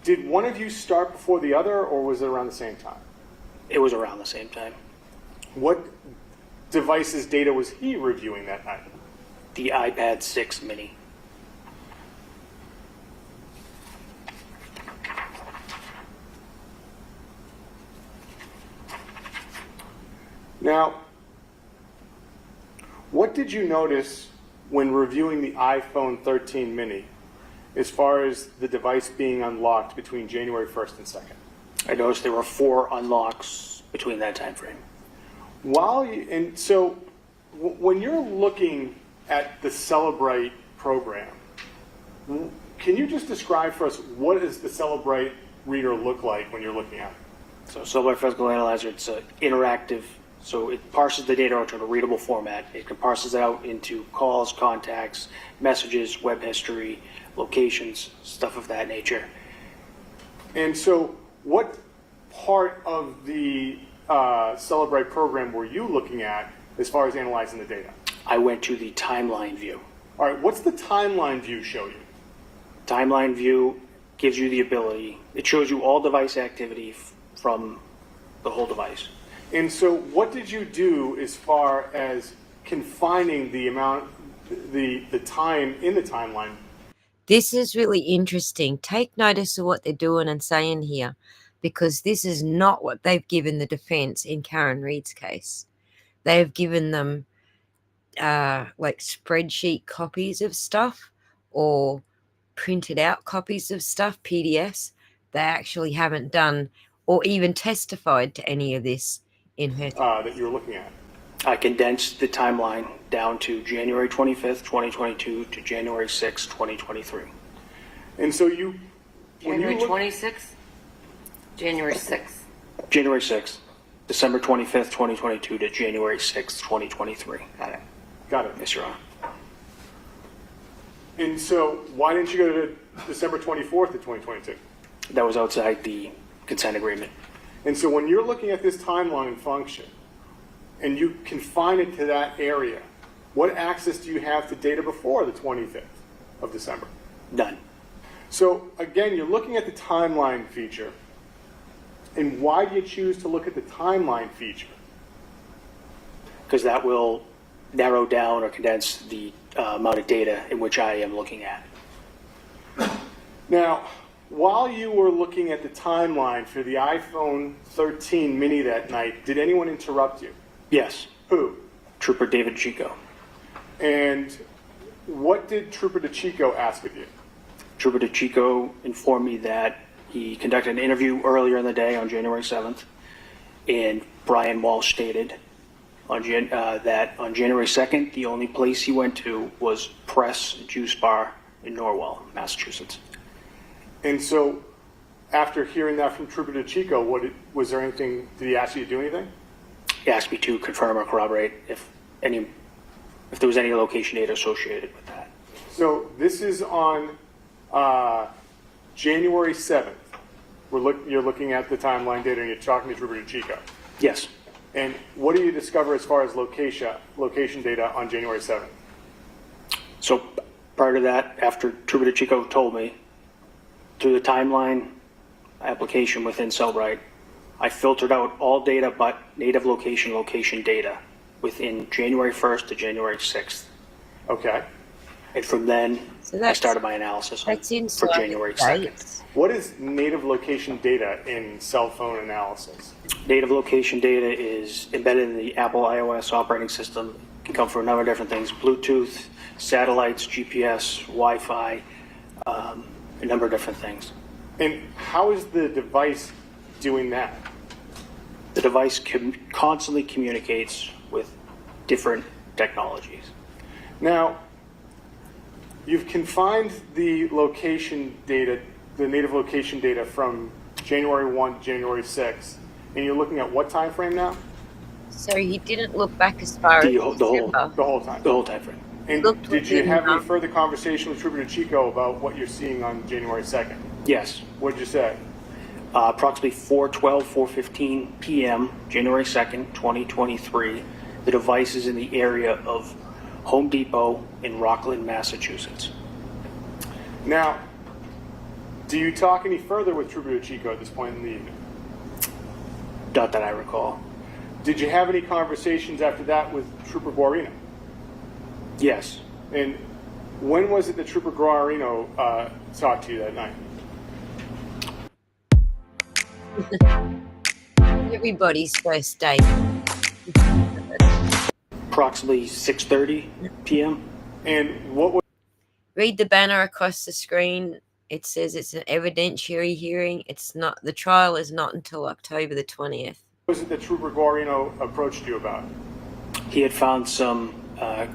did one of you start before the other, or was it around the same time? It was around the same time. What device's data was he reviewing that night? The iPad 6 mini. Now, what did you notice when reviewing the iPhone 13 mini as far as the device being unlocked between January 1st and 2nd? I noticed there were 4 unlocks between that time frame. When you're looking at the Celebrate program, can you just describe for us what does the Celebrate reader look like when you're looking at it? So Celebrate Physical Analyzer, it's interactive, so it parses the data out into a readable format. It can parse it out into calls, contacts, messages, web history, locations, stuff of that nature. And so what part of the Celebrate program were you looking at as far as analyzing the data? I went to the timeline view. All right, what's the timeline view show you? Timeline view gives you the ability, it shows you all device activity from the whole device. And so what did you do as far as confining the amount, the time in the timeline? This is really interesting. Take notice of what they're doing and saying here, because this is not what they've given the defense in Karen Reed's case. They've given them like spreadsheet copies of stuff or printed out copies of stuff, PDFs. They actually haven't done or even testified to any of this in her that you were looking at. I condensed the timeline down to January 25th, 2022 to January 6th, 2023. And so you... January 26th? January 6th. January 6th. December 25th, 2022 to January 6th, 2023. Got it. Got it. Yes, Your Honor. And so why didn't you go to December 24th of 2022? That was outside the consent agreement. And so when you're looking at this timeline function and you confine it to that area, what access do you have to data before the 25th of December? None. So again, you're looking at the timeline feature. And why do you choose to look at the timeline feature? Because that will narrow down or condense the amount of data in which I am looking at. Now, while you were looking at the timeline for the iPhone 13 mini that night, did anyone interrupt you? Yes. Who? Trooper David Chico. And what did Trooper DeChico ask of you? Trooper DeChico informed me that he conducted an interview earlier in the day on January 7th, and Brian Walsh stated that on January 2nd, the only place he went to was Press Juice Bar in Norwell, Massachusetts. And so, after hearing that from Trooper DeChico, was there anything, did he ask you to do anything? He asked me to confirm or corroborate if there was any location data associated with that. So, this is on January 7th. You're looking at the timeline data and you're talking to Trooper DeChico. Yes. And what do you discover as far as location data on January 7th? So prior to that, after Trooper DeChico told me, through the timeline application within Cellbrite, I filtered out all data but native location data within January 1st to January 6th. Okay. And from then, I started my analysis for January 2nd. What is native location data in cell phone analysis? Native location data is embedded in the Apple iOS operating system. It can come from a number of different things: Bluetooth, satellites, GPS, Wi-Fi, a number of different things. And how is the device doing that? The device constantly communicates with different technologies. Now, you've confined the location data, the native location data from January 1 to January 6, and you're looking at what time frame now? So he didn't look back as far as the whole time. The whole time frame. And did you have any further conversation with Trooper DeChico about what you're seeing on January 2nd? Yes. What did you say? Approximately 4:15 p.m., January 2nd, 2023, the device is in the area of Home Depot in Rockland, Massachusetts. Now, do you talk any further with Trooper DeChico at this point in the evening? Not that I recall. Did you have any conversations after that with Trooper Guarino? Yes. And when was it that Trooper Guarino talked to you that night? Everybody's first date. Approximately 6:30 p.m. And what was... Read the banner across the screen It says it's an evidentiary hearing. It's not, the trial is not until October the 20th. What was it that Trooper Guarino approached you about? He had found some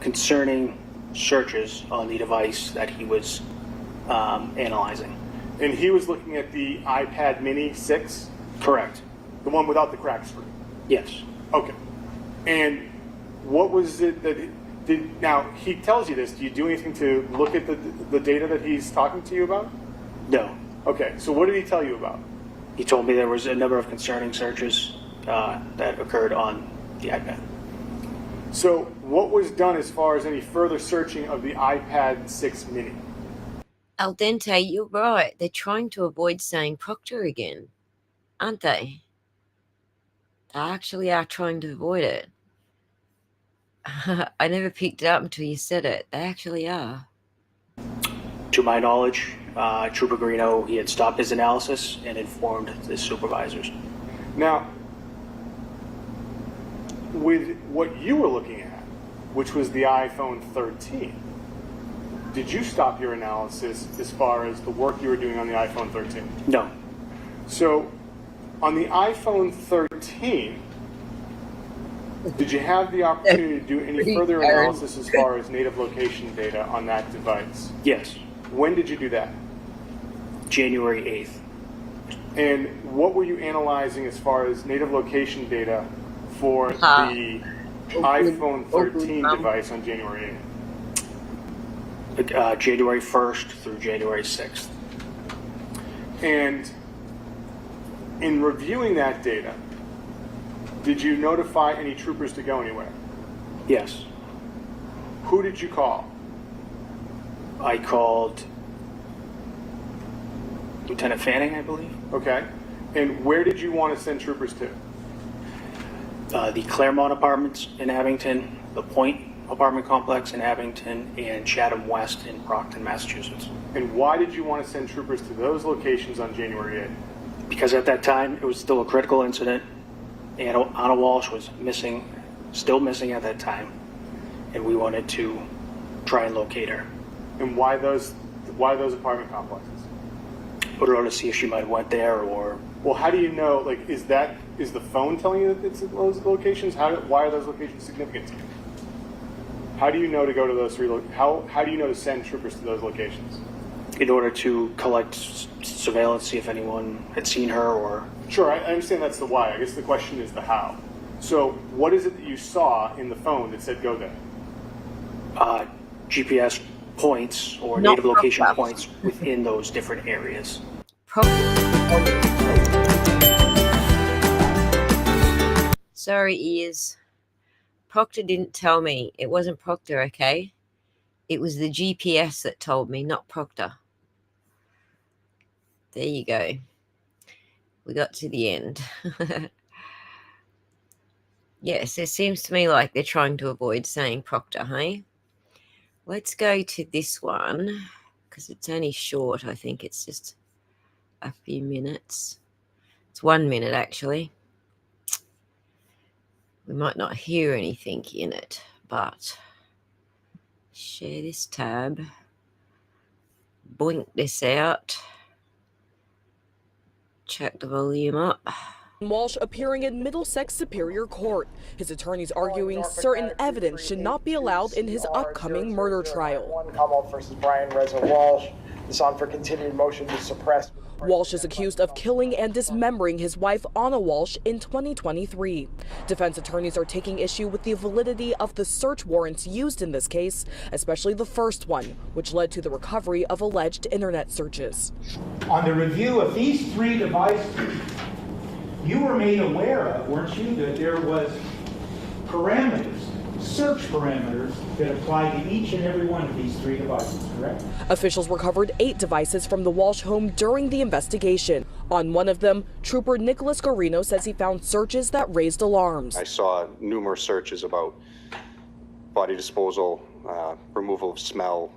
concerning searches on the device that he was analyzing. And he was looking at the iPad Mini 6? Correct. The one without the crack screen? Yes. Okay. And what was it that now he tells you this, do you do anything to look at the data that he's talking to you about? No. Okay, so what did he tell you about? He told me there was a number of concerning searches that occurred on the iPad. So what was done as far as any further searching of the iPad 6 Mini? Al dente, you're right. They're trying to avoid saying Proctor again, aren't they? They actually are trying to avoid it. I never picked it up until you said it. They actually are. To my knowledge, Trooper Guarino, he had stopped his analysis and informed the supervisors. Now, with what you were looking at, which was the iPhone 13, did you stop your analysis as far as the work you were doing on the iPhone 13? No. So, on the iPhone 13, did you have the opportunity to do any further analysis as far as native location data on that device? Yes. When did you do that? January 8th. And what were you analyzing as far as native location data for the iPhone 13 device on January 8th? January 1st through January 6th. And in reviewing that data, did you notify any troopers to go anywhere? Yes. Who did you call? I called Lieutenant Fanning, I believe. Okay. And where did you want to send troopers to? The Claremont Apartments in Abington, the Point Apartment Complex in Abington, and Chatham West in Brockton, Massachusetts. And why did you want to send troopers to those locations on January 8th? Because at that time, it was still a critical incident, and Anna Walsh was missing, still missing at that time, and we wanted to try and locate her. And why those apartment complexes? Put her on to see if she might have went there, or... Well, how do you know, like, is the phone telling you that it's at those locations? Why are those locations significant to you? How do you know to go to those three, how do you know to send troopers to those locations? In order to collect surveillance, see if anyone had seen her, or... Sure, I understand that's the why. I guess the question is the how. So, what is it that you saw in the phone that said go there? GPS points, or native location points within those different areas. Sorry, ears. Proctor didn't tell me. It wasn't Proctor, okay? It was the GPS that told me, not Proctor. There you go. We got to the end. Yes, it seems to me like they're trying to avoid saying Proctor, hey? Let's go to this one, because it's only short. I think it's just a few minutes. It's 1 minute, actually. We might not hear anything in it, but share this tab. Blink this out. Check the volume up. Walsh appearing in Middlesex Superior Court. His attorneys arguing certain evidence should not be allowed in his upcoming murder trial. Commonwealth versus Brian Reza Walsh. This on for continued motion to suppress. Walsh is accused of killing and dismembering his wife Anna Walsh in 2023. Defense attorneys are taking issue with the validity of the search warrants used in this case, especially the first one, which led to the recovery of alleged internet searches. On the review of these three devices, you were made aware of, weren't you, that there was parameters, search parameters, that apply to each and every one of these three devices, correct? Officials recovered 8 devices from the Walsh home during the investigation. On one of them, Trooper Nicholas Guarino says he found searches that raised alarms. I saw numerous searches about body disposal, removal of smell,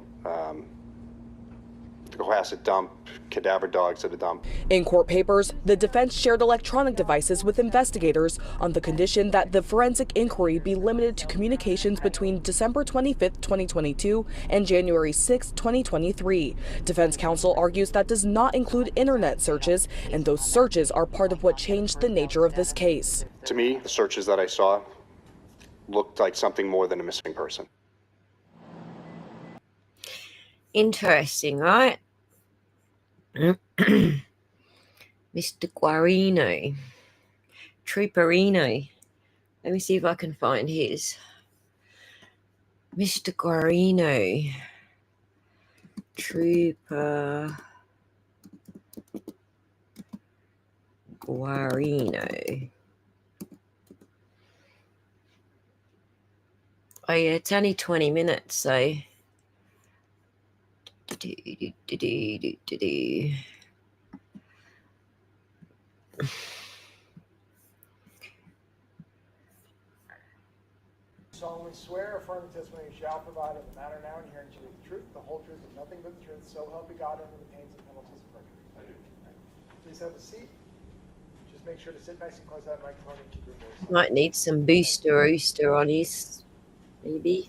Cohasset dump, cadaver dogs at a dump. In court papers, the defense shared electronic devices with investigators on the condition that the forensic inquiry be limited to communications between December 25th, 2022 and January 6th, 2023. Defense counsel argues that does not include internet searches, and those searches are part of what changed the nature of this case. To me, the searches that I saw looked like something more than a missing person. Interesting, right? Mr. Guarino. Trooperino. Let me see if I can find his. Mr. Guarino. Trooper Guarino. Oh yeah, it's only 20 minutes, so Solemnly swear or affirm the testimony you shall provide in the matter now and herein shall be the truth, the whole truth, and nothing but the truth, so help you God under the pains and penalties of perjury. I do. Please have a seat. Just make sure to sit nice and close to that microphone and keep your voice. might need some booster on his, maybe.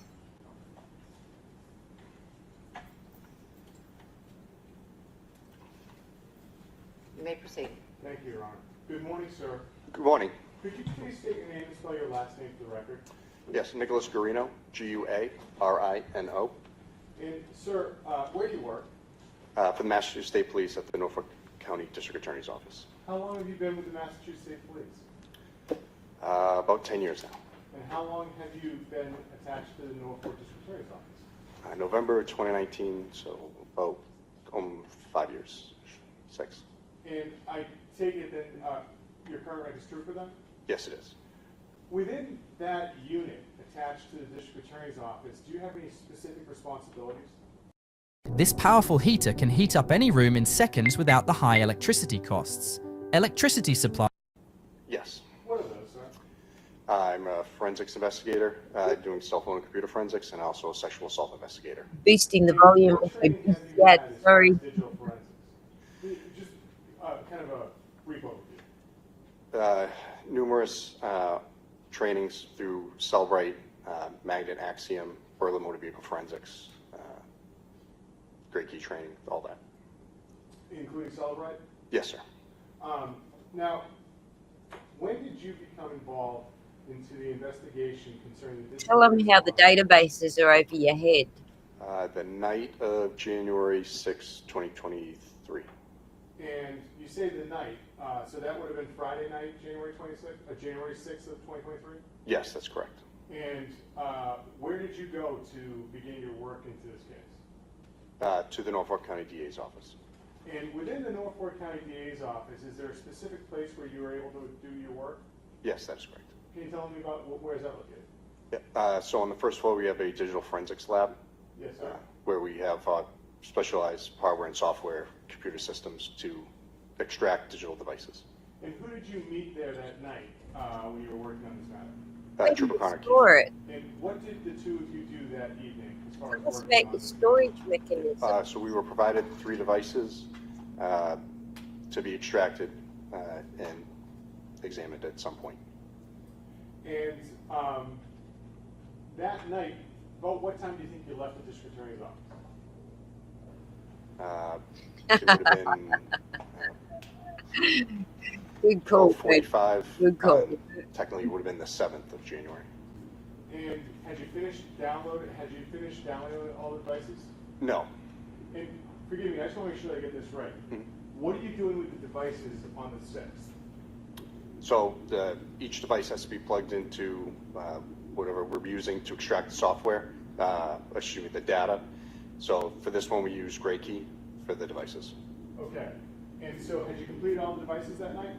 You may proceed. Thank you, Your Honor. Good morning, sir. Good morning. Could you please state your name and spell your last name for the record? Yes, Nicholas Guarino, Guarino. And, sir, where do you work? For the Massachusetts State Police at the Norfolk County District Attorney's Office. How long have you been with the Massachusetts State Police? About 10 years now. And how long have you been attached to the Norfolk District Attorney's Office? November 2019, so about 5 years, 6. And I take it then your current rank is trooper then? Yes, it is. Within that unit attached to the District Attorney's Office, do you have any specific responsibilities? This powerful heater can heat up any room in seconds without the high electricity costs. Electricity supply. Yes. What are those, sir? I'm a forensics investigator doing cell phone and computer forensics, and also a sexual assault investigator. Boosting the volume of the sorry. Digital forensics. Just kind of a brief overview. Numerous trainings through Cellbrite, Magnet Axiom, Berlin Motor Vehicle Forensics, Great Key training, all that. Including Cellbrite? Yes, sir. Now, when did you become involved into the investigation concerning the... Tell them how the databases are over your head. The night of January 6, 2023. And you say the night, so that would have been Friday night, January 26th, January 6th of 2023? Yes, that's correct. And where did you go to begin your work into this case? To the Norfolk County DA's office. And within the Norfolk County DA's office, is there a specific place where you were able to do your work? Yes, that's correct. Can you tell me about where is that located? Yeah. So on the first floor, we have a digital forensics lab. Yes, sir. Where we have specialized hardware and software computer systems to extract digital devices. And who did you meet there that night when you were working on this matter? Trooper Connor. And what did the two of you do that evening as far as What's working about on the it? storage mechanism? So we were provided 3 devices to be extracted and examined at some point. And that night, about what time do you think you left the district attorney's office? It would have been Good call, 45. Good call. Technically, it would have been the 7th of January. And had you finished downloading all the devices? No. And forgive me, I just want to make sure I get this right. What are you doing with the devices on the 6th? So each device has to be plugged into whatever we're using to extract the software, the data. So for this one, we use Great Key for the devices. Okay. And so had you completed all the devices that night?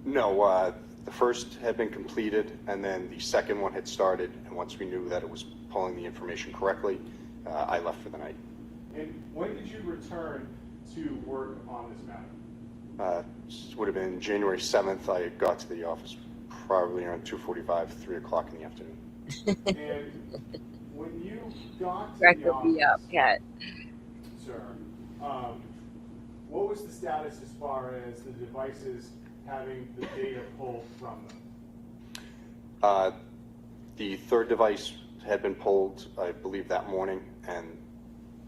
No, the first had been completed, and then the second one had started, and once we knew that it was pulling the information correctly, I left for the night. And when did you return to work on this matter? Would have been January 7th. I got to the office probably around 2:45, 3 o'clock in the afternoon. And when you got to Crack the me up, office, cat. sir, what was the status as far as the devices having the data pulled from them? The third device had been pulled, I believe, that morning, and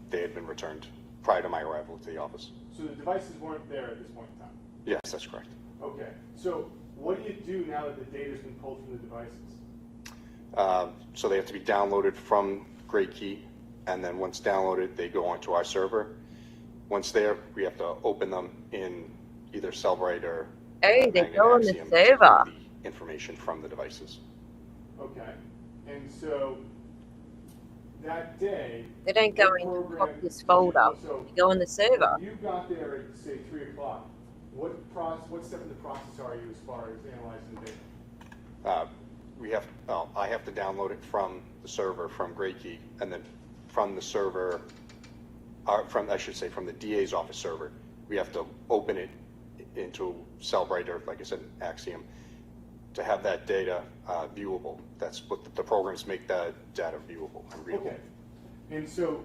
they had been returned prior to my arrival to the office. So the devices weren't there at this point in time? Yes, that's correct. Okay. So what do you do now that the data's been pulled from the devices? So they have to be downloaded from Great Key, and then once downloaded, they go onto our server. Once there, we have to open them in either Cellbrite or Oh, they go on the Axiom to server. get the information from the devices. Okay. And so that day, They don't go what in program this did folder. you- so They go on the server. when you got there at, say, 3 o'clock, what step in the process are you as far as analyzing the data? I have to download it from the server from Great Key, and then from the server, from the DA's office server, we have to open it into Cellbrite or, like I said, Axiom, to have that data viewable. That's what the programs make that data viewable and readable. Okay. And so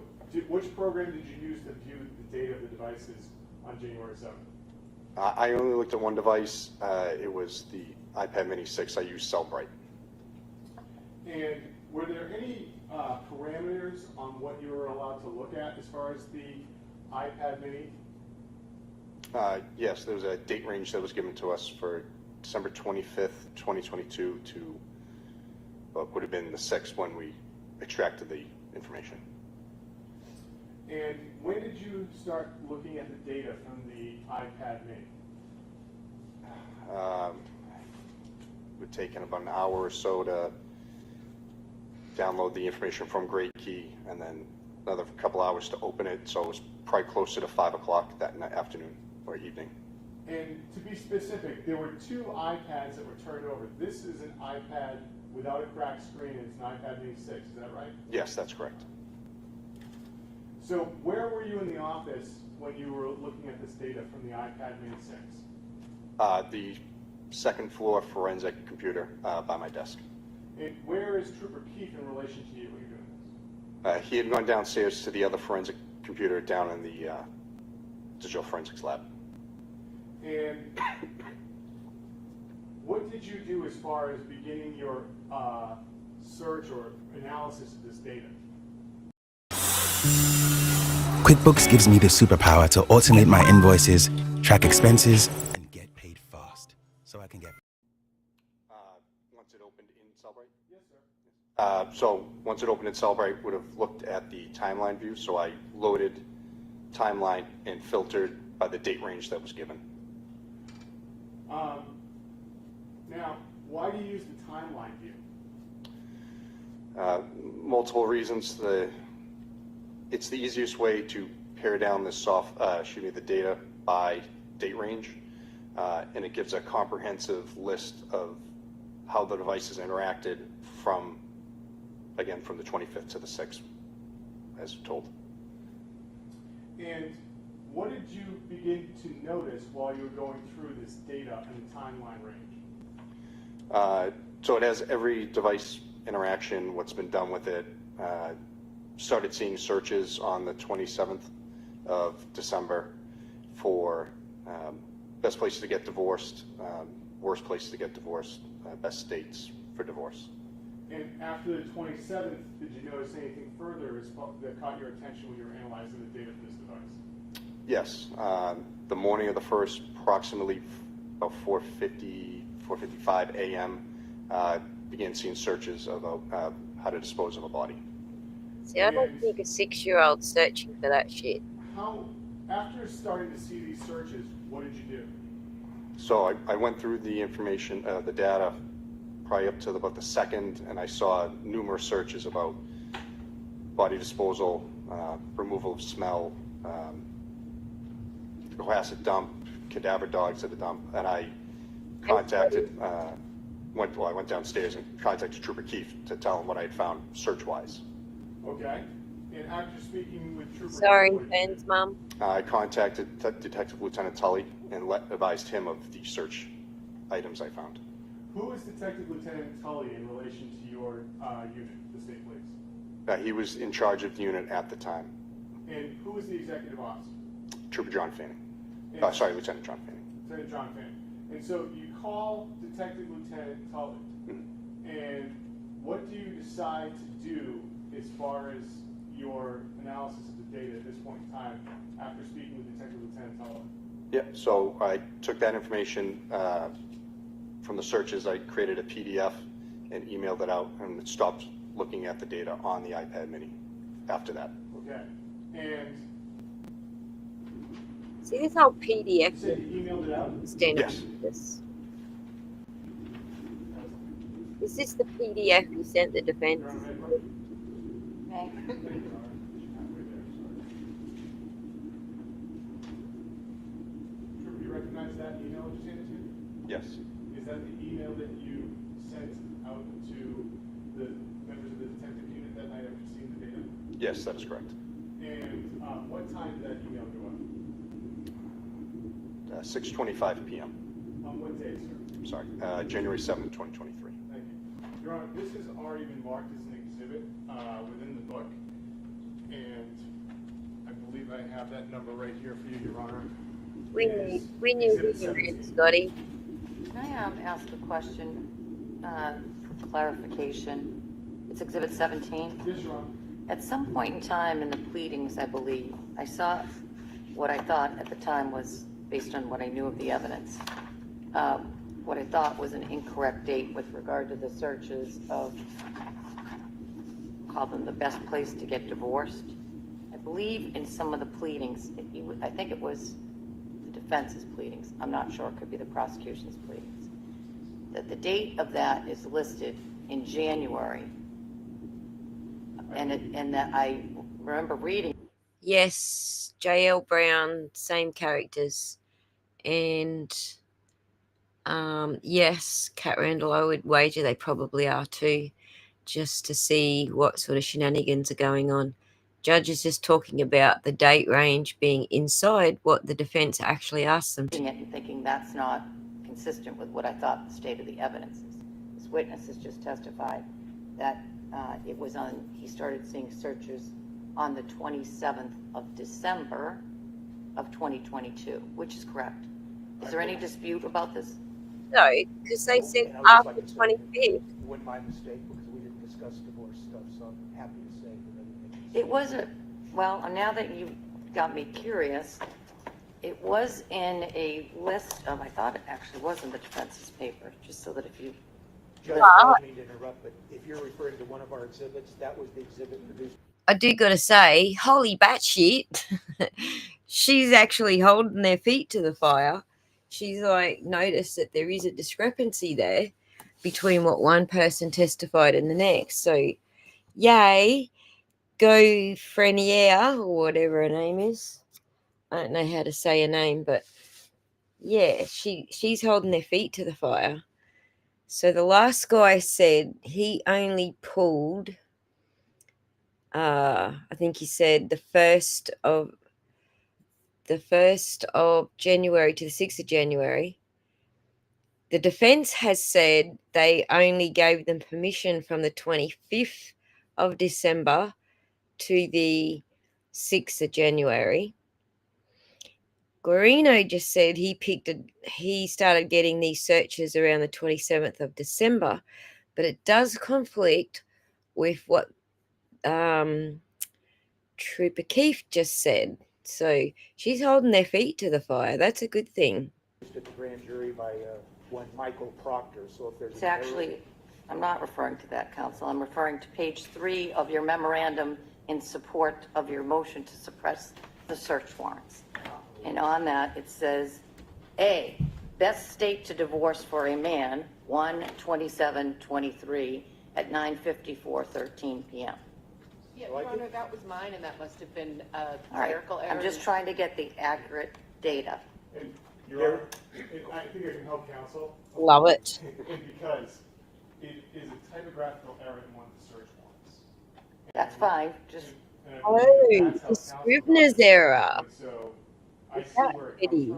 which program did you use to view the data of the devices on January 7th? I only looked at one device. It was the iPad Mini 6. I used Cellbrite. And were there any parameters on what you were allowed to look at as far as the iPad Mini? Yes, there was a date range that was given to us for December 25th, 2022 to what would have been the 6th when we extracted the information. And when did you start looking at the data from the iPad Mini? It would take about an hour or so to download the information from Great Key, and then another couple hours to open it. So it was probably closer to 5 o'clock that afternoon or evening. And to be specific, there were 2 iPads that were turned over. This is an iPad without a cracked screen, and it's an iPad Mini 6, is that right? Yes, that's correct. So where were you in the office when you were looking at this data from the iPad Mini 6? The second floor forensic computer by my desk. And where is Trooper Keefe in relation to you when you're doing this? He had gone downstairs to the other forensic computer down in the digital forensics lab. And what did you do as far as beginning your search or analysis of this data? QuickBooks gives me the superpower to automate my invoices, track expenses, and get paid fast. So I can get... Once it opened in Cellbrite? Yes, sir. So once it opened in Cellbrite, would have looked at the timeline view. So I loaded timeline and filtered by the date range that was given. Now, why do you use the timeline view? Multiple reasons. It's the easiest way to pare down the data by date range, and it gives a comprehensive list of how the devices interacted from the 25th to the 6th, as told. And what did you begin to notice while you were going through this data and the timeline range? So it has every device interaction, what's been done with it. Started seeing searches on the 27th of December for best places to get divorced, worst places to get divorced, best states for divorce. And after the 27th, did you notice anything further that caught your attention when you were analyzing the data from this device? Yes. The morning of the 1st, approximately about 4:55 a.m., began seeing searches about how to dispose of a body. See, I don't think a 6-year-old searching for that shit. After starting to see these searches, what did you do? So I went through the information, the data, probably up to about the 2nd, and I saw numerous searches about body disposal, removal of smell, glass at dump, cadaver dogs at a dump, and I contacted, I went downstairs and contacted Trooper Keefe to tell him what I had found search-wise. Okay. And after speaking with Trooper Sorry, Keefe, fans, Mum. I contacted Detective Lieutenant Tully and advised him of the search items I found. who is Detective Lieutenant Tully in relation to your unit, the state police? He was in charge of the unit at the time. And who is the executive officer? Trooper John Fanning. And- Sorry, Lieutenant John Fanning. Lieutenant John Fanning. And so you call Detective Lieutenant Tully, and what do you decide to do as far as your analysis of the data at this point in time after speaking with Detective Lieutenant Tully? Yeah, so I took that information from the searches. I created a PDF and emailed it out, and stopped looking at the data on the iPad mini after that. Okay. And See this whole PDF? you said you emailed it out? Stand up. Yes. This. Is this the PDF you sent the defense? Okay. Trooper, you recognize that email that you sent it to? Yes. Is that the email that you sent out to the members of the detective unit that night after seeing the data? Yes, that is correct. And what time did that email go out? 6:25 p.m. On what day, sir? I'm sorry, January 7th, 2023. Thank you. Your Honor, this has already been marked as an exhibit within the book, and I believe I have that number right here for you, Your Honor. We knew who you read, Scotty. Can I ask a question for clarification? It's Exhibit 17. Yes, Your Honor. At some point in time in the pleadings, I believe, I saw what I thought at the time was, based on what I knew of the evidence, what I thought was an incorrect date with regard to the searches of, call them the best place to get divorced. I believe in some of the pleadings, I think it was the defense's pleadings, I'm not sure, it could be the prosecution's pleadings, that the date of that is listed in January, and that I remember reading. Yes, J.L. Brown, same characters. And yes, Cat Randall, I would wager they probably are too, just to see what sort of shenanigans are going on. Judge is just talking about the date range being inside what the defense actually asked them to. And thinking that's not consistent with what I thought the state of the evidence is. This witness has just testified that it was on, he started seeing searches on the 27th of December of 2022, which is correct. Is there any dispute about this? No, because they said after 25th. Wasn't my mistake because we didn't discuss divorce stuff, so I'm happy to say that everything is. It was well, now that you got me curious, it was in a list of, I thought it actually was in the defense's paper, just so that if you... Judge, I don't mean to interrupt, but if you're referring to one of our exhibits, that was the exhibit produced. I do gotta say, holy batshit, she's actually holding their feet to the fire. She's like noticed that there is a discrepancy there between what one person testified and the next. So, yay, go Frenier or whatever her name is. I don't know how to say her name, but yeah, she's holding their feet to the fire. So the last guy said he only pulled, I think he said the 1st of January to the 6th of January. The defense has said they only gave them permission from the 25th of December to the 6th of January. Guarino just said he started getting these searches around the 27th of December, but it does conflict with what Trooper Keefe just said. So she's holding their feet to the fire. That's a good thing. At the grand jury by one Michael Proctor. So if there's It's actually, I'm not referring to that, counsel. I'm referring to page 3 of your memorandum in support of your motion to suppress the search warrants. And on that, it says, A, best state to divorce for a man, 1/27/23 at 9:54:13 p.m. Yeah, Your Honor, that was mine, and that must have been a All right, clerical error. I'm just trying to get the accurate data. And Your Honor, I think I can help counsel. Love it. And because it is a typographical error in one of the search warrants. That's fine, just... Oh, the Scrivener's error. So I see where it comes from.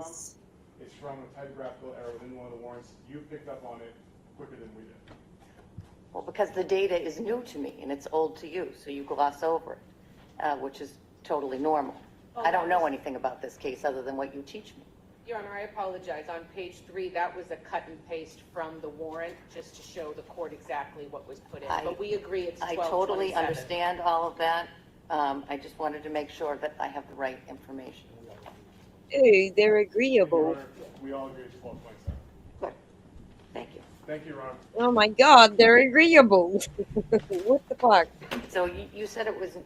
It's from a typographical error within one of the warrants. You picked up on it quicker than we did. Well, because the data is new to me and it's old to you, so you gloss over it, which is totally normal. I don't know anything about this case other than what you teach me. Your Honor, I apologize. On page 3, that was a cut and paste from the warrant, just to show the court exactly what was put in. But we agree it's 1227. I totally understand all of that. I just wanted to make sure that I have the right information. Ooh, they're agreeable. We all agree it's 1227. Good. Thank you. Thank you, Ron. Oh my God, they're agreeable. What the fuck? So you said it was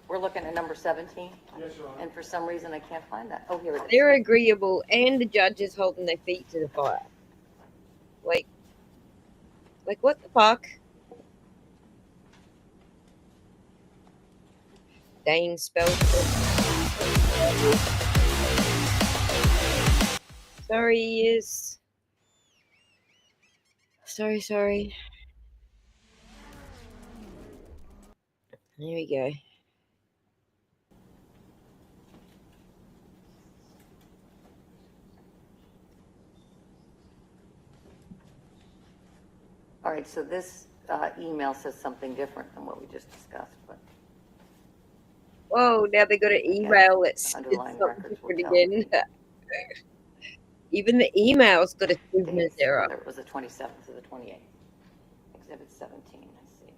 we're looking at number 17? Yes, Your Honor. And for some reason I can't find that. Oh, here it is. They're agreeable, and the judge is holding their feet to the fire. Like what the fuck? Dang spell. Sorry, he is. Sorry. There we go. All right, so this email says something different than what we just discussed, but Whoa, now they got an email that's underlying records will tell. again. Even the email's got a Scrivener's error. It was the 27th to the 28th. Exhibit 17, I see.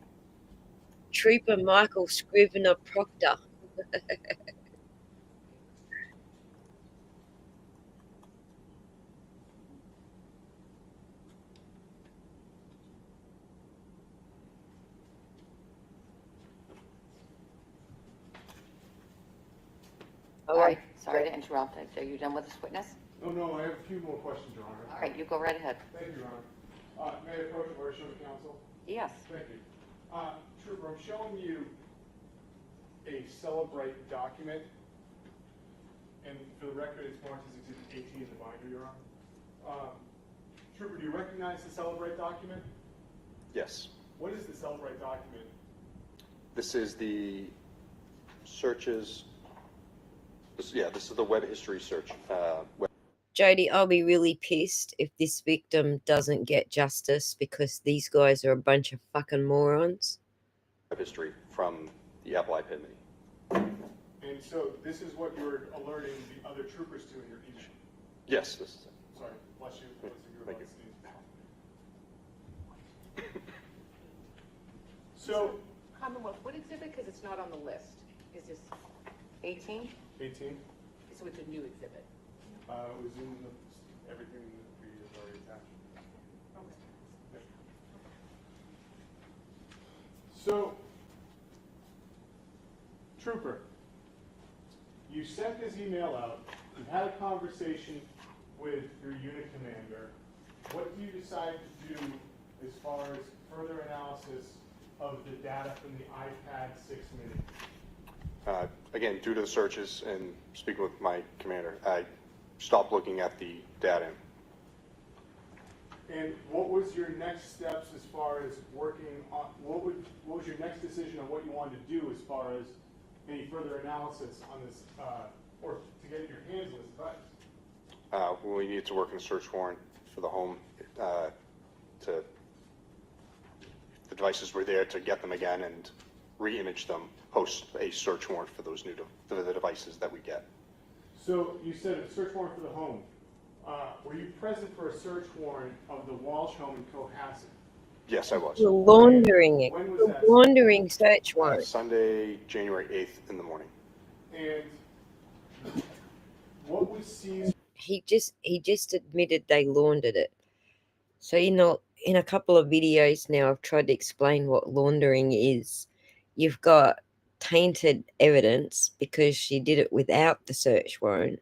Trooper Michael Scrivener Proctor. All right, sorry to interrupt. Are you done with this witness? No, I have a few more questions, Your Honor. All right, you go right ahead. Thank you, Your Honor. May I approach order of counsel? Yes. Thank you. Trooper, I'm showing you a Celebrate document, and for the record, it's marked as Exhibit 18 in the binder, Your Honor. Trooper, do you recognize the Celebrate document? Yes. What is the Celebrate document? This is the searches. This is the web history search. Jody, I'll be really pissed if this victim doesn't get justice because these guys are a bunch of fucking morons. Web history from the Apple iPad Mini. And so this is what you're alerting the other troopers to in your email? Yes, this is it. Sorry, bless you. Thank you. So, Commonwealth, what exhibit? Because it's not on the list. Is this 18? 18? So it's a new exhibit. It was in everything that we have already attached. Okay. So, Trooper, you sent this email out. You had a conversation with your unit commander. What do you decide to do as far as further analysis of the data from the iPad 6 mini? Again, due to the searches and speaking with my commander, I stopped looking at the data. And what was your next steps as far as working on, what was your next decision on what you wanted to do as far as any further analysis on this, or to get your hands on this device? We needed to work on a search warrant for the home. The devices were there to get them again and re-image them, post a search warrant for those the devices that we get. So you said a search warrant for the home. Were you present for a search warrant of the Walshe home in Cohasset? Yes, I was. You're laundering it. When was You're that? laundering search warrant. Sunday, January 8th in the morning. And what was seized? He just admitted they laundered it. So in a couple of videos now, I've tried to explain what laundering is. You've got tainted evidence because she did it without the search warrant.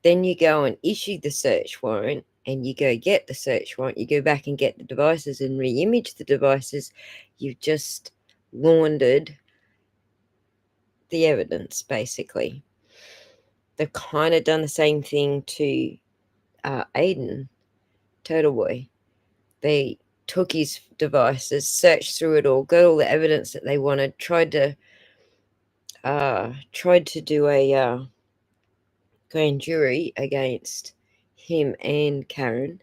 Then you go and issue the search warrant and you go get the search warrant. You go back and get the devices and re-image the devices. You've just laundered the evidence, basically. They've kind of done the same thing to Aiden, Turtle Boy. They took his devices, searched through it all, got all the evidence that they wanted, tried to do a grand jury against him and Karen,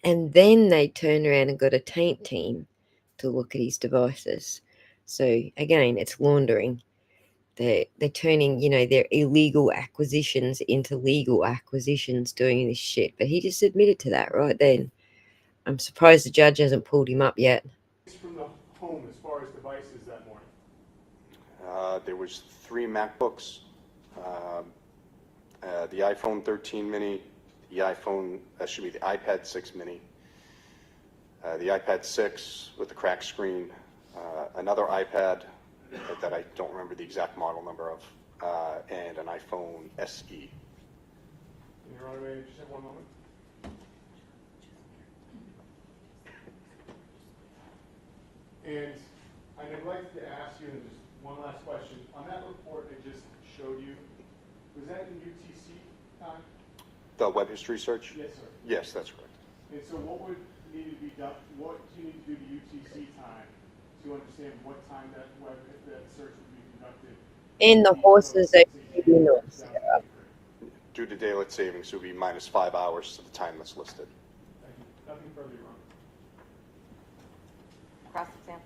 and then they turned around and got a taint team to look at his devices. So again, it's laundering. they're turning, you know, their illegal acquisitions into legal acquisitions doing this shit. But he just admitted to that right then. I'm surprised the judge hasn't pulled him up yet. From the home as far as devices that morning? There was 3 MacBooks, the iPhone 13 mini, the iPad 6 mini, the iPad 6 with the cracked screen, another iPad that I don't remember the exact model number of, and an iPhone SE. Your Honor, may I just have one moment? And I'd like to ask you just one last question. On that report I just showed you, was that in UTC time? The web history search? Yes, sir. Yes, that's correct. And so what would need to be done, what do you need to do to UTC time to understand what time that search would be conducted? And the horses are feeding them. Due to daylight savings, it would be minus 5 hours to the time that's listed. Thank you. Nothing further, Your Honor. Cross-exam.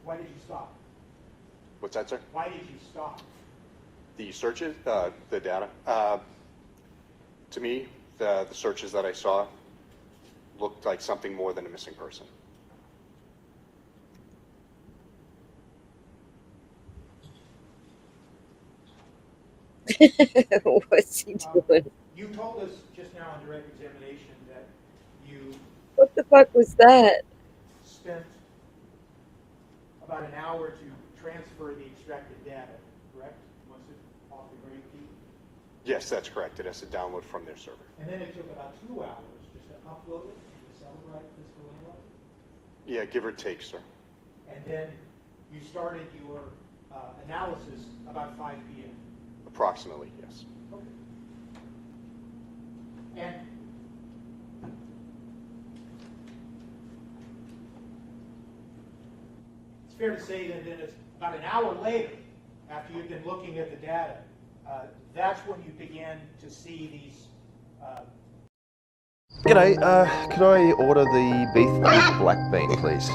Why did you stop? What's that, sir? Why did you stop? The searches, the data. To me, the searches that I saw looked like something more than a missing person. What's he doing? You told us just now on direct examination that you What the fuck was that? spent about an hour to transfer the extracted data, correct? Once it off the grade key? Yes, that's correct. It has to download from their server. And then it took about 2 hours just to upload it and to celebrate physical input? Yeah, give or take, sir. And then you started your analysis about 5 p.m. Approximately, yes. Okay. And it's fair to say that then it's about an hour later, after you've been looking at the data, that's when you began to see these. G'day, could I order the beef with black bean, please?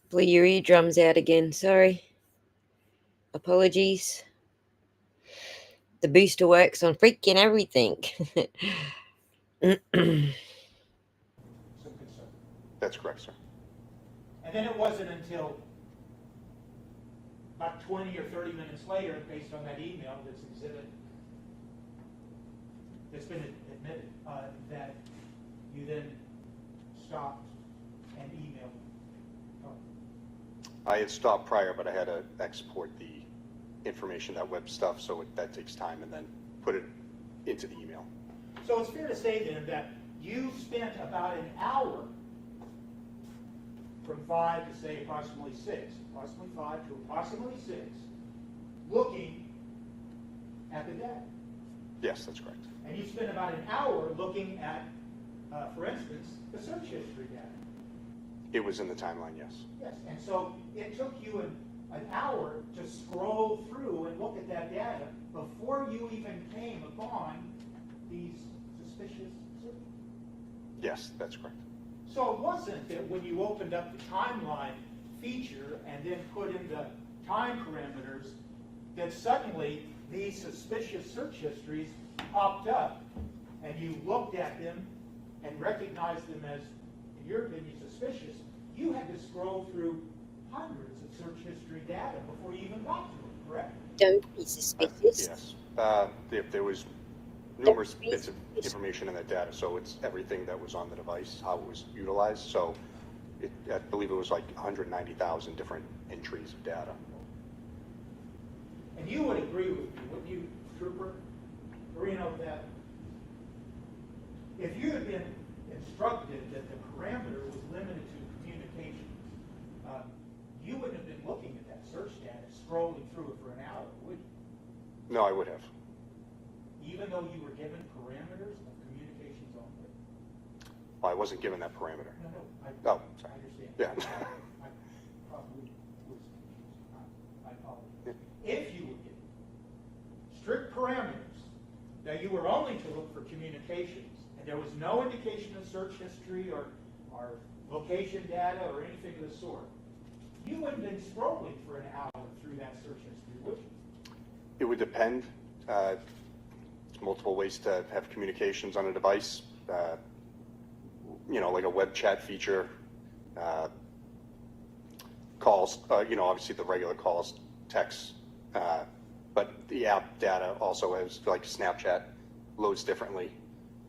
Blew your eardrums out again, sorry. Apologies. The booster works on freaking everything. Some concern. That's correct, sir. And then it wasn't until about 20 or 30 minutes later, based on that email that's exhibit, that's been admitted, that you then stopped and emailed. Oh. I had stopped prior, but I had to export the information, that web stuff, so that takes time, and then put it into the email. So it's fair to say then that you spent about an hour from 5 to say approximately 6, approximately 5 to approximately 6, looking at the data. Yes, that's correct. And you spent about an hour looking at, for instance, the search history data. It was in the timeline, yes. Yes, and so it took you an hour to scroll through and look at that data before you even came upon these suspicious searches. Yes, that's correct. So it wasn't that when you opened up the timeline feature and then put in the time parameters that suddenly these suspicious search histories popped up and you looked at them and recognized them as, in your opinion, suspicious. You had to scroll through hundreds of search history data before you even got to them, correct? Don't be suspicious. Yes. There was numerous bits of information in that data, so it's everything that was on the device, how it was utilized. So I believe it was like 190,000 different entries of data. And you would agree with me, wouldn't you, Trooper Marino, that if you had been instructed that the parameter was limited to communications, you wouldn't have been looking at that search data, scrolling through it for an hour, would you? No, I would have. Even though you were given parameters of communications only? Well, I wasn't given that parameter. No, Oh, sorry. I understand. Yeah. I probably was, I apologize. If you were given strict parameters Now, you were only to look for communications, and there was no indication of search history or location data or anything of the sort. You wouldn't have been scrolling for an hour through that search history, would you? It would depend. Multiple ways to have communications on a device. Like a web chat feature, calls, obviously the regular calls, texts, but the app data also has, like Snapchat, loads differently.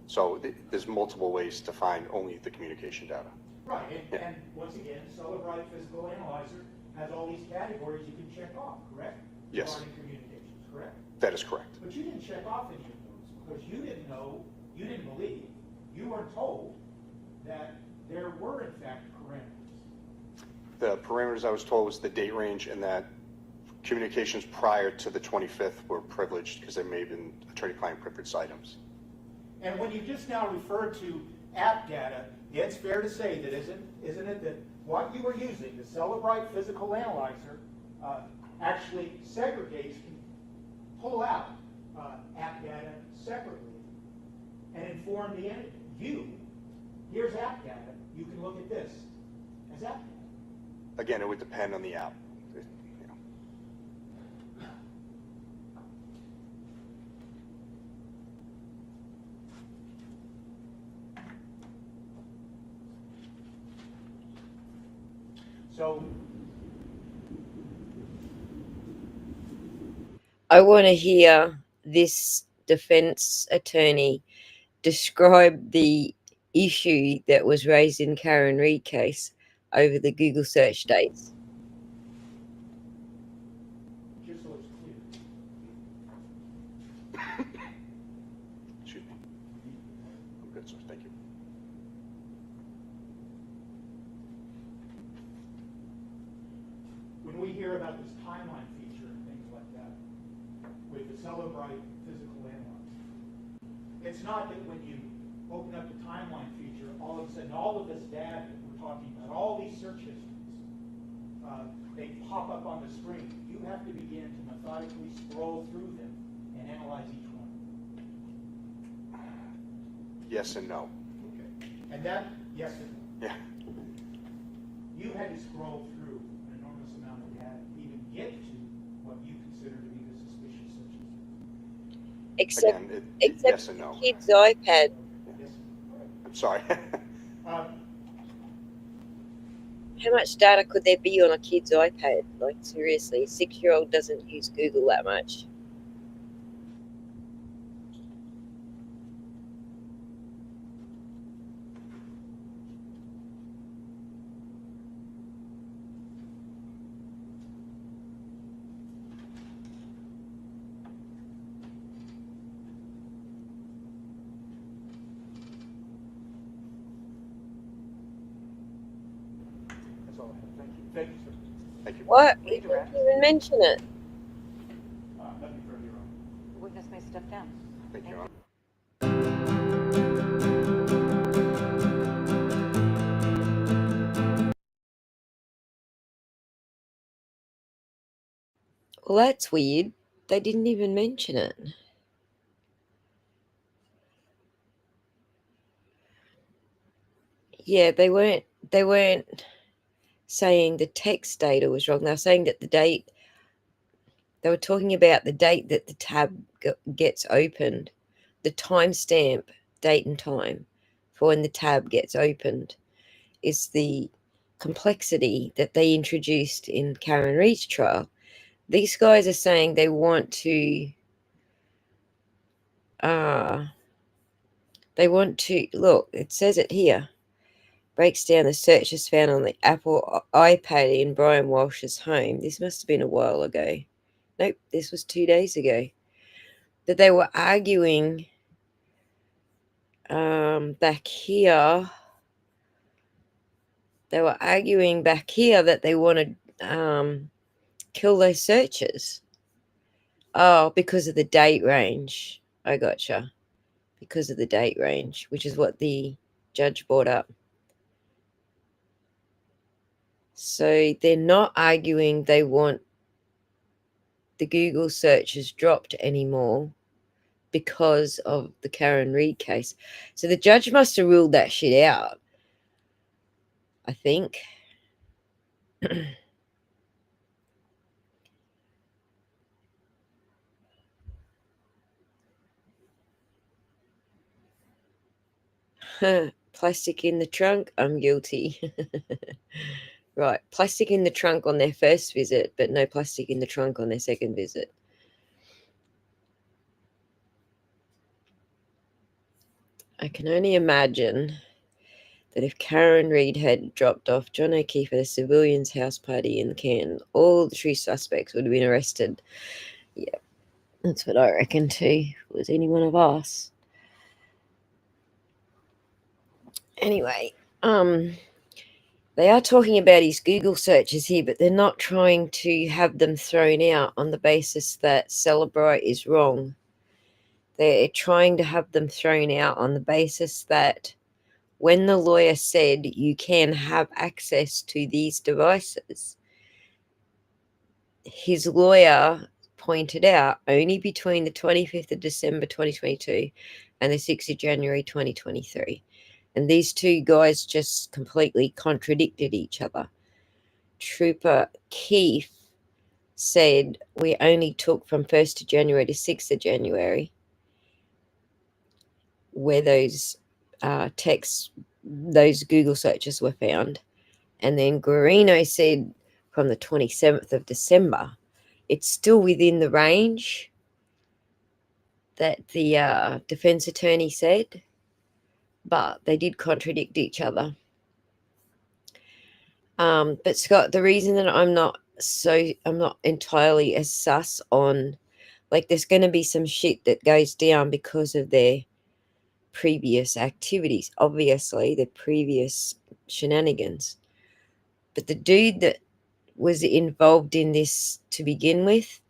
So there's multiple ways to find only the communication data. Right, and once again, Celebrite Physical Analyzer has all these categories you can check off, correct? Yes. Regarding communications, correct? That is correct. But you didn't check off any of those because you didn't know, you didn't believe, you weren't told that there were in fact parameters. The parameters I was told was the date range and that communications prior to the 25th were privileged because they may have been attorney-client privileged items. And when you just now referred to app data, it's fair to say that isn't it that what you were using, the Celebrite Physical Analyzer, actually segregates, can pull out app data separately and inform the entity. Here's app data. You can look at this as app data. Again, it would depend on the app. So I want to hear this defense attorney describe the issue that was raised in Karen Reid case over the Google search dates. just so it's clear. Excuse me. I'm good, sir. Thank you. When we hear about this timeline feature and things like that with the Celebrite Physical Analyzer, it's not that when you open up the timeline feature, all of a sudden all of this data that we're talking about, all these search histories, they pop up on the screen. You have to begin to methodically scroll through them and analyze each one. Yes and no. Okay. And that, yes and no. Yeah. You had to scroll through an enormous amount of data to even get to what you consider to be the suspicious search history. Except, Again, except yes and no. kid's iPad. Yes. I'm sorry. How much data could there be on a kid's iPad? Like, seriously, a 6-year-old doesn't use Google that much. That's all I have. Thank you. Thank you, sir. Thank you. What? We didn't even mention it. Nothing further, Your Honor. Witness may step down. Thank you, Your Honor. Well, that's weird. They didn't even mention it. Yeah, they weren't saying the text data was wrong. They were saying that the date, they were talking about the date that the tab gets opened, the timestamp, date and time for when the tab gets opened is the complexity that they introduced in Karen Reid's trial. These guys are saying they want to look, it says it here. Breaks down the searches found on the Apple iPad in Brian Walsh's home. This must have been a while ago. Nope, this was 2 days ago. That they were arguing back here. They were arguing back here that they wanted kill those searches. Oh, because of the date range. I gotcha. Because of the date range, which is what the judge brought up. So they're not arguing they want the Google searches dropped anymore. because of the Karen Reed case. So the judge must have ruled that shit out, I think. Plastic in the trunk, I'm guilty. Right, plastic in the trunk on their first visit, but no plastic in the trunk on their second visit. I can only imagine that if Karen Reed had dropped off John O'Keefe at a civilian's house party in Cannes, all the true suspects would have been arrested. Yeah, that's what I reckon too. Was any one of us. Anyway, they are talking about his Google searches here, but they're not trying to have them thrown out on the basis that Celebrite is wrong. They're trying to have them thrown out on the basis that when the lawyer said you can have access to these devices, his lawyer pointed out only between the 25th of December 2022 and the 6th of January 2023. And these two guys just completely contradicted each other. Trooper Keefe said we only took from 1st of January to 6th of January where those texts, those Google searches were found. And then Guarino said from the 27th of December. It's still within the range that the defense attorney said, but they did contradict each other. But Scott, the reason that I'm not entirely as sus on, like, there's going to be some shit that goes down because of their previous activities, obviously, the previous shenanigans. But the dude that was involved in this to begin with,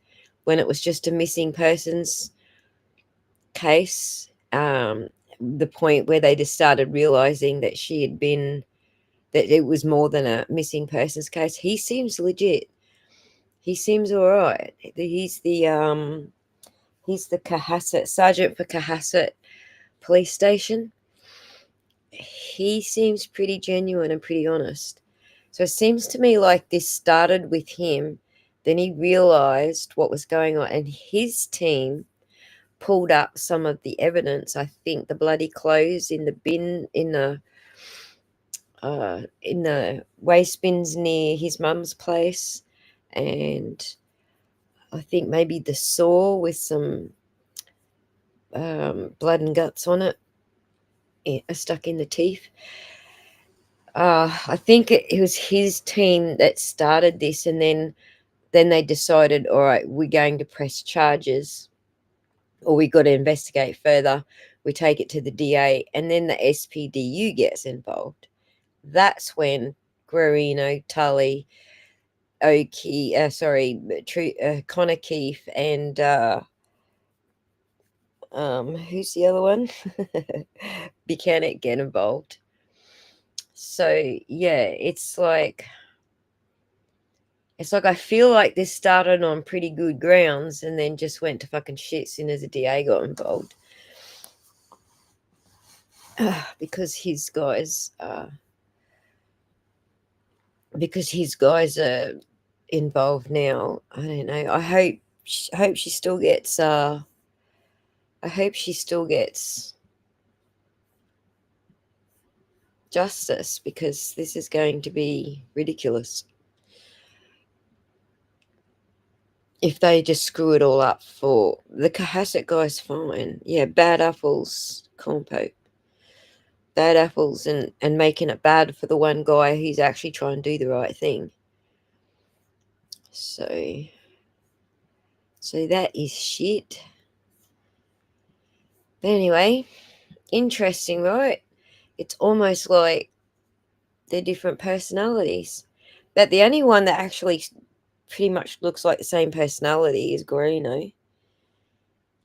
when it was just a missing persons case, the point where they just started realizing that she had been, that it was more than a missing persons case, he seems legit. He seems all right. He's the Cohasset sergeant for Cohasset police station. He seems pretty genuine and pretty honest. So it seems to me like this started with him, then he realized what was going on, and his team pulled up some of the evidence. I think the bloody clothes in the bin in the waste bins near his mum's place, and I think maybe the saw with some blood and guts on it stuck in the teeth. I think it was his team that started this, and then they decided, all right, we're going to press charges, or we got to investigate further. We take it to the DA, and then the SPDU gets involved. That's when Guarino, Tully, Connor Keefe, and who's the other one? Buchanan get involved. So yeah, it's like I feel like this started on pretty good grounds and then just went to fucking shit as soon as the DA got involved. Because his guys are involved now. I don't know. I hope she still gets justice, because this is going to be ridiculous if they just screw it all up. For the Cohasset guy's fine. Yeah, bad apples, compote. Bad apples and making it bad for the one guy who's actually trying to do the right thing. So that is shit. But anyway, interesting, right? It's almost like they're different personalities. But the only one that actually pretty much looks like the same personality is Guarino.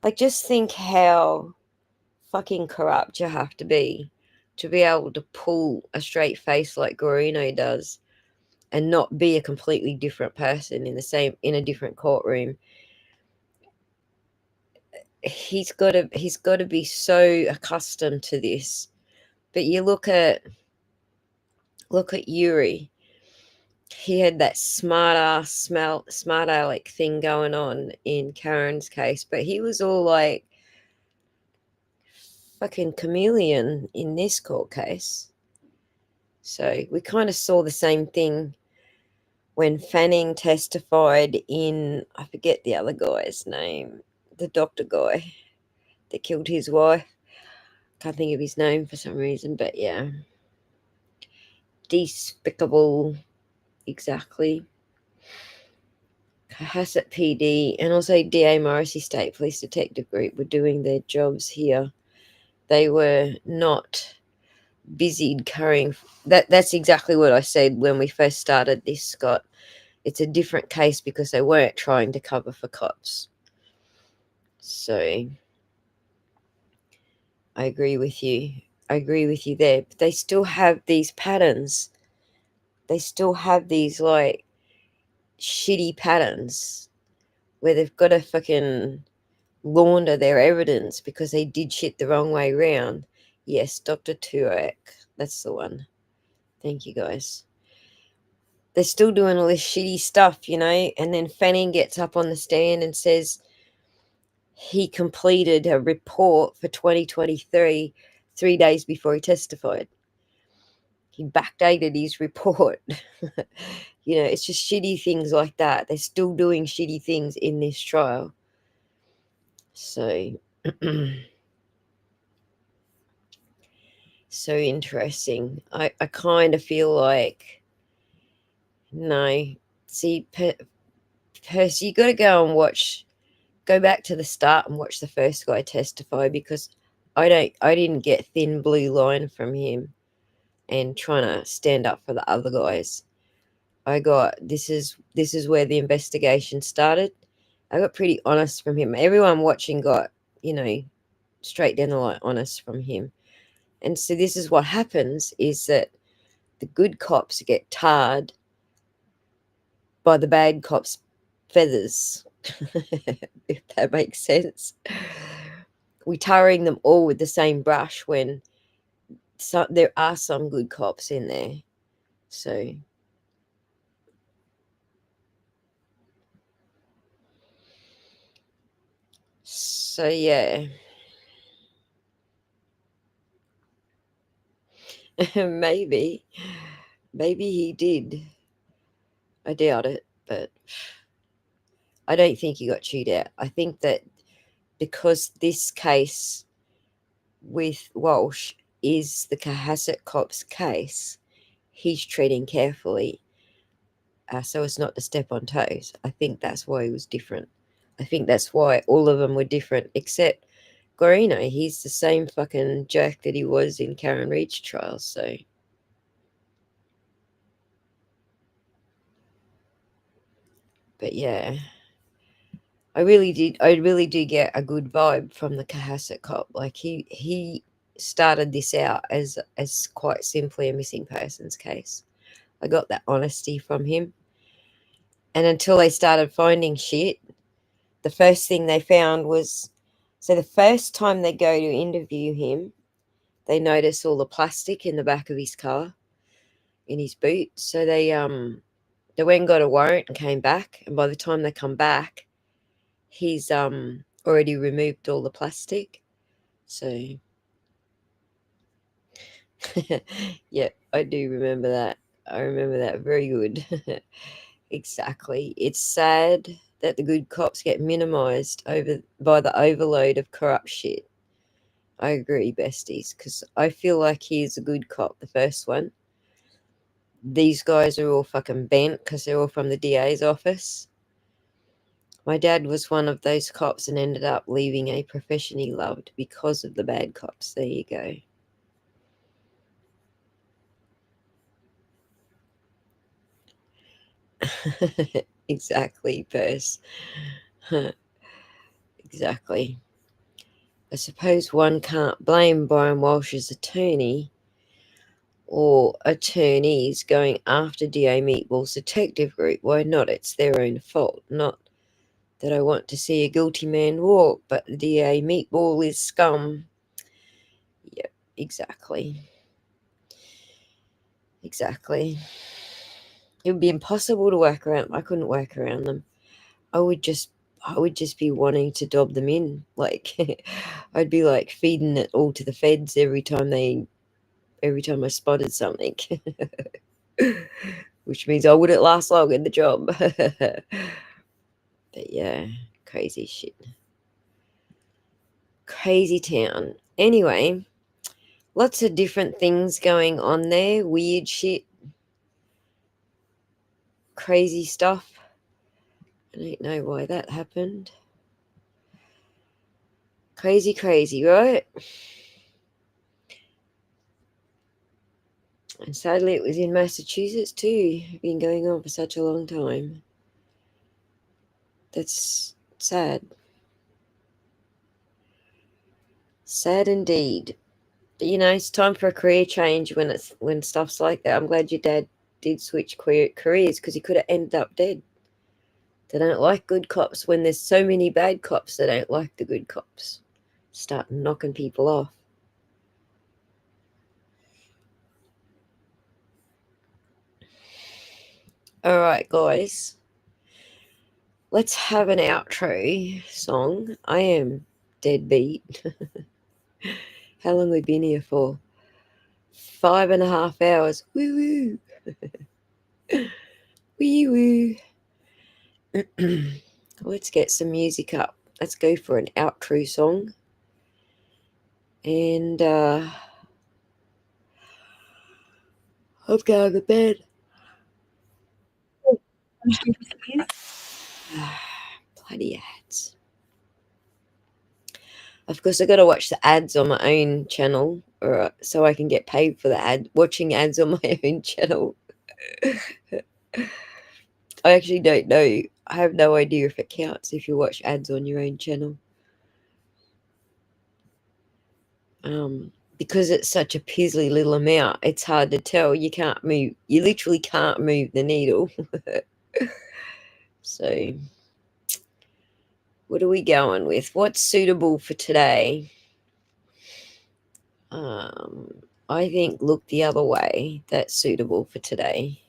Like, just think how fucking corrupt you have to be able to pull a straight face like Guarino does and not be a completely different person in a different courtroom. he's got to be so accustomed to this. But you look at Yuri. He had that smart aleck thing going on in Karen's case, but he was all like fucking chameleon in this court case. So we kind of saw the same thing when Fanning testified in, I forget the other guy's name, the doctor guy that killed his wife. Can't think of his name for some reason, but yeah. Despicable, exactly. Cohasset PD and also DA Morrissey State Police Detective Group were doing their jobs here. They were not busied carrying. That's exactly what I said when we first started this, Scott. It's a different case because they weren't trying to cover for cops. So I agree with you. There. But they still have these patterns. They still have these like shitty patterns where they've got to fucking launder their evidence because they did shit the wrong way round. Yes, Dr. Turek. That's the one. Thank you, guys. They're still doing all this shitty stuff, you know, and then Fanning gets up on the stand and says he completed a report for 2023 3 days before he testified. He backdated his report. You know, it's just shitty things like that. They're still doing shitty things in this trial. So, so interesting. I kind of feel like, no. See, Percy, you got to go back to the start and watch the first guy testify, because I didn't get thin blue line from him and trying to stand up for the other guys. I got, this is where the investigation started. I got pretty honest from him. Everyone watching got, you know, straight down the line honest from him. And so this is what happens, is that the good cops get tarred by the bad cops' feathers, if that makes sense. We're tarring them all with the same brush when there are some good cops in there. So yeah. Maybe he did. I doubt it, but I don't think he got chewed out. I think that because this case with Walsh is the Cohasset cops case, he's treading carefully so as not to step on toes. I think that's why he was different. I think that's why all of them were different, except Guarino. He's the same fucking jerk that he was in Karen Reed's trial, so. But yeah, I really do get a good vibe from the Cohasset cop. Like he started this out as quite simply a missing persons case. I got that honesty from him. And until they started finding shit, the first thing they found was, so the first time they go to interview him, they notice all the plastic in the back of his car, in his boot. So they went and got a warrant and came back. And by the time they come back, he's already removed all the plastic. So yeah, I do remember that. I remember that very good. Exactly. It's sad that the good cops get minimized by the overload of corrupt shit. I agree, besties, because I feel like he's a good cop, the first one. These guys are all fucking bent because they're all from the DA's office. My dad was one of those cops and ended up leaving a profession he loved because of the bad cops. There you go. Exactly, Perce. Exactly. I suppose one can't blame Brian Walsh's attorney or attorneys going after DA Meatball's detective group. Why not? It's their own fault, not that I want to see a guilty man walk, but the DA meatball is scum. Yep, exactly. Exactly. It would be impossible to work around. I couldn't work around them. I would just be wanting to dob them in. Like, I'd be like feeding it all to the feds every time I spotted something. Which means I wouldn't last long in the job. But yeah, crazy shit. Crazy town. Anyway, lots of different things going on there. Weird shit. Crazy stuff. I don't know why that happened. Crazy, right? And sadly, it was in Massachusetts too. Been going on for such a long time. That's sad. Sad indeed. But, you know, it's time for a career change when stuff's like that. I'm glad your dad did switch careers, because he could have ended up dead. They don't like good cops when there's so many bad cops. They don't like the good cops. Start knocking people off. All right, guys. Let's have an outro song. I am deadbeat. How long have we been here for? 5.5 hours. Woo woo. Wee woo. Let's get some music up. Let's go for an outro song. And I'm going to bed. Bloody ads. Of course, I got to watch the ads on my own channel, or so I can get paid for the watching ads on my own channel. I actually don't know. I have no idea if it counts if you watch ads on your own channel. Because it's such a pizzly little amount, it's hard to tell. You can't move. You literally can't move the needle. So, what are we going with? What's suitable for today? I think Look the Other Way. That's suitable for today.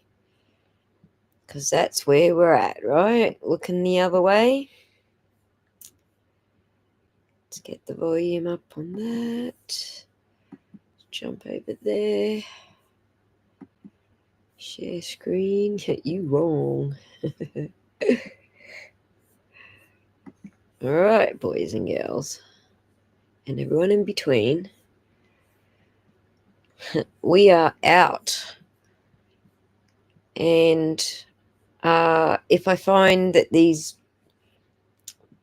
Because that's where we're at, right? Looking the other way. Let's get the volume up on that. Jump over there. Share screen. You wrong. All right, boys and girls. And everyone in between. We are out. And if I find that these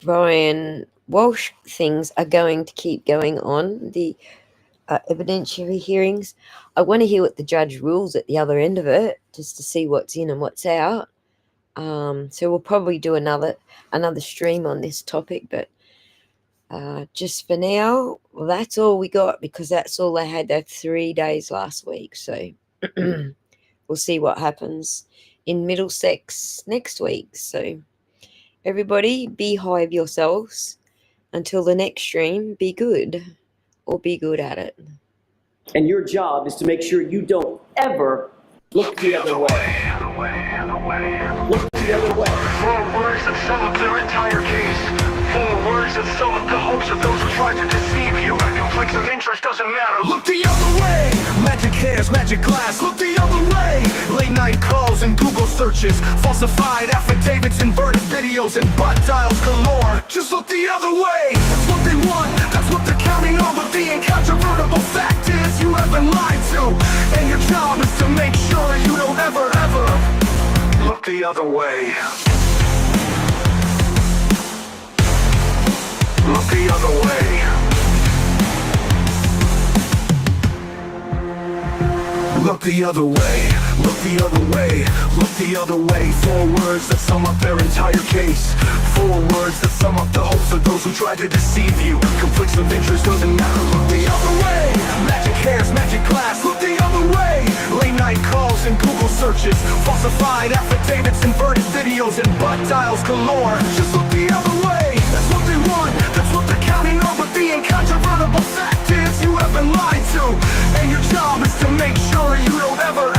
Brian Walshe things are going to keep going on, the evidentiary hearings, I want to hear what the judge rules at the other end of it, just to see what's in and what's out. So we'll probably do another stream on this topic, but just for now, well, that's all we got, because that's all they had. That 3 days last week. So we'll see what happens in Middlesex next week. So everybody, beehive yourselves until the next stream. Be good, or be good at it. And your job is to make sure you don't ever look the other way. Look the other way. 4 words that sum up their entire case. 4 words that sum up the hopes of those who tried to deceive you. Conflicts of interest doesn't matter. Look the other way. Magic hairs, magic glass. Look the other way. Late night calls and Google searches. Falsified affidavits, inverted videos, and butt dials galore. Just look the other way. That's what they want. That's what they're counting on. But the incontrovertible fact is you have been lied to. And your job is to make sure you don't ever look the other way. Look the other way. Look the other way. Look the other way. Look the other way. 4 words that sum up their entire case. 4 words that sum up the hopes of those who tried to deceive you. Conflicts of interest doesn't matter. Look the other way. Magic hairs, magic glass. Look the other way. Late night calls and Google searches. Falsified affidavits, inverted videos, and butt dials galore. Just look the other way. been lied to, and your job is to make sure you don't ever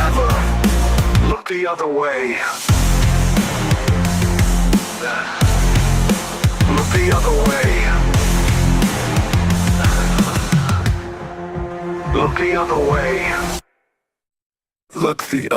look the other way. Look the other way. Look the other way. Look the other way.